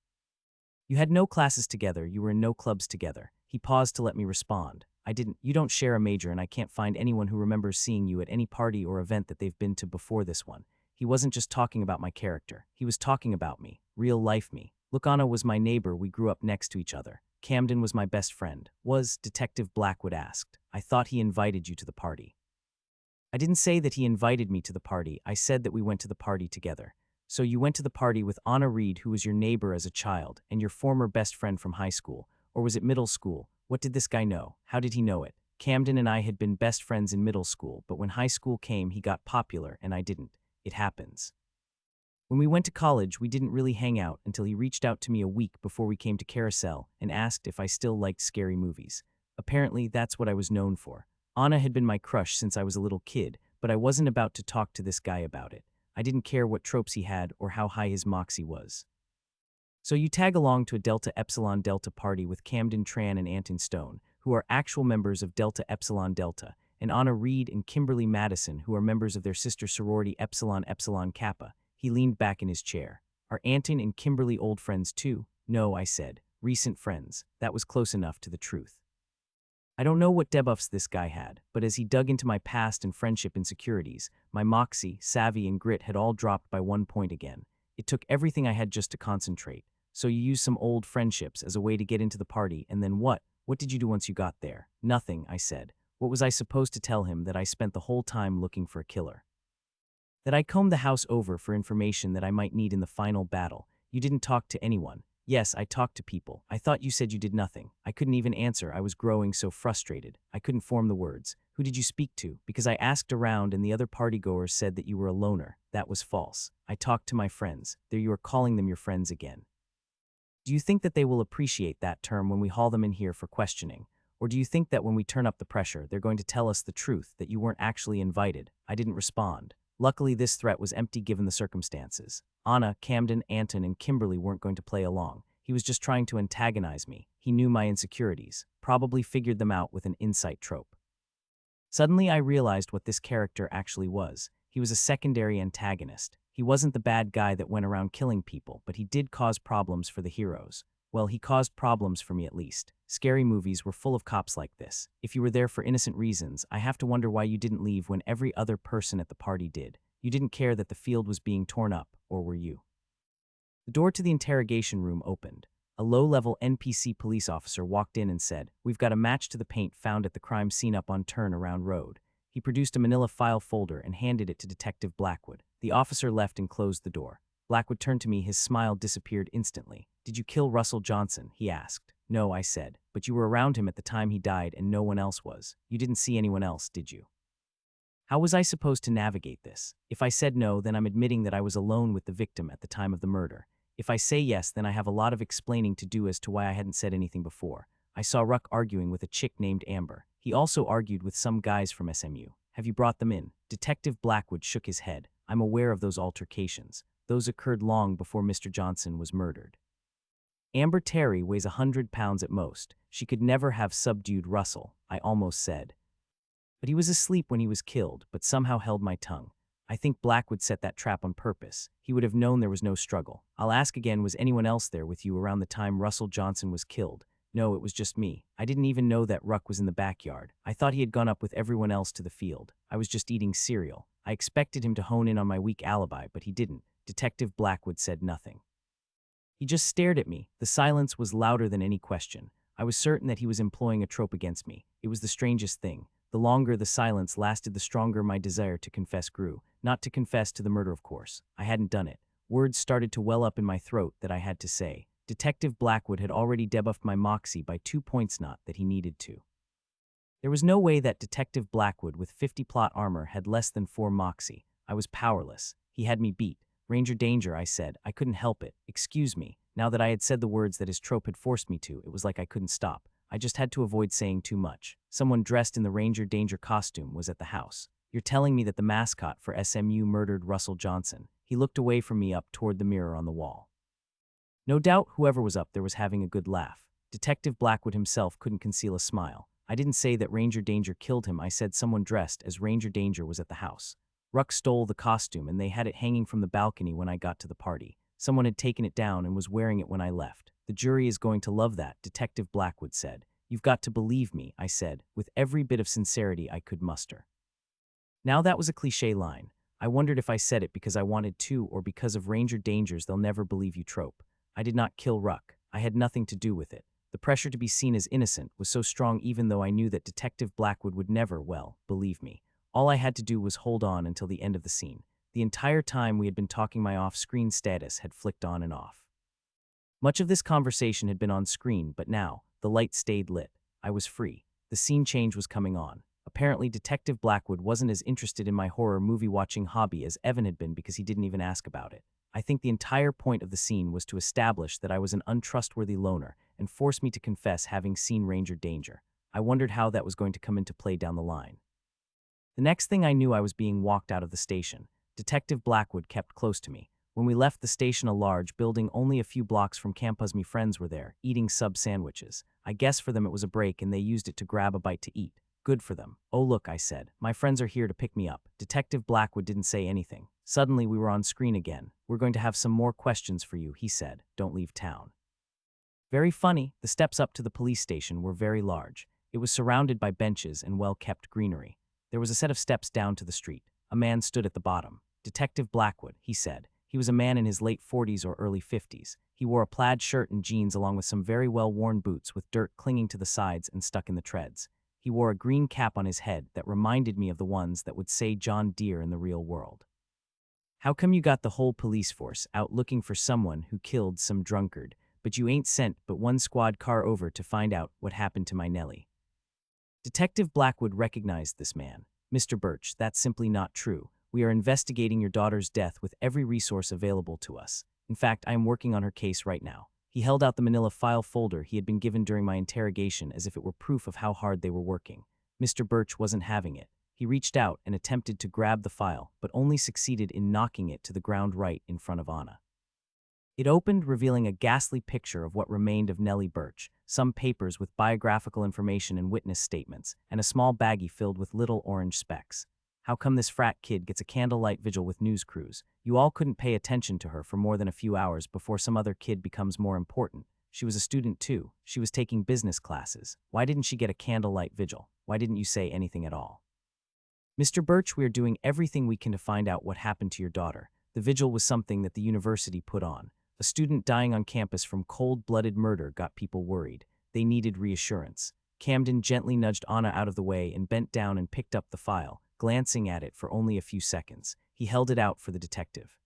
You had no classes together, you were in no clubs together. He paused to let me respond. I didn't. You don't share a major, and I can't find anyone who remembers seeing you at any party or event that they've been to before this one. He wasn't just talking about my character. He was talking about me, real life me. Look, Anna was my neighbor, we grew up next to each other. Camden was my best friend. Was, Detective Blackwood asked. I thought he invited you to the party. I didn't say that he invited me to the party, I said that we went to the party together. So you went to the party with Anna Reed, who was your neighbor as a child, and your former best friend from high school. Or was it middle school? What did this guy know? How did he know it? Camden and I had been best friends in middle school, but when high school came, he got popular, and I didn't. It happens. When we went to college, we didn't really hang out until he reached out to me a week before we came to Carousel and asked if I still liked scary movies. Apparently, that's what I was known for. Anna had been my crush since I was a little kid, but I wasn't about to talk to this guy about it. I didn't care what tropes he had or how high his moxie was. So you tag along to a Delta Epsilon Delta party with Camden Tran and Anton Stone, who are actual members of Delta Epsilon Delta, and Anna Reed and Kimberly Madison, who are members of their sister sorority Epsilon Epsilon Kappa. He leaned back in his chair. Are Anton and Kimberly old friends too? No, I said. Recent friends. That was close enough to the truth. I don't know what debuffs this guy had, but as he dug into my past and friendship insecurities, my moxie, savvy, and grit had all dropped by 1 point again. It took everything I had just to concentrate. So you used some old friendships as a way to get into the party, and then what? What did you do once you got there? Nothing, I said. What was I supposed to tell him? That I spent the whole time looking for a killer? That I combed the house over for information that I might need in the final battle? You didn't talk to anyone. Yes, I talked to people. I thought you said you did nothing. I couldn't even answer. I was growing so frustrated. I couldn't form the words. Who did you speak to? Because I asked around and the other partygoers said that you were a loner. That was false. I talked to my friends. There you are calling them your friends again. Do you think that they will appreciate that term when we haul them in here for questioning? Or do you think that when we turn up the pressure, they're going to tell us the truth, that you weren't actually invited? I didn't respond. Luckily, this threat was empty given the circumstances. Anna, Camden, Anton, and Kimberly weren't going to play along. He was just trying to antagonize me. He knew my insecurities, probably figured them out with an insight trope. Suddenly, I realized what this character actually was. He was a secondary antagonist. He wasn't the bad guy that went around killing people, but he did cause problems for the heroes. Well, he caused problems for me at least. Scary movies were full of cops like this. If you were there for innocent reasons, I have to wonder why you didn't leave when every other person at the party did. You didn't care that the field was being torn up, or were you? The door to the interrogation room opened. A low-level NPC police officer walked in and said, "We've got a match to the paint found at the crime scene up on Turnaround Road." He produced a manila file folder and handed it to Detective Blackwood. The officer left and closed the door. Blackwood turned to me, his smile disappeared instantly. "Did you kill Russell Johnson?" he asked. "No," I said, "but you were around him at the time he died and no one else was. You didn't see anyone else, did you?" How was I supposed to navigate this? If I said no, then I'm admitting that I was alone with the victim at the time of the murder. If I say yes, then I have a lot of explaining to do as to why I hadn't said anything before. I saw Ruck arguing with a chick named Amber. He also argued with some guys from SMU. Have you brought them in? Detective Blackwood shook his head. I'm aware of those altercations. Those occurred long before Mr. Johnson was murdered. Amber Terry weighs 100 pounds at most. She could never have subdued Russell, I almost said. But he was asleep when he was killed, but somehow held my tongue. I think Blackwood set that trap on purpose. He would have known there was no struggle. I'll ask again, was anyone else there with you around the time Russell Johnson was killed? No, it was just me. I didn't even know that Ruck was in the backyard. I thought he had gone up with everyone else to the field. I was just eating cereal. I expected him to hone in on my weak alibi, but he didn't. Detective Blackwood said nothing. He just stared at me. The silence was louder than any question. I was certain that he was employing a trope against me. It was the strangest thing. The longer the silence lasted, the stronger my desire to confess grew. Not to confess to the murder, of course. I hadn't done it. Words started to well up in my throat that I had to say. Detective Blackwood had already debuffed my moxie by 2 points, not that he needed to. There was no way that Detective Blackwood with 50 plot armor had less than 4 moxie. I was powerless. He had me beat. Ranger danger, I said. I couldn't help it. Excuse me. Now that I had said the words that his trope had forced me to, it was like I couldn't stop. I just had to avoid saying too much. Someone dressed in the Ranger danger costume was at the house. You're telling me that the mascot for SMU murdered Russell Johnson. He looked away from me up toward the mirror on the wall. No doubt whoever was up there was having a good laugh. Detective Blackwood himself couldn't conceal a smile. I didn't say that Ranger Danger killed him. I said someone dressed as Ranger Danger was at the house. Ruck stole the costume and they had it hanging from the balcony when I got to the party. Someone had taken it down and was wearing it when I left. The jury is going to love that, Detective Blackwood said. You've got to believe me, I said, with every bit of sincerity I could muster. Now that was a cliché line. I wondered if I said it because I wanted to or because of Ranger Danger's they'll never believe you trope. I did not kill Ruck. I had nothing to do with it. The pressure to be seen as innocent was so strong even though I knew that Detective Blackwood would never, well, believe me. All I had to do was hold on until the end of the scene. The entire time we had been talking my off-screen status had flicked on and off. Much of this conversation had been on screen, but now, the light stayed lit. I was free. The scene change was coming on. Apparently, Detective Blackwood wasn't as interested in my horror movie-watching hobby as Evan had been because he didn't even ask about it. I think the entire point of the scene was to establish that I was an untrustworthy loner and force me to confess having seen Ranger Danger. I wondered how that was going to come into play down the line. The next thing I knew, I was being walked out of the station. Detective Blackwood kept close to me. When we left the station, a large building only a few blocks from campus, me friends were there, eating sub sandwiches. I guess for them it was a break and they used it to grab a bite to eat. Good for them. Oh look, I said. My friends are here to pick me up. Detective Blackwood didn't say anything. Suddenly we were on screen again. We're going to have some more questions for you, he said. Don't leave town. Very funny. The steps up to the police station were very large. It was surrounded by benches and well-kept greenery. There was a set of steps down to the street. A man stood at the bottom. Detective Blackwood, he said. He was a man in his late 40s or early 50s. He wore a plaid shirt and jeans along with some very well-worn boots with dirt clinging to the sides and stuck in the treads. He wore a green cap on his head that reminded me of the ones that would say John Deere in the real world. How come you got the whole police force out looking for someone who killed some drunkard, but you ain't sent but one squad car over to find out what happened to my Nellie? Detective Blackwood recognized this man. Mr. Birch, that's simply not true. We are investigating your daughter's death with every resource available to us. In fact, I am working on her case right now. He held out the manila file folder he had been given during my interrogation as if it were proof of how hard they were working. Mr. Birch wasn't having it. He reached out and attempted to grab the file, but only succeeded in knocking it to the ground right in front of Anna. It opened, revealing a ghastly picture of what remained of Nellie Birch, some papers with biographical information and witness statements, and a small baggie filled with little orange specks. How come this frat kid gets a candlelight vigil with news crews? You all couldn't pay attention to her for more than a few hours before some other kid becomes more important. She was a student too. She was taking business classes. Why didn't she get a candlelight vigil? Why didn't you say anything at all? Mr. Birch, we are doing everything we can to find out what happened to your daughter. The vigil was something that the university put on. A student dying on campus from cold-blooded murder got people worried. They needed reassurance. Camden gently nudged Anna out of the way and bent down and picked up the file, glancing at it for only a few seconds. He held it out for the detective.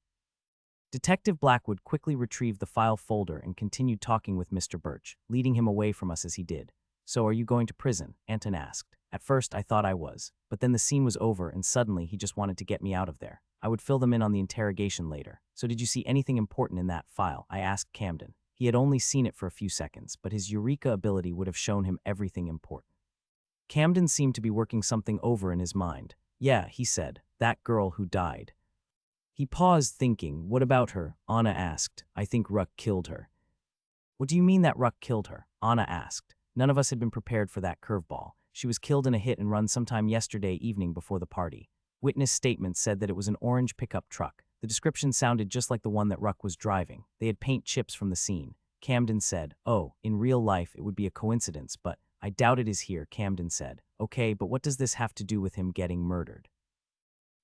Detective Blackwood quickly retrieved the file folder and continued talking with Mr. Birch, leading him away from us as he did. So are you going to prison? Anton asked. At first I thought I was, but then the scene was over and suddenly he just wanted to get me out of there. I would fill them in on the interrogation later. So did you see anything important in that file? I asked Camden. He had only seen it for a few seconds, but his eureka ability would have shown him everything important. Camden seemed to be working something over in his mind. Yeah, he said, that girl who died. He paused, thinking. What about her? Anna asked. I think Ruck killed her. What do you mean that Ruck killed her? Anna asked. None of us had been prepared for that curveball. She was killed in a hit and run sometime yesterday evening before the party. Witness statements said that it was an orange pickup truck. The description sounded just like the one that Ruck was driving. They had paint chips from the scene. Camden said, oh, in real life it would be a coincidence, but I doubt it is here, Camden said. Okay, but what does this have to do with him getting murdered?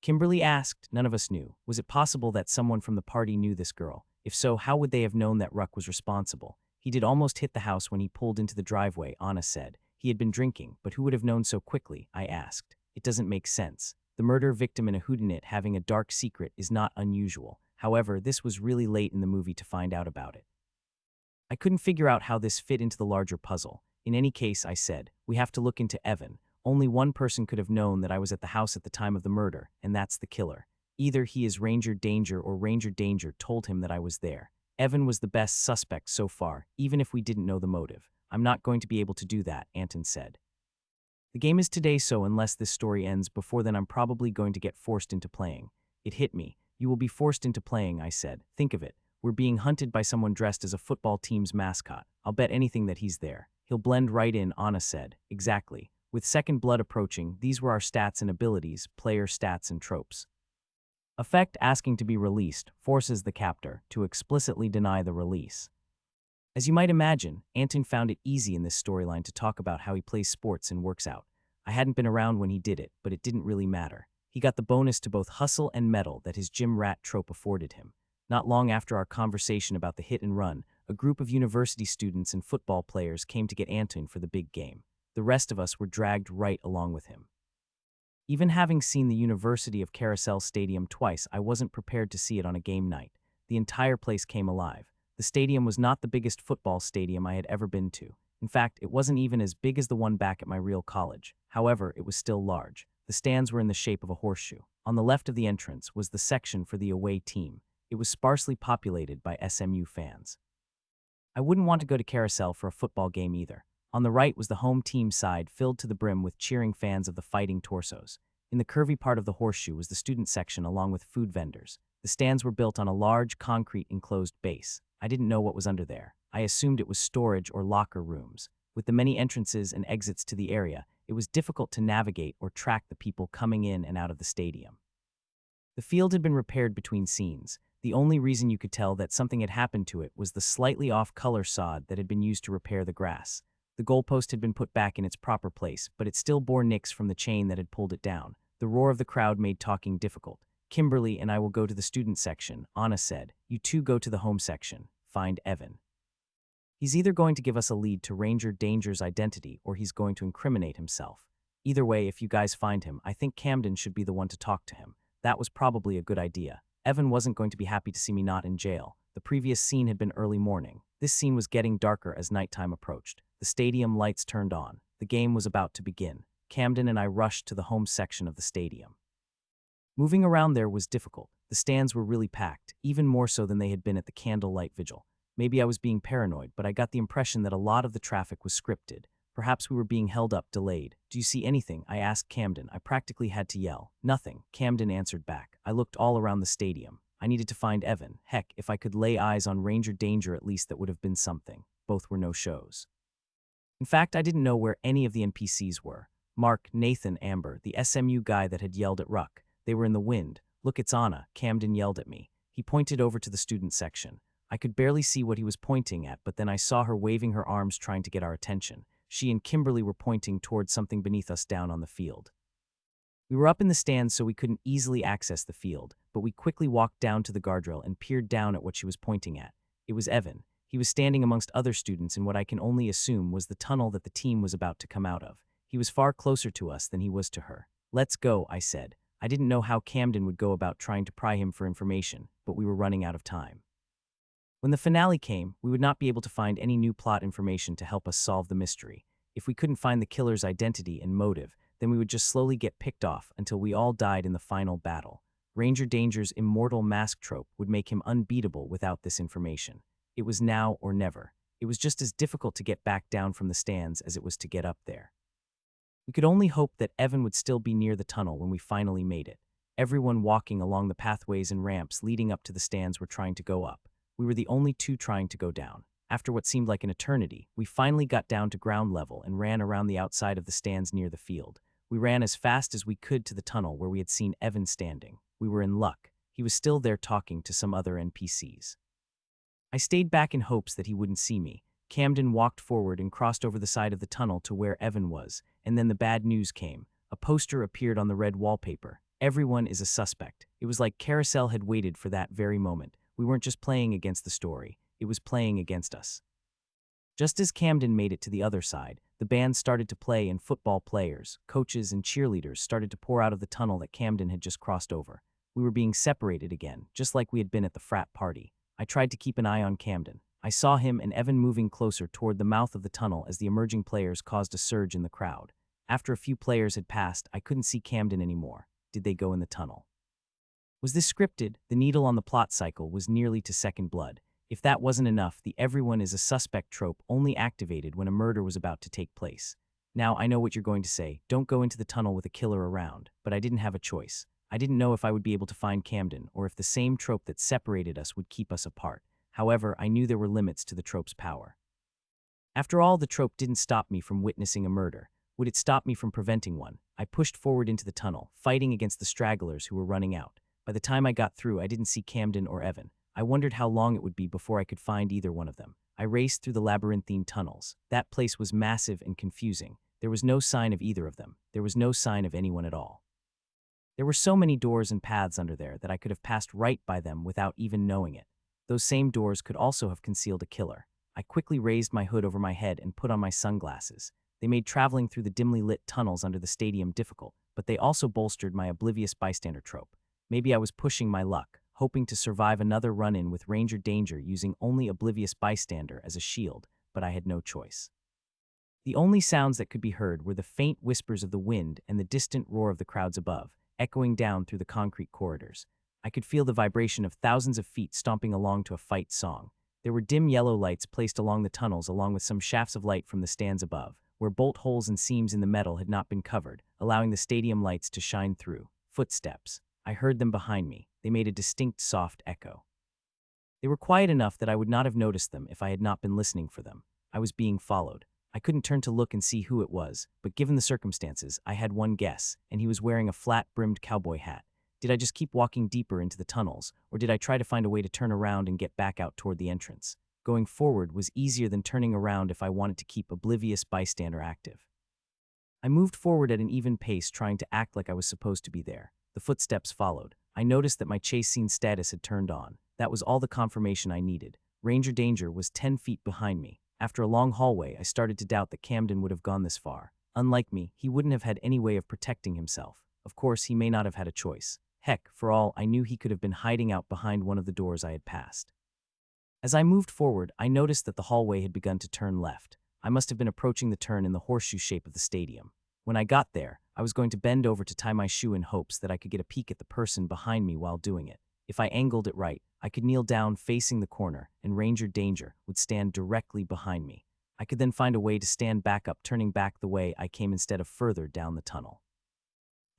Kimberly asked. None of us knew. Was it possible that someone from the party knew this girl? If so, how would they have known that Ruck was responsible? He did almost hit the house when he pulled into the driveway, Anna said. He had been drinking, but who would have known so quickly? I asked. It doesn't make sense. The murder victim in a whodunit having a dark secret is not unusual. However, this was really late in the movie to find out about it. I couldn't figure out how this fit into the larger puzzle. In any case, I said, we have to look into Evan. Only one person could have known that I was at the house at the time of the murder, and that's the killer. Either he is Ranger Danger or Ranger Danger told him that I was there. Evan was the best suspect so far, even if we didn't know the motive. I'm not going to be able to do that, Anton said. The game is today, so unless this story ends before then I'm probably going to get forced into playing. It hit me. You will be forced into playing, I said. Think of it. We're being hunted by someone dressed as a football team's mascot. I'll bet anything that he's there. He'll blend right in, Anna said. Exactly. With Second Blood approaching, these were our stats and abilities, player stats and tropes. Effect asking to be released forces the captor to explicitly deny the release. As you might imagine, Anton found it easy in this storyline to talk about how he plays sports and works out. I hadn't been around when he did it, but it didn't really matter. He got the bonus to both hustle and medal that his gym rat trope afforded him. Not long after our conversation about the hit and run, a group of university students and football players came to get Anton for the big game. The rest of us were dragged right along with him. Even having seen the University of Carousel Stadium twice, I wasn't prepared to see it on a game night. The entire place came alive. The stadium was not the biggest football stadium I had ever been to. In fact, it wasn't even as big as the one back at my real college. However, it was still large. The stands were in the shape of a horseshoe. On the left of the entrance was the section for the away team. It was sparsely populated by SMU fans. I wouldn't want to go to Carousel for a football game either. On the right was the home team side, filled to the brim with cheering fans of the Fighting Torsos. In the curvy part of the horseshoe was the student section along with food vendors. The stands were built on a large concrete enclosed base. I didn't know what was under there. I assumed it was storage or locker rooms. With the many entrances and exits to the area, it was difficult to navigate or track the people coming in and out of the stadium. The field had been repaired between scenes. The only reason you could tell that something had happened to it was the slightly off-color sod that had been used to repair the grass. The goalpost had been put back in its proper place, but it still bore nicks from the chain that had pulled it down. The roar of the crowd made talking difficult. Kimberly and I will go to the student section, Anna said. You two go to the home section. Find Evan. He's either going to give us a lead to Ranger Danger's identity or he's going to incriminate himself. Either way, if you guys find him, I think Camden should be the one to talk to him. That was probably a good idea. Evan wasn't going to be happy to see me not in jail. The previous scene had been early morning. This scene was getting darker as nighttime approached. The stadium lights turned on. The game was about to begin. Camden and I rushed to the home section of the stadium. Moving around there was difficult. The stands were really packed, even more so than they had been at the candlelight vigil. Maybe I was being paranoid, but I got the impression that a lot of the traffic was scripted. Perhaps we were being held up, delayed. Do you see anything? I asked Camden. I practically had to yell. Nothing, Camden answered back. I looked all around the stadium. I needed to find Evan. Heck, if I could lay eyes on Ranger Danger at least, that would have been something. Both were no-shows. In fact, I didn't know where any of the NPCs were. Mark, Nathan, Amber, the SMU guy that had yelled at Ruck. They were in the wind. Look, it's Anna, Camden yelled at me. He pointed over to the student section. I could barely see what he was pointing at, but then I saw her waving her arms trying to get our attention. She and Kimberly were pointing towards something beneath us down on the field. We were up in the stands, so we couldn't easily access the field, but we quickly walked down to the guardrail and peered down at what she was pointing at. It was Evan. He was standing amongst other students in what I can only assume was the tunnel that the team was about to come out of. He was far closer to us than he was to her. Let's go, I said. I didn't know how Camden would go about trying to pry him for information, but we were running out of time. When the finale came, we would not be able to find any new plot information to help us solve the mystery. If we couldn't find the killer's identity and motive, then we would just slowly get picked off until we all died in the final battle. Ranger Danger's immortal mask trope would make him unbeatable without this information. It was now or never. It was just as difficult to get back down from the stands as it was to get up there. We could only hope that Evan would still be near the tunnel when we finally made it. Everyone walking along the pathways and ramps leading up to the stands were trying to go up. We were the only two trying to go down. After what seemed like an eternity, we finally got down to ground level and ran around the outside of the stands near the field. We ran as fast as we could to the tunnel where we had seen Evan standing. We were in luck. He was still there talking to some other NPCs. I stayed back in hopes that he wouldn't see me. Camden walked forward and crossed over the side of the tunnel to where Evan was, and then the bad news came. A poster appeared on the red wallpaper. Everyone is a suspect. It was like Carousel had waited for that very moment. We weren't just playing against the story. It was playing against us. Just as Camden made it to the other side, the band started to play and football players, coaches, and cheerleaders started to pour out of the tunnel that Camden had just crossed over. We were being separated again, just like we had been at the frat party. I tried to keep an eye on Camden. I saw him and Evan moving closer toward the mouth of the tunnel as the emerging players caused a surge in the crowd. After a few players had passed, I couldn't see Camden anymore. Did they go in the tunnel? Was this scripted? The needle on the plot cycle was nearly to second blood. If that wasn't enough, the everyone is a suspect trope only activated when a murder was about to take place. Now, I know what you're going to say. Don't go into the tunnel with a killer around. But I didn't have a choice. I didn't know if I would be able to find Camden, or if the same trope that separated us would keep us apart. However, I knew there were limits to the trope's power. After all, the trope didn't stop me from witnessing a murder. Would it stop me from preventing one? I pushed forward into the tunnel, fighting against the stragglers who were running out. By the time I got through, I didn't see Camden or Evan. I wondered how long it would be before I could find either one of them. I raced through the labyrinthine tunnels. That place was massive and confusing. There was no sign of either of them. There was no sign of anyone at all. There were so many doors and paths under there that I could have passed right by them without even knowing it. Those same doors could also have concealed a killer. I quickly raised my hood over my head and put on my sunglasses. They made traveling through the dimly lit tunnels under the stadium difficult, but they also bolstered my oblivious bystander trope. Maybe I was pushing my luck, hoping to survive another run-in with Ranger Danger using only oblivious bystander as a shield, but I had no choice. The only sounds that could be heard were the faint whispers of the wind and the distant roar of the crowds above, echoing down through the concrete corridors. I could feel the vibration of thousands of feet stomping along to a fight song. There were dim yellow lights placed along the tunnels along with some shafts of light from the stands above, where bolt holes and seams in the metal had not been covered, allowing the stadium lights to shine through. Footsteps. I heard them behind me. They made a distinct soft echo. They were quiet enough that I would not have noticed them if I had not been listening for them. I was being followed. I couldn't turn to look and see who it was, but given the circumstances, I had one guess, and he was wearing a flat-brimmed cowboy hat. Did I just keep walking deeper into the tunnels, or did I try to find a way to turn around and get back out toward the entrance? Going forward was easier than turning around if I wanted to keep oblivious bystander active. I moved forward at an even pace, trying to act like I was supposed to be there. The footsteps followed. I noticed that my chase scene status had turned on. That was all the confirmation I needed. Ranger Danger was 10 feet behind me. After a long hallway, I started to doubt that Camden would have gone this far. Unlike me, he wouldn't have had any way of protecting himself. Of course, he may not have had a choice. Heck, for all I knew, he could have been hiding out behind one of the doors I had passed. As I moved forward, I noticed that the hallway had begun to turn left. I must have been approaching the turn in the horseshoe shape of the stadium. When I got there, I was going to bend over to tie my shoe in hopes that I could get a peek at the person behind me while doing it. If I angled it right, I could kneel down facing the corner, and Ranger Danger would stand directly behind me. I could then find a way to stand back up, turning back the way I came instead of further down the tunnel.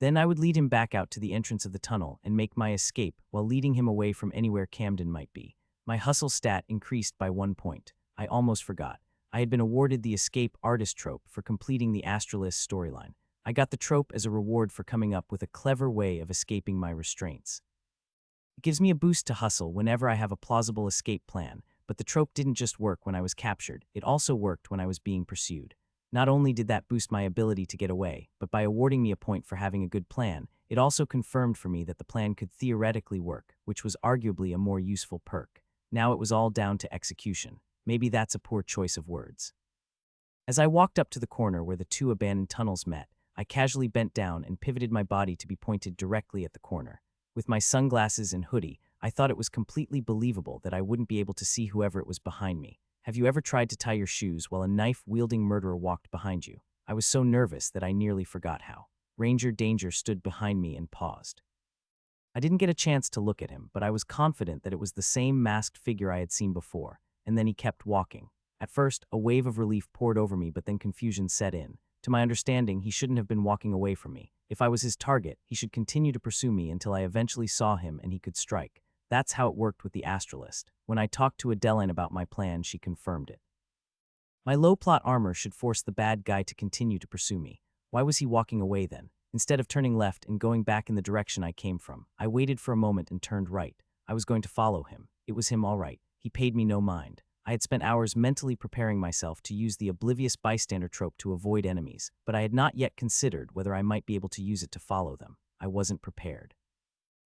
Then I would lead him back out to the entrance of the tunnel and make my escape while leading him away from anywhere Camden might be. My hustle stat increased by 1 point. I almost forgot. I had been awarded the Escape Artist trope for completing the Astralis storyline. I got the trope as a reward for coming up with a clever way of escaping my restraints. It gives me a boost to hustle whenever I have a plausible escape plan, but the trope didn't just work when I was captured, it also worked when I was being pursued. Not only did that boost my ability to get away, but by awarding me a point for having a good plan, it also confirmed for me that the plan could theoretically work, which was arguably a more useful perk. Now it was all down to execution. Maybe that's a poor choice of words. As I walked up to the corner where the two abandoned tunnels met, I casually bent down and pivoted my body to be pointed directly at the corner. With my sunglasses and hoodie, I thought it was completely believable that I wouldn't be able to see whoever it was behind me. Have you ever tried to tie your shoes while a knife-wielding murderer walked behind you? I was so nervous that I nearly forgot how. Ranger Danger stood behind me and paused. I didn't get a chance to look at him, but I was confident that it was the same masked figure I had seen before, and then he kept walking. At first, a wave of relief poured over me, but then confusion set in. To my understanding, he shouldn't have been walking away from me. If I was his target, he should continue to pursue me until I eventually saw him and he could strike. That's how it worked with the Astralist. When I talked to Adeline about my plan, she confirmed it. My low-plot armor should force the bad guy to continue to pursue me. Why was he walking away then? Instead of turning left and going back in the direction I came from, I waited for a moment and turned right. I was going to follow him. It was him all right. He paid me no mind. I had spent hours mentally preparing myself to use the oblivious bystander trope to avoid enemies, but I had not yet considered whether I might be able to use it to follow them. I wasn't prepared.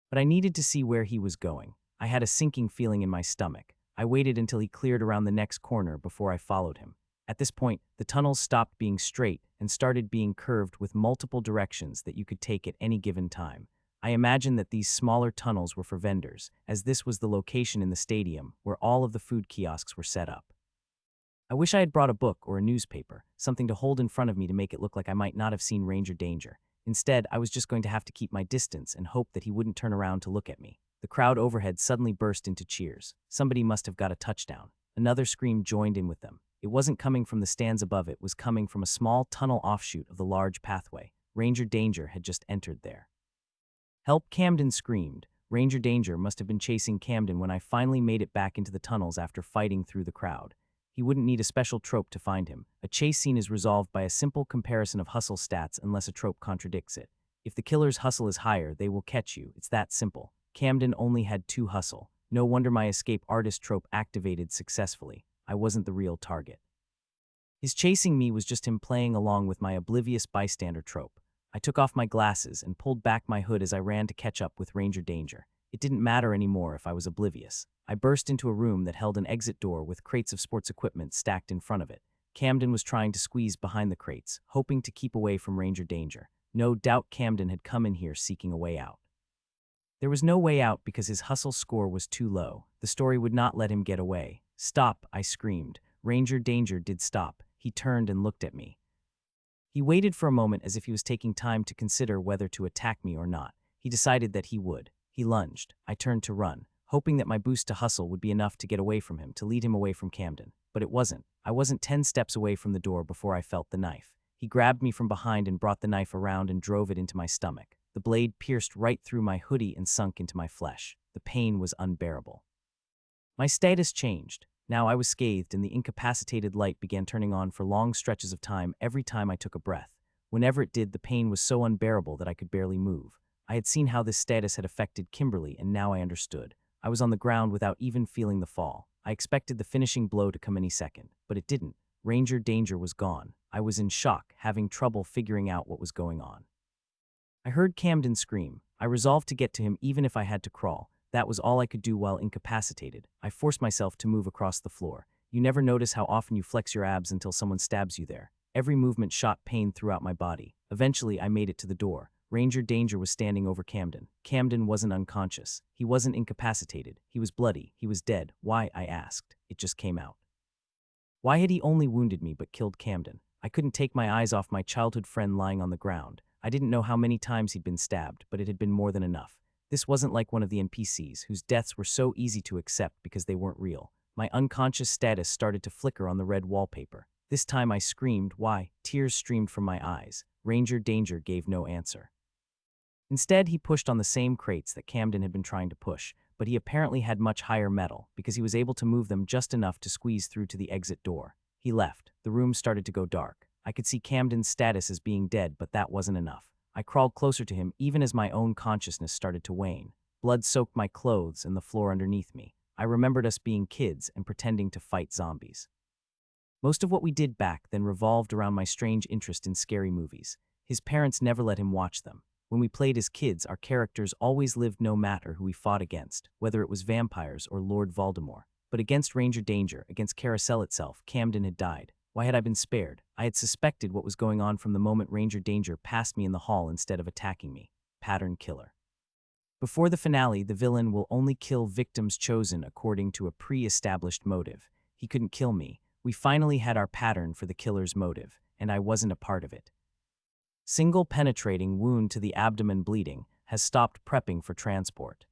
But I needed to see where he was going. I had a sinking feeling in my stomach. I waited until he cleared around the next corner before I followed him. At this point, the tunnels stopped being straight and started being curved with multiple directions that you could take at any given time. I imagined that these smaller tunnels were for vendors, as this was the location in the stadium where all of the food kiosks were set up. I wish I had brought a book or a newspaper, something to hold in front of me to make it look like I might not have seen Ranger Danger. Instead, I was just going to have to keep my distance and hope that he wouldn't turn around to look at me. The crowd overhead suddenly burst into cheers. Somebody must have got a touchdown. Another scream joined in with them. It wasn't coming from the stands above, it was coming from a small tunnel offshoot of the large pathway. Ranger Danger had just entered there. "Help!" Camden screamed. Ranger Danger must have been chasing Camden when I finally made it back into the tunnels after fighting through the crowd. He wouldn't need a special trope to find him. A chase scene is resolved by a simple comparison of hustle stats unless a trope contradicts it. If the killer's hustle is higher, they will catch you. It's that simple. Camden only had 2 hustle. No wonder my escape artist trope activated successfully. I wasn't the real target. His chasing me was just him playing along with my oblivious bystander trope. I took off my glasses and pulled back my hood as I ran to catch up with Ranger Danger. It didn't matter anymore if I was oblivious. I burst into a room that held an exit door with crates of sports equipment stacked in front of it. Camden was trying to squeeze behind the crates, hoping to keep away from Ranger Danger. No doubt Camden had come in here seeking a way out. There was no way out because his hustle score was too low. The story would not let him get away. "Stop," I screamed. Ranger Danger did stop. He turned and looked at me. He waited for a moment as if he was taking time to consider whether to attack me or not. He decided that he would. He lunged. I turned to run, hoping that my boost to hustle would be enough to get away from him, to lead him away from Camden. But it wasn't. I wasn't 10 steps away from the door before I felt the knife. He grabbed me from behind and brought the knife around and drove it into my stomach. The blade pierced right through my hoodie and sunk into my flesh. The pain was unbearable. My status changed. Now I was scathed, and the incapacitated light began turning on for long stretches of time every time I took a breath. Whenever it did, the pain was so unbearable that I could barely move. I had seen how this status had affected Kimberly, and now I understood. I was on the ground without even feeling the fall. I expected the finishing blow to come any second, but it didn't. Ranger Danger was gone. I was in shock, having trouble figuring out what was going on. I heard Camden scream. I resolved to get to him even if I had to crawl. That was all I could do while incapacitated. I forced myself to move across the floor. You never notice how often you flex your abs until someone stabs you there. Every movement shot pain throughout my body. Eventually, I made it to the door. Ranger Danger was standing over Camden. Camden wasn't unconscious. He wasn't incapacitated. He was bloody. He was dead. Why? I asked. It just came out. Why had he only wounded me but killed Camden? I couldn't take my eyes off my childhood friend lying on the ground. I didn't know how many times he'd been stabbed, but it had been more than enough. This wasn't like one of the NPCs, whose deaths were so easy to accept because they weren't real. My unconscious status started to flicker on the red wallpaper. This time I screamed, "Why?" Tears streamed from my eyes. Ranger Danger gave no answer. Instead, he pushed on the same crates that Camden had been trying to push, but he apparently had much higher metal because he was able to move them just enough to squeeze through to the exit door. He left. The room started to go dark. I could see Camden's status as being dead, but that wasn't enough. I crawled closer to him even as my own consciousness started to wane. Blood soaked my clothes and the floor underneath me. I remembered us being kids and pretending to fight zombies. Most of what we did back then revolved around my strange interest in scary movies. His parents never let him watch them. When we played as kids, our characters always lived no matter who we fought against, whether it was vampires or Lord Voldemort. But against Ranger Danger, against Carousel itself, Camden had died. Why had I been spared? I had suspected what was going on from the moment Ranger Danger passed me in the hall instead of attacking me. Pattern killer. Before the finale, the villain will only kill victims chosen according to a pre-established motive. He couldn't kill me. We finally had our pattern for the killer's motive, and I wasn't a part of it. Single penetrating wound to the abdomen bleeding has stopped prepping for transport.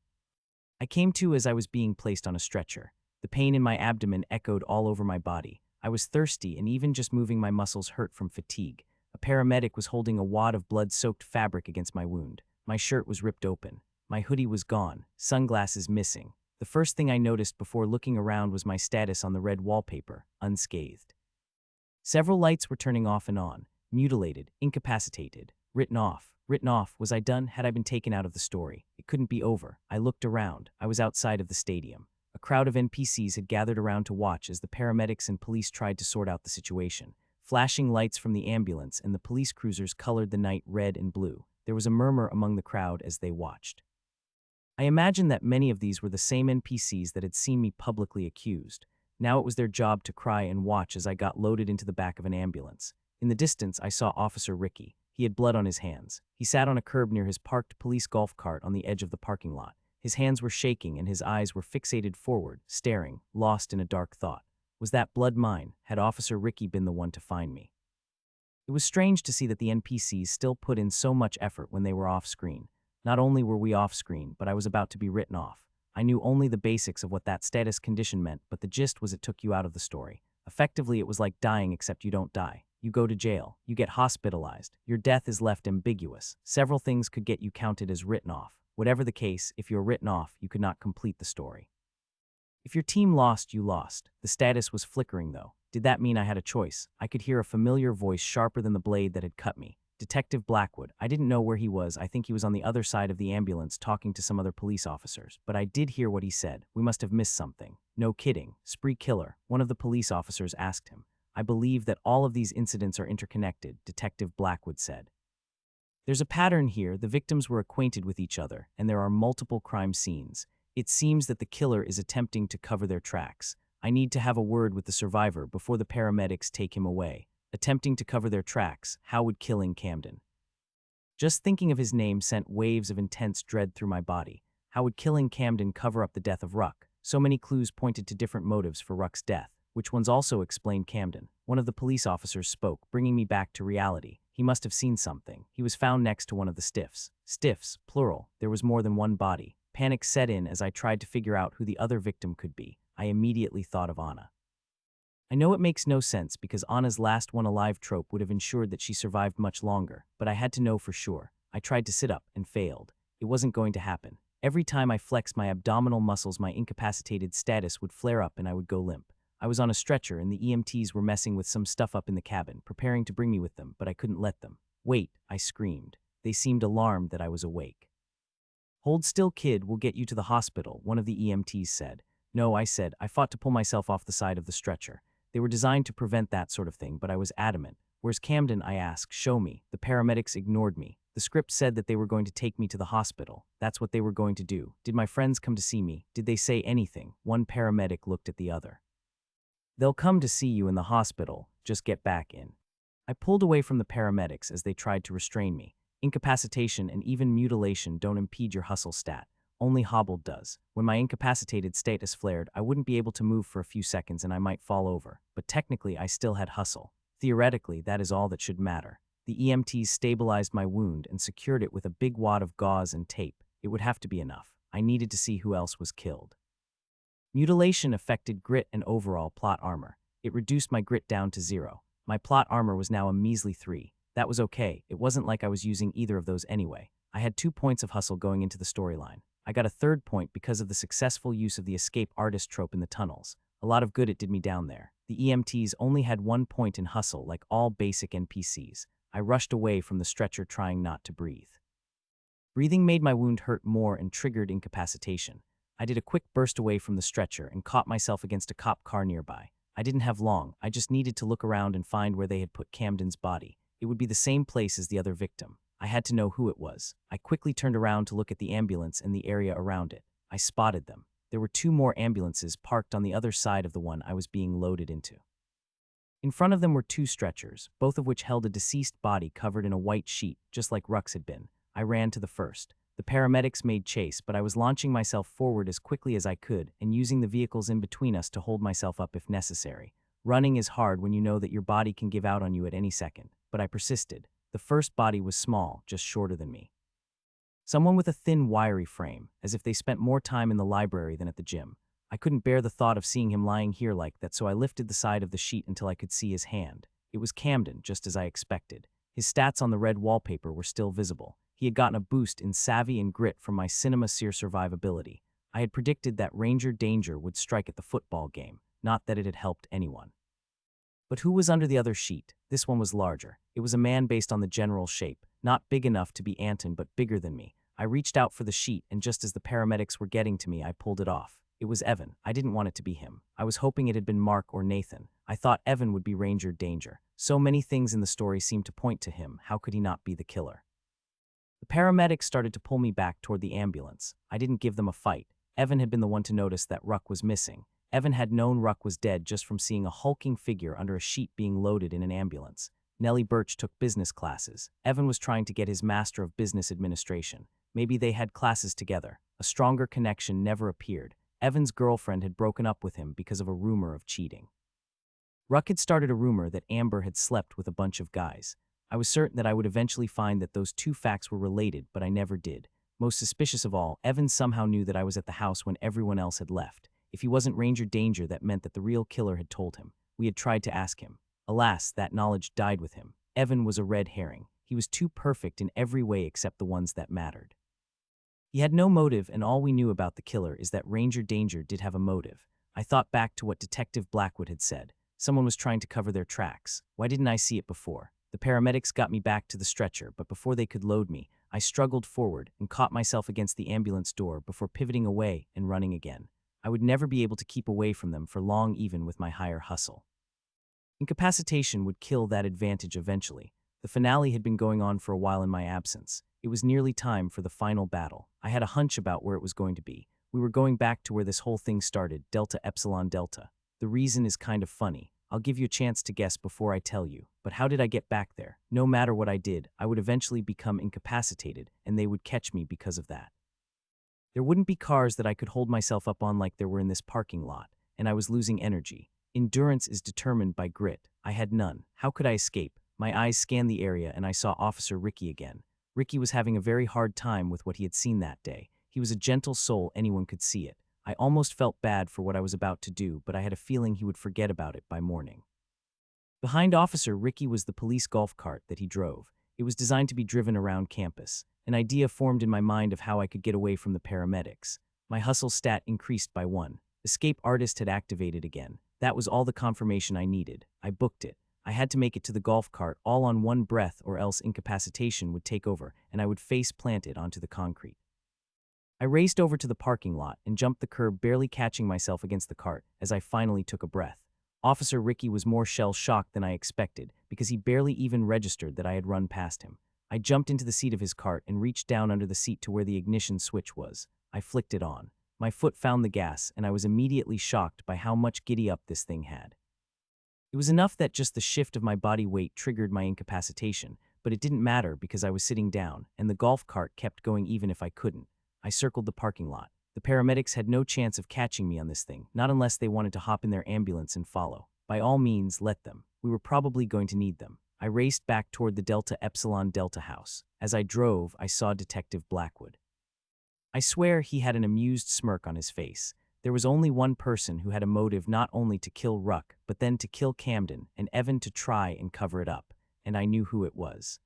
I came to as I was being placed on a stretcher. The pain in my abdomen echoed all over my body. I was thirsty, and even just moving my muscles hurt from fatigue. A paramedic was holding a wad of blood-soaked fabric against my wound. My shirt was ripped open. My hoodie was gone, sunglasses missing. The first thing I noticed before looking around was my status on the red wallpaper, unscathed. Several lights were turning off and on. Mutilated, incapacitated, written off. Written off. Was I done? Had I been taken out of the story? It couldn't be over. I looked around. I was outside of the stadium. A crowd of NPCs had gathered around to watch as the paramedics and police tried to sort out the situation. Flashing lights from the ambulance and the police cruisers colored the night red and blue. There was a murmur among the crowd as they watched. I imagined that many of these were the same NPCs that had seen me publicly accused. Now it was their job to cry and watch as I got loaded into the back of an ambulance. In the distance, I saw Officer Ricky. He had blood on his hands. He sat on a curb near his parked police golf cart on the edge of the parking lot. His hands were shaking and his eyes were fixated forward, staring, lost in a dark thought. Was that blood mine? Had Officer Ricky been the one to find me? It was strange to see that the NPCs still put in so much effort when they were off-screen. Not only were we off-screen, but I was about to be written off. I knew only the basics of what that status condition meant, but the gist was it took you out of the story. Effectively, it was like dying, except you don't die. You go to jail. You get hospitalized. Your death is left ambiguous. Several things could get you counted as written off. Whatever the case, if you're written off, you could not complete the story. If your team lost, you lost. The status was flickering, though. Did that mean I had a choice? I could hear a familiar voice sharper than the blade that had cut me. Detective Blackwood. I didn't know where he was. I think he was on the other side of the ambulance talking to some other police officers. But I did hear what he said. We must have missed something. No kidding. Spree killer. One of the police officers asked him. I believe that all of these incidents are interconnected, Detective Blackwood said. There's a pattern here. The victims were acquainted with each other, and there are multiple crime scenes. It seems that the killer is attempting to cover their tracks. I need to have a word with the survivor before the paramedics take him away. Attempting to cover their tracks. How would killing Camden? Just thinking of his name sent waves of intense dread through my body. How would killing Camden cover up the death of Ruck? So many clues pointed to different motives for Ruck's death. Which ones also explained Camden? One of the police officers spoke, bringing me back to reality. He must have seen something. He was found next to one of the stiffs. Stiffs, plural. There was more than one body. Panic set in as I tried to figure out who the other victim could be. I immediately thought of Anna. I know it makes no sense because Anna's last one alive trope would have ensured that she survived much longer, but I had to know for sure. I tried to sit up and failed. It wasn't going to happen. Every time I flexed my abdominal muscles, my incapacitated status would flare up and I would go limp. I was on a stretcher and the EMTs were messing with some stuff up in the cabin, preparing to bring me with them, but I couldn't let them. Wait, I screamed. They seemed alarmed that I was awake. Hold still, kid, we'll get you to the hospital, one of the EMTs said. No, I said. I fought to pull myself off the side of the stretcher. They were designed to prevent that sort of thing, but I was adamant. Where's Camden? I asked. Show me. The paramedics ignored me. The script said that they were going to take me to the hospital. That's what they were going to do. Did my friends come to see me? Did they say anything? One paramedic looked at the other. They'll come to see you in the hospital. Just get back in. I pulled away from the paramedics as they tried to restrain me. Incapacitation and even mutilation don't impede your hustle stat. Only hobbled does. When my incapacitated status flared, I wouldn't be able to move for a few seconds and I might fall over. But technically, I still had hustle. Theoretically, that is all that should matter. The EMTs stabilized my wound and secured it with a big wad of gauze and tape. It would have to be enough. I needed to see who else was killed. Mutilation affected grit and overall plot armor. It reduced my grit down to 0. My plot armor was now a measly 3. That was okay. It wasn't like I was using either of those anyway. I had 2 points of hustle going into the storyline. I got a 3rd point because of the successful use of the escape artist trope in the tunnels. A lot of good it did me down there. The EMTs only had 1 point in hustle like all basic NPCs. I rushed away from the stretcher trying not to breathe. Breathing made my wound hurt more and triggered incapacitation. I did a quick burst away from the stretcher and caught myself against a cop car nearby. I didn't have long. I just needed to look around and find where they had put Camden's body. It would be the same place as the other victim. I had to know who it was. I quickly turned around to look at the ambulance and the area around it. I spotted them. There were 2 more ambulances parked on the other side of the one I was being loaded into. In front of them were 2 stretchers, both of which held a deceased body covered in a white sheet, just like Ruck's had been. I ran to the first. The paramedics made chase, but I was launching myself forward as quickly as I could and using the vehicles in between us to hold myself up if necessary. Running is hard when you know that your body can give out on you at any second, but I persisted. The first body was small, just shorter than me. Someone with a thin, wiry frame, as if they spent more time in the library than at the gym. I couldn't bear the thought of seeing him lying here like that, so I lifted the side of the sheet until I could see his hand. It was Camden, just as I expected. His stats on the red wallpaper were still visible. He had gotten a boost in savvy and grit from my cinema seer survivability. I had predicted that Ranger Danger would strike at the football game, not that it had helped anyone. But who was under the other sheet? This one was larger. It was a man based on the general shape, not big enough to be Anton, but bigger than me. I reached out for the sheet, and just as the paramedics were getting to me, I pulled it off. It was Evan. I didn't want it to be him. I was hoping it had been Mark or Nathan. I thought Evan would be Ranger Danger. So many things in the story seemed to point to him. How could he not be the killer? The paramedics started to pull me back toward the ambulance. I didn't give them a fight. Evan had been the one to notice that Ruck was missing. Evan had known Ruck was dead just from seeing a hulking figure under a sheet being loaded in an ambulance. Nellie Birch took business classes. Evan was trying to get his Master of Business Administration. Maybe they had classes together. A stronger connection never appeared. Evan's girlfriend had broken up with him because of a rumor of cheating. Ruck had started a rumor that Amber had slept with a bunch of guys. I was certain that I would eventually find that those 2 facts were related, but I never did. Most suspicious of all, Evan somehow knew that I was at the house when everyone else had left. If he wasn't Ranger Danger, that meant that the real killer had told him. We had tried to ask him. Alas, that knowledge died with him. Evan was a red herring. He was too perfect in every way except the ones that mattered. He had no motive, and all we knew about the killer is that Ranger Danger did have a motive. I thought back to what Detective Blackwood had said. Someone was trying to cover their tracks. Why didn't I see it before? The paramedics got me back to the stretcher, but before they could load me, I struggled forward and caught myself against the ambulance door before pivoting away and running again. I would never be able to keep away from them for long even with my higher hustle. Incapacitation would kill that advantage eventually. The finale had been going on for a while in my absence. It was nearly time for the final battle. I had a hunch about where it was going to be. We were going back to where this whole thing started, Delta Epsilon Delta. The reason is kind of funny. I'll give you a chance to guess before I tell you. But how did I get back there? No matter what I did, I would eventually become incapacitated, and they would catch me because of that. There wouldn't be cars that I could hold myself up on like there were in this parking lot, and I was losing energy. Endurance is determined by grit. I had none. How could I escape? My eyes scanned the area and I saw Officer Ricky again. Ricky was having a very hard time with what he had seen that day. He was a gentle soul, anyone could see it. I almost felt bad for what I was about to do, but I had a feeling he would forget about it by morning. Behind Officer Ricky was the police golf cart that he drove. It was designed to be driven around campus. An idea formed in my mind of how I could get away from the paramedics. My hustle stat increased by 1. Escape artist had activated again. That was all the confirmation I needed. I booked it. I had to make it to the golf cart all on one breath or else incapacitation would take over and I would face plant it onto the concrete. I raced over to the parking lot and jumped the curb, barely catching myself against the cart as I finally took a breath. Officer Ricky was more shell-shocked than I expected because he barely even registered that I had run past him. I jumped into the seat of his cart and reached down under the seat to where the ignition switch was. I flicked it on. My foot found the gas and I was immediately shocked by how much giddy-up this thing had. It was enough that just the shift of my body weight triggered my incapacitation, but it didn't matter because I was sitting down and the golf cart kept going even if I couldn't. I circled the parking lot. The paramedics had no chance of catching me on this thing, not unless they wanted to hop in their ambulance and follow. By all means, let them. We were probably going to need them. I raced back toward the Delta Epsilon Delta house. As I drove, I saw Detective Blackwood. I swear he had an amused smirk on his face. There was only one person who had a motive not only to kill Ruck, but then to kill Camden and Evan to try and cover it up, and I knew who it was.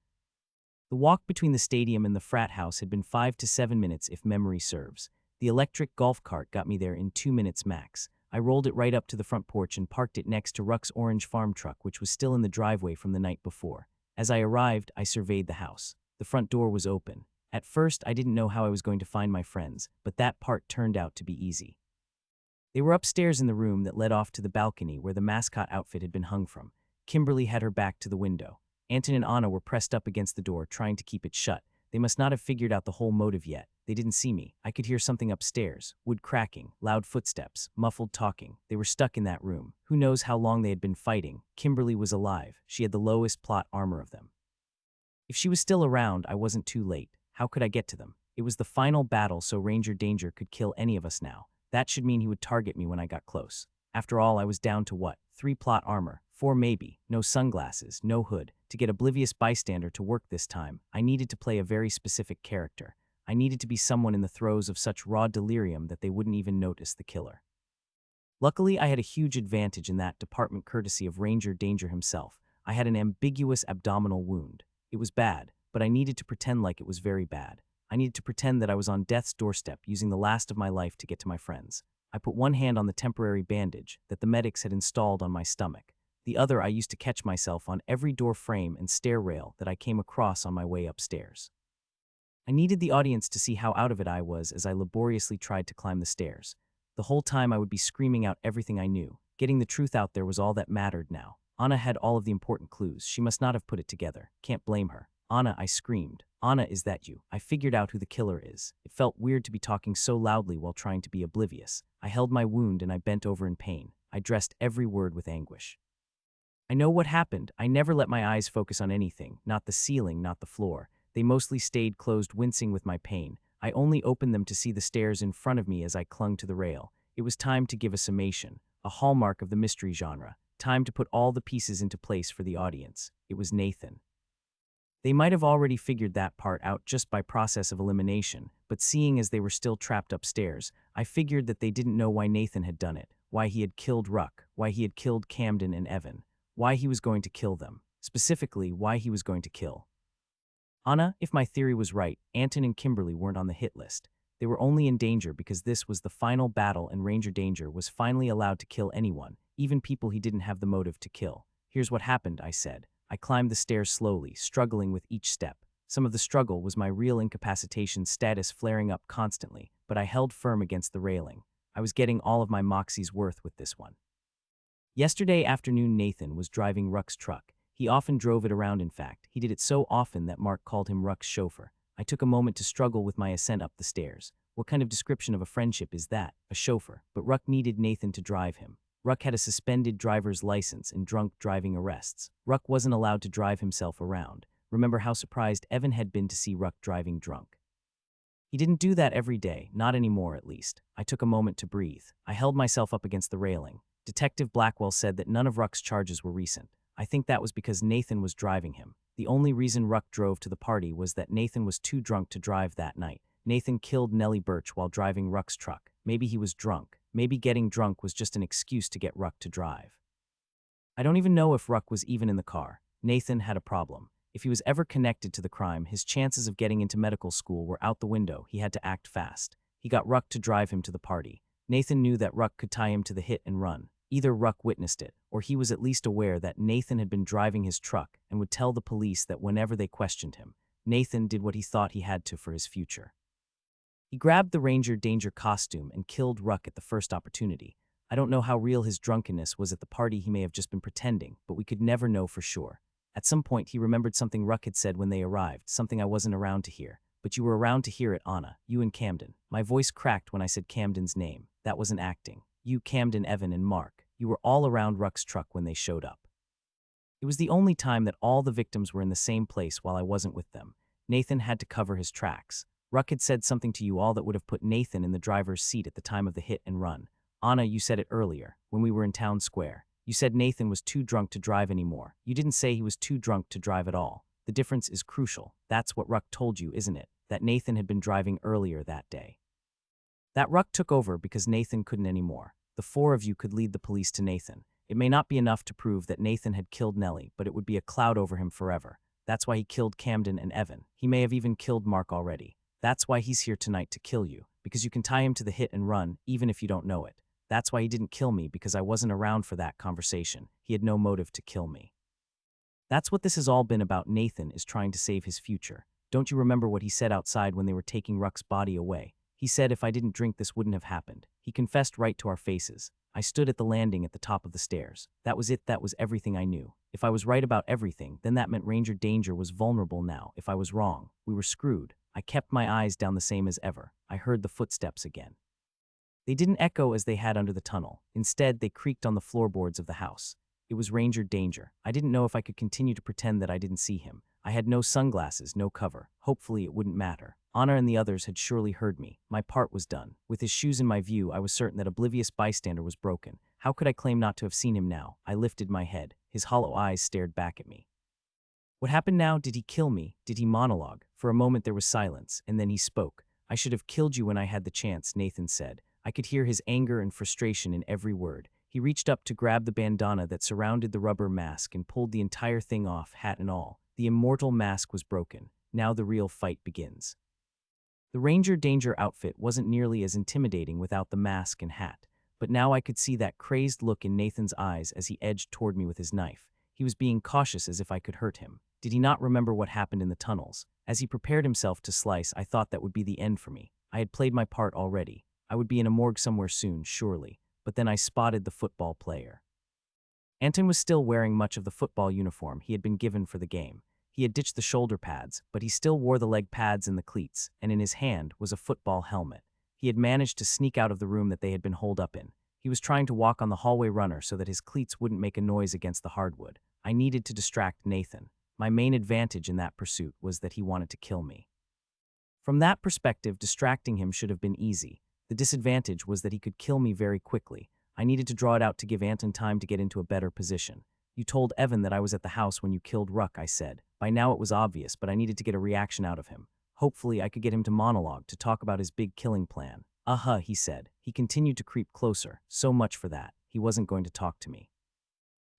The walk between the stadium and the frat house had been 5 to 7 minutes if memory serves. The electric golf cart got me there in 2 minutes max. I rolled it right up to the front porch and parked it next to Ruck's orange farm truck, which was still in the driveway from the night before. As I arrived, I surveyed the house. The front door was open. At first, I didn't know how I was going to find my friends, but that part turned out to be easy. They were upstairs in the room that led off to the balcony where the mascot outfit had been hung from. Kimberly had her back to the window. Anton and Anna were pressed up against the door, trying to keep it shut. They must not have figured out the whole motive yet. They didn't see me. I could hear something upstairs. Wood cracking, loud footsteps, muffled talking. They were stuck in that room. Who knows how long they had been fighting. Kimberly was alive. She had the lowest plot armor of them. If she was still around, I wasn't too late. How could I get to them? It was the final battle, so Ranger Danger could kill any of us now. That should mean he would target me when I got close. After all, I was down to what? 3 plot armor, 4 maybe, no sunglasses, no hood. To get Oblivious Bystander to work this time, I needed to play a very specific character. I needed to be someone in the throes of such raw delirium that they wouldn't even notice the killer. Luckily, I had a huge advantage in that department courtesy of Ranger Danger himself. I had an ambiguous abdominal wound. It was bad, but I needed to pretend like it was very bad. I needed to pretend that I was on death's doorstep using the last of my life to get to my friends. I put one hand on the temporary bandage that the medics had installed on my stomach. The other I used to catch myself on every door frame and stair rail that I came across on my way upstairs. I needed the audience to see how out of it I was as I laboriously tried to climb the stairs. The whole time I would be screaming out everything I knew. Getting the truth out there was all that mattered now. Anna had all of the important clues. She must not have put it together. Can't blame her. Anna, I screamed. Anna, is that you? I figured out who the killer is. It felt weird to be talking so loudly while trying to be oblivious. I held my wound and I bent over in pain. I dressed every word with anguish. I know what happened. I never let my eyes focus on anything, not the ceiling, not the floor. They mostly stayed closed, wincing with my pain. I only opened them to see the stairs in front of me as I clung to the rail. It was time to give a summation, a hallmark of the mystery genre. Time to put all the pieces into place for the audience. It was Nathan. They might have already figured that part out just by process of elimination, but seeing as they were still trapped upstairs, I figured that they didn't know why Nathan had done it, why he had killed Ruck, why he had killed Camden and Evan, why he was going to kill them, specifically why he was going to kill Anna. If my theory was right, Anton and Kimberly weren't on the hit list. They were only in danger because this was the final battle and Ranger Danger was finally allowed to kill anyone, even people he didn't have the motive to kill. Here's what happened, I said. I climbed the stairs slowly, struggling with each step. Some of the struggle was my real incapacitation status flaring up constantly, but I held firm against the railing. I was getting all of my moxie's worth with this one. Yesterday afternoon, Nathan was driving Ruck's truck. He often drove it around, in fact. He did it so often that Mark called him Ruck's chauffeur. I took a moment to struggle with my ascent up the stairs. What kind of description of a friendship is that? A chauffeur. But Ruck needed Nathan to drive him. Ruck had a suspended driver's license and drunk driving arrests. Ruck wasn't allowed to drive himself around. Remember how surprised Evan had been to see Ruck driving drunk. He didn't do that every day, not anymore at least. I took a moment to breathe. I held myself up against the railing. Detective Blackwell said that none of Ruck's charges were recent. I think that was because Nathan was driving him. The only reason Ruck drove to the party was that Nathan was too drunk to drive that night. Nathan killed Nellie Birch while driving Ruck's truck. Maybe he was drunk. Maybe getting drunk was just an excuse to get Ruck to drive. I don't even know if Ruck was even in the car. Nathan had a problem. If he was ever connected to the crime, his chances of getting into medical school were out the window. He had to act fast. He got Ruck to drive him to the party. Nathan knew that Ruck could tie him to the hit and run. Either Ruck witnessed it, or he was at least aware that Nathan had been driving his truck and would tell the police that whenever they questioned him, Nathan did what he thought he had to for his future. He grabbed the Ranger Danger costume and killed Ruck at the first opportunity. I don't know how real his drunkenness was at the party. He may have just been pretending, but we could never know for sure. At some point, he remembered something Ruck had said when they arrived, something I wasn't around to hear. But you were around to hear it, Anna. You and Camden. My voice cracked when I said Camden's name. That wasn't acting. You, Camden, Evan, and Mark. You were all around Ruck's truck when they showed up. It was the only time that all the victims were in the same place while I wasn't with them. Nathan had to cover his tracks. Ruck had said something to you all that would have put Nathan in the driver's seat at the time of the hit and run. Anna, you said it earlier, when we were in town square. You said Nathan was too drunk to drive anymore. You didn't say he was too drunk to drive at all. The difference is crucial. That's what Ruck told you, isn't it? That Nathan had been driving earlier that day. That Ruck took over because Nathan couldn't anymore. The four of you could lead the police to Nathan. It may not be enough to prove that Nathan had killed Nellie, but it would be a cloud over him forever. That's why he killed Camden and Evan. He may have even killed Mark already. That's why he's here tonight, to kill you, because you can tie him to the hit and run, even if you don't know it. That's why he didn't kill me, because I wasn't around for that conversation. He had no motive to kill me. That's what this has all been about. Nathan is trying to save his future. Don't you remember what he said outside when they were taking Ruck's body away? He said if I didn't drink, this wouldn't have happened. He confessed right to our faces. I stood at the landing at the top of the stairs. That was it. That was everything I knew. If I was right about everything, then that meant Ranger Danger was vulnerable now. If I was wrong, we were screwed. I kept my eyes down the same as ever. I heard the footsteps again. They didn't echo as they had under the tunnel. Instead, they creaked on the floorboards of the house. It was Ranger Danger. I didn't know if I could continue to pretend that I didn't see him. I had no sunglasses, no cover. Hopefully it wouldn't matter. Anna and the others had surely heard me. My part was done. With his shoes in my view, I was certain that oblivious bystander was broken. How could I claim not to have seen him now? I lifted my head. His hollow eyes stared back at me. What happened now? Did he kill me? Did he monologue? For a moment there was silence, and then he spoke. I should have killed you when I had the chance, Nathan said. I could hear his anger and frustration in every word. He reached up to grab the bandana that surrounded the rubber mask and pulled the entire thing off, hat and all. The immortal mask was broken. Now the real fight begins. The Ranger Danger outfit wasn't nearly as intimidating without the mask and hat, but now I could see that crazed look in Nathan's eyes as he edged toward me with his knife. He was being cautious as if I could hurt him. Did he not remember what happened in the tunnels? As he prepared himself to slice, I thought that would be the end for me. I had played my part already. I would be in a morgue somewhere soon, surely. But then I spotted the football player. Anton was still wearing much of the football uniform he had been given for the game. He had ditched the shoulder pads, but he still wore the leg pads and the cleats, and in his hand was a football helmet. He had managed to sneak out of the room that they had been holed up in. He was trying to walk on the hallway runner so that his cleats wouldn't make a noise against the hardwood. I needed to distract Nathan. My main advantage in that pursuit was that he wanted to kill me. From that perspective, distracting him should have been easy. The disadvantage was that he could kill me very quickly. I needed to draw it out to give Anton time to get into a better position. You told Evan that I was at the house when you killed Ruck, I said. By now it was obvious, but I needed to get a reaction out of him. Hopefully I could get him to monologue, to talk about his big killing plan. He said. He continued to creep closer. So much for that. He wasn't going to talk to me.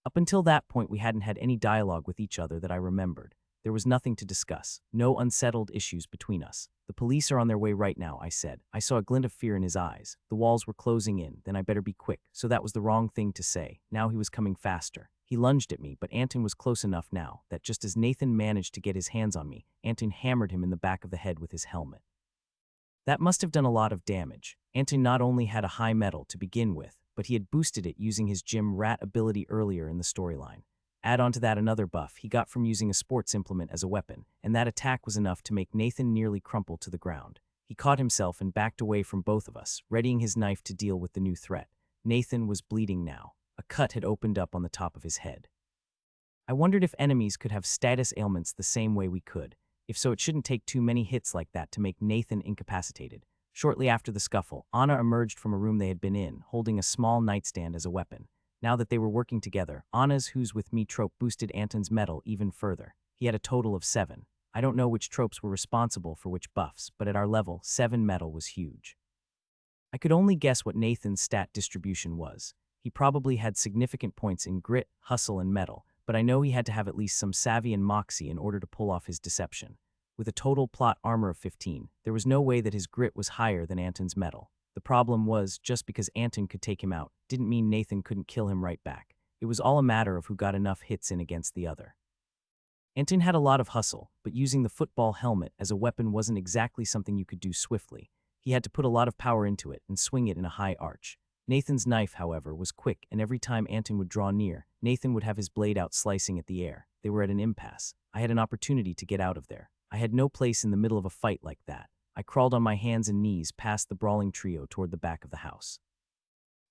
Up until that point we hadn't had any dialogue with each other that I remembered. There was nothing to discuss, no unsettled issues between us. The police are on their way right now, I said. I saw a glint of fear in his eyes. The walls were closing in, then I better be quick. So that was the wrong thing to say. Now he was coming faster. He lunged at me, but Anton was close enough now that just as Nathan managed to get his hands on me, Anton hammered him in the back of the head with his helmet. That must have done a lot of damage. Anton not only had a high metal to begin with, but he had boosted it using his gym rat ability earlier in the storyline. Add on to that another buff he got from using a sports implement as a weapon, and that attack was enough to make Nathan nearly crumple to the ground. He caught himself and backed away from both of us, readying his knife to deal with the new threat. Nathan was bleeding now. A cut had opened up on the top of his head. I wondered if enemies could have status ailments the same way we could. If so, it shouldn't take too many hits like that to make Nathan incapacitated. Shortly after the scuffle, Anna emerged from a room they had been in, holding a small nightstand as a weapon. Now that they were working together, Anna's "who's with me" trope boosted Anton's metal even further. He had a total of 7. I don't know which tropes were responsible for which buffs, but at our level, 7 metal was huge. I could only guess what Nathan's stat distribution was. He probably had significant points in grit, hustle, and metal, but I know he had to have at least some savvy and moxie in order to pull off his deception. With a total plot armor of 15, there was no way that his grit was higher than Anton's metal. The problem was, just because Anton could take him out didn't mean Nathan couldn't kill him right back. It was all a matter of who got enough hits in against the other. Anton had a lot of hustle, but using the football helmet as a weapon wasn't exactly something you could do swiftly. He had to put a lot of power into it and swing it in a high arch. Nathan's knife, however, was quick, and every time Anton would draw near, Nathan would have his blade out slicing at the air. They were at an impasse. I had an opportunity to get out of there. I had no place in the middle of a fight like that. I crawled on my hands and knees past the brawling trio toward the back of the house.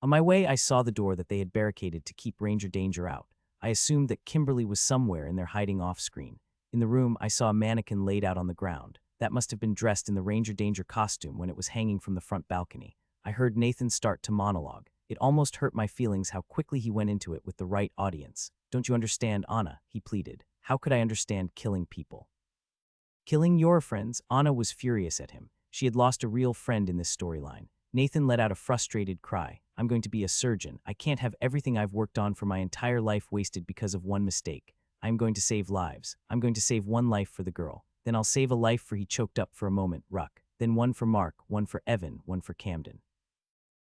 On my way, I saw the door that they had barricaded to keep Ranger Danger out. I assumed that Kimberly was somewhere in there hiding off-screen. In the room, I saw a mannequin laid out on the ground. That must have been dressed in the Ranger Danger costume when it was hanging from the front balcony. I heard Nathan start to monologue. It almost hurt my feelings how quickly he went into it with the right audience. "Don't you understand, Anna?" he pleaded. "How could I understand killing people?" "Killing your friends?" Anna was furious at him. She had lost a real friend in this storyline. Nathan let out a frustrated cry. "I'm going to be a surgeon. I can't have everything I've worked on for my entire life wasted because of one mistake. I'm going to save lives. I'm going to save one life for the girl. Then I'll save a life for," he choked up for a moment, "Ruck. Then one for Mark, one for Evan, one for Camden."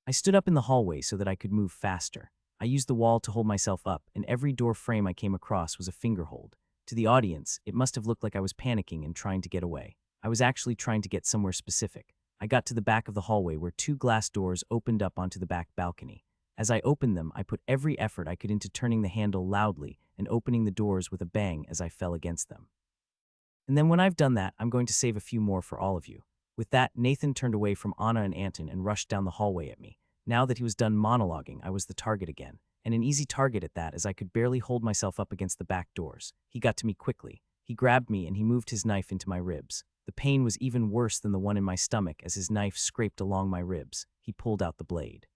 I stood up in the hallway so that I could move faster. I used the wall to hold myself up, and every door frame I came across was a finger hold. To the audience, it must have looked like I was panicking and trying to get away. I was actually trying to get somewhere specific. I got to the back of the hallway where 2 glass doors opened up onto the back balcony. As I opened them, I put every effort I could into turning the handle loudly and opening the doors with a bang as I fell against them. "And then when I've done that, I'm going to save a few more for all of you." With that, Nathan turned away from Anna and Anton and rushed down the hallway at me. Now that he was done monologuing, I was the target again. And an easy target at that, as I could barely hold myself up against the back doors. He got to me quickly. He grabbed me and he moved his knife into my ribs. The pain was even worse than the one in my stomach as his knife scraped along my ribs. He pulled out the blade.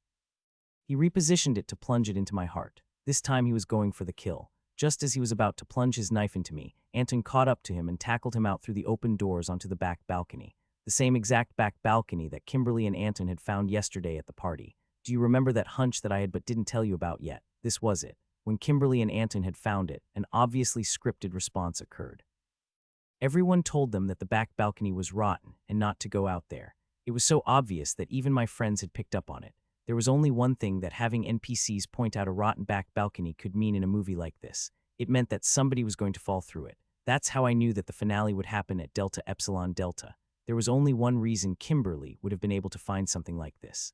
He repositioned it to plunge it into my heart. This time he was going for the kill. Just as he was about to plunge his knife into me, Anton caught up to him and tackled him out through the open doors onto the back balcony. The same exact back balcony that Kimberly and Anton had found yesterday at the party. Do you remember that hunch that I had but didn't tell you about yet? This was it. When Kimberly and Anton had found it, an obviously scripted response occurred. Everyone told them that the back balcony was rotten and not to go out there. It was so obvious that even my friends had picked up on it. There was only one thing that having NPCs point out a rotten back balcony could mean in a movie like this. It meant that somebody was going to fall through it. That's how I knew that the finale would happen at Delta Epsilon Delta. There was only one reason Kimberly would have been able to find something like this.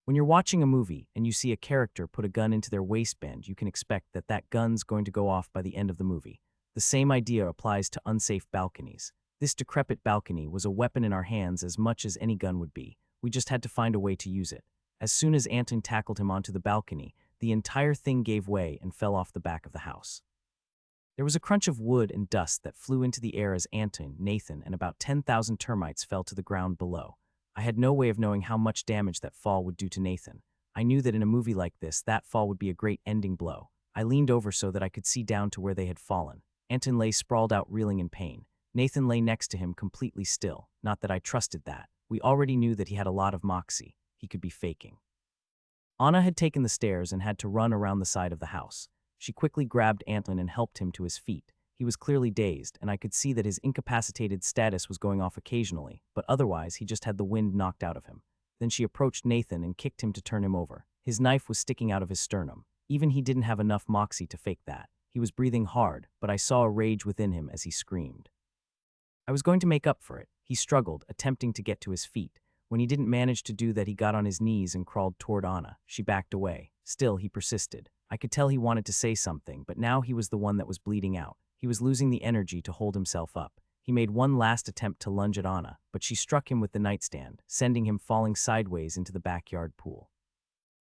When you're watching a movie and you see a character put a gun into their waistband, you can expect that that gun's going to go off by the end of the movie. The same idea applies to unsafe balconies. This decrepit balcony was a weapon in our hands as much as any gun would be. We just had to find a way to use it. As soon as Anton tackled him onto the balcony, the entire thing gave way and fell off the back of the house. There was a crunch of wood and dust that flew into the air as Anton, Nathan, and about 10,000 termites fell to the ground below. I had no way of knowing how much damage that fall would do to Nathan. I knew that in a movie like this, that fall would be a great ending blow. I leaned over so that I could see down to where they had fallen. Anton lay sprawled out, reeling in pain. Nathan lay next to him, completely still. Not that I trusted that. We already knew that he had a lot of moxie. He could be faking. Anna had taken the stairs and had to run around the side of the house. She quickly grabbed Anton and helped him to his feet. He was clearly dazed, and I could see that his incapacitated status was going off occasionally, but otherwise he just had the wind knocked out of him. Then she approached Nathan and kicked him to turn him over. His knife was sticking out of his sternum. Even he didn't have enough moxie to fake that. He was breathing hard, but I saw a rage within him as he screamed. I was going to make up for it. He struggled, attempting to get to his feet. When he didn't manage to do that, he got on his knees and crawled toward Anna. She backed away. Still, he persisted. I could tell he wanted to say something, but now he was the one that was bleeding out. He was losing the energy to hold himself up. He made one last attempt to lunge at Anna, but she struck him with the nightstand, sending him falling sideways into the backyard pool.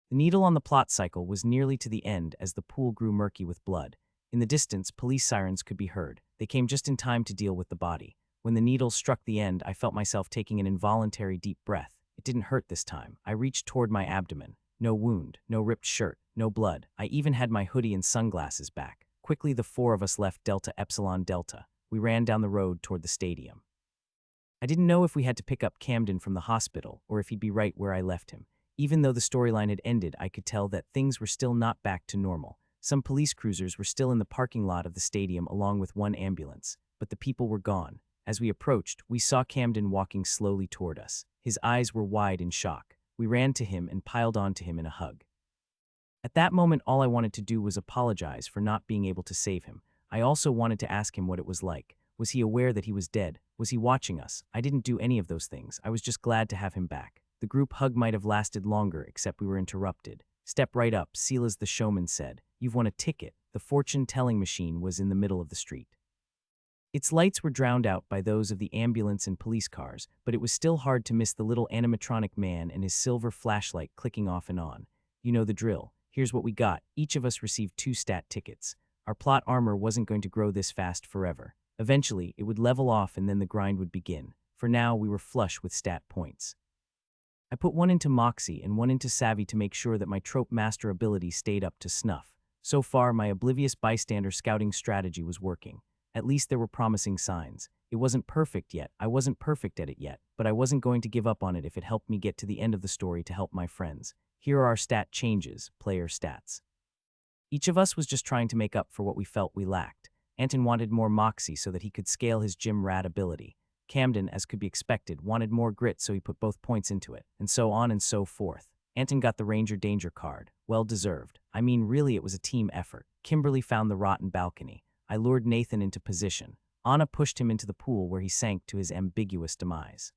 The needle on the plot cycle was nearly to the end as the pool grew murky with blood. In the distance, police sirens could be heard. They came just in time to deal with the body. When the needle struck the end, I felt myself taking an involuntary deep breath. It didn't hurt this time. I reached toward my abdomen. No wound, no ripped shirt, no blood. I even had my hoodie and sunglasses back. Quickly, the four of us left Delta Epsilon Delta. We ran down the road toward the stadium. I didn't know if we had to pick up Camden from the hospital or if he'd be right where I left him. Even though the storyline had ended, I could tell that things were still not back to normal. Some police cruisers were still in the parking lot of the stadium along with one ambulance, but the people were gone. As we approached, we saw Camden walking slowly toward us. His eyes were wide in shock. We ran to him and piled onto him in a hug. At that moment, all I wanted to do was apologize for not being able to save him. I also wanted to ask him what it was like. Was he aware that he was dead? Was he watching us? I didn't do any of those things. I was just glad to have him back. The group hug might have lasted longer, except we were interrupted. "Step right up," Silas the showman said. "You've won a ticket." The fortune-telling machine was in the middle of the street. Its lights were drowned out by those of the ambulance and police cars, but it was still hard to miss the little animatronic man and his silver flashlight clicking off and on. You know the drill. Here's what we got. Each of us received 2 stat tickets. Our plot armor wasn't going to grow this fast forever. Eventually, it would level off and then the grind would begin. For now, we were flush with stat points. I put one into Moxie and one into Savvy to make sure that my trope master ability stayed up to snuff. So far, my oblivious bystander scouting strategy was working. At least there were promising signs. It wasn't perfect yet. I wasn't perfect at it yet, but I wasn't going to give up on it if it helped me get to the end of the story to help my friends. Here are our stat changes, player stats. Each of us was just trying to make up for what we felt we lacked. Anton wanted more Moxie so that he could scale his gym rat ability. Camden, as could be expected, wanted more grit so he put both points into it, and so on and so forth. Anton got the Ranger Danger card. Well deserved. I mean, really, it was a team effort. Kimberly found the rotten balcony. I lured Nathan into position. Anna pushed him into the pool where he sank to his ambiguous demise.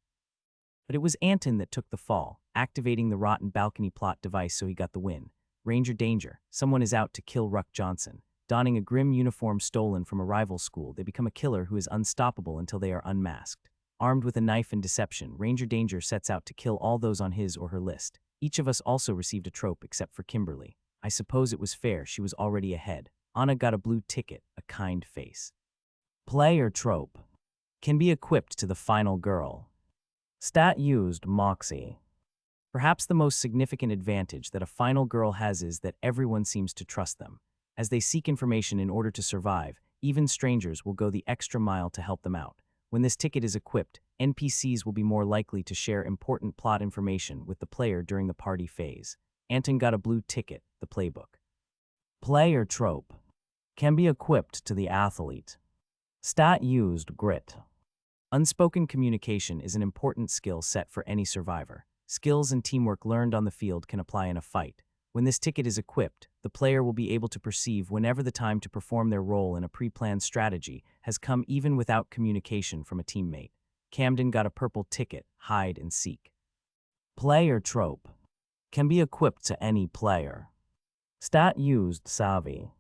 But it was Anton that took the fall, activating the rotten balcony plot device so he got the win. Ranger Danger. Someone is out to kill Ruck Johnson. Donning a grim uniform stolen from a rival school, they become a killer who is unstoppable until they are unmasked. Armed with a knife and deception, Ranger Danger sets out to kill all those on his or her list. Each of us also received a trope except for Kimberly. I suppose it was fair, she was already ahead. Anna got a blue ticket, a kind face. Player trope. Can be equipped to the final girl. Stat used, Moxie. Perhaps the most significant advantage that a final girl has is that everyone seems to trust them. As they seek information in order to survive, even strangers will go the extra mile to help them out. When this ticket is equipped, NPCs will be more likely to share important plot information with the player during the party phase. Anton got a blue ticket, the playbook. Player trope. Can be equipped to the athlete. Stat used, grit. Unspoken communication is an important skill set for any survivor. Skills and teamwork learned on the field can apply in a fight. When this ticket is equipped, the player will be able to perceive whenever the time to perform their role in a pre-planned strategy has come even without communication from a teammate. Camden got a purple ticket, hide and seek. Player trope. Can be equipped to any player. Stat used, savvy.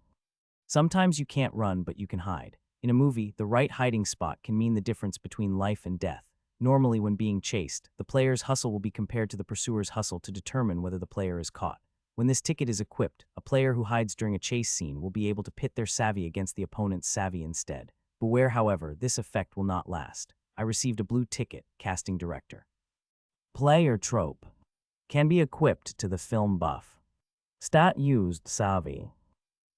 Sometimes you can't run, but you can hide. In a movie, the right hiding spot can mean the difference between life and death. Normally, when being chased, the player's hustle will be compared to the pursuer's hustle to determine whether the player is caught. When this ticket is equipped, a player who hides during a chase scene will be able to pit their savvy against the opponent's savvy instead. Beware, however, this effect will not last. I received a blue ticket, casting director. Player trope. Can be equipped to the film buff. Stat used, savvy.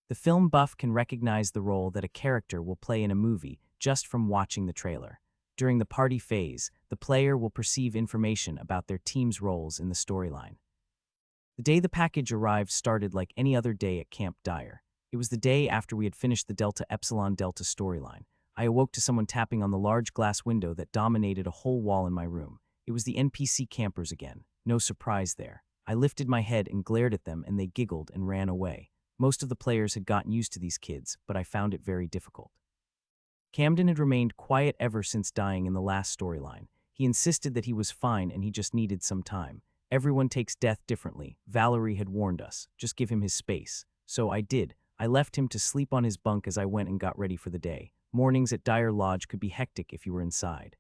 The film buff can recognize the role that a character will play in a movie just from watching the trailer. During the party phase, the player will perceive information about their team's roles in the storyline. The day the package arrived started like any other day at Camp Dyer. It was the day after we had finished the Delta Epsilon Delta storyline. I awoke to someone tapping on the large glass window that dominated a whole wall in my room. It was the NPC campers again. No surprise there. I lifted my head and glared at them, and they giggled and ran away. Most of the players had gotten used to these kids, but I found it very difficult. Camden had remained quiet ever since dying in the last storyline. He insisted that he was fine and he just needed some time. Everyone takes death differently. Valerie had warned us. Just give him his space. So I did. I left him to sleep on his bunk as I went and got ready for the day. Mornings at Dyer Lodge could be hectic if you were inside.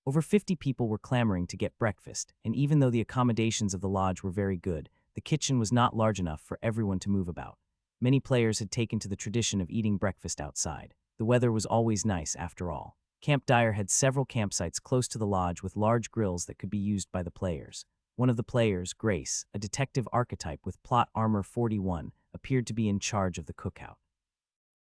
Over 50 people were clamoring to get breakfast, and even though the accommodations of the lodge were very good, the kitchen was not large enough for everyone to move about. Many players had taken to the tradition of eating breakfast outside. The weather was always nice, after all. Camp Dyer had several campsites close to the lodge with large grills that could be used by the players. One of the players, Grace, a detective archetype with plot armor 41, appeared to be in charge of the cookout.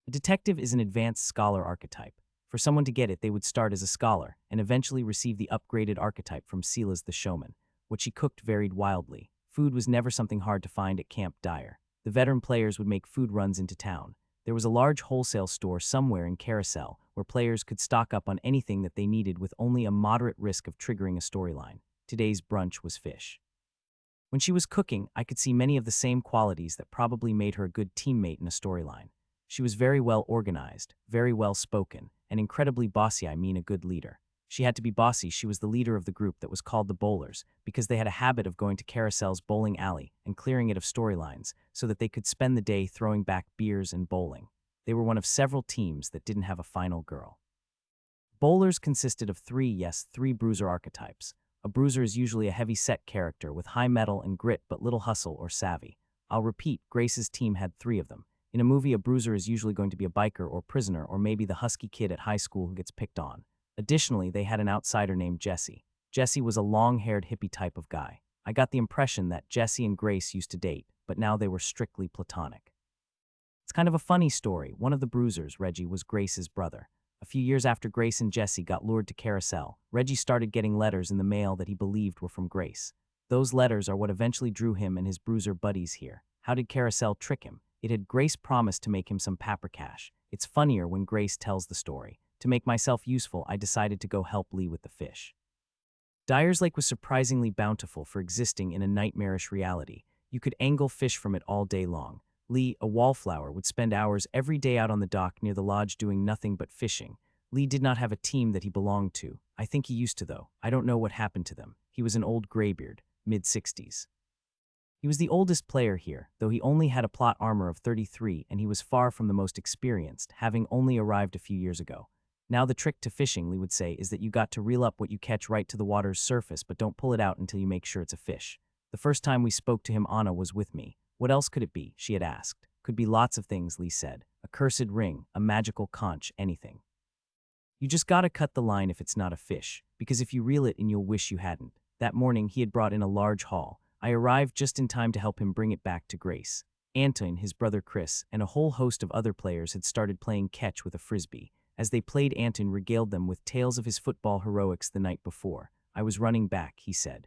A detective is an advanced scholar archetype. For someone to get it, they would start as a scholar and eventually receive the upgraded archetype from Sela's the showman. What she cooked varied wildly. Food was never something hard to find at Camp Dyer. The veteran players would make food runs into town. There was a large wholesale store somewhere in Carousel where players could stock up on anything that they needed with only a moderate risk of triggering a storyline. Today's brunch was fish. When she was cooking, I could see many of the same qualities that probably made her a good teammate in a storyline. She was very well organized, very well spoken, and incredibly bossy. I mean, a good leader. She had to be bossy. She was the leader of the group that was called the Bowlers because they had a habit of going to Carousel's bowling alley and clearing it of storylines so that they could spend the day throwing back beers and bowling. They were one of several teams that didn't have a final girl. Bowlers consisted of three bruiser archetypes. A bruiser is usually a heavy-set character with high mettle and grit but little hustle or savvy. I'll repeat, Grace's team had 3 of them. In a movie, a bruiser is usually going to be a biker or prisoner or maybe the husky kid at high school who gets picked on. Additionally, they had an outsider named Jesse. Jesse was a long-haired hippie type of guy. I got the impression that Jesse and Grace used to date, but now they were strictly platonic. It's kind of a funny story. One of the bruisers, Reggie, was Grace's brother. A few years after Grace and Jesse got lured to Carousel, Reggie started getting letters in the mail that he believed were from Grace. Those letters are what eventually drew him and his bruiser buddies here. How did Carousel trick him? It had Grace promised to make him some paper cash. It's funnier when Grace tells the story. To make myself useful, I decided to go help Lee with the fish. Dyer's Lake was surprisingly bountiful for existing in a nightmarish reality. You could angle fish from it all day long. Lee, a wallflower, would spend hours every day out on the dock near the lodge doing nothing but fishing. Lee did not have a team that he belonged to. I think he used to, though. I don't know what happened to them. He was an old graybeard, mid-60s. He was the oldest player here, though he only had a plot armor of 33, and he was far from the most experienced, having only arrived a few years ago. Now the trick to fishing, Lee would say, is that you got to reel up what you catch right to the water's surface, but don't pull it out until you make sure it's a fish. The first time we spoke to him, Anna was with me. What else could it be? She had asked. Could be lots of things, Lee said. A cursed ring, a magical conch, anything. You just gotta cut the line if it's not a fish, because if you reel it in, you'll wish you hadn't. That morning, he had brought in a large haul. I arrived just in time to help him bring it back to Grace. Anton, his brother Chris, and a whole host of other players had started playing catch with a frisbee. As they played, Anton regaled them with tales of his football heroics the night before. I was running back, he said.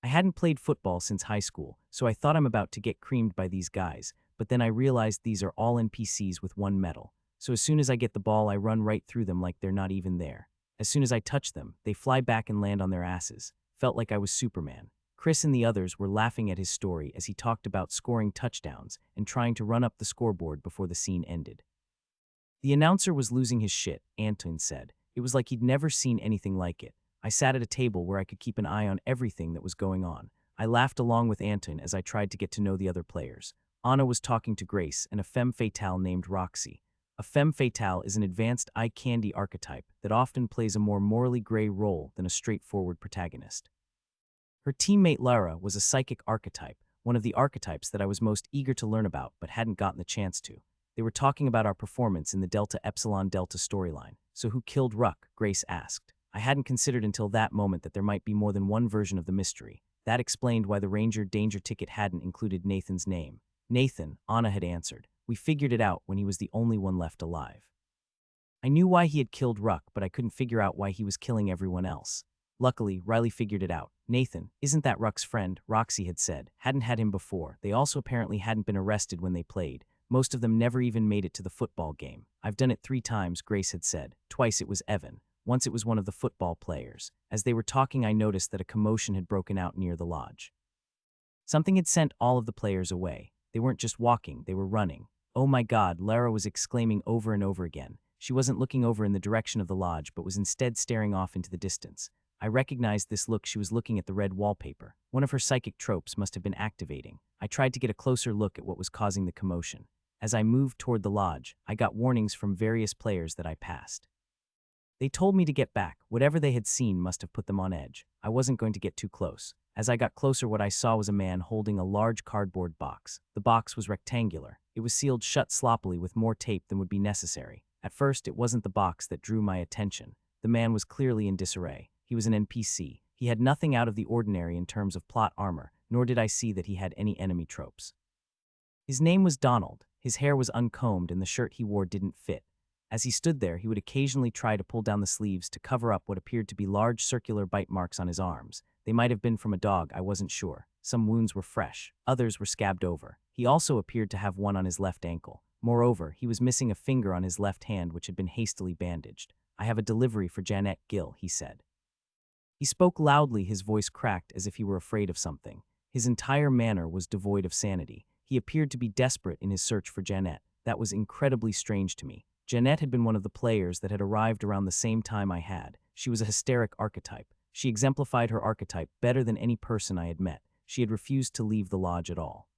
I hadn't played football since high school, so I thought I'm about to get creamed by these guys, but then I realized these are all NPCs with 1 medal. So as soon as I get the ball, I run right through them like they're not even there. As soon as I touch them, they fly back and land on their asses. Felt like I was Superman. Chris and the others were laughing at his story as he talked about scoring touchdowns and trying to run up the scoreboard before the scene ended. The announcer was losing his shit, Anton said. It was like he'd never seen anything like it. I sat at a table where I could keep an eye on everything that was going on. I laughed along with Anton as I tried to get to know the other players. Anna was talking to Grace and a femme fatale named Roxy. A femme fatale is an advanced eye candy archetype that often plays a more morally gray role than a straightforward protagonist. Her teammate Lara was a psychic archetype, one of the archetypes that I was most eager to learn about but hadn't gotten the chance to. They were talking about our performance in the Delta Epsilon Delta storyline. So who killed Ruck? Grace asked. I hadn't considered until that moment that there might be more than one version of the mystery. That explained why the Ranger danger ticket hadn't included Nathan's name. Nathan, Anna had answered. We figured it out when he was the only one left alive. I knew why he had killed Ruck, but I couldn't figure out why he was killing everyone else. Luckily, Riley figured it out. Nathan, isn't that Ruck's friend? Roxy had said. Hadn't had him before. They also apparently hadn't been arrested when they played. Most of them never even made it to the football game. I've done it 3 times, Grace had said. Twice it was Evan. Once it was one of the football players. As they were talking, I noticed that a commotion had broken out near the lodge. Something had sent all of the players away. They weren't just walking, they were running. Oh my God, Lara was exclaiming over and over again. She wasn't looking over in the direction of the lodge, but was instead staring off into the distance. I recognized this look. She was looking at the red wallpaper. One of her psychic tropes must have been activating. I tried to get a closer look at what was causing the commotion. As I moved toward the lodge, I got warnings from various players that I passed. They told me to get back. Whatever they had seen must have put them on edge. I wasn't going to get too close. As I got closer, what I saw was a man holding a large cardboard box. The box was rectangular. It was sealed shut sloppily with more tape than would be necessary. At first, it wasn't the box that drew my attention. The man was clearly in disarray. He was an NPC. He had nothing out of the ordinary in terms of plot armor, nor did I see that he had any enemy tropes. His name was Donald. His hair was uncombed and the shirt he wore didn't fit. As he stood there, he would occasionally try to pull down the sleeves to cover up what appeared to be large circular bite marks on his arms. They might have been from a dog, I wasn't sure. Some wounds were fresh, others were scabbed over. He also appeared to have one on his left ankle. Moreover, he was missing a finger on his left hand which had been hastily bandaged. "I have a delivery for Janet Gill," he said. He spoke loudly, his voice cracked as if he were afraid of something. His entire manner was devoid of sanity. He appeared to be desperate in his search for Janet. That was incredibly strange to me. Janet had been one of the players that had arrived around the same time I had. She was a hysteric archetype. She exemplified her archetype better than any person I had met. She had refused to leave the lodge at all.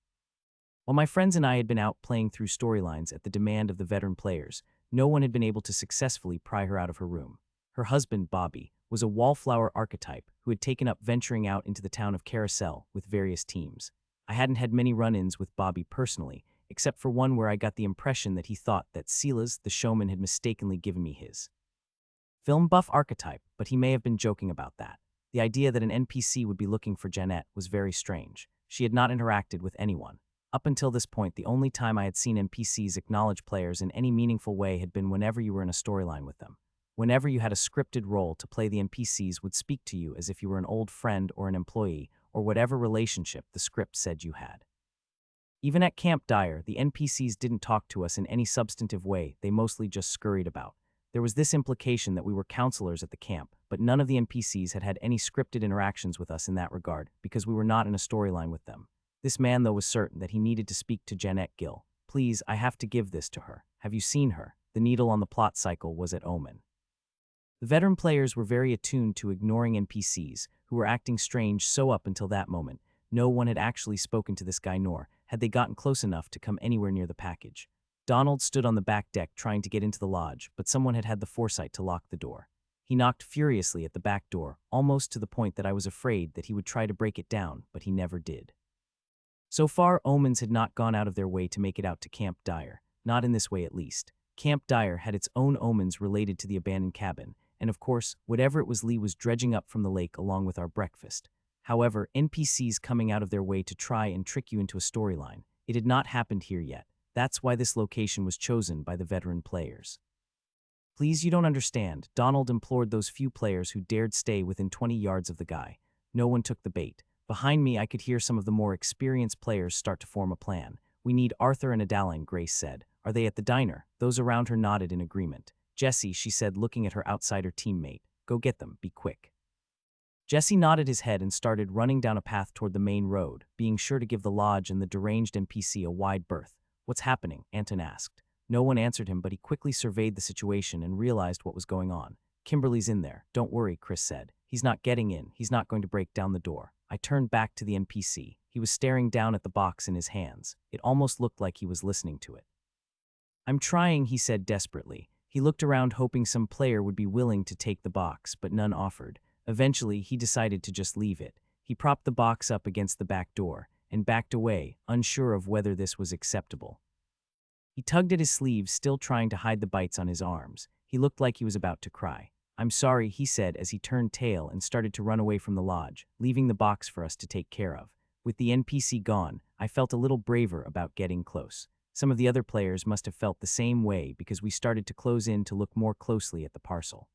While my friends and I had been out playing through storylines at the demand of the veteran players, no one had been able to successfully pry her out of her room. Her husband, Bobby, was a wallflower archetype who had taken up venturing out into the town of Carousel with various teams. I hadn't had many run-ins with Bobby personally, except for one where I got the impression that he thought that Silas, the showman, had mistakenly given me his film buff archetype, but he may have been joking about that. The idea that an NPC would be looking for Janet was very strange. She had not interacted with anyone. Up until this point, the only time I had seen NPCs acknowledge players in any meaningful way had been whenever you were in a storyline with them. Whenever you had a scripted role to play, the NPCs would speak to you as if you were an old friend or an employee, or whatever relationship the script said you had. Even at Camp Dyer, the NPCs didn't talk to us in any substantive way, they mostly just scurried about. There was this implication that we were counselors at the camp, but none of the NPCs had had any scripted interactions with us in that regard, because we were not in a storyline with them. This man, though, was certain that he needed to speak to Janet Gill. "Please, I have to give this to her. Have you seen her?" The needle on the plot cycle was at Omen. The veteran players were very attuned to ignoring NPCs, who were acting strange so up until that moment. No one had actually spoken to this guy, nor had they gotten close enough to come anywhere near the package. Donald stood on the back deck trying to get into the lodge, but someone had had the foresight to lock the door. He knocked furiously at the back door, almost to the point that I was afraid that he would try to break it down, but he never did. So far, Omens had not gone out of their way to make it out to Camp Dyer, not in this way at least. Camp Dyer had its own omens related to the abandoned cabin, and of course, whatever it was, Lee was dredging up from the lake along with our breakfast. However, NPCs coming out of their way to try and trick you into a storyline, it had not happened here yet. That's why this location was chosen by the veteran players. "Please, you don't understand," Donald implored those few players who dared stay within 20 yards of the guy. No one took the bait. Behind me, I could hear some of the more experienced players start to form a plan. "We need Arthur and Adaline," Grace said. "Are they at the diner?" Those around her nodded in agreement. "Jesse," she said, looking at her outsider teammate. "Go get them, be quick." Jesse nodded his head and started running down a path toward the main road, being sure to give the lodge and the deranged NPC a wide berth. "What's happening?" Anton asked. No one answered him, but he quickly surveyed the situation and realized what was going on. "Kimberly's in there. Don't worry," Chris said. "He's not getting in. He's not going to break down the door." I turned back to the NPC. He was staring down at the box in his hands. It almost looked like he was listening to it. "I'm trying," he said desperately. He looked around hoping some player would be willing to take the box, but none offered. Eventually, he decided to just leave it. He propped the box up against the back door and backed away, unsure of whether this was acceptable. He tugged at his sleeves, still trying to hide the bites on his arms. He looked like he was about to cry. "I'm sorry," he said as he turned tail and started to run away from the lodge, leaving the box for us to take care of. With the NPC gone, I felt a little braver about getting close. Some of the other players must have felt the same way because we started to close in to look more closely at the parcel.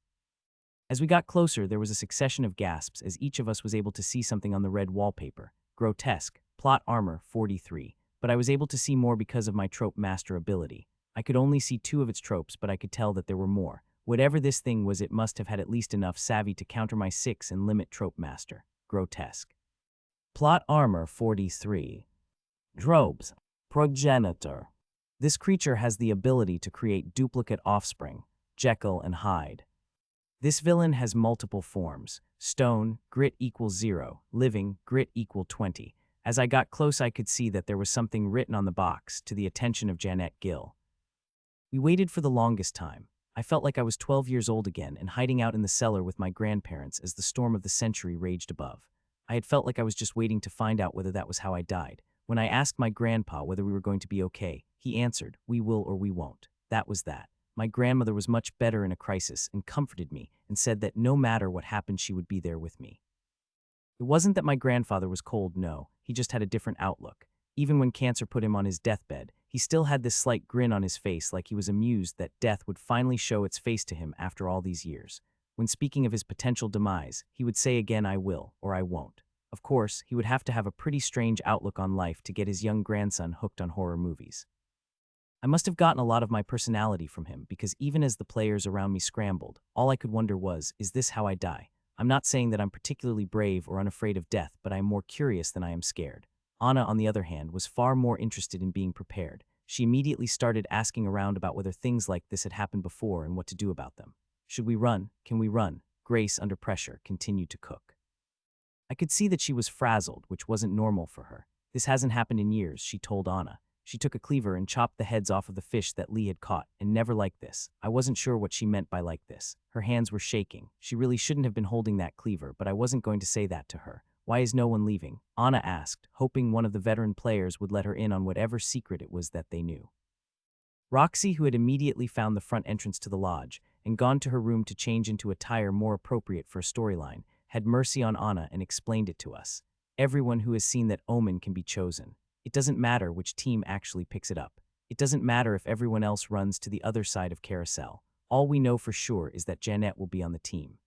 As we got closer, there was a succession of gasps as each of us was able to see something on the red wallpaper. Grotesque. Plot armor 43. but I was able to see more because of my trope master ability. I could only see 2 of its tropes, but I could tell that there were more. Whatever this thing was, it must have had at least enough savvy to counter my 6 and limit trope master. Grotesque. Plot armor 43. Tropes. Progenitor. This creature has the ability to create duplicate offspring, Jekyll and Hyde. This villain has multiple forms. Stone, grit equals 0, living, grit equal 20. As I got close, I could see that there was something written on the box, to the attention of Janet Gill. We waited for the longest time. I felt like I was 12 years old again and hiding out in the cellar with my grandparents as the storm of the century raged above. I had felt like I was just waiting to find out whether that was how I died. When I asked my grandpa whether we were going to be okay, he answered, "We will or we won't." That was that. My grandmother was much better in a crisis and comforted me and said that no matter what happened, she would be there with me. It wasn't that my grandfather was cold, no, he just had a different outlook. Even when cancer put him on his deathbed, he still had this slight grin on his face, like he was amused that death would finally show its face to him after all these years. When speaking of his potential demise, he would say again, "I will, or I won't." Of course, he would have to have a pretty strange outlook on life to get his young grandson hooked on horror movies. I must have gotten a lot of my personality from him, because even as the players around me scrambled, all I could wonder was, is this how I die? I'm not saying that I'm particularly brave or unafraid of death, but I am more curious than I am scared. Anna, on the other hand, was far more interested in being prepared. She immediately started asking around about whether things like this had happened before and what to do about them. Should we run? Can we run? Grace, under pressure, continued to cook. I could see that she was frazzled, which wasn't normal for her. This hasn't happened in years, she told Anna. She took a cleaver and chopped the heads off of the fish that Lee had caught, and never like this. I wasn't sure what she meant by like this. Her hands were shaking. She really shouldn't have been holding that cleaver, but I wasn't going to say that to her. Why is no one leaving? Anna asked, hoping one of the veteran players would let her in on whatever secret it was that they knew. Roxy, who had immediately found the front entrance to the lodge and gone to her room to change into attire more appropriate for a storyline, had mercy on Anna and explained it to us. Everyone who has seen that omen can be chosen. It doesn't matter which team actually picks it up. It doesn't matter if everyone else runs to the other side of Carousel. All we know for sure is that Janet will be on the team.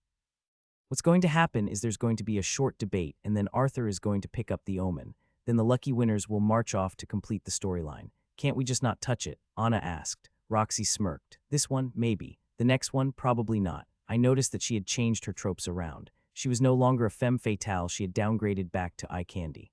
What's going to happen is there's going to be a short debate, and then Arthur is going to pick up the omen. Then the lucky winners will march off to complete the storyline. Can't we just not touch it? Anna asked. Roxy smirked. This one, maybe. The next one, probably not. I noticed that she had changed her tropes around. She was no longer a femme fatale, she had downgraded back to eye candy.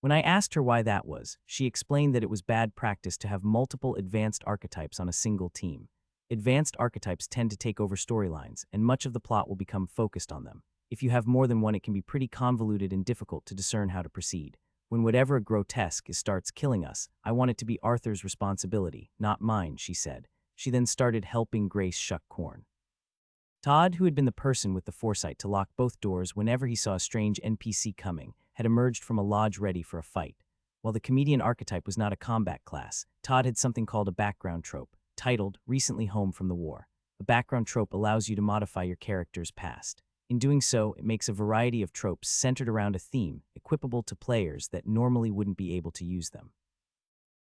When I asked her why that was, she explained that it was bad practice to have multiple advanced archetypes on a single team. Advanced archetypes tend to take over storylines, and much of the plot will become focused on them. If you have more than one, it can be pretty convoluted and difficult to discern how to proceed. When whatever grotesque starts killing us, I want it to be Arthur's responsibility, not mine, she said. She then started helping Grace shuck corn. Todd, who had been the person with the foresight to lock both doors whenever he saw a strange NPC coming, had emerged from a lodge ready for a fight. While the comedian archetype was not a combat class, Todd had something called a background trope, titled Recently Home from the War. A background trope allows you to modify your character's past. In doing so, it makes a variety of tropes centered around a theme, equipable to players that normally wouldn't be able to use them.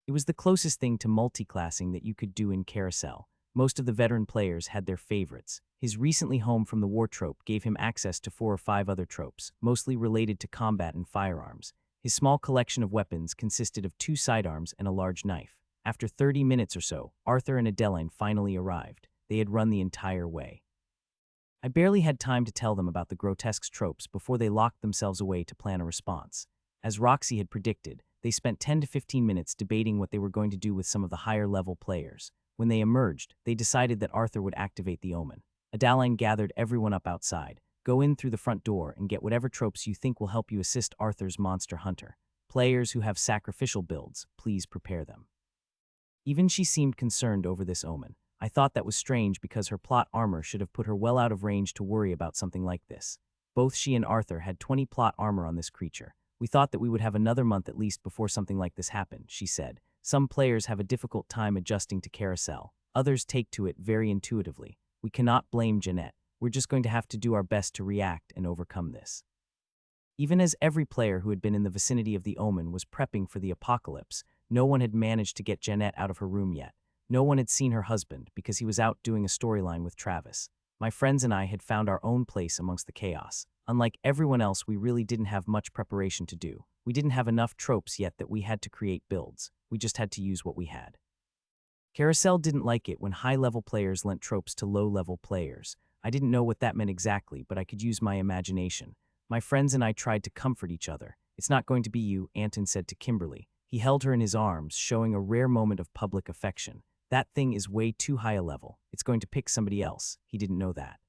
It was the closest thing to multiclassing that you could do in Carousel. Most of the veteran players had their favorites. His recently home from the war trope gave him access to 4 or 5 other tropes, mostly related to combat and firearms. His small collection of weapons consisted of 2 sidearms and a large knife. After 30 minutes or so, Arthur and Adeline finally arrived. They had run the entire way. I barely had time to tell them about the grotesque tropes before they locked themselves away to plan a response. As Roxy had predicted, they spent 10 to 15 minutes debating what they were going to do with some of the higher-level players. When they emerged, they decided that Arthur would activate the omen. Adeline gathered everyone up outside. Go in through the front door and get whatever tropes you think will help you assist Arthur's monster hunter. Players who have sacrificial builds, please prepare them. Even she seemed concerned over this omen. I thought that was strange because her plot armor should have put her well out of range to worry about something like this. Both she and Arthur had 20 plot armor on this creature. We thought that we would have another month at least before something like this happened, she said. Some players have a difficult time adjusting to Carousel. Others take to it very intuitively. We cannot blame Jeanette. We're just going to have to do our best to react and overcome this. Even as every player who had been in the vicinity of the omen was prepping for the apocalypse, no one had managed to get Jeanette out of her room yet. No one had seen her husband because he was out doing a storyline with Travis. My friends and I had found our own place amongst the chaos. Unlike everyone else, we really didn't have much preparation to do. We didn't have enough tropes yet that we had to create builds. We just had to use what we had. Carousel didn't like it when high-level players lent tropes to low-level players. I didn't know what that meant exactly, but I could use my imagination. My friends and I tried to comfort each other. "It's not going to be you," Anton said to Kimberly. He held her in his arms, showing a rare moment of public affection. "That thing is way too high a level. It's going to pick somebody else." He didn't know that.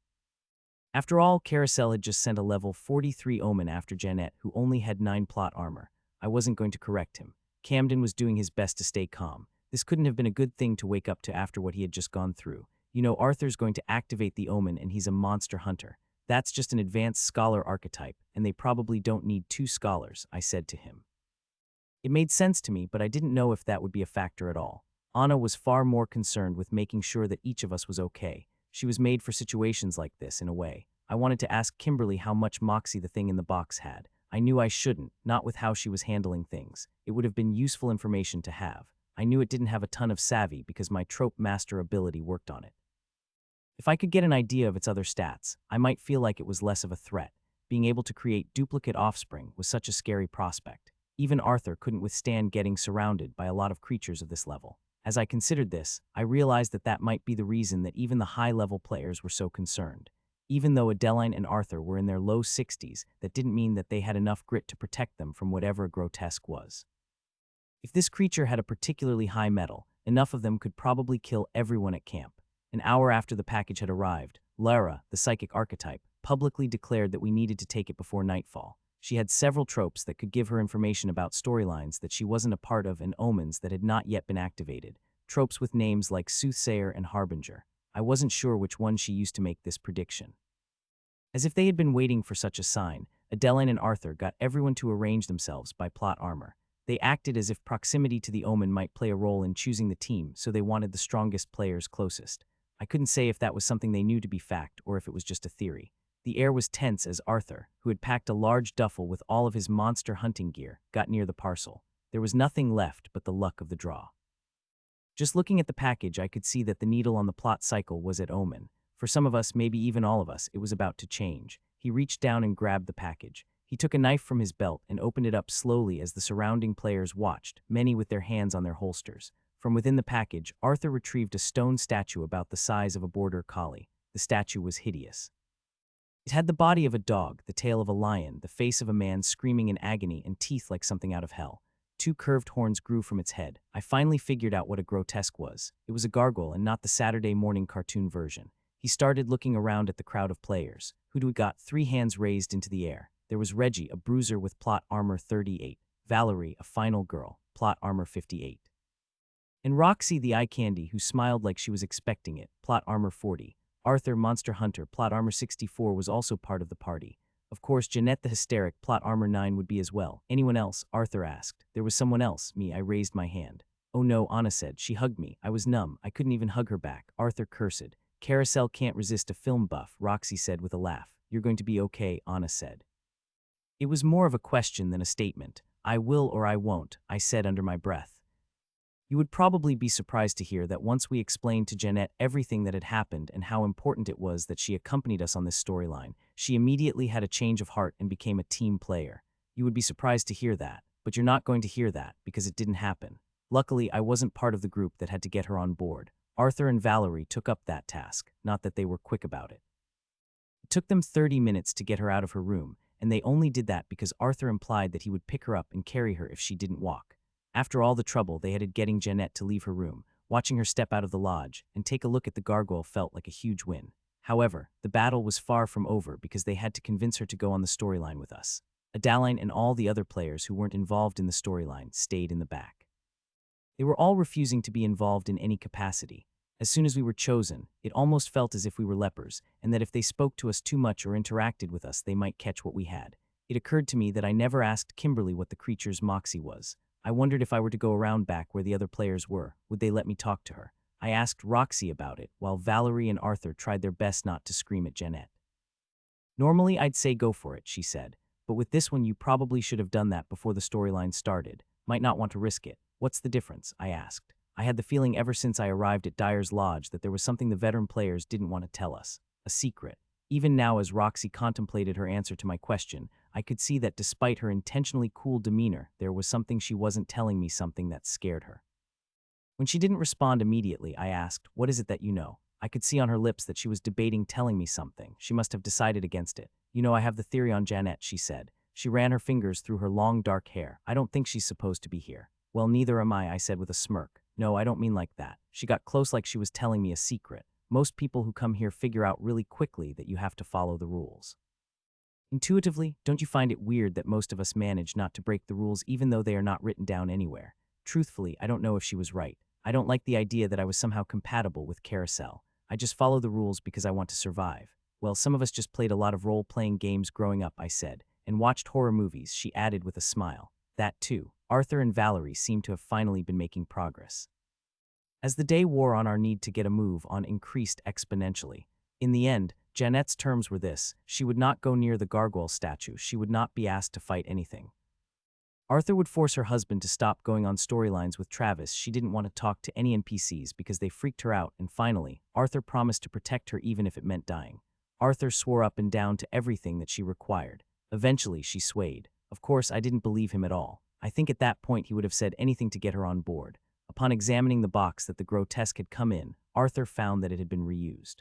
After all, Carousel had just sent a level 43 Omen after Jeanette, who only had 9 plot armor. I wasn't going to correct him. Camden was doing his best to stay calm. This couldn't have been a good thing to wake up to after what he had just gone through. "You know, Arthur's going to activate the Omen and he's a monster hunter. That's just an advanced scholar archetype, and they probably don't need 2 scholars," I said to him. It made sense to me, but I didn't know if that would be a factor at all. Anna was far more concerned with making sure that each of us was okay. She was made for situations like this, in a way. I wanted to ask Kimberly how much moxie the thing in the box had. I knew I shouldn't, not with how she was handling things. It would have been useful information to have. I knew it didn't have a ton of savvy because my trope master ability worked on it. If I could get an idea of its other stats, I might feel like it was less of a threat. Being able to create duplicate offspring was such a scary prospect. Even Arthur couldn't withstand getting surrounded by a lot of creatures of this level. As I considered this, I realized that that might be the reason that even the high-level players were so concerned. Even though Adeline and Arthur were in their low 60s, that didn't mean that they had enough grit to protect them from whatever grotesque was. If this creature had a particularly high metal, enough of them could probably kill everyone at camp. An hour after the package had arrived, Lara, the psychic archetype, publicly declared that we needed to take it before nightfall. She had several tropes that could give her information about storylines that she wasn't a part of and omens that had not yet been activated, tropes with names like Soothsayer and Harbinger. I wasn't sure which one she used to make this prediction. As if they had been waiting for such a sign, Adeline and Arthur got everyone to arrange themselves by plot armor. They acted as if proximity to the omen might play a role in choosing the team, so they wanted the strongest players closest. I couldn't say if that was something they knew to be fact or if it was just a theory. The air was tense as Arthur, who had packed a large duffel with all of his monster hunting gear, got near the parcel. There was nothing left but the luck of the draw. Just looking at the package, I could see that the needle on the plot cycle was at omen. For some of us, maybe even all of us, it was about to change. He reached down and grabbed the package. He took a knife from his belt and opened it up slowly as the surrounding players watched, many with their hands on their holsters. From within the package, Arthur retrieved a stone statue about the size of a border collie. The statue was hideous. It had the body of a dog, the tail of a lion, the face of a man screaming in agony, and teeth like something out of hell. 2 curved horns grew from its head. I finally figured out what a grotesque was. It was a gargoyle and not the Saturday morning cartoon version. He started looking around at the crowd of players. Who'd we got? 3 hands raised into the air. There was Reggie, a bruiser with plot armor 38. Valerie, a final girl, plot armor 58. And Roxy, the eye candy, who smiled like she was expecting it, plot armor 40. Arthur, Monster Hunter, plot armor 64, was also part of the party. Of course, Jeanette the Hysteric, plot armor 9, would be as well. "Anyone else?" Arthur asked. There was someone else. Me. I raised my hand. "Oh no," Anna said. She hugged me. I was numb. I couldn't even hug her back. Arthur cursed. "Carousel can't resist a film buff," Roxy said with a laugh. "You're going to be okay," Anna said. It was more of a question than a statement. "I will or I won't," I said under my breath. You would probably be surprised to hear that once we explained to Jeanette everything that had happened and how important it was that she accompanied us on this storyline, she immediately had a change of heart and became a team player. You would be surprised to hear that, but you're not going to hear that because it didn't happen. Luckily, I wasn't part of the group that had to get her on board. Arthur and Valerie took up that task, not that they were quick about it. It took them 30 minutes to get her out of her room, and they only did that because Arthur implied that he would pick her up and carry her if she didn't walk. After all the trouble they had getting Jeanette to leave her room, watching her step out of the lodge and take a look at the gargoyle felt like a huge win. However, the battle was far from over because they had to convince her to go on the storyline with us. Adeline and all the other players who weren't involved in the storyline stayed in the back. They were all refusing to be involved in any capacity. As soon as we were chosen, it almost felt as if we were lepers, and that if they spoke to us too much or interacted with us, they might catch what we had. It occurred to me that I never asked Kimberly what the creature's moxie was. I wondered if I were to go around back where the other players were, would they let me talk to her? I asked Roxy about it, while Valerie and Arthur tried their best not to scream at Jeanette. "Normally I'd say go for it," she said, "but with this one you probably should have done that before the storyline started. Might not want to risk it." "What's the difference?" I asked. I had the feeling ever since I arrived at Dyer's Lodge that there was something the veteran players didn't want to tell us. A secret. Even now, as Roxy contemplated her answer to my question, I could see that despite her intentionally cool demeanor, there was something she wasn't telling me, something that scared her. When she didn't respond immediately, I asked, "What is it that you know?" I could see on her lips that she was debating telling me something. She must have decided against it. "You know, I have the theory on Janet," she said. She ran her fingers through her long dark hair. "I don't think she's supposed to be here." "Well, neither am I said with a smirk. "No, I don't mean like that." She got close, like she was telling me a secret. "Most people who come here figure out really quickly that you have to follow the rules. Intuitively, don't you find it weird that most of us manage not to break the rules even though they are not written down anywhere?" Truthfully, I don't know if she was right. I don't like the idea that I was somehow compatible with Carousel. I just follow the rules because I want to survive. "Well, some of us just played a lot of role-playing games growing up," I said, "and watched horror movies," she added with a smile. "That too." Arthur and Valerie seemed to have finally been making progress. As the day wore on, our need to get a move on increased exponentially. In the end, Janet's terms were this: she would not go near the gargoyle statue, she would not be asked to fight anything. Arthur would force her husband to stop going on storylines with Travis. She didn't want to talk to any NPCs because they freaked her out, and finally, Arthur promised to protect her even if it meant dying. Arthur swore up and down to everything that she required. Eventually, she swayed. Of course, I didn't believe him at all. I think at that point he would have said anything to get her on board. Upon examining the box that the grotesque had come in, Arthur found that it had been reused.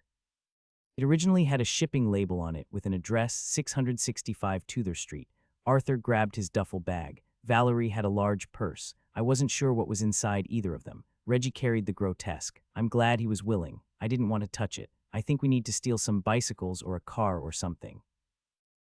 It originally had a shipping label on it with an address, 665 Tuther Street. Arthur grabbed his duffel bag. Valerie had a large purse. I wasn't sure what was inside either of them. Reggie carried the grotesque. I'm glad he was willing. I didn't want to touch it. "I think we need to steal some bicycles or a car or something."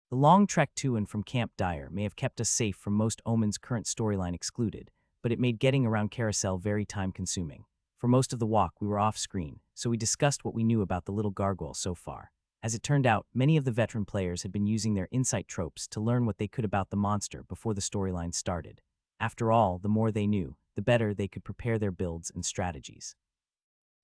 The long trek to and from Camp Dyer may have kept us safe from most Omen's current storyline excluded, but it made getting around Carousel very time-consuming. For most of the walk, we were off-screen, so we discussed what we knew about the little gargoyle so far. As it turned out, many of the veteran players had been using their insight tropes to learn what they could about the monster before the storyline started. After all, the more they knew, the better they could prepare their builds and strategies.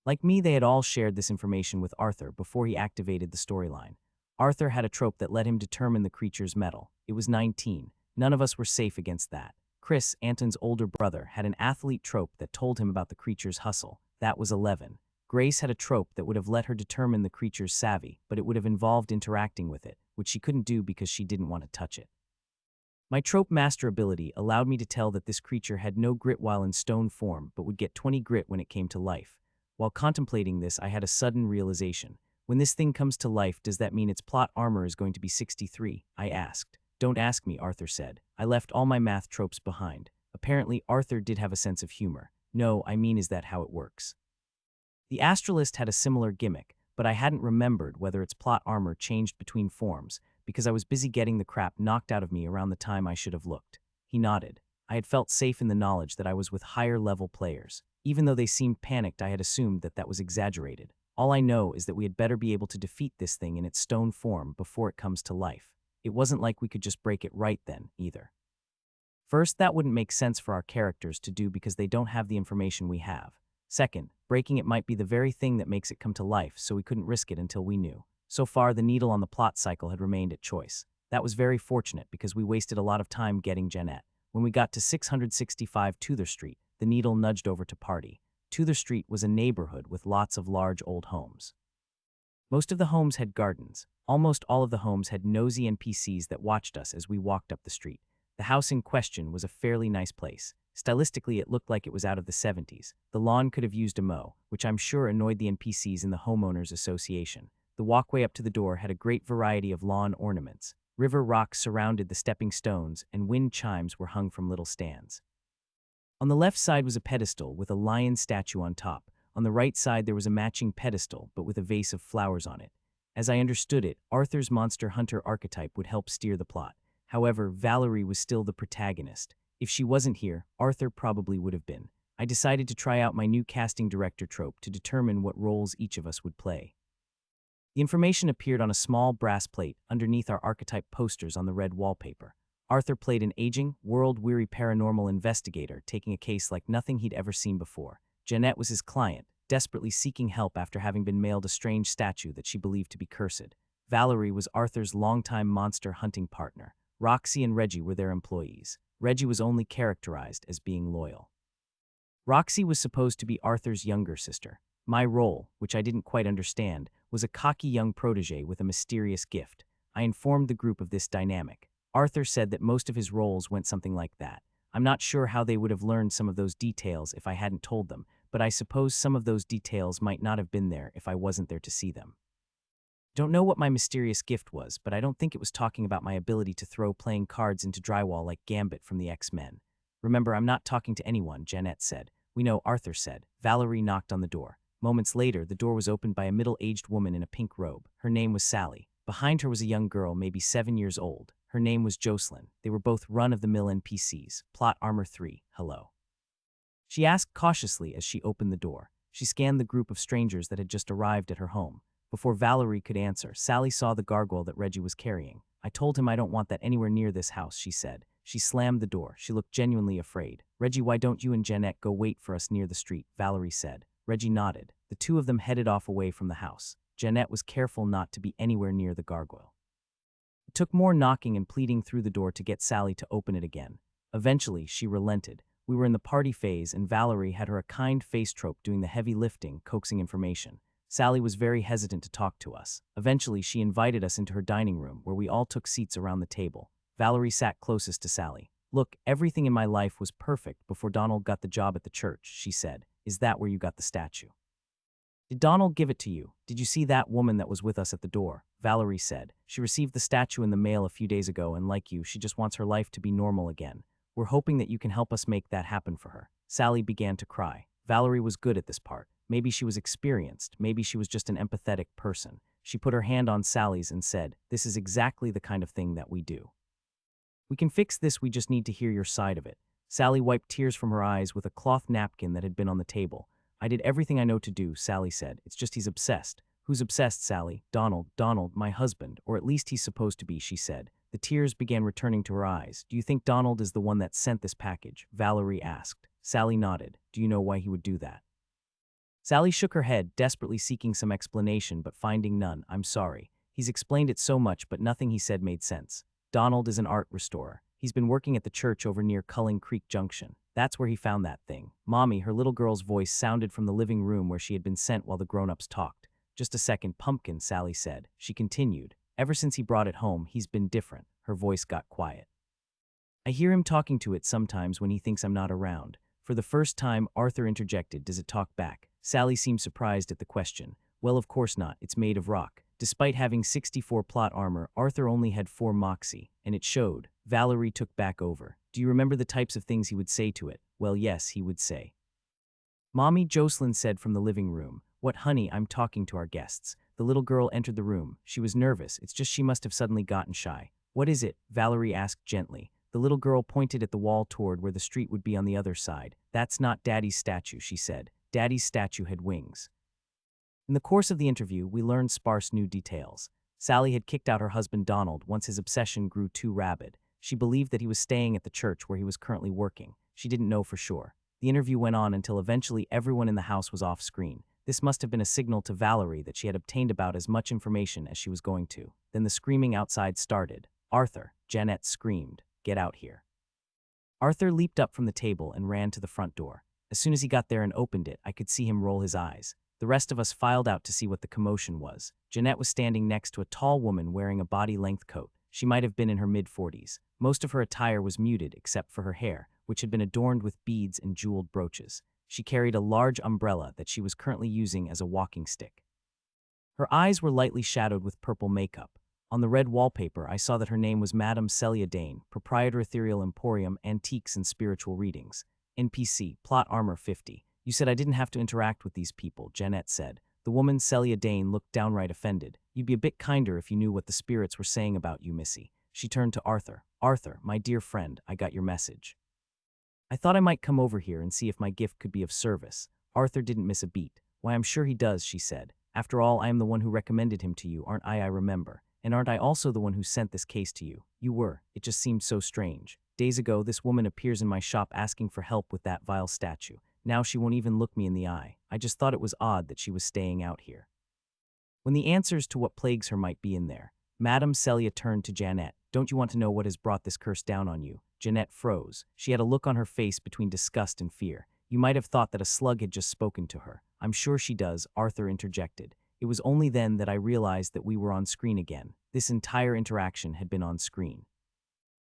Like me, they had all shared this information with Arthur before he activated the storyline. Arthur had a trope that let him determine the creature's mettle. It was 19. None of us were safe against that. Chris, Anton's older brother, had an athlete trope that told him about the creature's hustle. That was 11. Grace had a trope that would have let her determine the creature's savvy, but it would have involved interacting with it, which she couldn't do because she didn't want to touch it. My trope master ability allowed me to tell that this creature had no grit while in stone form, but would get 20 grit when it came to life. While contemplating this, I had a sudden realization. When this thing comes to life, does that mean its plot armor is going to be 63? I asked. Don't ask me, Arthur said. I left all my math tropes behind. Apparently, Arthur did have a sense of humor. No, I mean, is that how it works? The Astralist had a similar gimmick, but I hadn't remembered whether its plot armor changed between forms because I was busy getting the crap knocked out of me around the time I should have looked. He nodded. I had felt safe in the knowledge that I was with higher-level players. Even though they seemed panicked, I had assumed that that was exaggerated. All I know is that we had better be able to defeat this thing in its stone form before it comes to life. It wasn't like we could just break it right then, either. First, that wouldn't make sense for our characters to do because they don't have the information we have. Second, breaking it might be the very thing that makes it come to life, so we couldn't risk it until we knew. So far, the needle on the plot cycle had remained at choice. That was very fortunate because we wasted a lot of time getting Jeanette. When we got to 665 Tuther Street, the needle nudged over to party. Tuther Street was a neighborhood with lots of large old homes. Most of the homes had gardens. Almost all of the homes had nosy NPCs that watched us as we walked up the street. The house in question was a fairly nice place. Stylistically, it looked like it was out of the 70s. The lawn could have used a mow, which I'm sure annoyed the NPCs in the Homeowners Association. The walkway up to the door had a great variety of lawn ornaments. River rocks surrounded the stepping stones, and wind chimes were hung from little stands. On the left side was a pedestal with a lion statue on top. On the right side there was a matching pedestal, but with a vase of flowers on it. As I understood it, Arthur's monster hunter archetype would help steer the plot. However, Valerie was still the protagonist. If she wasn't here, Arthur probably would have been. I decided to try out my new casting director trope to determine what roles each of us would play. The information appeared on a small brass plate underneath our archetype posters on the red wallpaper. Arthur played an aging, world-weary paranormal investigator taking a case like nothing he'd ever seen before. Jeanette was his client, desperately seeking help after having been mailed a strange statue that she believed to be cursed. Valerie was Arthur's longtime monster hunting partner. Roxy and Reggie were their employees. Reggie was only characterized as being loyal. Roxy was supposed to be Arthur's younger sister. My role, which I didn't quite understand, was a cocky young protege with a mysterious gift. I informed the group of this dynamic. Arthur said that most of his roles went something like that. I'm not sure how they would have learned some of those details if I hadn't told them, but I suppose some of those details might not have been there if I wasn't there to see them. Don't know what my mysterious gift was, but I don't think it was talking about my ability to throw playing cards into drywall like Gambit from the X-Men. Remember, I'm not talking to anyone, Jeanette said. We know, Arthur said. Valerie knocked on the door. Moments later, the door was opened by a middle-aged woman in a pink robe. Her name was Sally. Behind her was a young girl, maybe 7 years old. Her name was Jocelyn. They were both run-of-the-mill NPCs. Plot Armor 3, hello. She asked cautiously as she opened the door. She scanned the group of strangers that had just arrived at her home. Before Valerie could answer, Sally saw the gargoyle that Reggie was carrying. I told him I don't want that anywhere near this house, she said. She slammed the door. She looked genuinely afraid. Reggie, why don't you and Jeanette go wait for us near the street? Valerie said. Reggie nodded. The two of them headed off away from the house. Jeanette was careful not to be anywhere near the gargoyle. It took more knocking and pleading through the door to get Sally to open it again. Eventually, she relented. We were in the party phase, and Valerie had her a kind face trope doing the heavy lifting, coaxing information. Sally was very hesitant to talk to us. Eventually, she invited us into her dining room, where we all took seats around the table. Valerie sat closest to Sally. Look, everything in my life was perfect before Donald got the job at the church, she said. Is that where you got the statue? Did Donald give it to you? Did you see that woman that was with us at the door? Valerie said. She received the statue in the mail a few days ago, and like you, she just wants her life to be normal again. We're hoping that you can help us make that happen for her. Sally began to cry. Valerie was good at this part. Maybe she was experienced. Maybe she was just an empathetic person. She put her hand on Sally's and said, this is exactly the kind of thing that we do. We can fix this, we just need to hear your side of it. Sally wiped tears from her eyes with a cloth napkin that had been on the table. I did everything I know to do, Sally said. It's just he's obsessed. Who's obsessed, Sally? Donald, my husband, or at least he's supposed to be, she said. The tears began returning to her eyes. Do you think Donald is the one that sent this package? Valerie asked. Sally nodded. Do you know why he would do that? Sally shook her head, desperately seeking some explanation but finding none. I'm sorry. He's explained it so much, but nothing he said made sense. Donald is an art restorer. He's been working at the church over near Culling Creek Junction. That's where he found that thing. Mommy, her little girl's voice sounded from the living room where she had been sent while the grown-ups talked. Just a second, Pumpkin, Sally said. She continued. Ever since he brought it home, he's been different. Her voice got quiet. I hear him talking to it sometimes when he thinks I'm not around. For the first time, Arthur interjected. Does it talk back? Sally seemed surprised at the question. Well, of course not. It's made of rock. Despite having 64 plot armor, Arthur only had 4 moxie, and it showed. Valerie took back over. Do you remember the types of things he would say to it? Well, yes, he would say. Mommy, Jocelyn said from the living room. What, honey, I'm talking to our guests. The little girl entered the room. She was nervous. It's just she must have suddenly gotten shy. What is it? Valerie asked gently. The little girl pointed at the wall toward where the street would be on the other side. That's not Daddy's statue, she said. Daddy's statue had wings. In the course of the interview, we learned sparse new details. Sally had kicked out her husband Donald once his obsession grew too rabid. She believed that he was staying at the church where he was currently working. She didn't know for sure. The interview went on until eventually everyone in the house was off screen. This must have been a signal to Valerie that she had obtained about as much information as she was going to. Then the screaming outside started. Arthur, Jeanette screamed. Get out here. Arthur leaped up from the table and ran to the front door. As soon as he got there and opened it, I could see him roll his eyes. The rest of us filed out to see what the commotion was. Jeanette was standing next to a tall woman wearing a body-length coat. She might have been in her mid-40s. Most of her attire was muted except for her hair, which had been adorned with beads and jeweled brooches. She carried a large umbrella that she was currently using as a walking stick. Her eyes were lightly shadowed with purple makeup. On the red wallpaper, I saw that her name was Madame Celia Dane, proprietor Ethereal Emporium, Antiques and Spiritual Readings. NPC, Plot Armor 50. You said I didn't have to interact with these people, Jeanette said. The woman, Celia Dane, looked downright offended. You'd be a bit kinder if you knew what the spirits were saying about you, Missy. She turned to Arthur. Arthur, my dear friend, I got your message. I thought I might come over here and see if my gift could be of service. Arthur didn't miss a beat. Why, I'm sure he does, she said. After all, I am the one who recommended him to you, aren't I remember. And aren't I also the one who sent this case to you? You were. It just seemed so strange. Days ago, this woman appears in my shop asking for help with that vile statue. Now she won't even look me in the eye. I just thought it was odd that she was staying out here. When the answers to what plagues her might be in there, Madame Celia turned to Jeanette. Don't you want to know what has brought this curse down on you? Jeanette froze. She had a look on her face between disgust and fear. You might have thought that a slug had just spoken to her. I'm sure she does, Arthur interjected. It was only then that I realized that we were on screen again. This entire interaction had been on screen.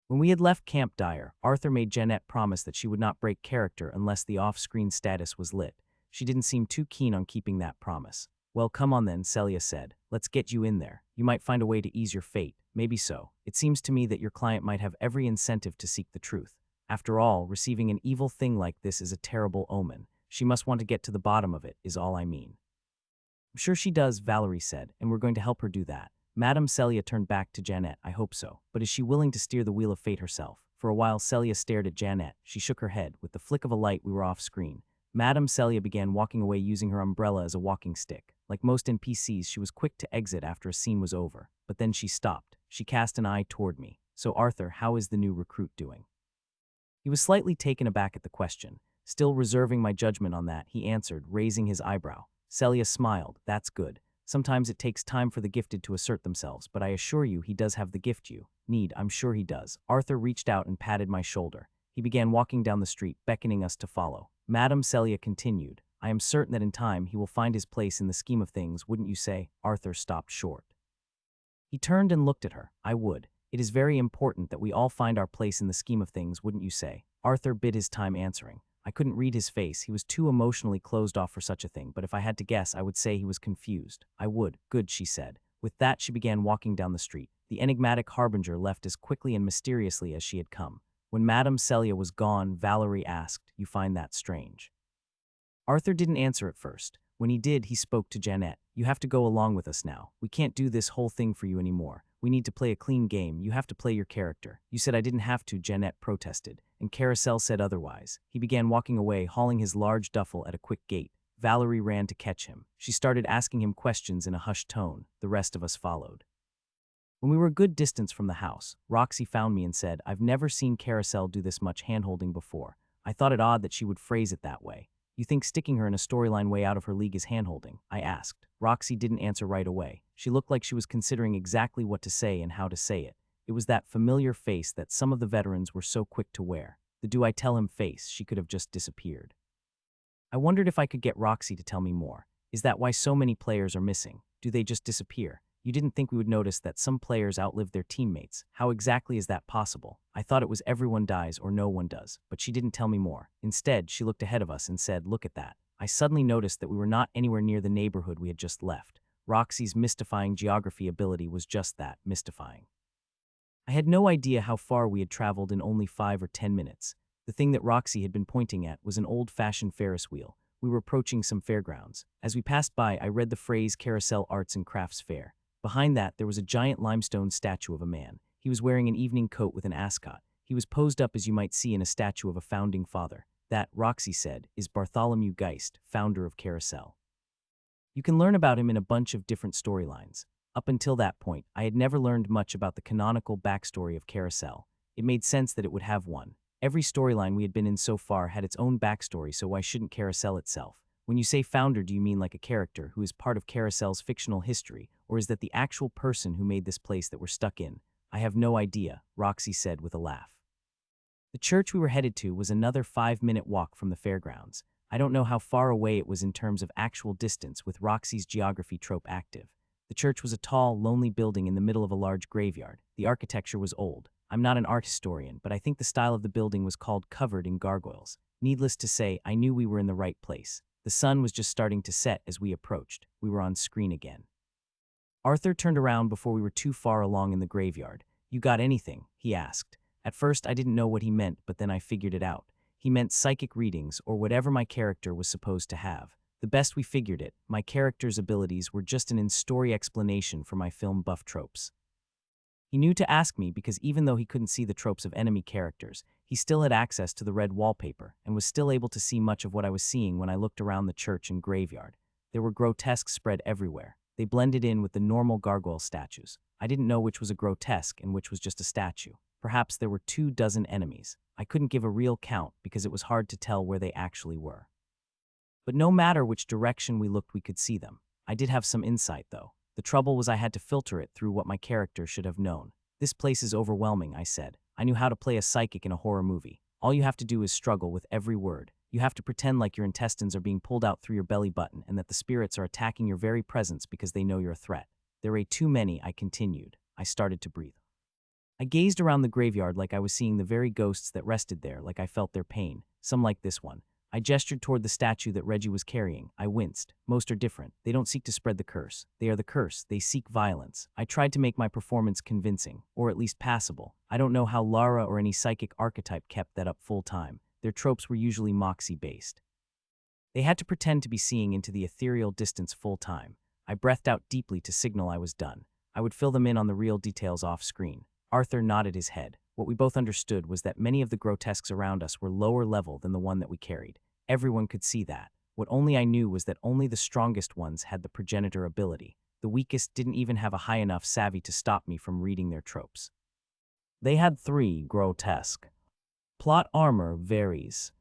When we had left Camp Dyer, Arthur made Jeanette promise that she would not break character unless the off-screen status was lit. She didn't seem too keen on keeping that promise. Well, come on then, Celia said. Let's get you in there. You might find a way to ease your fate. Maybe so. It seems to me that your client might have every incentive to seek the truth. After all, receiving an evil thing like this is a terrible omen. She must want to get to the bottom of it, is all I mean. I'm sure she does, Valerie said, and we're going to help her do that. Madame Celia turned back to Jeanette. I hope so. But is she willing to steer the wheel of fate herself? For a while, Celia stared at Jeanette. She shook her head. With the flick of a light, we were off screen. Madame Celia began walking away using her umbrella as a walking stick. Like most NPCs, she was quick to exit after a scene was over. But then she stopped. She cast an eye toward me. So Arthur, how is the new recruit doing? He was slightly taken aback at the question. Still reserving my judgment on that, he answered, raising his eyebrow. Celia smiled. That's good. Sometimes it takes time for the gifted to assert themselves, but I assure you he does have the gift you need. I'm sure he does. Arthur reached out and patted my shoulder. He began walking down the street, beckoning us to follow. Madame Celia continued, I am certain that in time he will find his place in the scheme of things, wouldn't you say? Arthur stopped short. He turned and looked at her. I would. It is very important that we all find our place in the scheme of things, wouldn't you say? Arthur bid his time answering. I couldn't read his face. He was too emotionally closed off for such a thing, but if I had to guess, I would say he was confused. I would. Good, she said. With that, she began walking down the street. The enigmatic harbinger left as quickly and mysteriously as she had come. When Madame Celia was gone, Valerie asked, You find that strange? Arthur didn't answer at first. When he did, he spoke to Jeanette. You have to go along with us now. We can't do this whole thing for you anymore. We need to play a clean game. You have to play your character. You said I didn't have to, Jeanette protested, and Carousel said otherwise. He began walking away, hauling his large duffel at a quick gait. Valerie ran to catch him. She started asking him questions in a hushed tone. The rest of us followed. When we were a good distance from the house, Roxy found me and said, I've never seen Carousel do this much hand-holding before. I thought it odd that she would phrase it that way. You think sticking her in a storyline way out of her league is hand-holding? I asked. Roxy didn't answer right away. She looked like she was considering exactly what to say and how to say it. It was that familiar face that some of the veterans were so quick to wear. The do I tell him face, she could have just disappeared. I wondered if I could get Roxy to tell me more. Is that why so many players are missing? Do they just disappear? You didn't think we would notice that some players outlive their teammates. How exactly is that possible? I thought it was everyone dies or no one does, but she didn't tell me more. Instead, she looked ahead of us and said, Look at that. I suddenly noticed that we were not anywhere near the neighborhood we had just left. Roxy's mystifying geography ability was just that, mystifying. I had no idea how far we had traveled in only 5 or 10 minutes. The thing that Roxy had been pointing at was an old-fashioned Ferris wheel. We were approaching some fairgrounds. As we passed by, I read the phrase Carousel Arts and Crafts Fair. Behind that, there was a giant limestone statue of a man. He was wearing an evening coat with an ascot. He was posed up as you might see in a statue of a founding father. That, Roxy said, is Bartholomew Geist, founder of Carousel. You can learn about him in a bunch of different storylines. Up until that point, I had never learned much about the canonical backstory of Carousel. It made sense that it would have one. Every storyline we had been in so far had its own backstory, so why shouldn't Carousel itself? When you say founder, do you mean like a character who is part of Carousel's fictional history, or is that the actual person who made this place that we're stuck in? I have no idea, Roxy said with a laugh. The church we were headed to was another 5-minute walk from the fairgrounds. I don't know how far away it was in terms of actual distance with Roxy's geography trope active. The church was a tall, lonely building in the middle of a large graveyard. The architecture was old. I'm not an art historian, but I think the style of the building was called covered in gargoyles. Needless to say, I knew we were in the right place. The sun was just starting to set as we approached. We were on screen again. Arthur turned around before we were too far along in the graveyard. You got anything? He asked. At first, I didn't know what he meant, but then I figured it out. He meant psychic readings, or whatever my character was supposed to have. The best we figured it, my character's abilities were just an in-story explanation for my film buff tropes. He knew to ask me because even though he couldn't see the tropes of enemy characters, he still had access to the red wallpaper and was still able to see much of what I was seeing when I looked around the church and graveyard. There were grotesques spread everywhere. They blended in with the normal gargoyle statues. I didn't know which was a grotesque and which was just a statue. Perhaps there were 24 enemies. I couldn't give a real count because it was hard to tell where they actually were. But no matter which direction we looked, we could see them. I did have some insight, though. The trouble was I had to filter it through what my character should have known. This place is overwhelming, I said. I knew how to play a psychic in a horror movie. All you have to do is struggle with every word. You have to pretend like your intestines are being pulled out through your belly button and that the spirits are attacking your very presence because they know you're a threat. There are too many, I continued. I started to breathe. I gazed around the graveyard like I was seeing the very ghosts that rested there, like I felt their pain, some like this one. I gestured toward the statue that Reggie was carrying. I winced. Most are different. They don't seek to spread the curse. They are the curse. They seek violence. I tried to make my performance convincing, or at least passable. I don't know how Lara or any psychic archetype kept that up full time. Their tropes were usually moxie-based. They had to pretend to be seeing into the ethereal distance full time. I breathed out deeply to signal I was done. I would fill them in on the real details off screen. Arthur nodded his head. What we both understood was that many of the grotesques around us were lower level than the one that we carried. Everyone could see that. What only I knew was that only the strongest ones had the progenitor ability. The weakest didn't even have a high enough savvy to stop me from reading their tropes. They had 3 grotesque. Plot armor varies.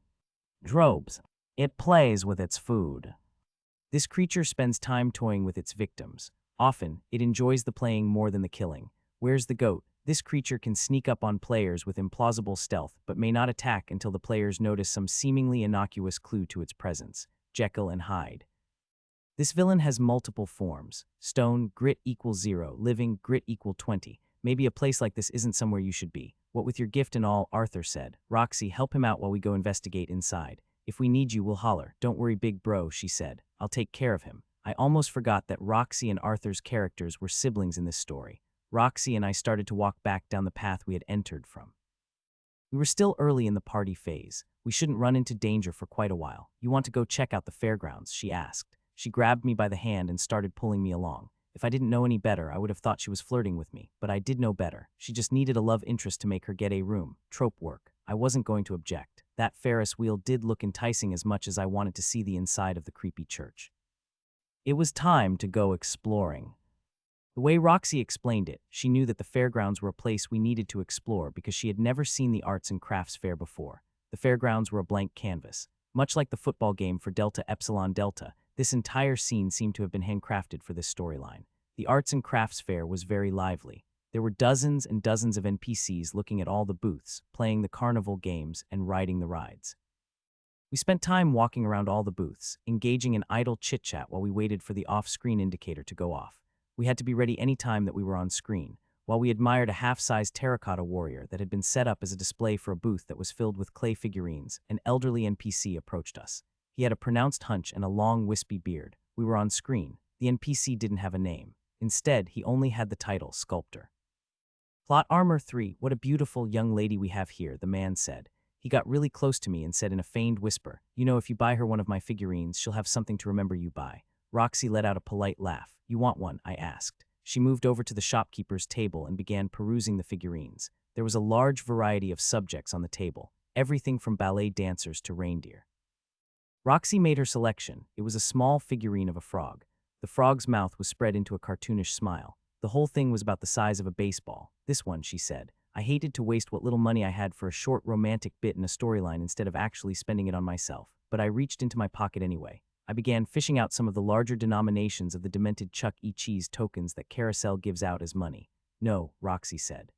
Tropes. It plays with its food. This creature spends time toying with its victims. Often, it enjoys the playing more than the killing. Where's the goat? This creature can sneak up on players with implausible stealth, but may not attack until the players notice some seemingly innocuous clue to its presence. Jekyll and Hyde. This villain has multiple forms. Stone, grit equals 0, living, grit equal 20. Maybe a place like this isn't somewhere you should be. What with your gift and all, Arthur said. Roxy, help him out while we go investigate inside. If we need you, we'll holler. Don't worry, big bro, she said. I'll take care of him. I almost forgot that Roxy and Arthur's characters were siblings in this story. Roxy and I started to walk back down the path we had entered from. We were still early in the party phase. We shouldn't run into danger for quite a while. You want to go check out the fairgrounds, she asked. She grabbed me by the hand and started pulling me along. If I didn't know any better, I would have thought she was flirting with me, but I did know better. She just needed a love interest to make her get a room. Trope work. I wasn't going to object. That Ferris wheel did look enticing as much as I wanted to see the inside of the creepy church. It was time to go exploring. The way Roxy explained it, she knew that the fairgrounds were a place we needed to explore because she had never seen the arts and crafts fair before. The fairgrounds were a blank canvas. Much like the football game for Delta Epsilon Delta, this entire scene seemed to have been handcrafted for this storyline. The arts and crafts fair was very lively. There were dozens and dozens of NPCs looking at all the booths, playing the carnival games, and riding the rides. We spent time walking around all the booths, engaging in idle chit-chat while we waited for the off-screen indicator to go off. We had to be ready any time that we were on screen, while we admired a half-sized terracotta warrior that had been set up as a display for a booth that was filled with clay figurines. An elderly NPC approached us. He had a pronounced hunch and a long, wispy beard. We were on screen. The NPC didn't have a name. Instead, he only had the title, Sculptor. Plot armor 3, what a beautiful young lady we have here, the man said. He got really close to me and said in a feigned whisper, you know, if you buy her one of my figurines, she'll have something to remember you by. Roxy let out a polite laugh. You want one? I asked. She moved over to the shopkeeper's table and began perusing the figurines. There was a large variety of subjects on the table, everything from ballet dancers to reindeer. Roxy made her selection. It was a small figurine of a frog. The frog's mouth was spread into a cartoonish smile. The whole thing was about the size of a baseball. This one, she said. I hated to waste what little money I had for a short romantic bit in a storyline instead of actually spending it on myself, but I reached into my pocket anyway. I began fishing out some of the larger denominations of the demented Chuck E. Cheese tokens that Carousel gives out as money. No, Roxy said.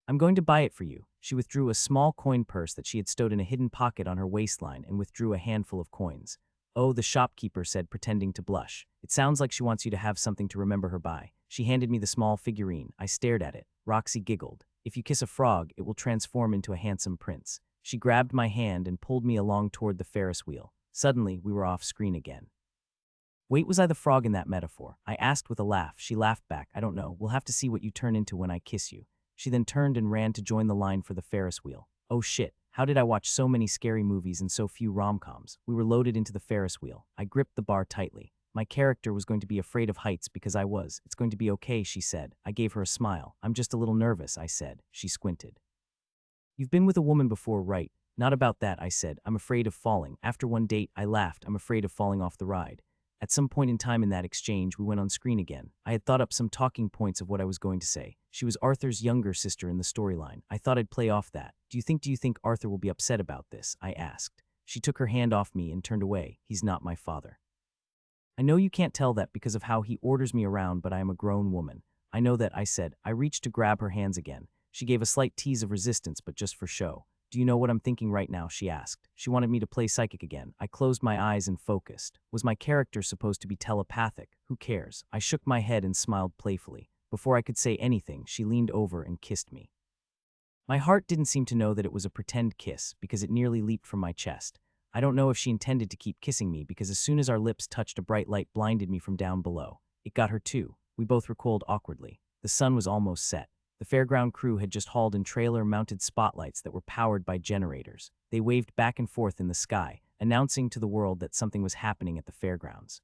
I'm going to buy it for you. She withdrew a small coin purse that she had stowed in a hidden pocket on her waistline and withdrew a handful of coins. Oh, the shopkeeper said, pretending to blush. It sounds like she wants you to have something to remember her by. She handed me the small figurine. I stared at it. Roxy giggled. If you kiss a frog, it will transform into a handsome prince. She grabbed my hand and pulled me along toward the Ferris wheel. Suddenly, we were off screen again. Wait, was I the frog in that metaphor? I asked with a laugh. She laughed back. I don't know. We'll have to see what you turn into when I kiss you. She then turned and ran to join the line for the Ferris wheel. Oh shit. How did I watch so many scary movies and so few rom-coms? We were loaded into the Ferris wheel. I gripped the bar tightly. My character was going to be afraid of heights because I was. It's going to be okay, she said. I gave her a smile. I'm just a little nervous, I said. She squinted. You've been with a woman before, right? Not about that, I said. I'm afraid of falling. After one date, I laughed. I'm afraid of falling off the ride. At some point in time in that exchange, we went on screen again. I had thought up some talking points of what I was going to say. She was Arthur's younger sister in the storyline. I thought I'd play off that. Do you think Arthur will be upset about this? I asked. She took her hand off me and turned away. He's not my father. I know you can't tell that because of how he orders me around, but I am a grown woman. I know that, I said. I reached to grab her hands again. She gave a slight tease of resistance, but just for show. Do you know what I'm thinking right now? She asked. She wanted me to play psychic again. I closed my eyes and focused. Was my character supposed to be telepathic? Who cares? I shook my head and smiled playfully. Before I could say anything, she leaned over and kissed me. My heart didn't seem to know that it was a pretend kiss because it nearly leaped from my chest. I don't know if she intended to keep kissing me because as soon as our lips touched, a bright light blinded me from down below. It got her too. We both recoiled awkwardly. The sun was almost set. The fairground crew had just hauled in trailer-mounted spotlights that were powered by generators. They waved back and forth in the sky, announcing to the world that something was happening at the fairgrounds.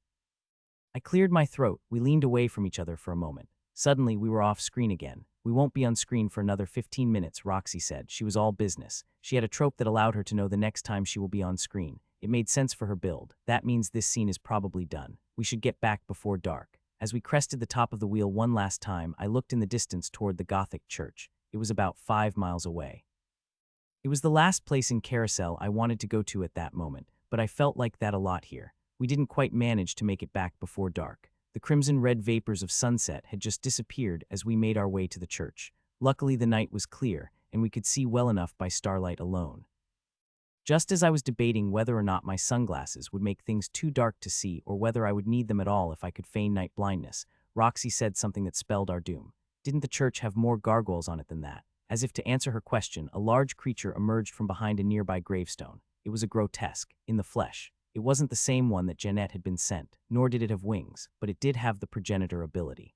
I cleared my throat. We leaned away from each other for a moment. Suddenly, we were off screen again. We won't be on screen for another 15 minutes, Roxy said. She was all business. She had a trope that allowed her to know the next time she will be on screen. It made sense for her build. That means this scene is probably done. We should get back before dark. As we crested the top of the wheel one last time, I looked in the distance toward the Gothic church. It was about 5 miles away. It was the last place in Carousel I wanted to go to at that moment, but I felt like that a lot here. We didn't quite manage to make it back before dark. The crimson-red vapors of sunset had just disappeared as we made our way to the church. Luckily, the night was clear, and we could see well enough by starlight alone. Just as I was debating whether or not my sunglasses would make things too dark to see or whether I would need them at all if I could feign night blindness, Roxy said something that spelled our doom. Didn't the church have more gargoyles on it than that? As if to answer her question, a large creature emerged from behind a nearby gravestone. It was a grotesque, in the flesh. It wasn't the same one that Jeanette had been sent, nor did it have wings, but it did have the progenitor ability.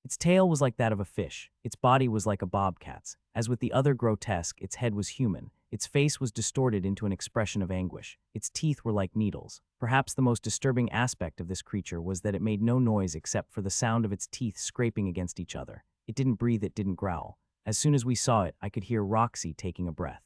Its tail was like that of a fish. Its body was like a bobcat's. As with the other grotesque, its head was human. Its face was distorted into an expression of anguish. Its teeth were like needles. Perhaps the most disturbing aspect of this creature was that it made no noise except for the sound of its teeth scraping against each other. It didn't breathe, it didn't growl. As soon as we saw it, I could hear Roxy taking a breath.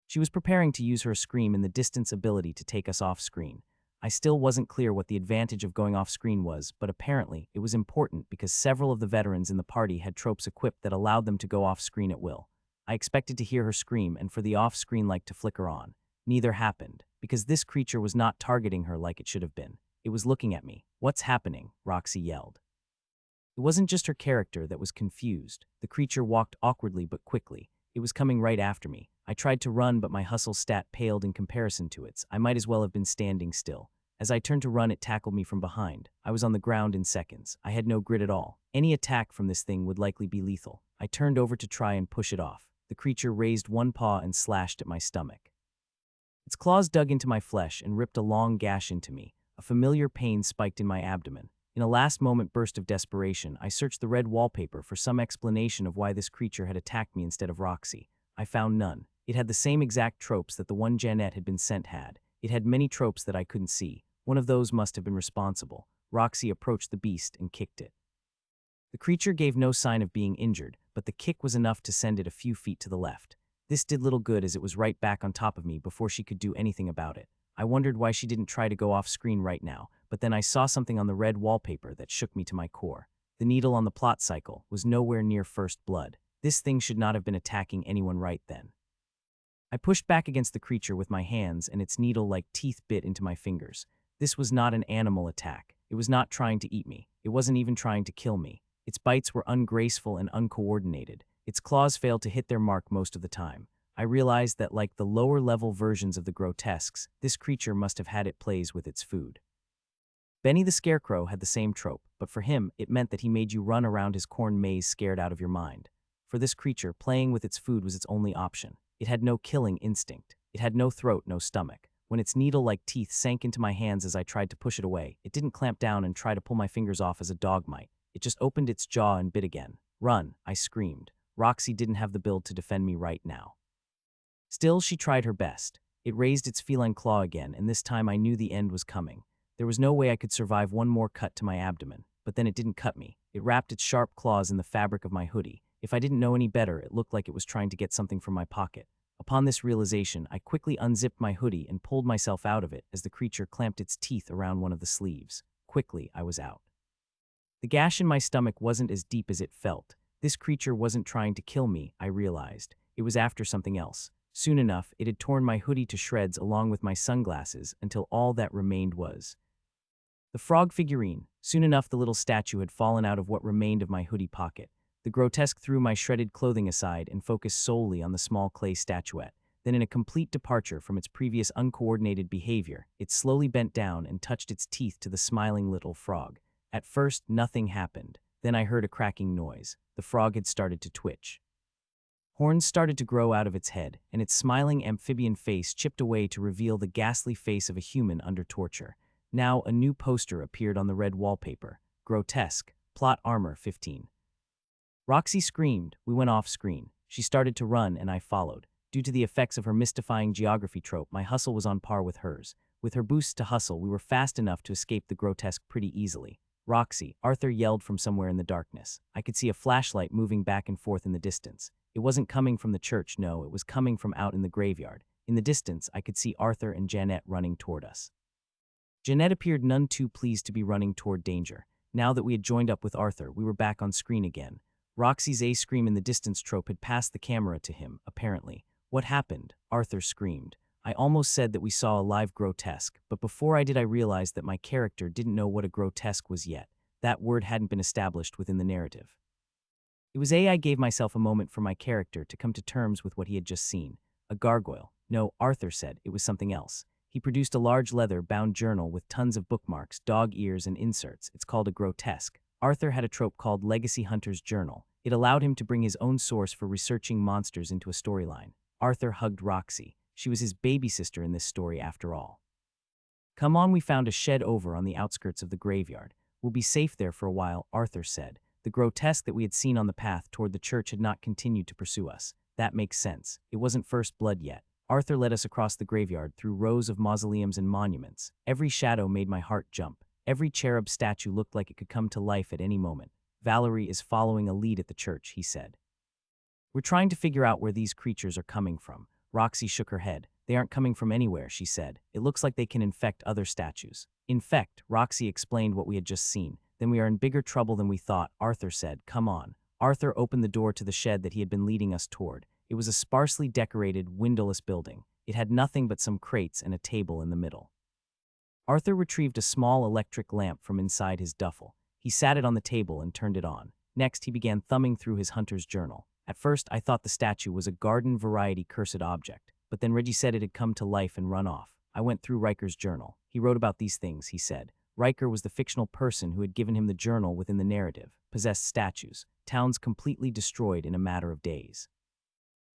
She was preparing to use her scream in the distance ability to take us off screen. I still wasn't clear what the advantage of going off screen was, but apparently it was important because several of the veterans in the party had tropes equipped that allowed them to go off screen at will. I expected to hear her scream and for the off-screen light to flicker on. Neither happened, because this creature was not targeting her like it should have been. It was looking at me. "What's happening?" Roxy yelled. It wasn't just her character that was confused. The creature walked awkwardly but quickly. It was coming right after me. I tried to run, but my hustle stat paled in comparison to its. I might as well have been standing still. As I turned to run, it tackled me from behind. I was on the ground in seconds. I had no grit at all. Any attack from this thing would likely be lethal. I turned over to try and push it off. The creature raised one paw and slashed at my stomach. Its claws dug into my flesh and ripped a long gash into me. A familiar pain spiked in my abdomen. In a last-moment burst of desperation, I searched the red wallpaper for some explanation of why this creature had attacked me instead of Roxy. I found none. It had the same exact tropes that the one Jeanette had been sent had. It had many tropes that I couldn't see. One of those must have been responsible. Roxy approached the beast and kicked it. The creature gave no sign of being injured, but the kick was enough to send it a few feet to the left. This did little good as it was right back on top of me before she could do anything about it. I wondered why she didn't try to go off screen right now, but then I saw something on the red wallpaper that shook me to my core. The needle on the plot cycle was nowhere near first blood. This thing should not have been attacking anyone right then. I pushed back against the creature with my hands and its needle-like teeth bit into my fingers. This was not an animal attack. It was not trying to eat me. It wasn't even trying to kill me. Its bites were ungraceful and uncoordinated. Its claws failed to hit their mark most of the time. I realized that like the lower-level versions of the grotesques, this creature must have had it plays with its food. Benny the Scarecrow had the same trope, but for him, it meant that he made you run around his corn maze scared out of your mind. For this creature, playing with its food was its only option. It had no killing instinct. It had no throat, no stomach. When its needle-like teeth sank into my hands as I tried to push it away, it didn't clamp down and try to pull my fingers off as a dog might. It just opened its jaw and bit again. "Run," I screamed. Roxy didn't have the build to defend me right now. Still, she tried her best. It raised its feline claw again, and this time I knew the end was coming. There was no way I could survive one more cut to my abdomen, but then it didn't cut me. It wrapped its sharp claws in the fabric of my hoodie. If I didn't know any better, it looked like it was trying to get something from my pocket. Upon this realization, I quickly unzipped my hoodie and pulled myself out of it as the creature clamped its teeth around one of the sleeves. Quickly, I was out. The gash in my stomach wasn't as deep as it felt. This creature wasn't trying to kill me, I realized. It was after something else. Soon enough, it had torn my hoodie to shreds along with my sunglasses until all that remained was the frog figurine. Soon enough, the little statue had fallen out of what remained of my hoodie pocket. The grotesque threw my shredded clothing aside and focused solely on the small clay statuette. Then, in a complete departure from its previous uncoordinated behavior, it slowly bent down and touched its teeth to the smiling little frog. At first, nothing happened. Then I heard a cracking noise. The frog had started to twitch. Horns started to grow out of its head, and its smiling amphibian face chipped away to reveal the ghastly face of a human under torture. Now, a new poster appeared on the red wallpaper. Grotesque. Plot armor 15. Roxy screamed. We went off screen. She started to run, and I followed. Due to the effects of her mystifying geography trope, my hustle was on par with hers. With her boosts to hustle, we were fast enough to escape the grotesque pretty easily. Roxy, Arthur yelled from somewhere in the darkness. I could see a flashlight moving back and forth in the distance. It wasn't coming from the church, no, it was coming from out in the graveyard. In the distance, I could see Arthur and Jeanette running toward us. Jeanette appeared none too pleased to be running toward danger. Now that we had joined up with Arthur, we were back on screen again. Roxy's "a scream in the distance" trope had passed the camera to him, apparently. What happened? Arthur screamed. I almost said that we saw a live grotesque, but before I did I realized that my character didn't know what a grotesque was yet. That word hadn't been established within the narrative. It was I gave myself a moment for my character to come to terms with what he had just seen. A gargoyle. No, Arthur said, it was something else. He produced a large leather-bound journal with tons of bookmarks, dog ears, and inserts. It's called a grotesque. Arthur had a trope called Legacy Hunter's Journal. It allowed him to bring his own source for researching monsters into a storyline. Arthur hugged Roxy. She was his baby sister in this story after all. Come on, we found a shed over on the outskirts of the graveyard. We'll be safe there for a while, Arthur said. The grotesque that we had seen on the path toward the church had not continued to pursue us. That makes sense. It wasn't first blood yet. Arthur led us across the graveyard through rows of mausoleums and monuments. Every shadow made my heart jump. Every cherub statue looked like it could come to life at any moment. Valerie is following a lead at the church, he said. We're trying to figure out where these creatures are coming from. Roxy shook her head. They aren't coming from anywhere, she said. It looks like they can infect other statues. Infect, Roxy explained what we had just seen. Then we are in bigger trouble than we thought, Arthur said. Come on. Arthur opened the door to the shed that he had been leading us toward. It was a sparsely decorated, windowless building. It had nothing but some crates and a table in the middle. Arthur retrieved a small electric lamp from inside his duffel. He sat it on the table and turned it on. Next, he began thumbing through his hunter's journal. At first, I thought the statue was a garden-variety cursed object, but then Reggie said it had come to life and run off. I went through Riker's journal. He wrote about these things, he said. Riker was the fictional person who had given him the journal within the narrative. Possessed statues. Towns completely destroyed in a matter of days.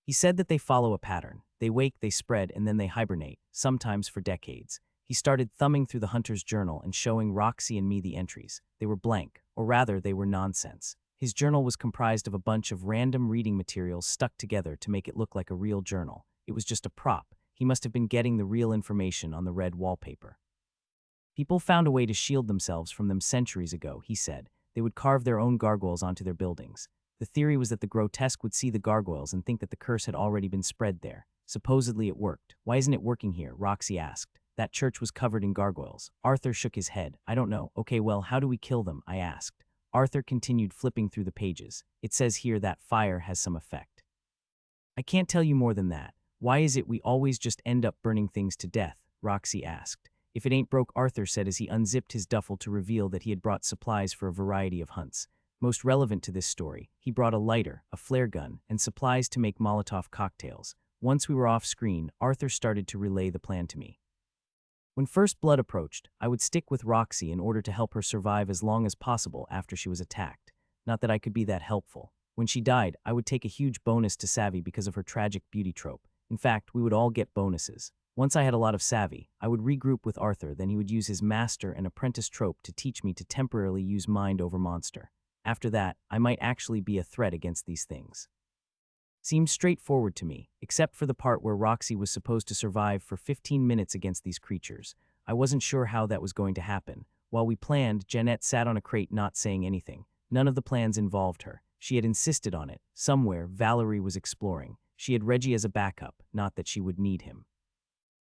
He said that they follow a pattern. They wake, they spread, and then they hibernate, sometimes for decades. He started thumbing through the hunter's journal and showing Roxy and me the entries. They were blank, or rather, they were nonsense. His journal was comprised of a bunch of random reading materials stuck together to make it look like a real journal. It was just a prop. He must have been getting the real information on the red wallpaper. People found a way to shield themselves from them centuries ago, he said. They would carve their own gargoyles onto their buildings. The theory was that the grotesque would see the gargoyles and think that the curse had already been spread there. Supposedly it worked. Why isn't it working here? Roxy asked. That church was covered in gargoyles. Arthur shook his head. I don't know. Okay, well, how do we kill them? I asked. Arthur continued flipping through the pages. It says here that fire has some effect. I can't tell you more than that. Why is it we always just end up burning things to death? Roxy asked. If it ain't broke, Arthur said as he unzipped his duffel to reveal that he had brought supplies for a variety of hunts. Most relevant to this story, he brought a lighter, a flare gun, and supplies to make Molotov cocktails. Once we were off screen, Arthur started to relay the plan to me. When First Blood approached, I would stick with Roxy in order to help her survive as long as possible after she was attacked. Not that I could be that helpful. When she died, I would take a huge bonus to Savvy because of her tragic beauty trope. In fact, we would all get bonuses. Once I had a lot of Savvy, I would regroup with Arthur, then he would use his master and apprentice trope to teach me to temporarily use mind over monster. After that, I might actually be a threat against these things. Seemed straightforward to me, except for the part where Roxy was supposed to survive for 15 minutes against these creatures. I wasn't sure how that was going to happen. While we planned, Jeanette sat on a crate not saying anything. None of the plans involved her. She had insisted on it. Somewhere, Valerie was exploring. She had Reggie as a backup, not that she would need him.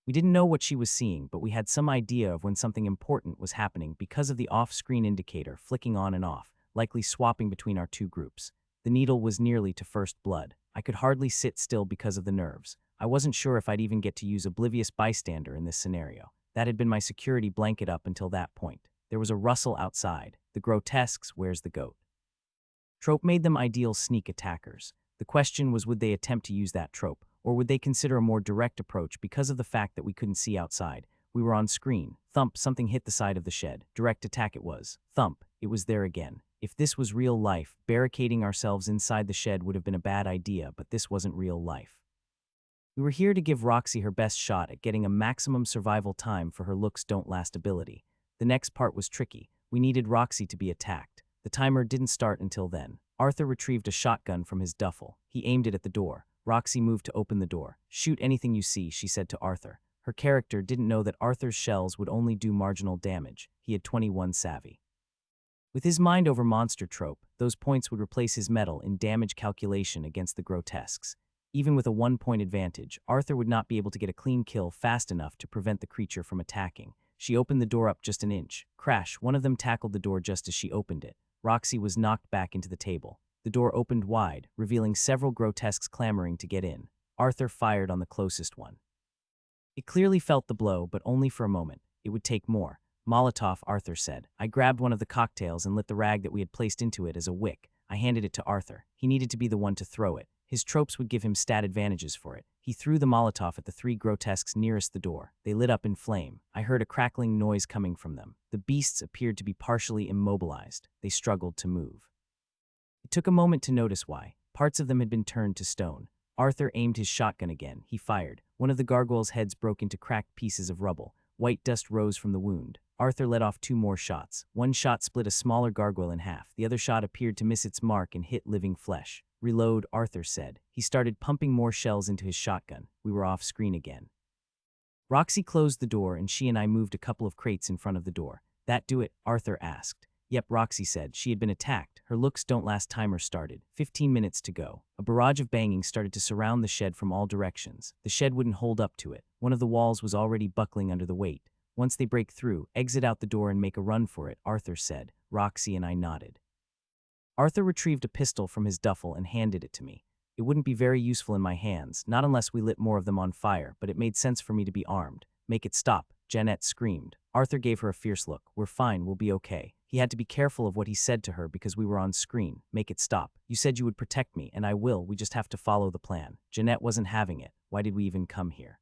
We didn't know what she was seeing, but we had some idea of when something important was happening because of the off-screen indicator flicking on and off, likely swapping between our two groups. The needle was nearly to First Blood. I could hardly sit still because of the nerves. I wasn't sure if I'd even get to use Oblivious Bystander in this scenario. That had been my security blanket up until that point. There was a rustle outside. The grotesques, where's the goat? Trope made them ideal sneak attackers. The question was, would they attempt to use that trope, or would they consider a more direct approach because of the fact that we couldn't see outside? We were on screen. Thump, something hit the side of the shed. Direct attack it was. Thump, it was there again. If this was real life, barricading ourselves inside the shed would have been a bad idea, but this wasn't real life. We were here to give Roxy her best shot at getting a maximum survival time for her looks don't last ability. The next part was tricky. We needed Roxy to be attacked. The timer didn't start until then. Arthur retrieved a shotgun from his duffel. He aimed it at the door. Roxy moved to open the door. "Shoot anything you see," she said to Arthur. Her character didn't know that Arthur's shells would only do marginal damage. He had 21 savvy. With his mind over monster trope, those points would replace his medal in damage calculation against the grotesques. Even with a 1-point advantage, Arthur would not be able to get a clean kill fast enough to prevent the creature from attacking. She opened the door up just an inch. Crash, one of them tackled the door just as she opened it. Roxy was knocked back into the table. The door opened wide, revealing several grotesques clamoring to get in. Arthur fired on the closest one. It clearly felt the blow, but only for a moment. It would take more. "Molotov," Arthur said. I grabbed one of the cocktails and lit the rag that we had placed into it as a wick. I handed it to Arthur. He needed to be the one to throw it. His tropes would give him stat advantages for it. He threw the Molotov at the 3 grotesques nearest the door. They lit up in flame. I heard a crackling noise coming from them. The beasts appeared to be partially immobilized. They struggled to move. It took a moment to notice why. Parts of them had been turned to stone. Arthur aimed his shotgun again. He fired. One of the gargoyles' heads broke into cracked pieces of rubble. White dust rose from the wound. Arthur let off 2 more shots. One shot split a smaller gargoyle in half. The other shot appeared to miss its mark and hit living flesh. "Reload," Arthur said. He started pumping more shells into his shotgun. We were off screen again. Roxy closed the door and she and I moved a couple of crates in front of the door. "That do it?" Arthur asked. "Yep," Roxy said. She had been attacked. Her looks don't last timer started. 15 minutes to go. A barrage of banging started to surround the shed from all directions. The shed wouldn't hold up to it. One of the walls was already buckling under the weight. "Once they break through, exit out the door and make a run for it," Arthur said. Roxy and I nodded. Arthur retrieved a pistol from his duffel and handed it to me. It wouldn't be very useful in my hands, not unless we lit more of them on fire, but it made sense for me to be armed. "Make it stop," Jeanette screamed. Arthur gave her a fierce look. "We're fine, we'll be okay." He had to be careful of what he said to her because we were on screen. "Make it stop. You said you would protect me, and I will. We just have to follow the plan." Jeanette wasn't having it. Why did we even come here?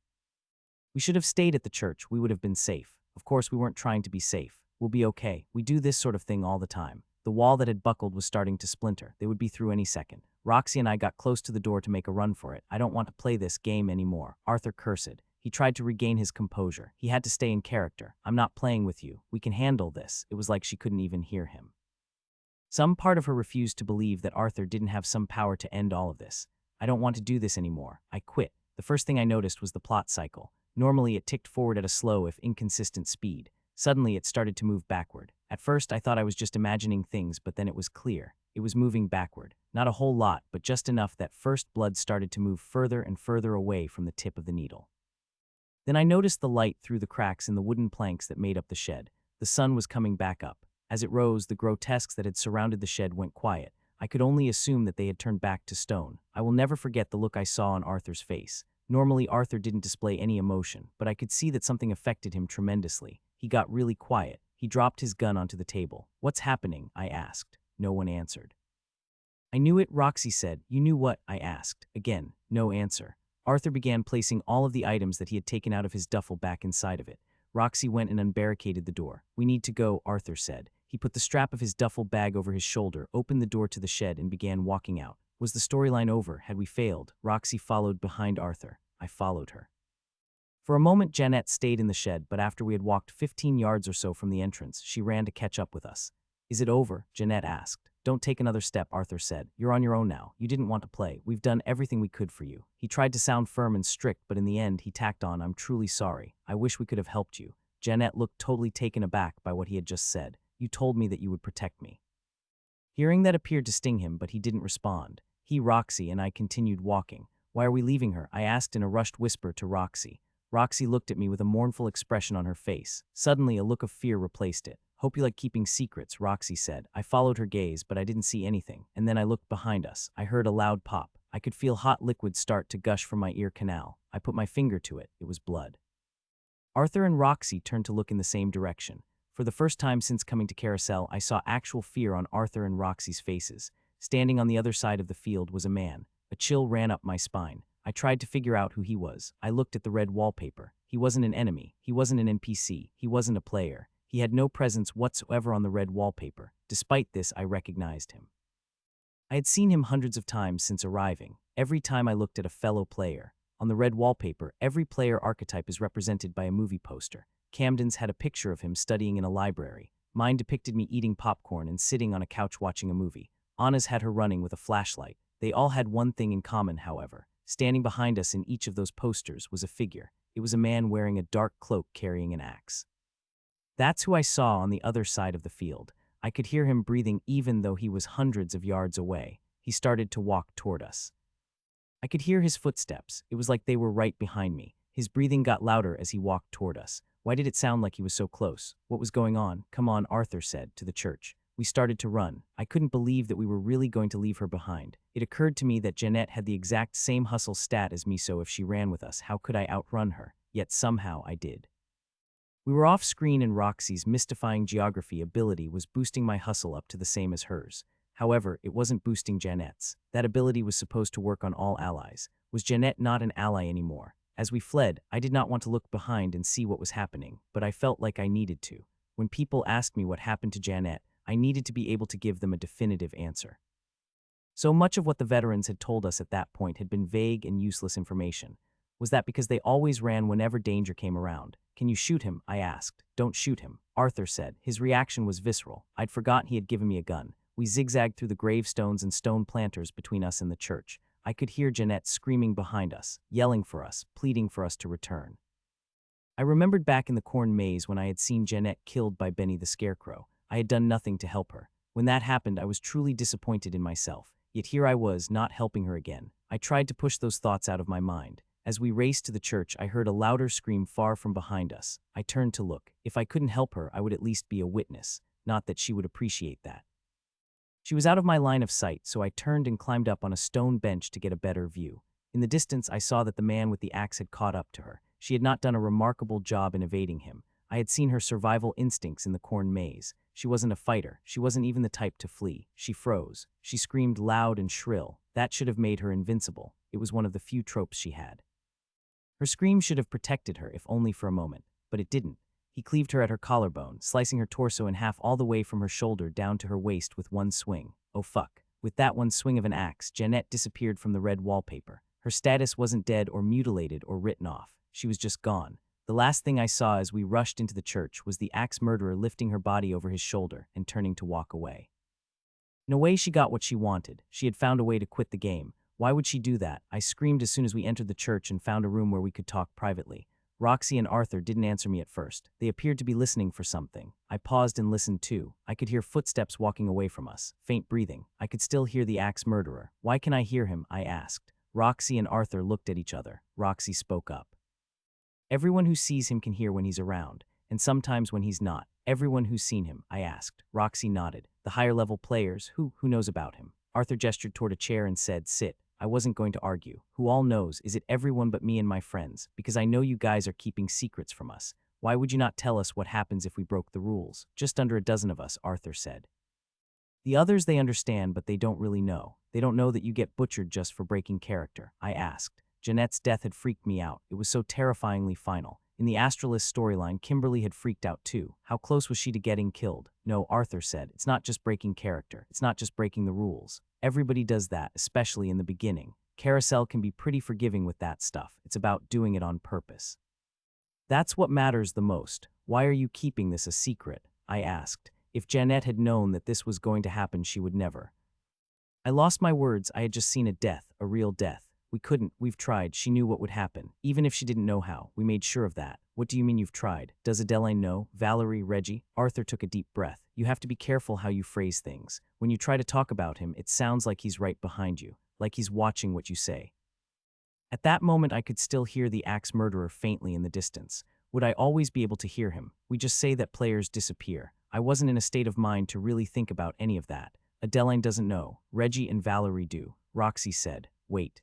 We should have stayed at the church. We would have been safe. Of course, we weren't trying to be safe. "We'll be okay. We do this sort of thing all the time." The wall that had buckled was starting to splinter. They would be through any second. Roxy and I got close to the door to make a run for it. "I don't want to play this game anymore," Arthur cursed. He tried to regain his composure. He had to stay in character. "I'm not playing with you. We can handle this." It was like she couldn't even hear him. Some part of her refused to believe that Arthur didn't have some power to end all of this. "I don't want to do this anymore. I quit." The first thing I noticed was the plot cycle. Normally it ticked forward at a slow if inconsistent speed. Suddenly it started to move backward. At first I thought I was just imagining things, but then it was clear. It was moving backward. Not a whole lot, but just enough that first blood started to move further and further away from the tip of the needle. Then I noticed the light through the cracks in the wooden planks that made up the shed. The sun was coming back up. As it rose, the grotesques that had surrounded the shed went quiet. I could only assume that they had turned back to stone. I will never forget the look I saw on Arthur's face. Normally Arthur didn't display any emotion, but I could see that something affected him tremendously. He got really quiet. He dropped his gun onto the table. "What's happening?" I asked. No one answered. "I knew it," Roxy said. "You knew what?" I asked. Again, no answer. Arthur began placing all of the items that he had taken out of his duffel back inside of it. Roxy went and unbarricaded the door. "We need to go," Arthur said. He put the strap of his duffel bag over his shoulder, opened the door to the shed, and began walking out. Was the storyline over? Had we failed? Roxy followed behind Arthur. I followed her. For a moment, Jeanette stayed in the shed, but after we had walked 15 yards or so from the entrance, she ran to catch up with us. "Is it over?" Jeanette asked. "Don't take another step," Arthur said. "You're on your own now. You didn't want to play. We've done everything we could for you." He tried to sound firm and strict, but in the end, he tacked on, "I'm truly sorry. I wish we could have helped you." Jeanette looked totally taken aback by what he had just said. "You told me that you would protect me." Hearing that appeared to sting him, but he didn't respond. He, Roxy, and I continued walking. "Why are we leaving her?" I asked in a rushed whisper to Roxy. Roxy looked at me with a mournful expression on her face. Suddenly, a look of fear replaced it. "Hope you like keeping secrets," Roxy said. I followed her gaze, but I didn't see anything. And then I looked behind us. I heard a loud pop. I could feel hot liquid start to gush from my ear canal. I put my finger to it. It was blood. Arthur and Roxy turned to look in the same direction. For the first time since coming to Carousel, I saw actual fear on Arthur and Roxy's faces. Standing on the other side of the field was a man. A chill ran up my spine. I tried to figure out who he was. I looked at the red wallpaper. He wasn't an enemy. He wasn't an NPC. He wasn't a player. He had no presence whatsoever on the red wallpaper. Despite this, I recognized him. I had seen him hundreds of times since arriving. Every time I looked at a fellow player. On the red wallpaper, every player archetype is represented by a movie poster. Camden's had a picture of him studying in a library. Mine depicted me eating popcorn and sitting on a couch watching a movie. Anna's had her running with a flashlight. They all had one thing in common, however. Standing behind us in each of those posters was a figure. It was a man wearing a dark cloak carrying an axe. That's who I saw on the other side of the field. I could hear him breathing even though he was hundreds of yards away. He started to walk toward us. I could hear his footsteps. It was like they were right behind me. His breathing got louder as he walked toward us. Why did it sound like he was so close? What was going on? Come on, Arthur said to the church. We started to run. I couldn't believe that we were really going to leave her behind. It occurred to me that Jeanette had the exact same hustle stat as me, so if she ran with us, how could I outrun her? Yet somehow I did. We were off screen and Roxy's mystifying geography ability was boosting my hustle up to the same as hers. However, it wasn't boosting Jeanette's. That ability was supposed to work on all allies. Was Jeanette not an ally anymore? As we fled, I did not want to look behind and see what was happening, but I felt like I needed to. When people asked me what happened to Jeanette, I needed to be able to give them a definitive answer. So much of what the veterans had told us at that point had been vague and useless information. Was that because they always ran whenever danger came around? Can you shoot him? I asked. Don't shoot him, Arthur said. His reaction was visceral. I'd forgotten he had given me a gun. We zigzagged through the gravestones and stone planters between us and the church. I could hear Jeanette screaming behind us, yelling for us, pleading for us to return. I remembered back in the corn maze when I had seen Jeanette killed by Benny the Scarecrow. I had done nothing to help her. When that happened, I was truly disappointed in myself. Yet here I was, not helping her again. I tried to push those thoughts out of my mind. As we raced to the church, I heard a louder scream far from behind us. I turned to look. If I couldn't help her, I would at least be a witness. Not that she would appreciate that. She was out of my line of sight, so I turned and climbed up on a stone bench to get a better view. In the distance, I saw that the man with the axe had caught up to her. She had not done a remarkable job in evading him. I had seen her survival instincts in the corn maze. She wasn't a fighter. She wasn't even the type to flee. She froze. She screamed loud and shrill. That should have made her invincible. It was one of the few tropes she had. Her scream should have protected her, if only for a moment, but it didn't. He cleaved her at her collarbone, slicing her torso in half all the way from her shoulder down to her waist with one swing. Oh fuck. With that one swing of an axe, Jeanette disappeared from the red wallpaper. Her status wasn't dead or mutilated or written off. She was just gone. The last thing I saw as we rushed into the church was the axe murderer lifting her body over his shoulder and turning to walk away. In a way, she got what she wanted. She had found a way to quit the game. Why would she do that? I screamed as soon as we entered the church and found a room where we could talk privately. Roxy and Arthur didn't answer me at first. They appeared to be listening for something. I paused and listened too. I could hear footsteps walking away from us, faint breathing. I could still hear the axe murderer. Why can I hear him? I asked. Roxy and Arthur looked at each other. Roxy spoke up. Everyone who sees him can hear when he's around, and sometimes when he's not. Everyone who's seen him, I asked. Roxy nodded. The higher level players, who knows about him? Arthur gestured toward a chair and said, sit. I wasn't going to argue. Who all knows? Is it everyone but me and my friends? Because I know you guys are keeping secrets from us. Why would you not tell us what happens if we broke the rules? Just under a dozen of us, Arthur said. The others they understand, but they don't really know. They don't know that you get butchered just for breaking character, I asked. Jeanette's death had freaked me out. It was so terrifyingly final. In the Astralis storyline, Kimberly had freaked out too. How close was she to getting killed? No, Arthur said. It's not just breaking character. It's not just breaking the rules. Everybody does that, especially in the beginning. Carousel can be pretty forgiving with that stuff. It's about doing it on purpose. That's what matters the most. Why are you keeping this a secret? I asked. If Jeanette had known that this was going to happen, she would never. I lost my words. I had just seen a death, a real death. We couldn't. We've tried. She knew what would happen. Even if she didn't know how, we made sure of that. What do you mean you've tried? Does Adeline know? Valerie, Reggie? Arthur took a deep breath. You have to be careful how you phrase things. When you try to talk about him, it sounds like he's right behind you, like he's watching what you say. At that moment, I could still hear the axe murderer faintly in the distance. Would I always be able to hear him? We just say that players disappear. I wasn't in a state of mind to really think about any of that. Adeline doesn't know. Reggie and Valerie do. Roxy said, wait.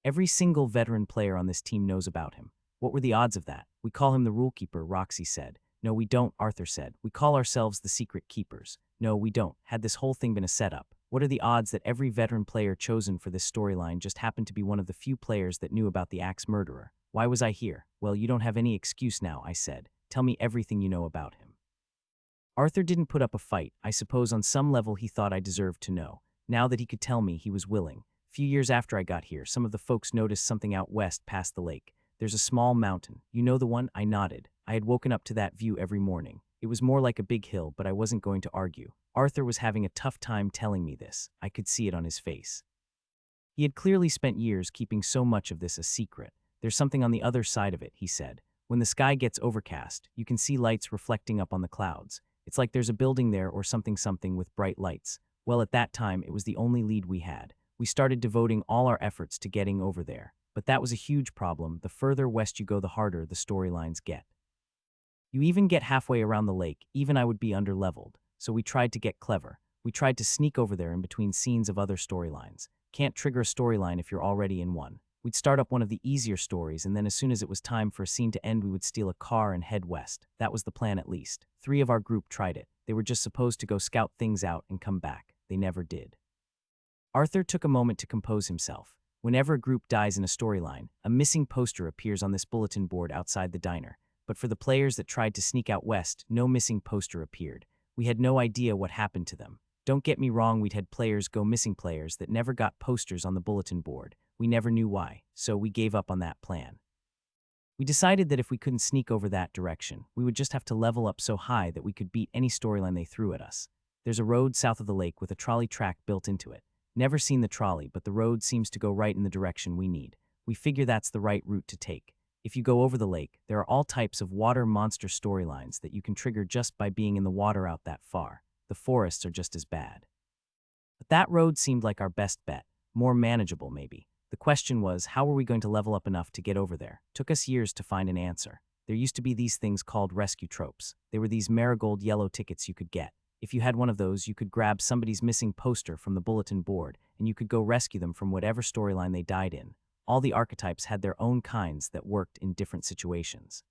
Every single veteran player on this team knows about him. What were the odds of that? We call him the rule keeper, Roxy said. No, we don't, Arthur said. We call ourselves the secret keepers. No, we don't. Had this whole thing been a setup? What are the odds that every veteran player chosen for this storyline just happened to be one of the few players that knew about the axe murderer? Why was I here? Well, you don't have any excuse now, I said. Tell me everything you know about him. Arthur didn't put up a fight. I suppose on some level he thought I deserved to know. Now that he could tell me, he was willing. A few years after I got here, some of the folks noticed something out west past the lake. There's a small mountain. You know the one? I nodded. I had woken up to that view every morning. It was more like a big hill, but I wasn't going to argue. Arthur was having a tough time telling me this. I could see it on his face. He had clearly spent years keeping so much of this a secret. There's something on the other side of it, he said. When the sky gets overcast, you can see lights reflecting up on the clouds. It's like there's a building there or something with bright lights. Well, at that time, it was the only lead we had. We started devoting all our efforts to getting over there. But that was a huge problem. The further west you go, the harder the storylines get. You even get halfway around the lake, even I would be underleveled. So we tried to get clever. We tried to sneak over there in between scenes of other storylines. Can't trigger a storyline if you're already in one. We'd start up one of the easier stories, and then as soon as it was time for a scene to end, we would steal a car and head west. That was the plan, at least. 3 of our group tried it. They were just supposed to go scout things out and come back. They never did. Arthur took a moment to compose himself. Whenever a group dies in a storyline, a missing poster appears on this bulletin board outside the diner. But for the players that tried to sneak out west, no missing poster appeared. We had no idea what happened to them. Don't get me wrong, we'd had players go missing, players that never got posters on the bulletin board. We never knew why, so we gave up on that plan. We decided that if we couldn't sneak over that direction, we would just have to level up so high that we could beat any storyline they threw at us. There's a road south of the lake with a trolley track built into it. Never seen the trolley, but the road seems to go right in the direction we need. We figure that's the right route to take. If you go over the lake, there are all types of water monster storylines that you can trigger just by being in the water out that far. The forests are just as bad. But that road seemed like our best bet, more manageable maybe. The question was, how were we going to level up enough to get over there? Took us years to find an answer. There used to be these things called rescue tropes. They were these marigold yellow tickets you could get. If you had one of those, you could grab somebody's missing poster from the bulletin board, and you could go rescue them from whatever storyline they died in. All the archetypes had their own kinds that worked in different situations.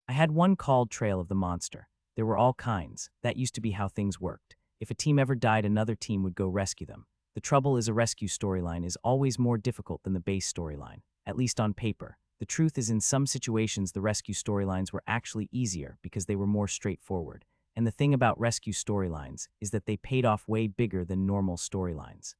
I had one called Trail of the Monster. There were all kinds. That used to be how things worked. If a team ever died, another team would go rescue them. The trouble is, a rescue storyline is always more difficult than the base storyline, at least on paper. The truth is, in some situations, the rescue storylines were actually easier because they were more straightforward. And the thing about rescue storylines is that they paid off way bigger than normal storylines.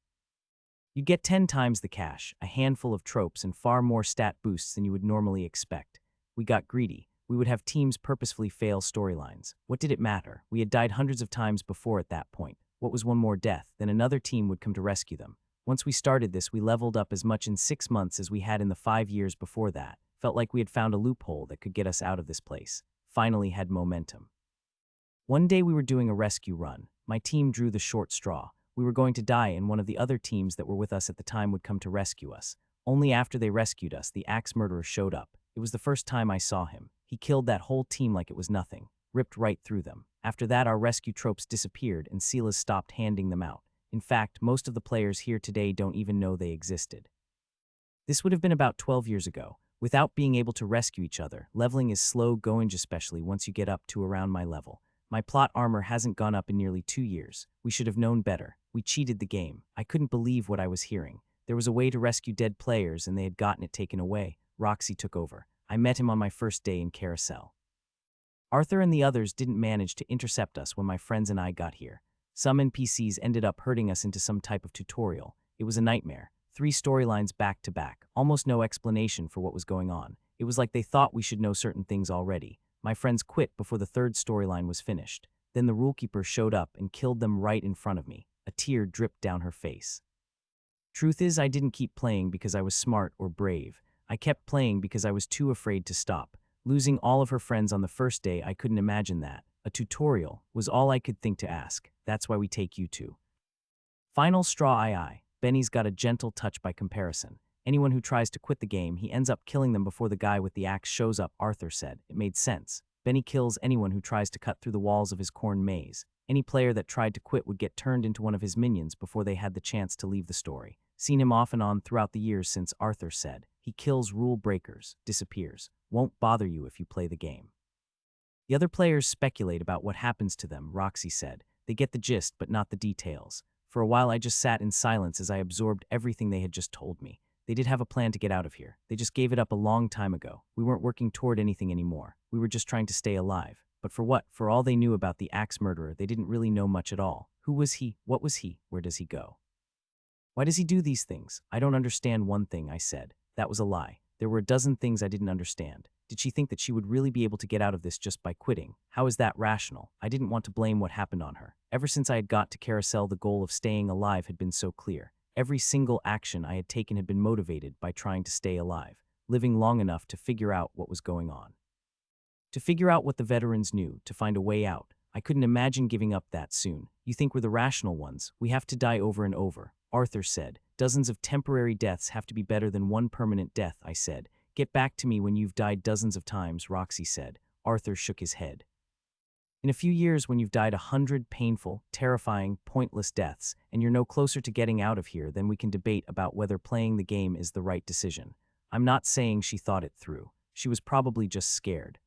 You get 10 times the cash, a handful of tropes, and far more stat boosts than you would normally expect. We got greedy. We would have teams purposefully fail storylines. What did it matter? We had died hundreds of times before at that point. What was one more death? Then another team would come to rescue them. Once we started this, we leveled up as much in 6 months as we had in the 5 years before that. Felt like we had found a loophole that could get us out of this place. Finally had momentum. One day we were doing a rescue run. My team drew the short straw. We were going to die, and one of the other teams that were with us at the time would come to rescue us. Only after they rescued us, the axe murderer showed up. It was the first time I saw him. He killed that whole team like it was nothing, ripped right through them. After that, our rescue tropes disappeared and Silas stopped handing them out. In fact, most of the players here today don't even know they existed. This would have been about 12 years ago. Without being able to rescue each other, leveling is slow going, especially once you get up to around my level. My plot armor hasn't gone up in nearly 2 years. We should have known better. We cheated the game. I couldn't believe what I was hearing. There was a way to rescue dead players and they had gotten it taken away. Roxy took over. I met him on my first day in Carousel. Arthur and the others didn't manage to intercept us when my friends and I got here. Some NPCs ended up herding us into some type of tutorial. It was a nightmare. 3 storylines back to back. Almost no explanation for what was going on. It was like they thought we should know certain things already. My friends quit before the 3rd storyline was finished. Then the rulekeeper showed up and killed them right in front of me. A tear dripped down her face. Truth is, I didn't keep playing because I was smart or brave. I kept playing because I was too afraid to stop. Losing all of her friends on the first day, I couldn't imagine that. A tutorial was all I could think to ask. That's why we take you two. Final straw II. Benny's got a gentle touch by comparison. Anyone who tries to quit the game, he ends up killing them before the guy with the axe shows up, Arthur said. It made sense. Benny kills anyone who tries to cut through the walls of his corn maze. Any player that tried to quit would get turned into one of his minions before they had the chance to leave the story. Seen him off and on throughout the years since, Arthur said. He kills rule breakers, disappears, won't bother you if you play the game. The other players speculate about what happens to them, Roxy said. They get the gist, but not the details. For a while I just sat in silence as I absorbed everything they had just told me. They did have a plan to get out of here. They just gave it up a long time ago. We weren't working toward anything anymore. We were just trying to stay alive. But for what? For all they knew about the axe murderer, they didn't really know much at all. Who was he? What was he? Where does he go? Why does he do these things? I don't understand one thing, I said. That was a lie. There were a dozen things I didn't understand. Did she think that she would really be able to get out of this just by quitting? How is that rational? I didn't want to blame what happened on her. Ever since I had got to Carousel, the goal of staying alive had been so clear. Every single action I had taken had been motivated by trying to stay alive, living long enough to figure out what was going on. To figure out what the veterans knew, to find a way out. I couldn't imagine giving up that soon. You think we're the rational ones. We have to die over and over, Arthur said. Dozens of temporary deaths have to be better than one permanent death, I said. Get back to me when you've died dozens of times, Roxy said. Arthur shook his head. In a few years, when you've died 100 painful, terrifying, pointless deaths, and you're no closer to getting out of here, then we can debate about whether playing the game is the right decision. I'm not saying she thought it through. She was probably just scared.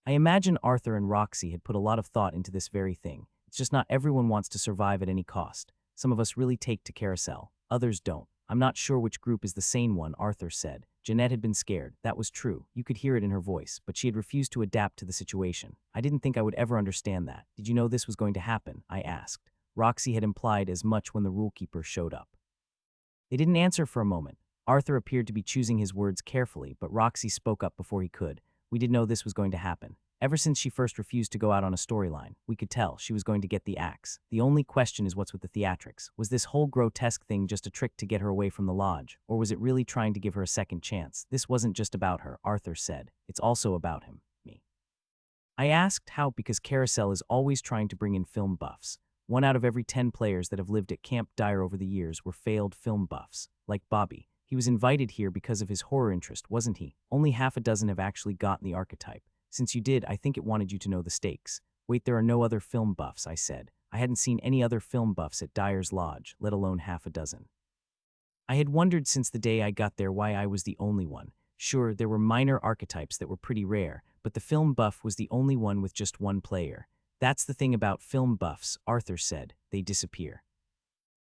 I imagine Arthur and Roxy had put a lot of thought into this very thing. It's just not everyone wants to survive at any cost. Some of us really take to Carousel. Others don't. I'm not sure which group is the sane one, Arthur said. Jeanette had been scared. That was true. You could hear it in her voice, but she had refused to adapt to the situation. I didn't think I would ever understand that. Did you know this was going to happen? I asked. Roxy had implied as much when the rulekeeper showed up. They didn't answer for a moment. Arthur appeared to be choosing his words carefully, but Roxy spoke up before he could. We did know this was going to happen. Ever since she first refused to go out on a storyline, we could tell she was going to get the axe. The only question is what's with the theatrics. Was this whole grotesque thing just a trick to get her away from the lodge, or was it really trying to give her a second chance? This wasn't just about her, Arthur said. It's also about him, me. I asked how because Carousel is always trying to bring in film buffs. 1 out of every 10 players that have lived at Camp Dyer over the years were failed film buffs, like Bobby. He was invited here because of his horror interest, wasn't he? Only half a dozen have actually gotten the archetype. Since you did, I think it wanted you to know the stakes. Wait, there are no other film buffs, I said. I hadn't seen any other film buffs at Dyer's Lodge, let alone half a dozen. I had wondered since the day I got there why I was the only one. Sure, there were minor archetypes that were pretty rare, but the film buff was the only one with just one player. That's the thing about film buffs, Arthur said. They disappear.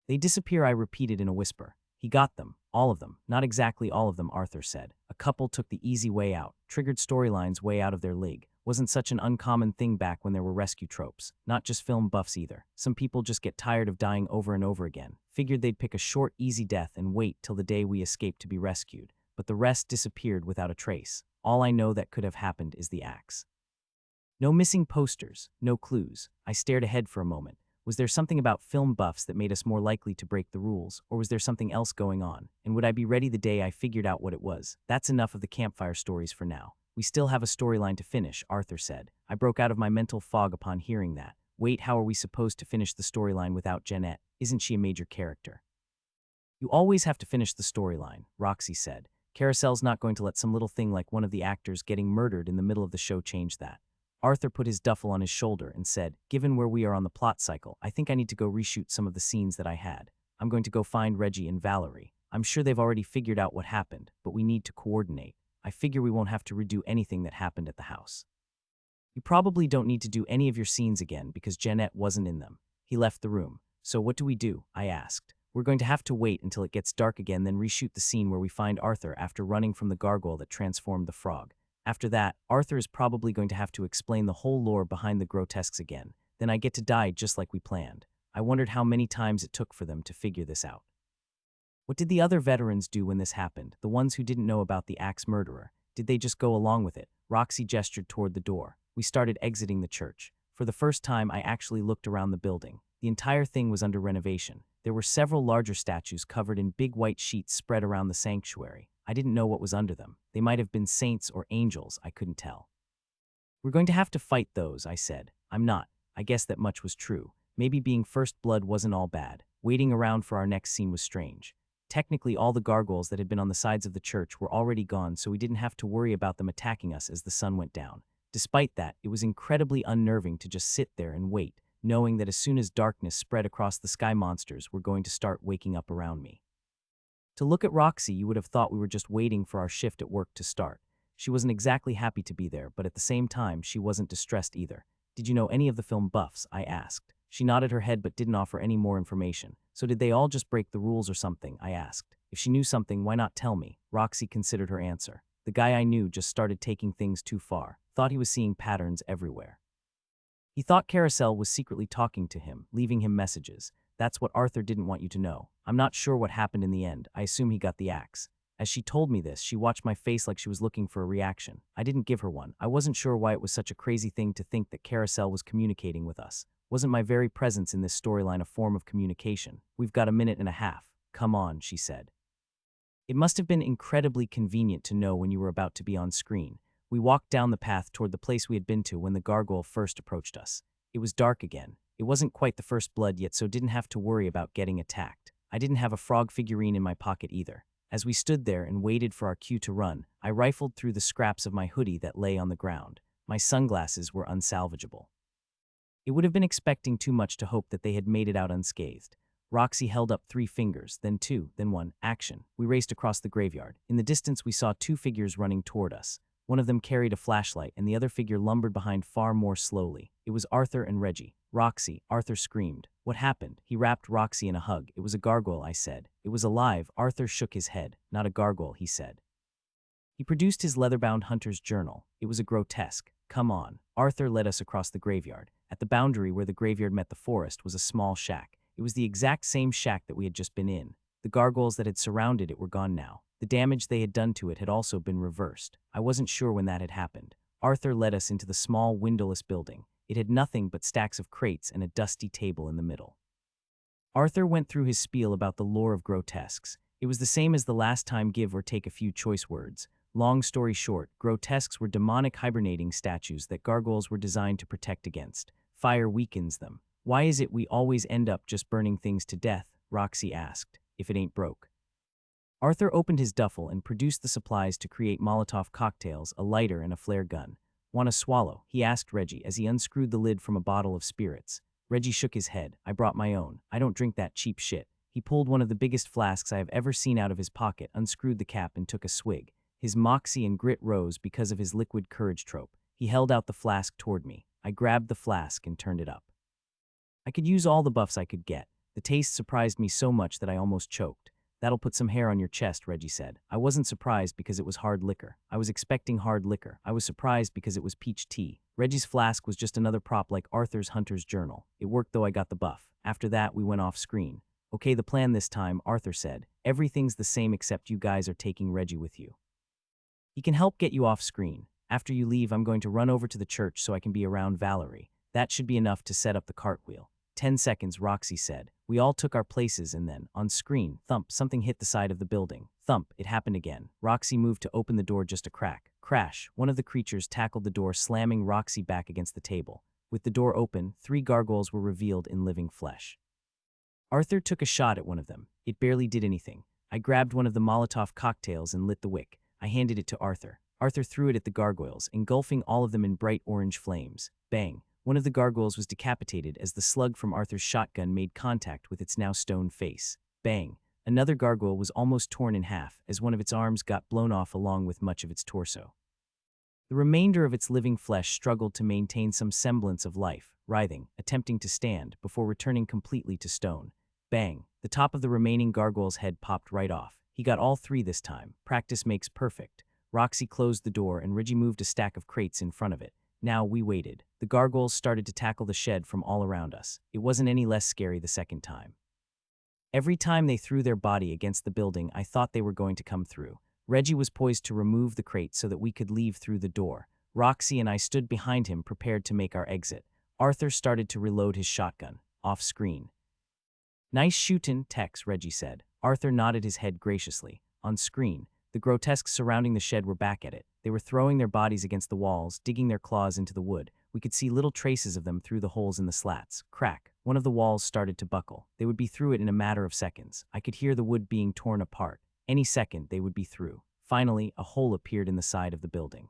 They disappear, I repeated in a whisper. He got them. All of them. Not exactly all of them, Arthur said. A couple took the easy way out, triggered storylines way out of their league. Wasn't such an uncommon thing back when there were rescue tropes. Not just film buffs either. Some people just get tired of dying over and over again. Figured they'd pick a short, easy death and wait till the day we escaped to be rescued. But the rest disappeared without a trace. All I know that could have happened is the axe. No missing posters, no clues. I stared ahead for a moment. Was there something about film buffs that made us more likely to break the rules, or was there something else going on? And would I be ready the day I figured out what it was? That's enough of the campfire stories for now. We still have a storyline to finish, Arthur said. I broke out of my mental fog upon hearing that. Wait, how are we supposed to finish the storyline without Jeanette? Isn't she a major character? You always have to finish the storyline, Roxy said. Carousel's not going to let some little thing like one of the actors getting murdered in the middle of the show change that. Arthur put his duffel on his shoulder and said, given where we are on the plot cycle, I think I need to go reshoot some of the scenes that I had. I'm going to go find Reggie and Valerie. I'm sure they've already figured out what happened, but we need to coordinate. I figure we won't have to redo anything that happened at the house. You probably don't need to do any of your scenes again because Jeanette wasn't in them. He left the room. So what do we do? I asked. We're going to have to wait until it gets dark again, then reshoot the scene where we find Arthur after running from the gargoyle that transformed the frog. After that, Arthur is probably going to have to explain the whole lore behind the grotesques again. Then I get to die just like we planned. I wondered how many times it took for them to figure this out. What did the other veterans do when this happened, the ones who didn't know about the axe murderer? Did they just go along with it? Roxy gestured toward the door. We started exiting the church. For the first time, I actually looked around the building. The entire thing was under renovation. There were several larger statues covered in big white sheets spread around the sanctuary. I didn't know what was under them. They might have been saints or angels, I couldn't tell. We're going to have to fight those, I said. I'm not. I guess that much was true. Maybe being first blood wasn't all bad. Waiting around for our next scene was strange. Technically, all the gargoyles that had been on the sides of the church were already gone, so we didn't have to worry about them attacking us as the sun went down. Despite that, it was incredibly unnerving to just sit there and wait, knowing that as soon as darkness spread across the sky, monsters were going to start waking up around me. To look at Roxy, you would have thought we were just waiting for our shift at work to start. She wasn't exactly happy to be there, but at the same time, she wasn't distressed either. Did you know any of the film buffs? I asked. She nodded her head but didn't offer any more information. So did they all just break the rules or something? I asked. If she knew something, why not tell me? Roxy considered her answer. The guy I knew just started taking things too far. Thought he was seeing patterns everywhere. He thought Carousel was secretly talking to him, leaving him messages. That's what Arthur didn't want you to know. I'm not sure what happened in the end. I assume he got the axe. As she told me this, she watched my face like she was looking for a reaction. I didn't give her one. I wasn't sure why it was such a crazy thing to think that Carousel was communicating with us. Wasn't my very presence in this storyline a form of communication? We've got a minute and a half. Come on, she said. It must have been incredibly convenient to know when you were about to be on screen. We walked down the path toward the place we had been to when the gargoyle first approached us. It was dark again. It wasn't quite the first blood yet, so didn't have to worry about getting attacked. I didn't have a frog figurine in my pocket either. As we stood there and waited for our cue to run, I rifled through the scraps of my hoodie that lay on the ground. My sunglasses were unsalvageable. It would have been expecting too much to hope that they had made it out unscathed. Roxy held up 3 fingers, then 2, then 1. Action. We raced across the graveyard. In the distance, we saw 2 figures running toward us. One of them carried a flashlight, and the other figure lumbered behind far more slowly. It was Arthur and Reggie. Roxy, Arthur screamed. What happened? He wrapped Roxy in a hug. It was a gargoyle, I said. It was alive. Arthur shook his head. Not a gargoyle, he said. He produced his leather-bound hunter's journal. It was a grotesque. Come on. Arthur led us across the graveyard. At the boundary where the graveyard met the forest was a small shack. It was the exact same shack that we had just been in. The gargoyles that had surrounded it were gone now. The damage they had done to it had also been reversed. I wasn't sure when that had happened. Arthur led us into the small, windowless building. It had nothing but stacks of crates and a dusty table in the middle. Arthur went through his spiel about the lore of grotesques. It was the same as the last time, give or take a few choice words. Long story short, grotesques were demonic hibernating statues that gargoyles were designed to protect against. Fire weakens them. Why is it we always end up just burning things to death? Roxy asked. If it ain't broke. Arthur opened his duffel and produced the supplies to create Molotov cocktails, a lighter, and a flare gun. Want a swallow? He asked Reggie as he unscrewed the lid from a bottle of spirits. Reggie shook his head. I brought my own. I don't drink that cheap shit. He pulled one of the biggest flasks I have ever seen out of his pocket, unscrewed the cap, and took a swig. His moxie and grit rose because of his liquid courage trope. He held out the flask toward me. I grabbed the flask and turned it up. I could use all the buffs I could get. The taste surprised me so much that I almost choked. That'll put some hair on your chest, Reggie said. I wasn't surprised because it was hard liquor. I was expecting hard liquor. I was surprised because it was peach tea. Reggie's flask was just another prop like Arthur's hunter's journal. It worked though I got the buff. After that, we went off screen. Okay, the plan this time, Arthur said. Everything's the same except you guys are taking Reggie with you. He can help get you off screen. After you leave, I'm going to run over to the church so I can be around Valerie. That should be enough to set up the cartwheel. 10 seconds, Roxy said. We all took our places and then, on screen, thump, something hit the side of the building. Thump, it happened again. Roxy moved to open the door just a crack. Crash, one of the creatures tackled the door, slamming Roxy back against the table. With the door open, 3 gargoyles were revealed in living flesh. Arthur took a shot at one of them. It barely did anything. I grabbed one of the Molotov cocktails and lit the wick. I handed it to Arthur. Arthur threw it at the gargoyles, engulfing all of them in bright orange flames. Bang. One of the gargoyles was decapitated as the slug from Arthur's shotgun made contact with its now stone face. Bang. Another gargoyle was almost torn in half as one of its arms got blown off along with much of its torso. The remainder of its living flesh struggled to maintain some semblance of life, writhing, attempting to stand, before returning completely to stone. Bang. The top of the remaining gargoyle's head popped right off. He got all 3 this time. Practice makes perfect. Roxy closed the door and Reggie moved a stack of crates in front of it. Now we waited. The gargoyles started to tackle the shed from all around us. It wasn't any less scary the second time. Every time they threw their body against the building, I thought they were going to come through. Reggie was poised to remove the crate so that we could leave through the door. Roxy and I stood behind him, prepared to make our exit. Arthur started to reload his shotgun. Off screen. Nice shootin', Tex, Reggie said. Arthur nodded his head graciously. On screen, the grotesques surrounding the shed were back at it. They were throwing their bodies against the walls, digging their claws into the wood. We could see little traces of them through the holes in the slats. Crack. One of the walls started to buckle. They would be through it in a matter of seconds. I could hear the wood being torn apart. Any second, they would be through. Finally, a hole appeared in the side of the building.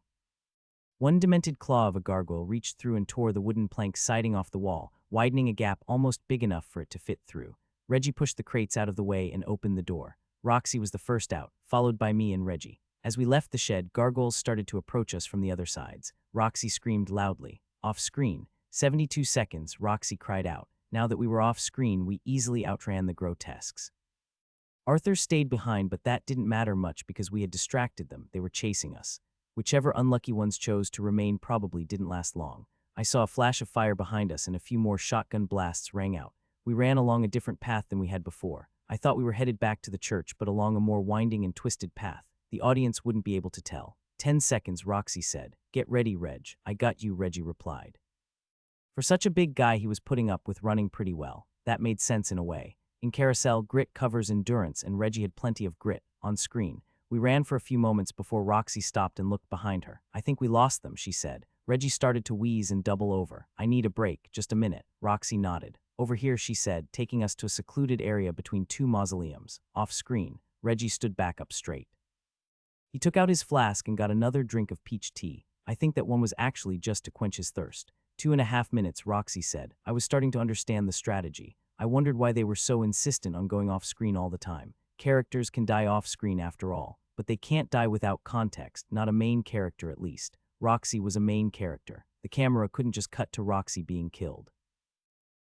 One demented claw of a gargoyle reached through and tore the wooden plank siding off the wall, widening a gap almost big enough for it to fit through. Reggie pushed the crates out of the way and opened the door. Roxy was the first out, followed by me and Reggie. As we left the shed, gargoyles started to approach us from the other sides. Roxy screamed loudly. Off screen. 72 seconds, Roxy cried out. Now that we were off screen, we easily outran the grotesques. Arthur stayed behind, but that didn't matter much because we had distracted them. They were chasing us. Whichever unlucky ones chose to remain probably didn't last long. I saw a flash of fire behind us and a few more shotgun blasts rang out. We ran along a different path than we had before. I thought we were headed back to the church, but along a more winding and twisted path. The audience wouldn't be able to tell. 10 seconds, Roxy said. Get ready, Reg. I got you, Reggie replied. For such a big guy, he was putting up with running pretty well. That made sense in a way. In Carousel, grit covers endurance, and Reggie had plenty of grit. On screen, we ran for a few moments before Roxy stopped and looked behind her. I think we lost them, she said. Reggie started to wheeze and double over. I need a break, just a minute. Roxy nodded. Over here, she said, taking us to a secluded area between two mausoleums. Off screen, Reggie stood back up straight. He took out his flask and got another drink of peach tea. I think that one was actually just to quench his thirst. 2.5 minutes, Roxy said. I was starting to understand the strategy. I wondered why they were so insistent on going off screen all the time. Characters can die off screen after all, but they can't die without context, not a main character at least. Roxy was a main character. The camera couldn't just cut to Roxy being killed.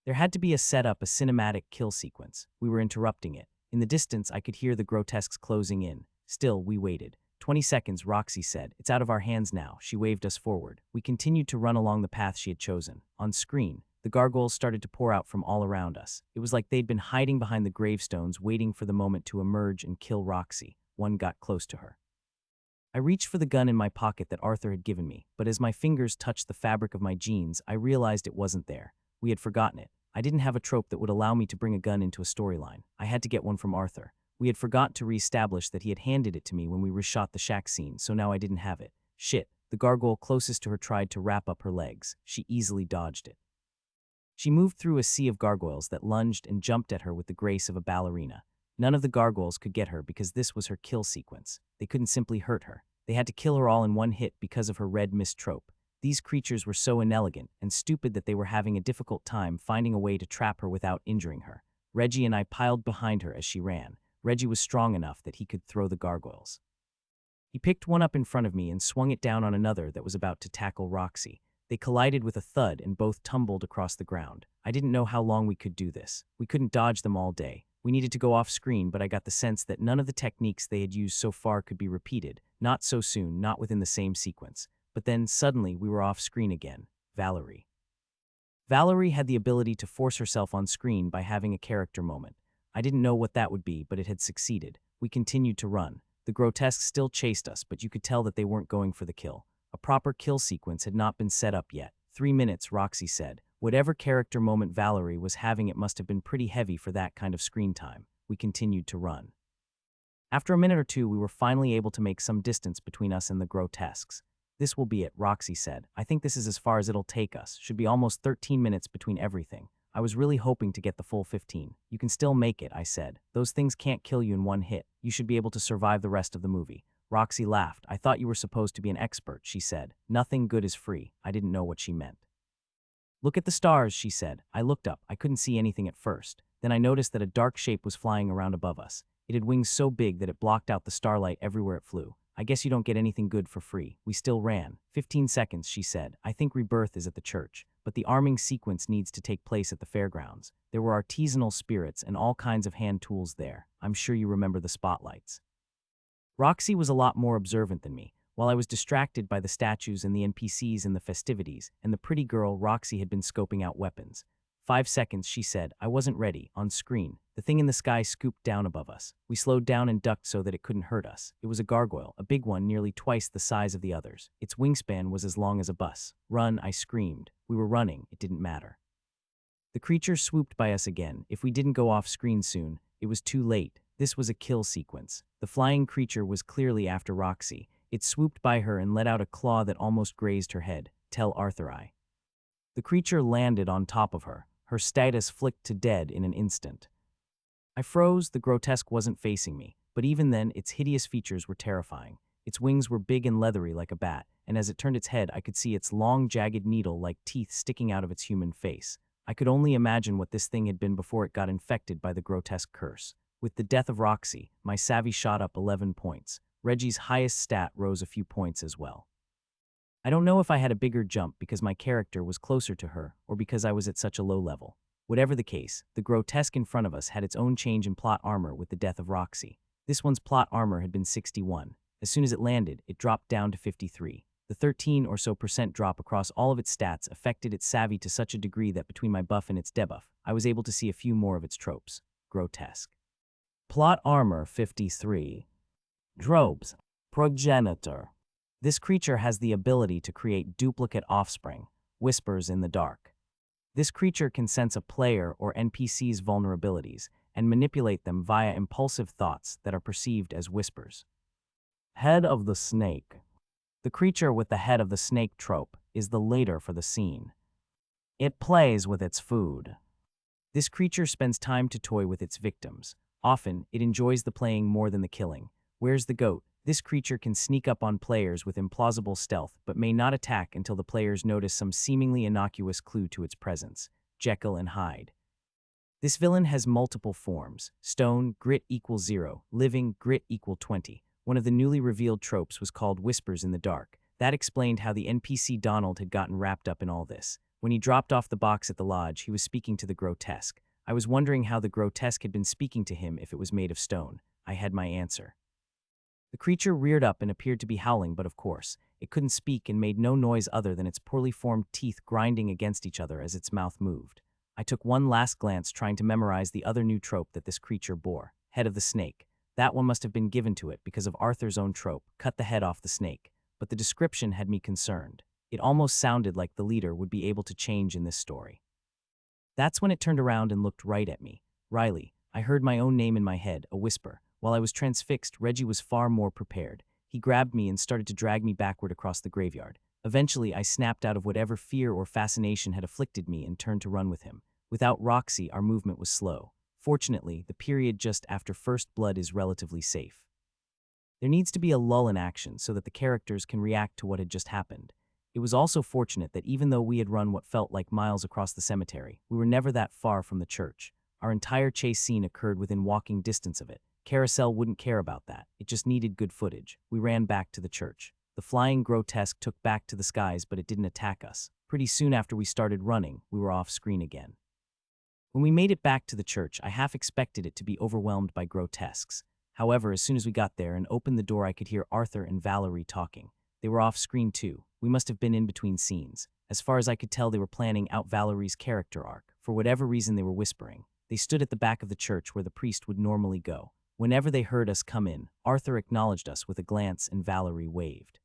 There had to be a setup, a cinematic kill sequence. We were interrupting it. In the distance, I could hear the grotesques closing in. Still, we waited. 20 seconds, Roxy said. It's out of our hands now. She waved us forward. We continued to run along the path she had chosen. On screen, the gargoyles started to pour out from all around us. It was like they'd been hiding behind the gravestones, waiting for the moment to emerge and kill Roxy. One got close to her. I reached for the gun in my pocket that Arthur had given me, but as my fingers touched the fabric of my jeans, I realized it wasn't there. We had forgotten it. I didn't have a trope that would allow me to bring a gun into a storyline. I had to get one from Arthur. We had forgotten to re-establish that he had handed it to me when we reshot the shack scene, so now I didn't have it. Shit. The gargoyle closest to her tried to wrap up her legs. She easily dodged it. She moved through a sea of gargoyles that lunged and jumped at her with the grace of a ballerina. None of the gargoyles could get her because this was her kill sequence. They couldn't simply hurt her. They had to kill her all in one hit because of her red mist trope. These creatures were so inelegant and stupid that they were having a difficult time finding a way to trap her without injuring her. Reggie and I piled behind her as she ran. Reggie was strong enough that he could throw the gargoyles. He picked one up in front of me and swung it down on another that was about to tackle Roxy. They collided with a thud and both tumbled across the ground. I didn't know how long we could do this. We couldn't dodge them all day. We needed to go off screen, but I got the sense that none of the techniques they had used so far could be repeated. Not so soon, not within the same sequence. But then, suddenly, we were off screen again. Valerie. Valerie had the ability to force herself on screen by having a character moment. I didn't know what that would be, but it had succeeded. We continued to run. The grotesques still chased us, but you could tell that they weren't going for the kill. A proper kill sequence had not been set up yet. 3 minutes, Roxy said. Whatever character moment Valerie was having, it must have been pretty heavy for that kind of screen time. We continued to run. After a minute or two, we were finally able to make some distance between us and the grotesques. This will be it, Roxy said. I think this is as far as it'll take us. Should be almost 13 minutes between everything. I was really hoping to get the full 15. You can still make it, I said. Those things can't kill you in one hit. You should be able to survive the rest of the movie. Roxy laughed. I thought you were supposed to be an expert, she said. Nothing good is free. I didn't know what she meant. Look at the stars, she said. I looked up. I couldn't see anything at first. Then I noticed that a dark shape was flying around above us. It had wings so big that it blocked out the starlight everywhere it flew. I guess you don't get anything good for free. We still ran. 15 seconds, she said. I think rebirth is at the church, but the arming sequence needs to take place at the fairgrounds. There were artisanal spirits and all kinds of hand tools there. I'm sure you remember the spotlights. Roxy was a lot more observant than me. While I was distracted by the statues and the NPCs and the festivities, and the pretty girl, Roxy had been scoping out weapons. 5 seconds, she said. I wasn't ready. On screen, the thing in the sky scooped down above us. We slowed down and ducked so that it couldn't hurt us. It was a gargoyle, a big one nearly twice the size of the others. Its wingspan was as long as a bus. Run, I screamed. We were running. It didn't matter. The creature swooped by us again. If we didn't go off screen soon, it was too late. This was a kill sequence. The flying creature was clearly after Roxy. It swooped by her and let out a claw that almost grazed her head. Tell Arthur I. The creature landed on top of her. Her status flicked to dead in an instant. I froze. The grotesque wasn't facing me, but even then, its hideous features were terrifying. Its wings were big and leathery like a bat, and as it turned its head, I could see its long, jagged needle-like teeth sticking out of its human face. I could only imagine what this thing had been before it got infected by the grotesque curse. With the death of Roxy, my savvy shot up 11 points. Reggie's highest stat rose a few points as well. I don't know if I had a bigger jump because my character was closer to her or because I was at such a low level. Whatever the case, the grotesque in front of us had its own change in plot armor with the death of Roxy. This one's plot armor had been 61. As soon as it landed, it dropped down to 53. The 13% or so drop across all of its stats affected its savvy to such a degree that between my buff and its debuff, I was able to see a few more of its tropes. Grotesque. Plot armor 53. Tropes. Progenitor. This creature has the ability to create duplicate offspring, whispers in the dark. This creature can sense a player or NPC's vulnerabilities and manipulate them via impulsive thoughts that are perceived as whispers. Head of the snake. The creature with the head of the snake trope is the leader for the scene. It plays with its food. This creature spends time to toy with its victims. Often, it enjoys the playing more than the killing. Where's the goat? This creature can sneak up on players with implausible stealth, but may not attack until the players notice some seemingly innocuous clue to its presence. Jekyll and Hyde. This villain has multiple forms. Stone, grit equals 0. Living, grit equal 20. One of the newly revealed tropes was called Whispers in the Dark. That explained how the NPC Donald had gotten wrapped up in all this. When he dropped off the box at the lodge, he was speaking to the grotesque. I was wondering how the grotesque had been speaking to him if it was made of stone. I had my answer. The creature reared up and appeared to be howling, but of course, it couldn't speak and made no noise other than its poorly formed teeth grinding against each other as its mouth moved. I took one last glance trying to memorize the other new trope that this creature bore, Head of the Snake. That one must have been given to it because of Arthur's own trope, cut the head off the snake. But the description had me concerned. It almost sounded like the leader would be able to change in this story. That's when it turned around and looked right at me. Riley. I heard my own name in my head, a whisper. While I was transfixed, Reggie was far more prepared. He grabbed me and started to drag me backward across the graveyard. Eventually, I snapped out of whatever fear or fascination had afflicted me and turned to run with him. Without Roxy, our movement was slow. Fortunately, the period just after first blood is relatively safe. There needs to be a lull in action so that the characters can react to what had just happened. It was also fortunate that even though we had run what felt like miles across the cemetery, we were never that far from the church. Our entire chase scene occurred within walking distance of it. Carousel wouldn't care about that. It just needed good footage. We ran back to the church. The flying grotesque took back to the skies, but it didn't attack us. Pretty soon after we started running, we were off screen again. When we made it back to the church, I half expected it to be overwhelmed by grotesques. However, as soon as we got there and opened the door, I could hear Arthur and Valerie talking. They were off screen too. We must have been in between scenes. As far as I could tell, they were planning out Valerie's character arc. For whatever reason, they were whispering. They stood at the back of the church where the priest would normally go. Whenever they heard us come in, Arthur acknowledged us with a glance and Valerie waved.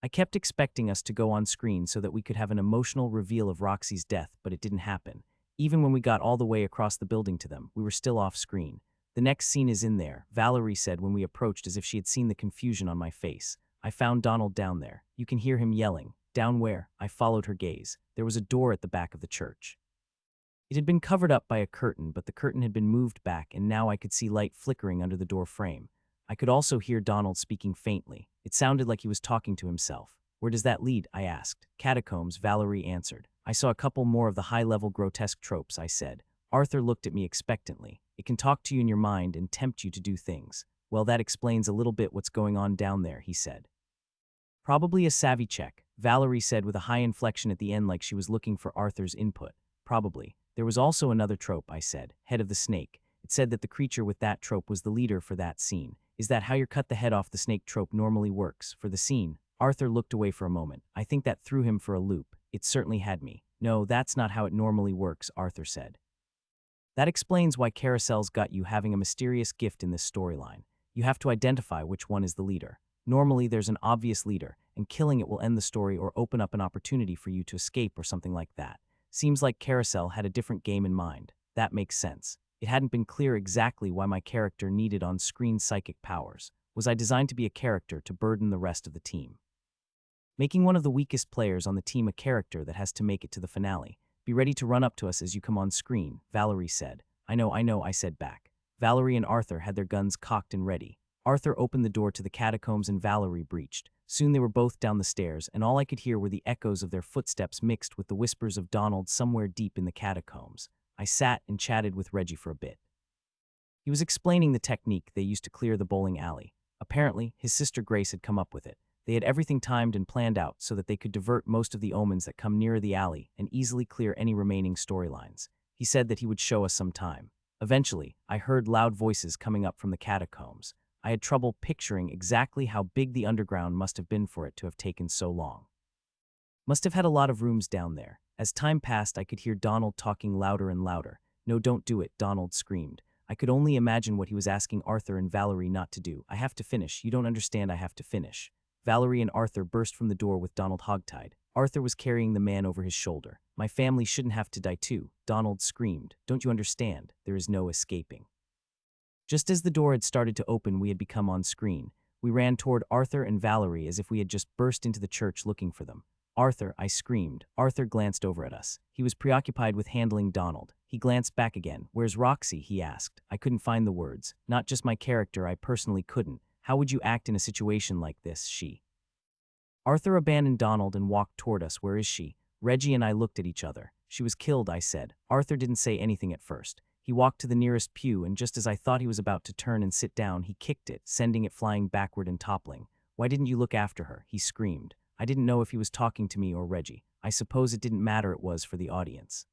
I kept expecting us to go on screen so that we could have an emotional reveal of Roxy's death, but it didn't happen. Even when we got all the way across the building to them, we were still off screen. The next scene is in there, Valerie said when we approached, as if she had seen the confusion on my face. I found Donald down there. You can hear him yelling. Down where? I followed her gaze. There was a door at the back of the church. It had been covered up by a curtain, but the curtain had been moved back, and now I could see light flickering under the door frame. I could also hear Donald speaking faintly. It sounded like he was talking to himself. Where does that lead? I asked. Catacombs, Valerie answered. I saw a couple more of the high-level grotesque tropes, I said. Arthur looked at me expectantly. It can talk to you in your mind and tempt you to do things. Well, that explains a little bit what's going on down there, he said. Probably a savvy check, Valerie said with a high inflection at the end like she was looking for Arthur's input. Probably. There was also another trope, I said. Head of the snake. It said that the creature with that trope was the leader for that scene. Is that how your cut the head off the snake trope normally works? For the scene? Arthur looked away for a moment. I think that threw him for a loop. It certainly had me. No, that's not how it normally works, Arthur said. That explains why Carousel's got you having a mysterious gift in this storyline. You have to identify which one is the leader. Normally, there's an obvious leader, and killing it will end the story or open up an opportunity for you to escape or something like that. Seems like Carousel had a different game in mind. That makes sense. It hadn't been clear exactly why my character needed on-screen psychic powers. Was I designed to be a character to burden the rest of the team? Making one of the weakest players on the team a character that has to make it to the finale. Be ready to run up to us as you come on screen, Valerie said. I know, I said back. Valerie and Arthur had their guns cocked and ready. Arthur opened the door to the catacombs and Valerie breached. Soon they were both down the stairs, and all I could hear were the echoes of their footsteps mixed with the whispers of Donald somewhere deep in the catacombs. I sat and chatted with Reggie for a bit. He was explaining the technique they used to clear the bowling alley. Apparently, his sister Grace had come up with it. They had everything timed and planned out so that they could divert most of the omens that come nearer the alley and easily clear any remaining storylines. He said that he would show us some time. Eventually, I heard loud voices coming up from the catacombs. I had trouble picturing exactly how big the underground must have been for it to have taken so long. Must have had a lot of rooms down there. As time passed, I could hear Donald talking louder and louder. "No, don't do it," Donald screamed. I could only imagine what he was asking Arthur and Valerie not to do. "I have to finish. You don't understand, I have to finish." Valerie and Arthur burst from the door with Donald hogtied. Arthur was carrying the man over his shoulder. "My family shouldn't have to die too," Donald screamed. "Don't you understand? There is no escaping." Just as the door had started to open, we had become on screen. We ran toward Arthur and Valerie as if we had just burst into the church looking for them. "Arthur," I screamed. Arthur glanced over at us. He was preoccupied with handling Donald. He glanced back again. "Where's Roxy?" he asked. I couldn't find the words. Not just my character, I personally couldn't. How would you act in a situation like this? She. Arthur abandoned Donald and walked toward us. "Where is she?" Reggie and I looked at each other. "She was killed," I said. Arthur didn't say anything at first. He walked to the nearest pew, and just as I thought he was about to turn and sit down, he kicked it, sending it flying backward and toppling. "Why didn't you look after her?" he screamed. I didn't know if he was talking to me or Reggie. I suppose it didn't matter, it was for the audience.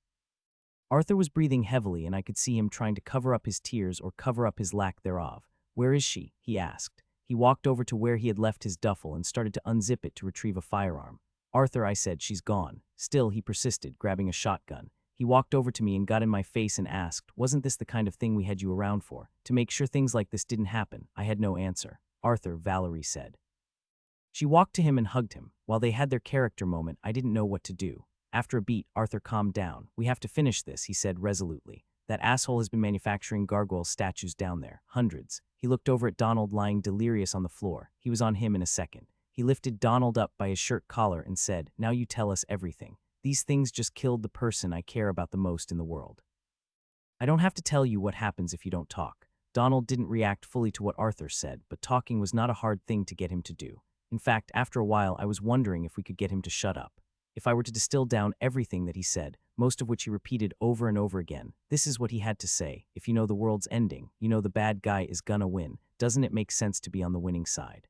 Arthur was breathing heavily, and I could see him trying to cover up his tears or cover up his lack thereof. "Where is she?" he asked. He walked over to where he had left his duffel and started to unzip it to retrieve a firearm. "Arthur," I said, "she's gone." Still, he persisted, grabbing a shotgun. He walked over to me and got in my face and asked, "Wasn't this the kind of thing we had you around for? To make sure things like this didn't happen?" I had no answer. "Arthur," Valerie said. She walked to him and hugged him. While they had their character moment, I didn't know what to do. After a beat, Arthur calmed down. "We have to finish this," he said resolutely. "That asshole has been manufacturing gargoyle statues down there. Hundreds." He looked over at Donald lying delirious on the floor. He was on him in a second. He lifted Donald up by his shirt collar and said, "Now you tell us everything. These things just killed the person I care about the most in the world. I don't have to tell you what happens if you don't talk." Donald didn't react fully to what Arthur said, but talking was not a hard thing to get him to do. In fact, after a while, I was wondering if we could get him to shut up. If I were to distill down everything that he said, most of which he repeated over and over again, this is what he had to say: "If you know the world's ending, you know the bad guy is gonna win. Doesn't it make sense to be on the winning side?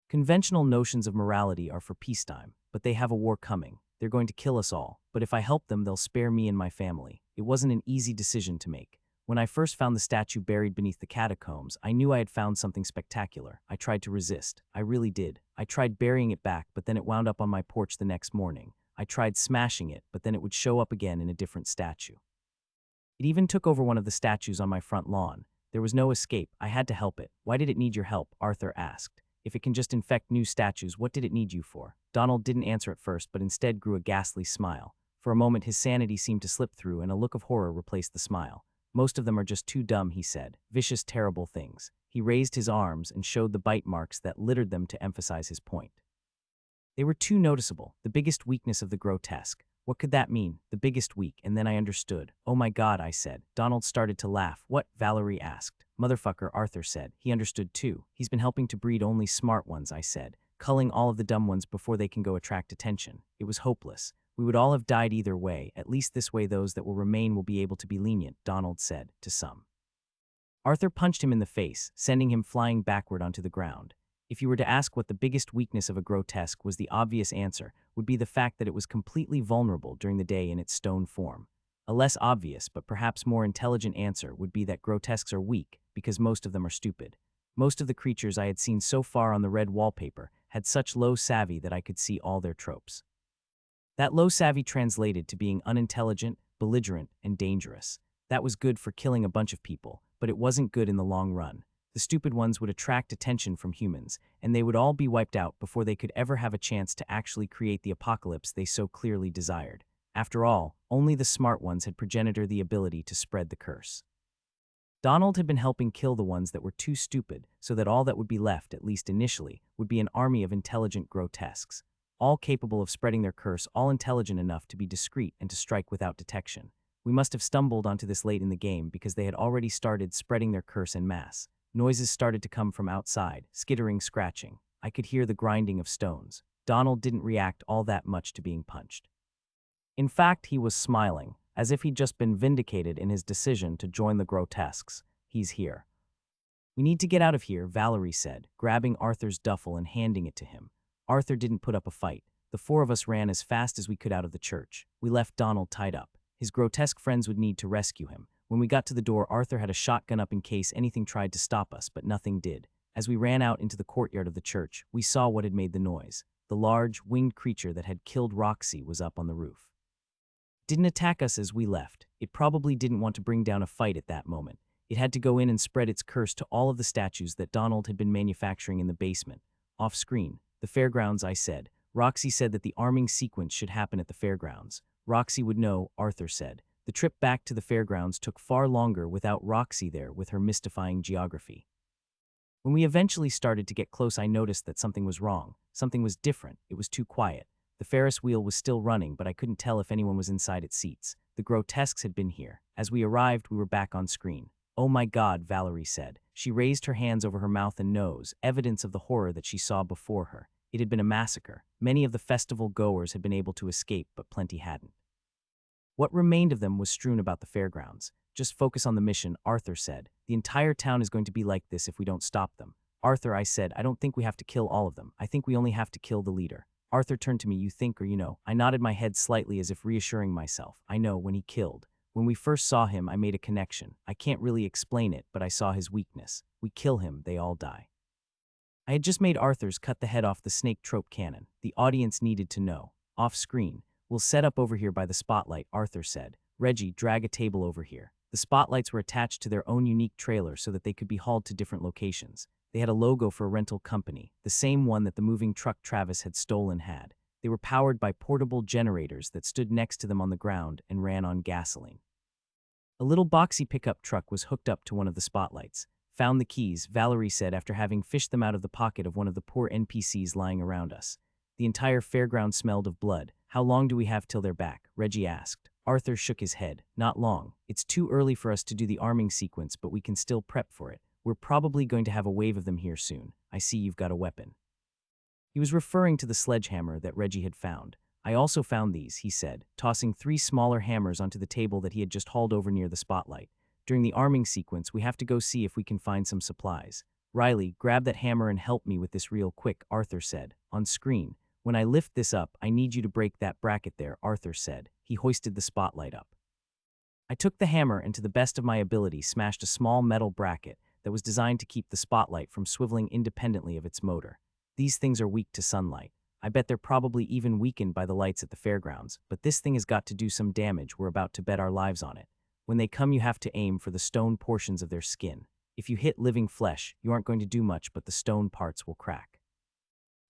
Conventional notions of morality are for peacetime, but they have a war coming. They're going to kill us all, but if I help them, they'll spare me and my family." It wasn't an easy decision to make. When I first found the statue buried beneath the catacombs, I knew I had found something spectacular. I tried to resist. I really did. I tried burying it back, but then it wound up on my porch the next morning. I tried smashing it, but then it would show up again in a different statue. It even took over one of the statues on my front lawn. There was no escape. I had to help it. "Why did it need your help?" Arthur asked. "If it can just infect new statues, what did it need you for?" Donald didn't answer at first, but instead grew a ghastly smile. For a moment, his sanity seemed to slip through, and a look of horror replaced the smile. "Most of them are just too dumb," he said. "Vicious, terrible things." He raised his arms and showed the bite marks that littered them to emphasize his point. They were too noticeable, the biggest weakness of the grotesque. What could that mean? The biggest weak, and then I understood. "Oh my God," I said. Donald started to laugh. "What?" Valerie asked. "Motherfucker," Arthur said. He understood too. "He's been helping to breed only smart ones," I said, culling all of the dumb ones before they can go attract attention. It was hopeless. "We would all have died either way. At least this way those that will remain will be able to be lenient," Donald said, to some. Arthur punched him in the face, sending him flying backward onto the ground. If you were to ask what the biggest weakness of a grotesque was, the obvious answer would be the fact that it was completely vulnerable during the day in its stone form. A less obvious, but perhaps more intelligent answer would be that grotesques are weak because most of them are stupid. Most of the creatures I had seen so far on the red wallpaper had such low savvy that I could see all their tropes. That low savvy translated to being unintelligent, belligerent, and dangerous. That was good for killing a bunch of people, but it wasn't good in the long run. The stupid ones would attract attention from humans, and they would all be wiped out before they could ever have a chance to actually create the apocalypse they so clearly desired. After all, only the smart ones had progenitor the ability to spread the curse. Donald had been helping kill the ones that were too stupid, so that all that would be left, at least initially, would be an army of intelligent grotesques, all capable of spreading their curse, all intelligent enough to be discreet and to strike without detection. We must have stumbled onto this late in the game because they had already started spreading their curse en masse. Noises started to come from outside, skittering, scratching. I could hear the grinding of stones. Donald didn't react all that much to being punched. In fact, he was smiling, as if he'd just been vindicated in his decision to join the grotesques. "He's here." "We need to get out of here," Valerie said, grabbing Arthur's duffel and handing it to him. Arthur didn't put up a fight. The four of us ran as fast as we could out of the church. We left Donald tied up. His grotesque friends would need to rescue him. When we got to the door, Arthur had a shotgun up in case anything tried to stop us, but nothing did. As we ran out into the courtyard of the church, we saw what had made the noise. The large, winged creature that had killed Roxy was up on the roof. It didn't attack us as we left. It probably didn't want to bring down a fight at that moment. It had to go in and spread its curse to all of the statues that Donald had been manufacturing in the basement. Off screen, the fairgrounds, I said. Roxy said that the arming sequence should happen at the fairgrounds. Roxy would know, Arthur said. The trip back to the fairgrounds took far longer without Roxy there with her mystifying geography. When we eventually started to get close, I noticed that something was wrong. Something was different. It was too quiet. The Ferris wheel was still running, but I couldn't tell if anyone was inside its seats. The grotesques had been here. As we arrived, we were back on screen. Oh my God, Valerie said. She raised her hands over her mouth and nose, evidence of the horror that she saw before her. It had been a massacre. Many of the festival goers had been able to escape, but plenty hadn't. What remained of them was strewn about the fairgrounds. Just focus on the mission, Arthur said. The entire town is going to be like this if we don't stop them. Arthur, I said, I don't think we have to kill all of them. I think we only have to kill the leader. Arthur turned to me, you think or you know. I nodded my head slightly as if reassuring myself. I know, when he killed. When we first saw him, I made a connection. I can't really explain it, but I saw his weakness. We kill him, they all die. I had just made Arthur's cut the head off the snake trope cannon. The audience needed to know. Off screen. We'll set up over here by the spotlight, Arthur said. Reggie, drag a table over here. The spotlights were attached to their own unique trailer so that they could be hauled to different locations. They had a logo for a rental company, the same one that the moving truck Travis had stolen had. They were powered by portable generators that stood next to them on the ground and ran on gasoline. A little boxy pickup truck was hooked up to one of the spotlights. Found the keys, Valerie said after having fished them out of the pocket of one of the poor NPCs lying around us. The entire fairground smelled of blood. How long do we have till they're back? Reggie asked. Arthur shook his head. Not long. It's too early for us to do the arming sequence, but we can still prep for it. We're probably going to have a wave of them here soon. I see you've got a weapon. He was referring to the sledgehammer that Reggie had found. I also found these, he said, tossing 3 smaller hammers onto the table that he had just hauled over near the spotlight. During the arming sequence, we have to go see if we can find some supplies. Riley, grab that hammer and help me with this real quick, Arthur said. On screen. When I lift this up, I need you to break that bracket there, Arthur said. He hoisted the spotlight up. I took the hammer and to the best of my ability smashed a small metal bracket that was designed to keep the spotlight from swiveling independently of its motor. These things are weak to sunlight. I bet they're probably even weakened by the lights at the fairgrounds, but this thing has got to do some damage. We're about to bet our lives on it. When they come, you have to aim for the stone portions of their skin. If you hit living flesh, you aren't going to do much, but the stone parts will crack.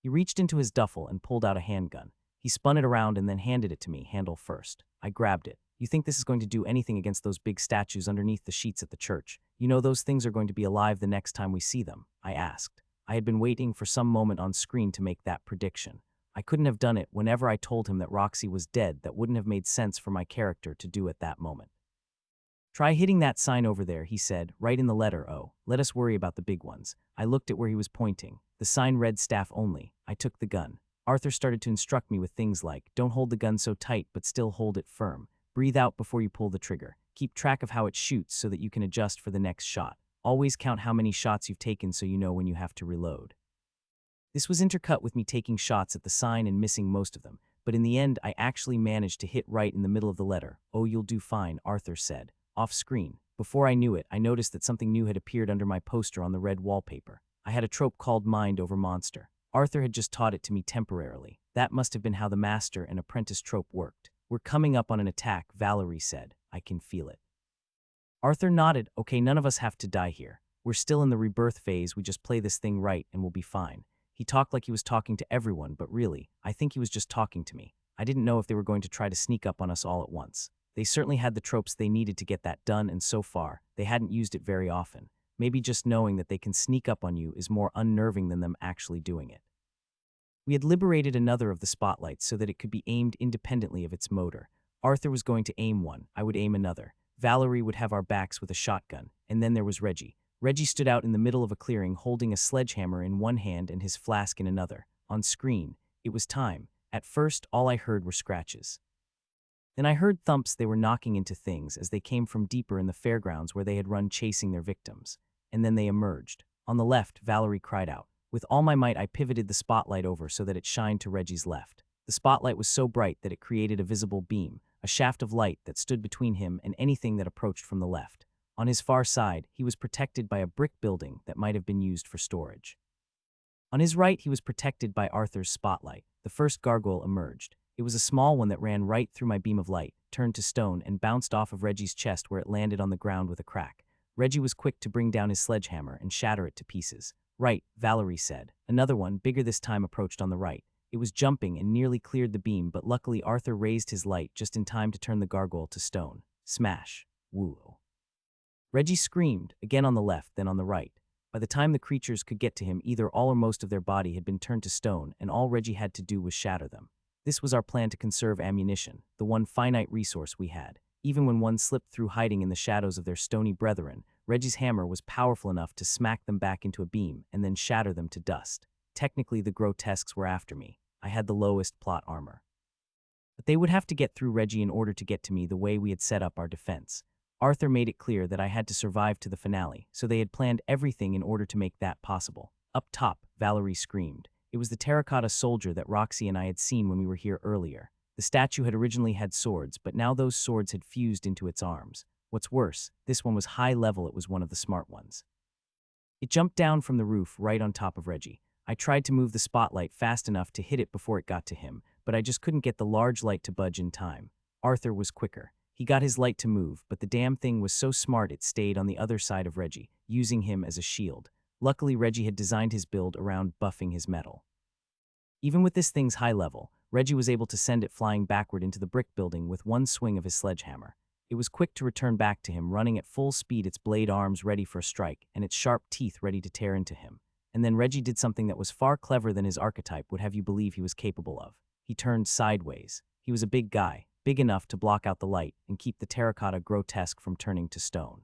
He reached into his duffel and pulled out a handgun. He spun it around and then handed it to me, handle first. I grabbed it. You think this is going to do anything against those big statues underneath the sheets at the church? You know those things are going to be alive the next time we see them? I asked. I had been waiting for some moment on screen to make that prediction. I couldn't have done it whenever I told him that Roxy was dead. That wouldn't have made sense for my character to do at that moment. Try hitting that sign over there, he said, right in the letter O. Let us worry about the big ones. I looked at where he was pointing. The sign read staff only. I took the gun. Arthur started to instruct me with things like, don't hold the gun so tight but still hold it firm. Breathe out before you pull the trigger. Keep track of how it shoots so that you can adjust for the next shot. Always count how many shots you've taken so you know when you have to reload. This was intercut with me taking shots at the sign and missing most of them, but in the end I actually managed to hit right in the middle of the letter. Oh, you'll do fine, Arthur said. Off screen. Before I knew it, I noticed that something new had appeared under my poster on the red wallpaper. I had a trope called Mind over Monster. Arthur had just taught it to me temporarily. That must have been how the master and apprentice trope worked. We're coming up on an attack, Valerie said. I can feel it. Arthur nodded. Okay, none of us have to die here. We're still in the rebirth phase. We just play this thing right and we'll be fine. He talked like he was talking to everyone, but really, I think he was just talking to me. I didn't know if they were going to try to sneak up on us all at once. They certainly had the tropes they needed to get that done, and so far, they hadn't used it very often. Maybe just knowing that they can sneak up on you is more unnerving than them actually doing it. We had liberated another of the spotlights so that it could be aimed independently of its motor. Arthur was going to aim one, I would aim another. Valerie would have our backs with a shotgun, and then there was Reggie. Reggie stood out in the middle of a clearing holding a sledgehammer in one hand and his flask in another. On screen, it was time. At first, all I heard were scratches. Then I heard thumps. They were knocking into things as they came from deeper in the fairgrounds where they had run chasing their victims. And then they emerged. On the left, Valerie cried out. With all my might, I pivoted the spotlight over so that it shined to Reggie's left. The spotlight was so bright that it created a visible beam, a shaft of light that stood between him and anything that approached from the left. On his far side, he was protected by a brick building that might have been used for storage. On his right, he was protected by Arthur's spotlight. The first gargoyle emerged. It was a small one that ran right through my beam of light, turned to stone, and bounced off of Reggie's chest where it landed on the ground with a crack. Reggie was quick to bring down his sledgehammer and shatter it to pieces. Right, Valerie said. Another one, bigger this time, approached on the right. It was jumping and nearly cleared the beam, but luckily Arthur raised his light just in time to turn the gargoyle to stone. Smash. Woo. Reggie screamed, again on the left, then on the right. By the time the creatures could get to him, either all or most of their body had been turned to stone, and all Reggie had to do was shatter them. This was our plan to conserve ammunition, the one finite resource we had. Even when one slipped through hiding in the shadows of their stony brethren, Reggie's hammer was powerful enough to smack them back into a beam and then shatter them to dust. Technically, the grotesques were after me. I had the lowest plot armor. But they would have to get through Reggie in order to get to me the way we had set up our defense. Arthur made it clear that I had to survive to the finale, so they had planned everything in order to make that possible. Up top, Valerie screamed. It was the terracotta soldier that Roxy and I had seen when we were here earlier. The statue had originally had swords, but now those swords had fused into its arms. What's worse, this one was high level. It was one of the smart ones. It jumped down from the roof right on top of Reggie. I tried to move the spotlight fast enough to hit it before it got to him, but I just couldn't get the large light to budge in time. Arthur was quicker. He got his light to move, but the damn thing was so smart it stayed on the other side of Reggie, using him as a shield. Luckily, Reggie had designed his build around buffing his metal. Even with this thing's high level, Reggie was able to send it flying backward into the brick building with one swing of his sledgehammer. It was quick to return back to him, running at full speed, its blade arms ready for a strike, and its sharp teeth ready to tear into him. And then Reggie did something that was far cleverer than his archetype would have you believe he was capable of. He turned sideways. He was a big guy, big enough to block out the light and keep the terracotta grotesque from turning to stone.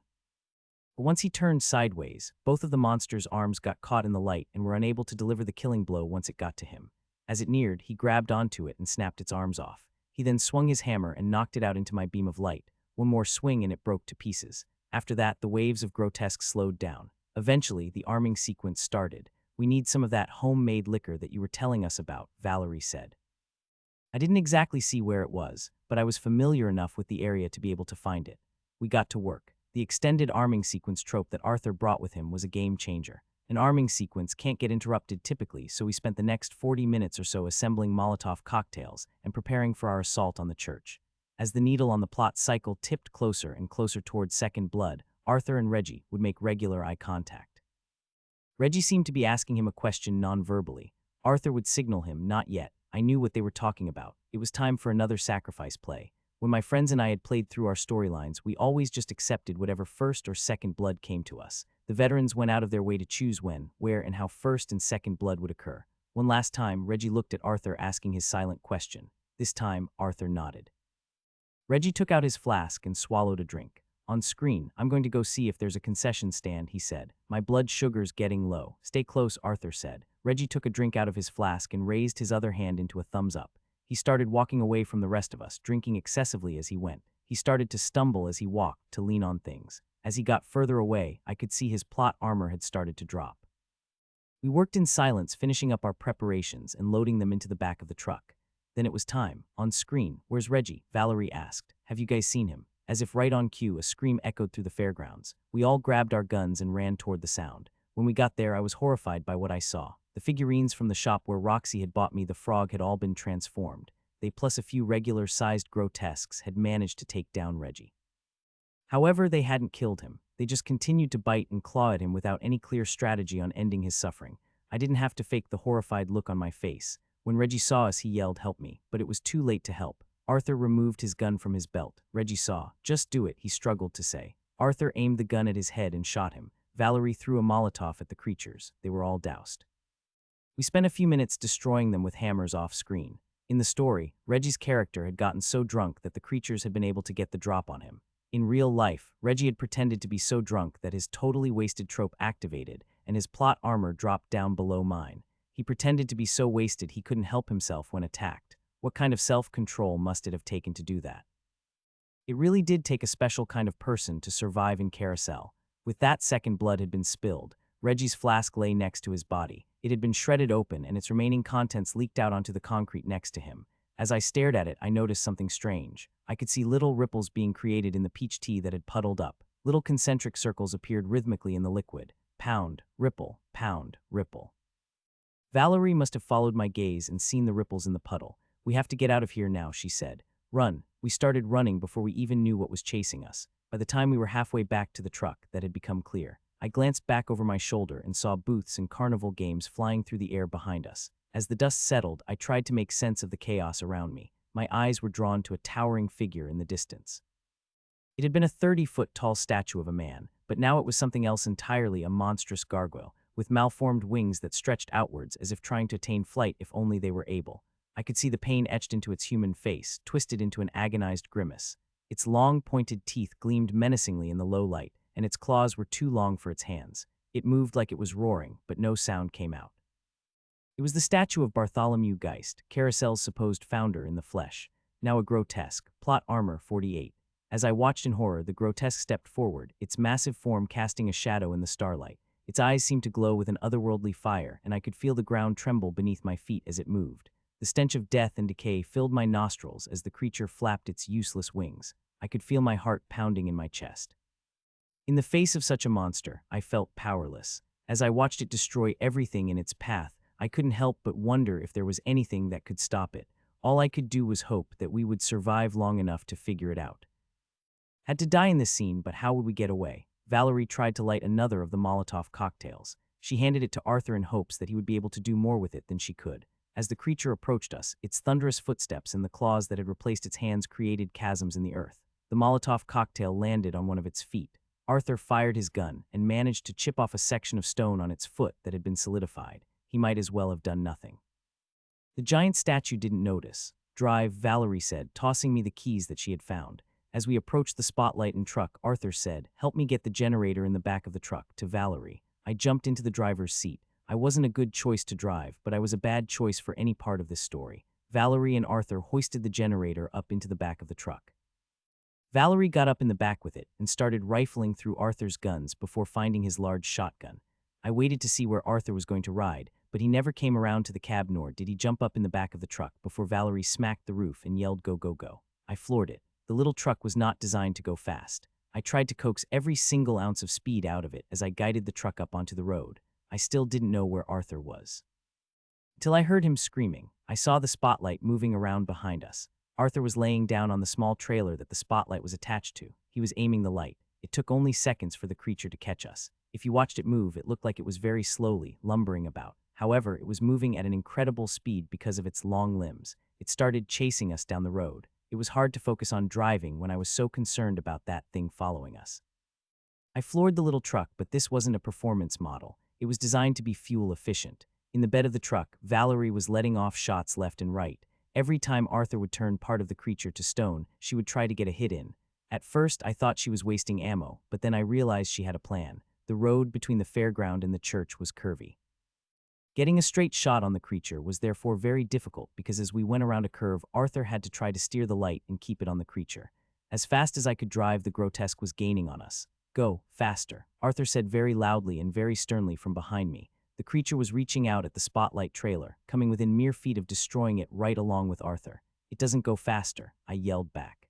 But once he turned sideways, both of the monster's arms got caught in the light and were unable to deliver the killing blow once it got to him. As it neared, he grabbed onto it and snapped its arms off. He then swung his hammer and knocked it out into my beam of light. One more swing and it broke to pieces. After that, the waves of grotesque slowed down. Eventually, the arming sequence started. "We need some of that homemade liquor that you were telling us about," Valerie said. I didn't exactly see where it was, but I was familiar enough with the area to be able to find it. We got to work. The extended arming sequence trope that Arthur brought with him was a game changer. An arming sequence can't get interrupted typically, so we spent the next 40 minutes or so assembling Molotov cocktails and preparing for our assault on the church. As the needle on the plot cycle tipped closer and closer towards second blood, Arthur and Reggie would make regular eye contact. Reggie seemed to be asking him a question non-verbally. Arthur would signal him, "Not yet." I knew what they were talking about. It was time for another sacrifice play. When my friends and I had played through our storylines, we always just accepted whatever first or second blood came to us. The veterans went out of their way to choose when, where, and how first and second blood would occur. One last time, Reggie looked at Arthur asking his silent question. This time, Arthur nodded. Reggie took out his flask and swallowed a drink. On screen, "I'm going to go see if there's a concession stand," he said. "My blood sugar's getting low." "Stay close," Arthur said. Reggie took a drink out of his flask and raised his other hand into a thumbs up. He started walking away from the rest of us, drinking excessively as he went. He started to stumble as he walked, to lean on things. As he got further away, I could see his plot armor had started to drop. We worked in silence, finishing up our preparations and loading them into the back of the truck. Then it was time. On screen, "Where's Reggie?" Valerie asked. "Have you guys seen him?" As if right on cue, a scream echoed through the fairgrounds. We all grabbed our guns and ran toward the sound. When we got there, I was horrified by what I saw. The figurines from the shop where Roxy had bought me the frog had all been transformed. They, plus a few regular-sized grotesques, had managed to take down Reggie. However, they hadn't killed him. They just continued to bite and claw at him without any clear strategy on ending his suffering. I didn't have to fake the horrified look on my face. When Reggie saw us, he yelled, "Help me," but it was too late to help. Arthur removed his gun from his belt. Reggie saw. "Just do it," he struggled to say. Arthur aimed the gun at his head and shot him. Valerie threw a Molotov at the creatures. They were all doused. We spent a few minutes destroying them with hammers off screen. In the story, Reggie's character had gotten so drunk that the creatures had been able to get the drop on him. In real life, Reggie had pretended to be so drunk that his totally wasted trope activated, and his plot armor dropped down below mine. He pretended to be so wasted he couldn't help himself when attacked. What kind of self-control must it have taken to do that? It really did take a special kind of person to survive in Carousel. With that, second blood had been spilled. Reggie's flask lay next to his body. It had been shredded open, and its remaining contents leaked out onto the concrete next to him. As I stared at it, I noticed something strange. I could see little ripples being created in the peach tea that had puddled up. Little concentric circles appeared rhythmically in the liquid. Pound, ripple, pound, ripple. Valerie must have followed my gaze and seen the ripples in the puddle. "We have to get out of here now," she said. "Run." We started running before we even knew what was chasing us. By the time we were halfway back to the truck, that had become clear. I glanced back over my shoulder and saw booths and carnival games flying through the air behind us. As the dust settled, I tried to make sense of the chaos around me. My eyes were drawn to a towering figure in the distance. It had been a 30-foot-tall statue of a man, but now it was something else entirely, a monstrous gargoyle, with malformed wings that stretched outwards as if trying to attain flight if only they were able. I could see the pain etched into its human face, twisted into an agonized grimace. Its long, pointed teeth gleamed menacingly in the low light, and its claws were too long for its hands. It moved like it was roaring, but no sound came out. It was the statue of Bartholomew Geist, Carousel's supposed founder in the flesh, now a grotesque, plot armor 48. As I watched in horror, the grotesque stepped forward, its massive form casting a shadow in the starlight. Its eyes seemed to glow with an otherworldly fire, and I could feel the ground tremble beneath my feet as it moved. The stench of death and decay filled my nostrils as the creature flapped its useless wings. I could feel my heart pounding in my chest. In the face of such a monster, I felt powerless. As I watched it destroy everything in its path, I couldn't help but wonder if there was anything that could stop it. All I could do was hope that we would survive long enough to figure it out. Had to die in this scene, but how would we get away? Valerie tried to light another of the Molotov cocktails. She handed it to Arthur in hopes that he would be able to do more with it than she could. As the creature approached us, its thunderous footsteps and the claws that had replaced its hands created chasms in the earth. The Molotov cocktail landed on one of its feet. Arthur fired his gun and managed to chip off a section of stone on its foot that had been solidified. He might as well have done nothing. The giant statue didn't notice. "Drive," Valerie said, tossing me the keys that she had found. As we approached the spotlight and truck, Arthur said, "Help me get the generator in the back of the truck," to Valerie. I jumped into the driver's seat. I wasn't a good choice to drive, but I was a bad choice for any part of this story. Valerie and Arthur hoisted the generator up into the back of the truck. Valerie got up in the back with it and started rifling through Arthur's guns before finding his large shotgun. I waited to see where Arthur was going to ride, but he never came around to the cab, nor did he jump up in the back of the truck before Valerie smacked the roof and yelled, "Go, go, go." I floored it. The little truck was not designed to go fast. I tried to coax every single ounce of speed out of it as I guided the truck up onto the road. I still didn't know where Arthur was. Until I heard him screaming. I saw the spotlight moving around behind us. Arthur was laying down on the small trailer that the spotlight was attached to. He was aiming the light. It took only seconds for the creature to catch us. If you watched it move, it looked like it was very slowly, lumbering about. However, it was moving at an incredible speed because of its long limbs. It started chasing us down the road. It was hard to focus on driving when I was so concerned about that thing following us. I floored the little truck, but this wasn't a performance model. It was designed to be fuel efficient. In the bed of the truck, Valerie was letting off shots left and right. Every time Arthur would turn part of the creature to stone, she would try to get a hit in. At first, I thought she was wasting ammo, but then I realized she had a plan. The road between the fairground and the church was curvy. Getting a straight shot on the creature was therefore very difficult because as we went around a curve, Arthur had to try to steer the light and keep it on the creature. As fast as I could drive, the grotesque was gaining on us. "Go, faster," Arthur said very loudly and very sternly from behind me. The creature was reaching out at the spotlight trailer, coming within mere feet of destroying it right along with Arthur. "It doesn't go faster," I yelled back.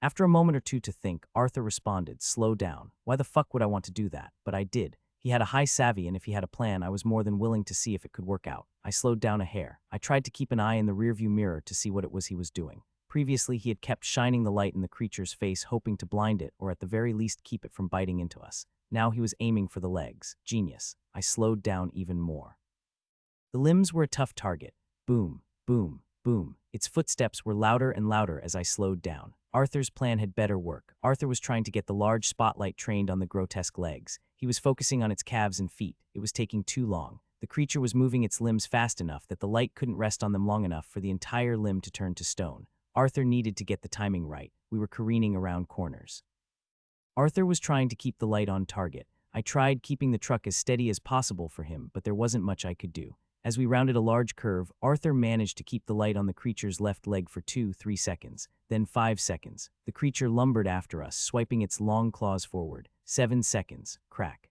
After a moment or two to think, Arthur responded, "Slow down. Why the fuck would I want to do that?" But I did. He had a high savvy, and if he had a plan, I was more than willing to see if it could work out. I slowed down a hair. I tried to keep an eye in the rearview mirror to see what it was he was doing. Previously, he had kept shining the light in the creature's face, hoping to blind it, or at the very least keep it from biting into us. Now he was aiming for the legs. Genius. I slowed down even more. The limbs were a tough target. Boom, boom, boom. Its footsteps were louder and louder as I slowed down. Arthur's plan had better work. Arthur was trying to get the large spotlight trained on the grotesque legs. He was focusing on its calves and feet. It was taking too long. The creature was moving its limbs fast enough that the light couldn't rest on them long enough for the entire limb to turn to stone. Arthur needed to get the timing right. We were careening around corners. Arthur was trying to keep the light on target. I tried keeping the truck as steady as possible for him, but there wasn't much I could do. As we rounded a large curve, Arthur managed to keep the light on the creature's left leg for 2-3 seconds, then 5 seconds. The creature lumbered after us, swiping its long claws forward. 7 seconds. Crack.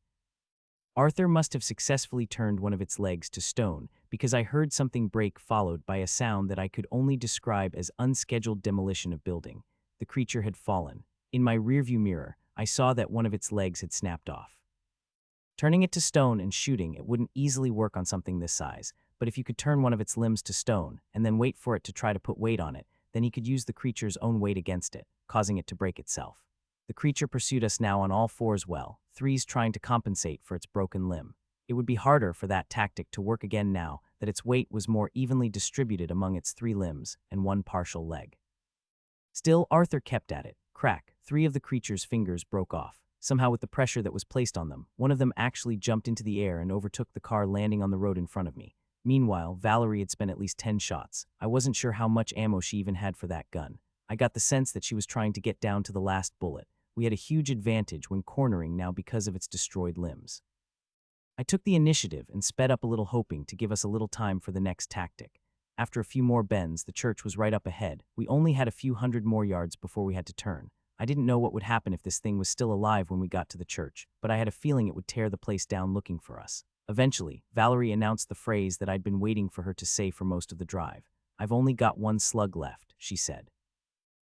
Arthur must have successfully turned one of its legs to stone because I heard something break followed by a sound that I could only describe as unscheduled demolition of building. The creature had fallen. In my rearview mirror, I saw that one of its legs had snapped off. Turning it to stone and shooting it wouldn't easily work on something this size, but if you could turn one of its limbs to stone and then wait for it to try to put weight on it, then he could use the creature's own weight against it, causing it to break itself. The creature pursued us now on all fours threes trying to compensate for its broken limb. It would be harder for that tactic to work again now that its weight was more evenly distributed among its 3 limbs and 1 partial leg. Still, Arthur kept at it. Crack, 3 of the creature's fingers broke off. Somehow with the pressure that was placed on them, one of them actually jumped into the air and overtook the car, landing on the road in front of me. Meanwhile, Valerie had spent at least 10 shots. I wasn't sure how much ammo she even had for that gun. I got the sense that she was trying to get down to the last bullet. We had a huge advantage when cornering now because of its destroyed limbs. I took the initiative and sped up a little, hoping to give us a little time for the next tactic. After a few more bends, the church was right up ahead. We only had a few hundred more yards before we had to turn. I didn't know what would happen if this thing was still alive when we got to the church, but I had a feeling it would tear the place down looking for us. Eventually, Valerie announced the phrase that I'd been waiting for her to say for most of the drive. "I've only got 1 slug left," she said.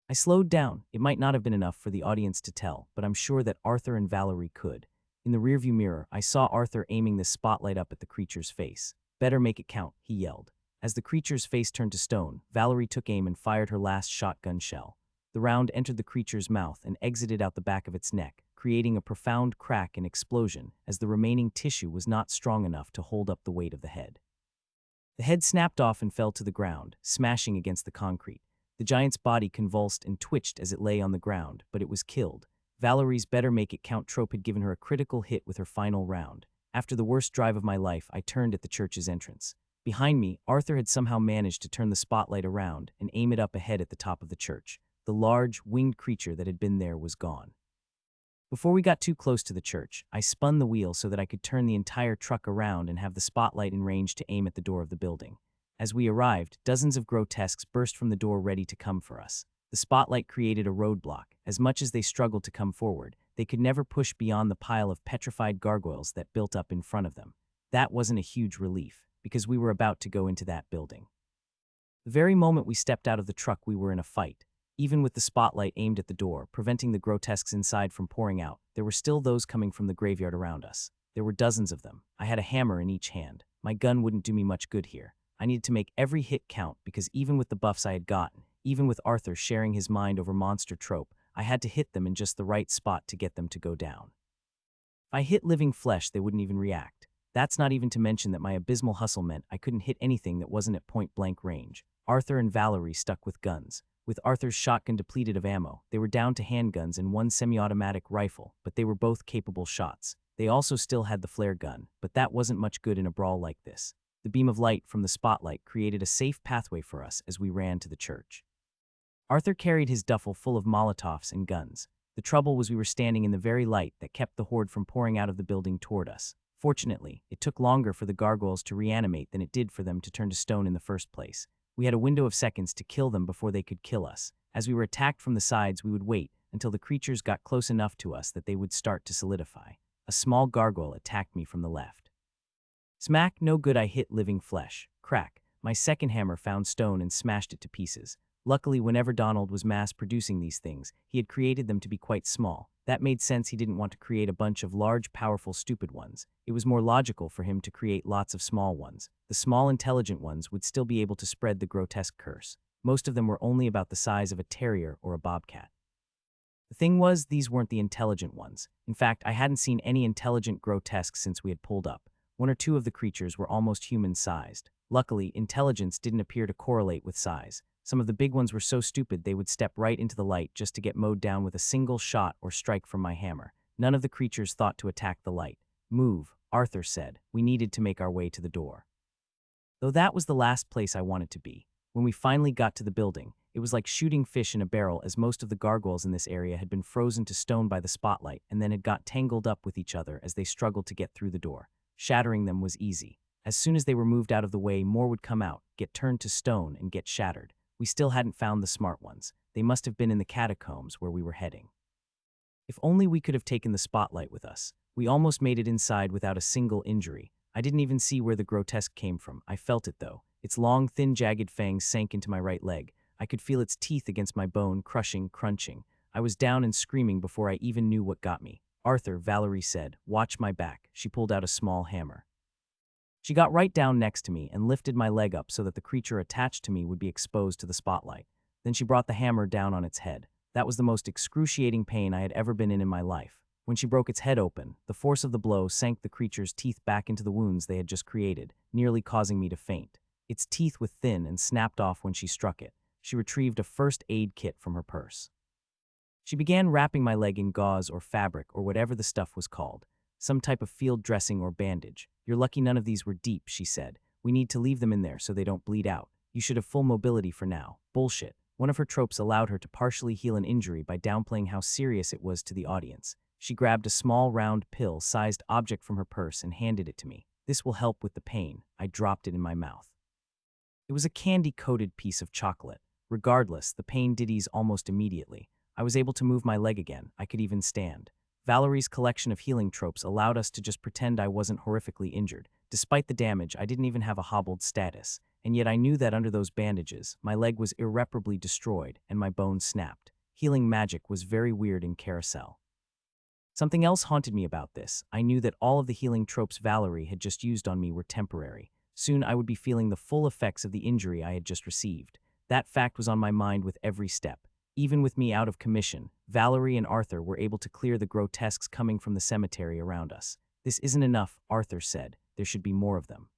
I slowed down. It might not have been enough for the audience to tell, but I'm sure that Arthur and Valerie could. In the rearview mirror, I saw Arthur aiming the spotlight up at the creature's face. "Better make it count," he yelled. As the creature's face turned to stone, Valerie took aim and fired her last shotgun shell. The round entered the creature's mouth and exited out the back of its neck, creating a profound crack and explosion as the remaining tissue was not strong enough to hold up the weight of the head. The head snapped off and fell to the ground, smashing against the concrete. The giant's body convulsed and twitched as it lay on the ground, but it was killed. Valerie's "better make it count" trope had given her a critical hit with her final round. After the worst drive of my life, I turned at the church's entrance. Behind me, Arthur had somehow managed to turn the spotlight around and aim it up ahead at the top of the church. The large, winged creature that had been there was gone. Before we got too close to the church, I spun the wheel so that I could turn the entire truck around and have the spotlight in range to aim at the door of the building. As we arrived, dozens of grotesques burst from the door ready to come for us. The spotlight created a roadblock. As much as they struggled to come forward, they could never push beyond the pile of petrified gargoyles that built up in front of them. That wasn't a huge relief, because we were about to go into that building. The very moment we stepped out of the truck, we were in a fight. Even with the spotlight aimed at the door, preventing the grotesques inside from pouring out, there were still those coming from the graveyard around us. There were dozens of them. I had a hammer in each hand. My gun wouldn't do me much good here. I needed to make every hit count because even with the buffs I had gotten, even with Arthur sharing his mind over monster trope, I had to hit them in just the right spot to get them to go down. If I hit living flesh, they wouldn't even react. That's not even to mention that my abysmal hustle meant I couldn't hit anything that wasn't at point-blank range. Arthur and Valerie stuck with guns. With Arthur's shotgun depleted of ammo, they were down to handguns and 1 semi-automatic rifle, but they were both capable shots. They also still had the flare gun, but that wasn't much good in a brawl like this. The beam of light from the spotlight created a safe pathway for us as we ran to the church. Arthur carried his duffel full of Molotovs and guns. The trouble was we were standing in the very light that kept the horde from pouring out of the building toward us. Fortunately, it took longer for the gargoyles to reanimate than it did for them to turn to stone in the first place. We had a window of seconds to kill them before they could kill us. As we were attacked from the sides, we would wait until the creatures got close enough to us that they would start to solidify. A small gargoyle attacked me from the left. Smack, no good, I hit living flesh. Crack, my second hammer found stone and smashed it to pieces. Luckily, whenever Donald was mass-producing these things, he had created them to be quite small. That made sense. He didn't want to create a bunch of large, powerful, stupid ones. It was more logical for him to create lots of small ones. The small, intelligent ones would still be able to spread the grotesque curse. Most of them were only about the size of a terrier or a bobcat. The thing was, these weren't the intelligent ones. In fact, I hadn't seen any intelligent grotesques since we had pulled up. 1 or 2 of the creatures were almost human-sized. Luckily, intelligence didn't appear to correlate with size. Some of the big ones were so stupid they would step right into the light just to get mowed down with a single shot or strike from my hammer. None of the creatures thought to attack the light. "Move," Arthur said. We needed to make our way to the door. Though that was the last place I wanted to be. When we finally got to the building, it was like shooting fish in a barrel, as most of the gargoyles in this area had been frozen to stone by the spotlight and then had got tangled up with each other as they struggled to get through the door. Shattering them was easy. As soon as they were moved out of the way, more would come out, get turned to stone, and get shattered. We still hadn't found the smart ones. They must have been in the catacombs where we were heading. If only we could have taken the spotlight with us. We almost made it inside without a single injury. I didn't even see where the grotesque came from. I felt it, though. Its long, thin, jagged fangs sank into my right leg. I could feel its teeth against my bone, crushing, crunching. I was down and screaming before I even knew what got me. "Arthur," Valerie said, "watch my back." She pulled out a small hammer. She got right down next to me and lifted my leg up so that the creature attached to me would be exposed to the spotlight. Then she brought the hammer down on its head. That was the most excruciating pain I had ever been in my life. When she broke its head open, the force of the blow sank the creature's teeth back into the wounds they had just created, nearly causing me to faint. Its teeth were thin and snapped off when she struck it. She retrieved a first aid kit from her purse. She began wrapping my leg in gauze or fabric or whatever the stuff was called. Some type of field dressing or bandage. "You're lucky none of these were deep," she said. "We need to leave them in there so they don't bleed out. You should have full mobility for now." Bullshit. One of her tropes allowed her to partially heal an injury by downplaying how serious it was to the audience. She grabbed a small round pill-sized object from her purse and handed it to me. "This will help with the pain." I dropped it in my mouth. It was a candy-coated piece of chocolate. Regardless, the pain did ease almost immediately. I was able to move my leg again. I could even stand. Valerie's collection of healing tropes allowed us to just pretend I wasn't horrifically injured. Despite the damage, I didn't even have a hobbled status, and yet I knew that under those bandages, my leg was irreparably destroyed and my bones snapped. Healing magic was very weird in Carousel. Something else haunted me about this. I knew that all of the healing tropes Valerie had just used on me were temporary. Soon I would be feeling the full effects of the injury I had just received. That fact was on my mind with every step. Even with me out of commission, Valerie and Arthur were able to clear the grotesques coming from the cemetery around us. "This isn't enough," Arthur said. "There should be more of them."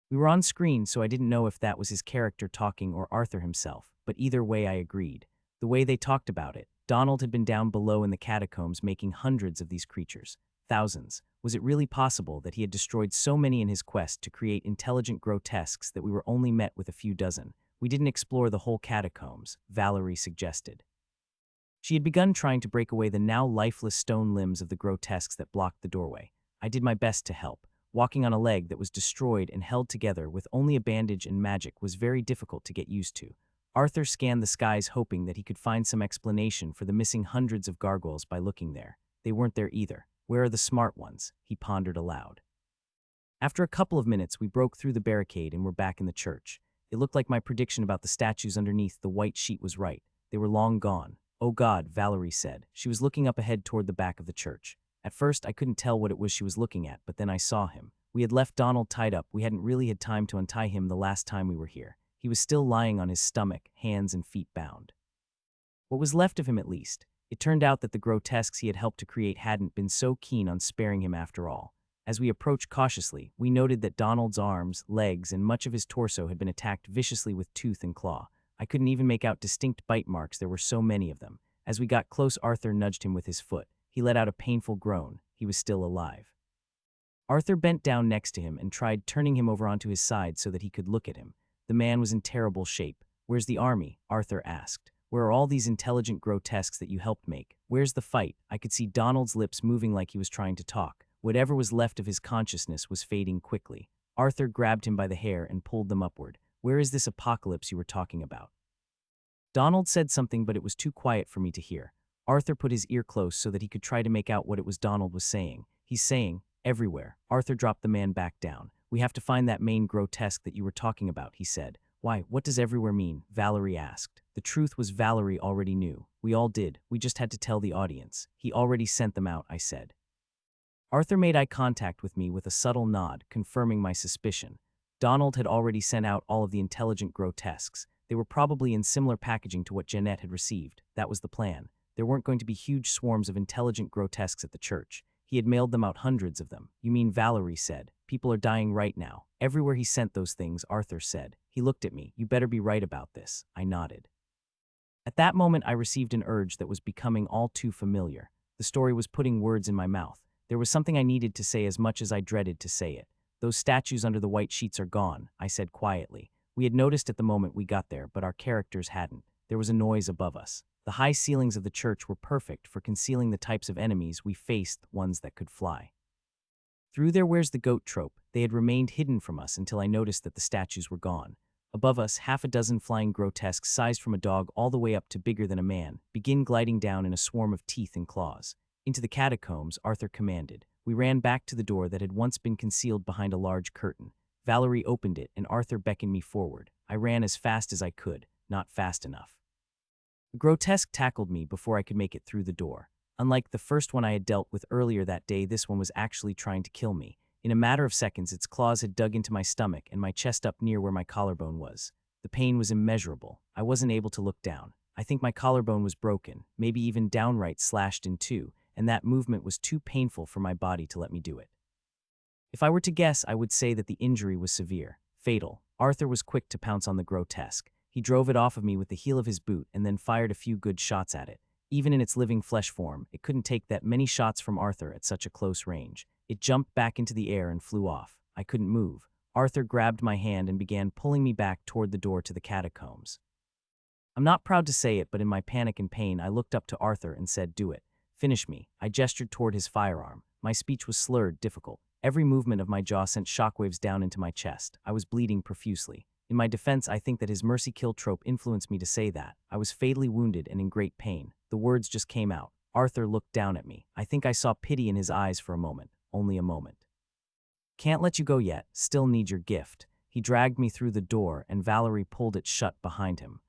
We were on screen, so I didn't know if that was his character talking or Arthur himself, but either way I agreed. The way they talked about it, Donald had been down below in the catacombs making hundreds of these creatures. Thousands. Was it really possible that he had destroyed so many in his quest to create intelligent grotesques that we were only met with a few dozen? "We didn't explore the whole catacombs," Valerie suggested. She had begun trying to break away the now lifeless stone limbs of the grotesques that blocked the doorway. I did my best to help. Walking on a leg that was destroyed and held together with only a bandage and magic was very difficult to get used to. Arthur scanned the skies hoping that he could find some explanation for the missing hundreds of gargoyles by looking there. They weren't there either. "Where are the smart ones?" he pondered aloud. After a couple of minutes, we broke through the barricade and were back in the church. It looked like my prediction about the statues underneath the white sheet was right. They were long gone. "Oh God," Valerie said. She was looking up ahead toward the back of the church. At first, I couldn't tell what it was she was looking at, but then I saw him. We had left Donald tied up. We hadn't really had time to untie him the last time we were here. He was still lying on his stomach, hands and feet bound. What was left of him, at least. It turned out that the grotesques he had helped to create hadn't been so keen on sparing him after all. As we approached cautiously, we noted that Donald's arms, legs, and much of his torso had been attacked viciously with tooth and claw. I couldn't even make out distinct bite marks, there were so many of them. As we got close, Arthur nudged him with his foot. He let out a painful groan. He was still alive. Arthur bent down next to him and tried turning him over onto his side so that he could look at him. The man was in terrible shape. "Where's the army?" Arthur asked. "Where are all these intelligent grotesques that you helped make? Where's the fight?" I could see Donald's lips moving like he was trying to talk. Whatever was left of his consciousness was fading quickly. Arthur grabbed him by the hair and pulled them upward. "Where is this apocalypse you were talking about?" Donald said something, but it was too quiet for me to hear. Arthur put his ear close so that he could try to make out what it was Donald was saying. "He's saying, everywhere." Arthur dropped the man back down. "We have to find that main grotesque that you were talking about," he said. "Why, what does everywhere mean?" Valerie asked. The truth was Valerie already knew. We all did. We just had to tell the audience. "He already sent them out," I said. Arthur made eye contact with me with a subtle nod, confirming my suspicion. Donald had already sent out all of the intelligent grotesques. They were probably in similar packaging to what Jeanette had received. That was the plan. There weren't going to be huge swarms of intelligent grotesques at the church. He had mailed them out, hundreds of them. "You mean," Valerie said. "People are dying right now." "Everywhere he sent those things," Arthur said. He looked at me. "You better be right about this." I nodded. At that moment, I received an urge that was becoming all too familiar. The story was putting words in my mouth. There was something I needed to say as much as I dreaded to say it. "Those statues under the white sheets are gone," I said quietly. We had noticed at the moment we got there, but our characters hadn't. There was a noise above us. The high ceilings of the church were perfect for concealing the types of enemies we faced, ones that could fly. Through their "where's the goat" trope, they had remained hidden from us until I noticed that the statues were gone. Above us, half a dozen flying grotesques sized from a dog all the way up to bigger than a man, begin gliding down in a swarm of teeth and claws. "Into the catacombs," Arthur commanded. We ran back to the door that had once been concealed behind a large curtain. Valerie opened it, and Arthur beckoned me forward. I ran as fast as I could, not fast enough. The grotesque tackled me before I could make it through the door. Unlike the first one I had dealt with earlier that day, this one was actually trying to kill me. In a matter of seconds, its claws had dug into my stomach and my chest up near where my collarbone was. The pain was immeasurable. I wasn't able to look down. I think my collarbone was broken, maybe even downright slashed in two, and that movement was too painful for my body to let me do it. If I were to guess, I would say that the injury was severe, fatal. Arthur was quick to pounce on the grotesque. He drove it off of me with the heel of his boot and then fired a few good shots at it. Even in its living flesh form, it couldn't take that many shots from Arthur at such a close range. It jumped back into the air and flew off. I couldn't move. Arthur grabbed my hand and began pulling me back toward the door to the catacombs. I'm not proud to say it, but in my panic and pain, I looked up to Arthur and said, "Do it. Finish me." I gestured toward his firearm. My speech was slurred, difficult. Every movement of my jaw sent shockwaves down into my chest. I was bleeding profusely. In my defense, I think that his mercy kill trope influenced me to say that. I was fatally wounded and in great pain. The words just came out. Arthur looked down at me. I think I saw pity in his eyes for a moment. Only a moment. "Can't let you go yet. Still need your gift." He dragged me through the door, and Valerie pulled it shut behind him.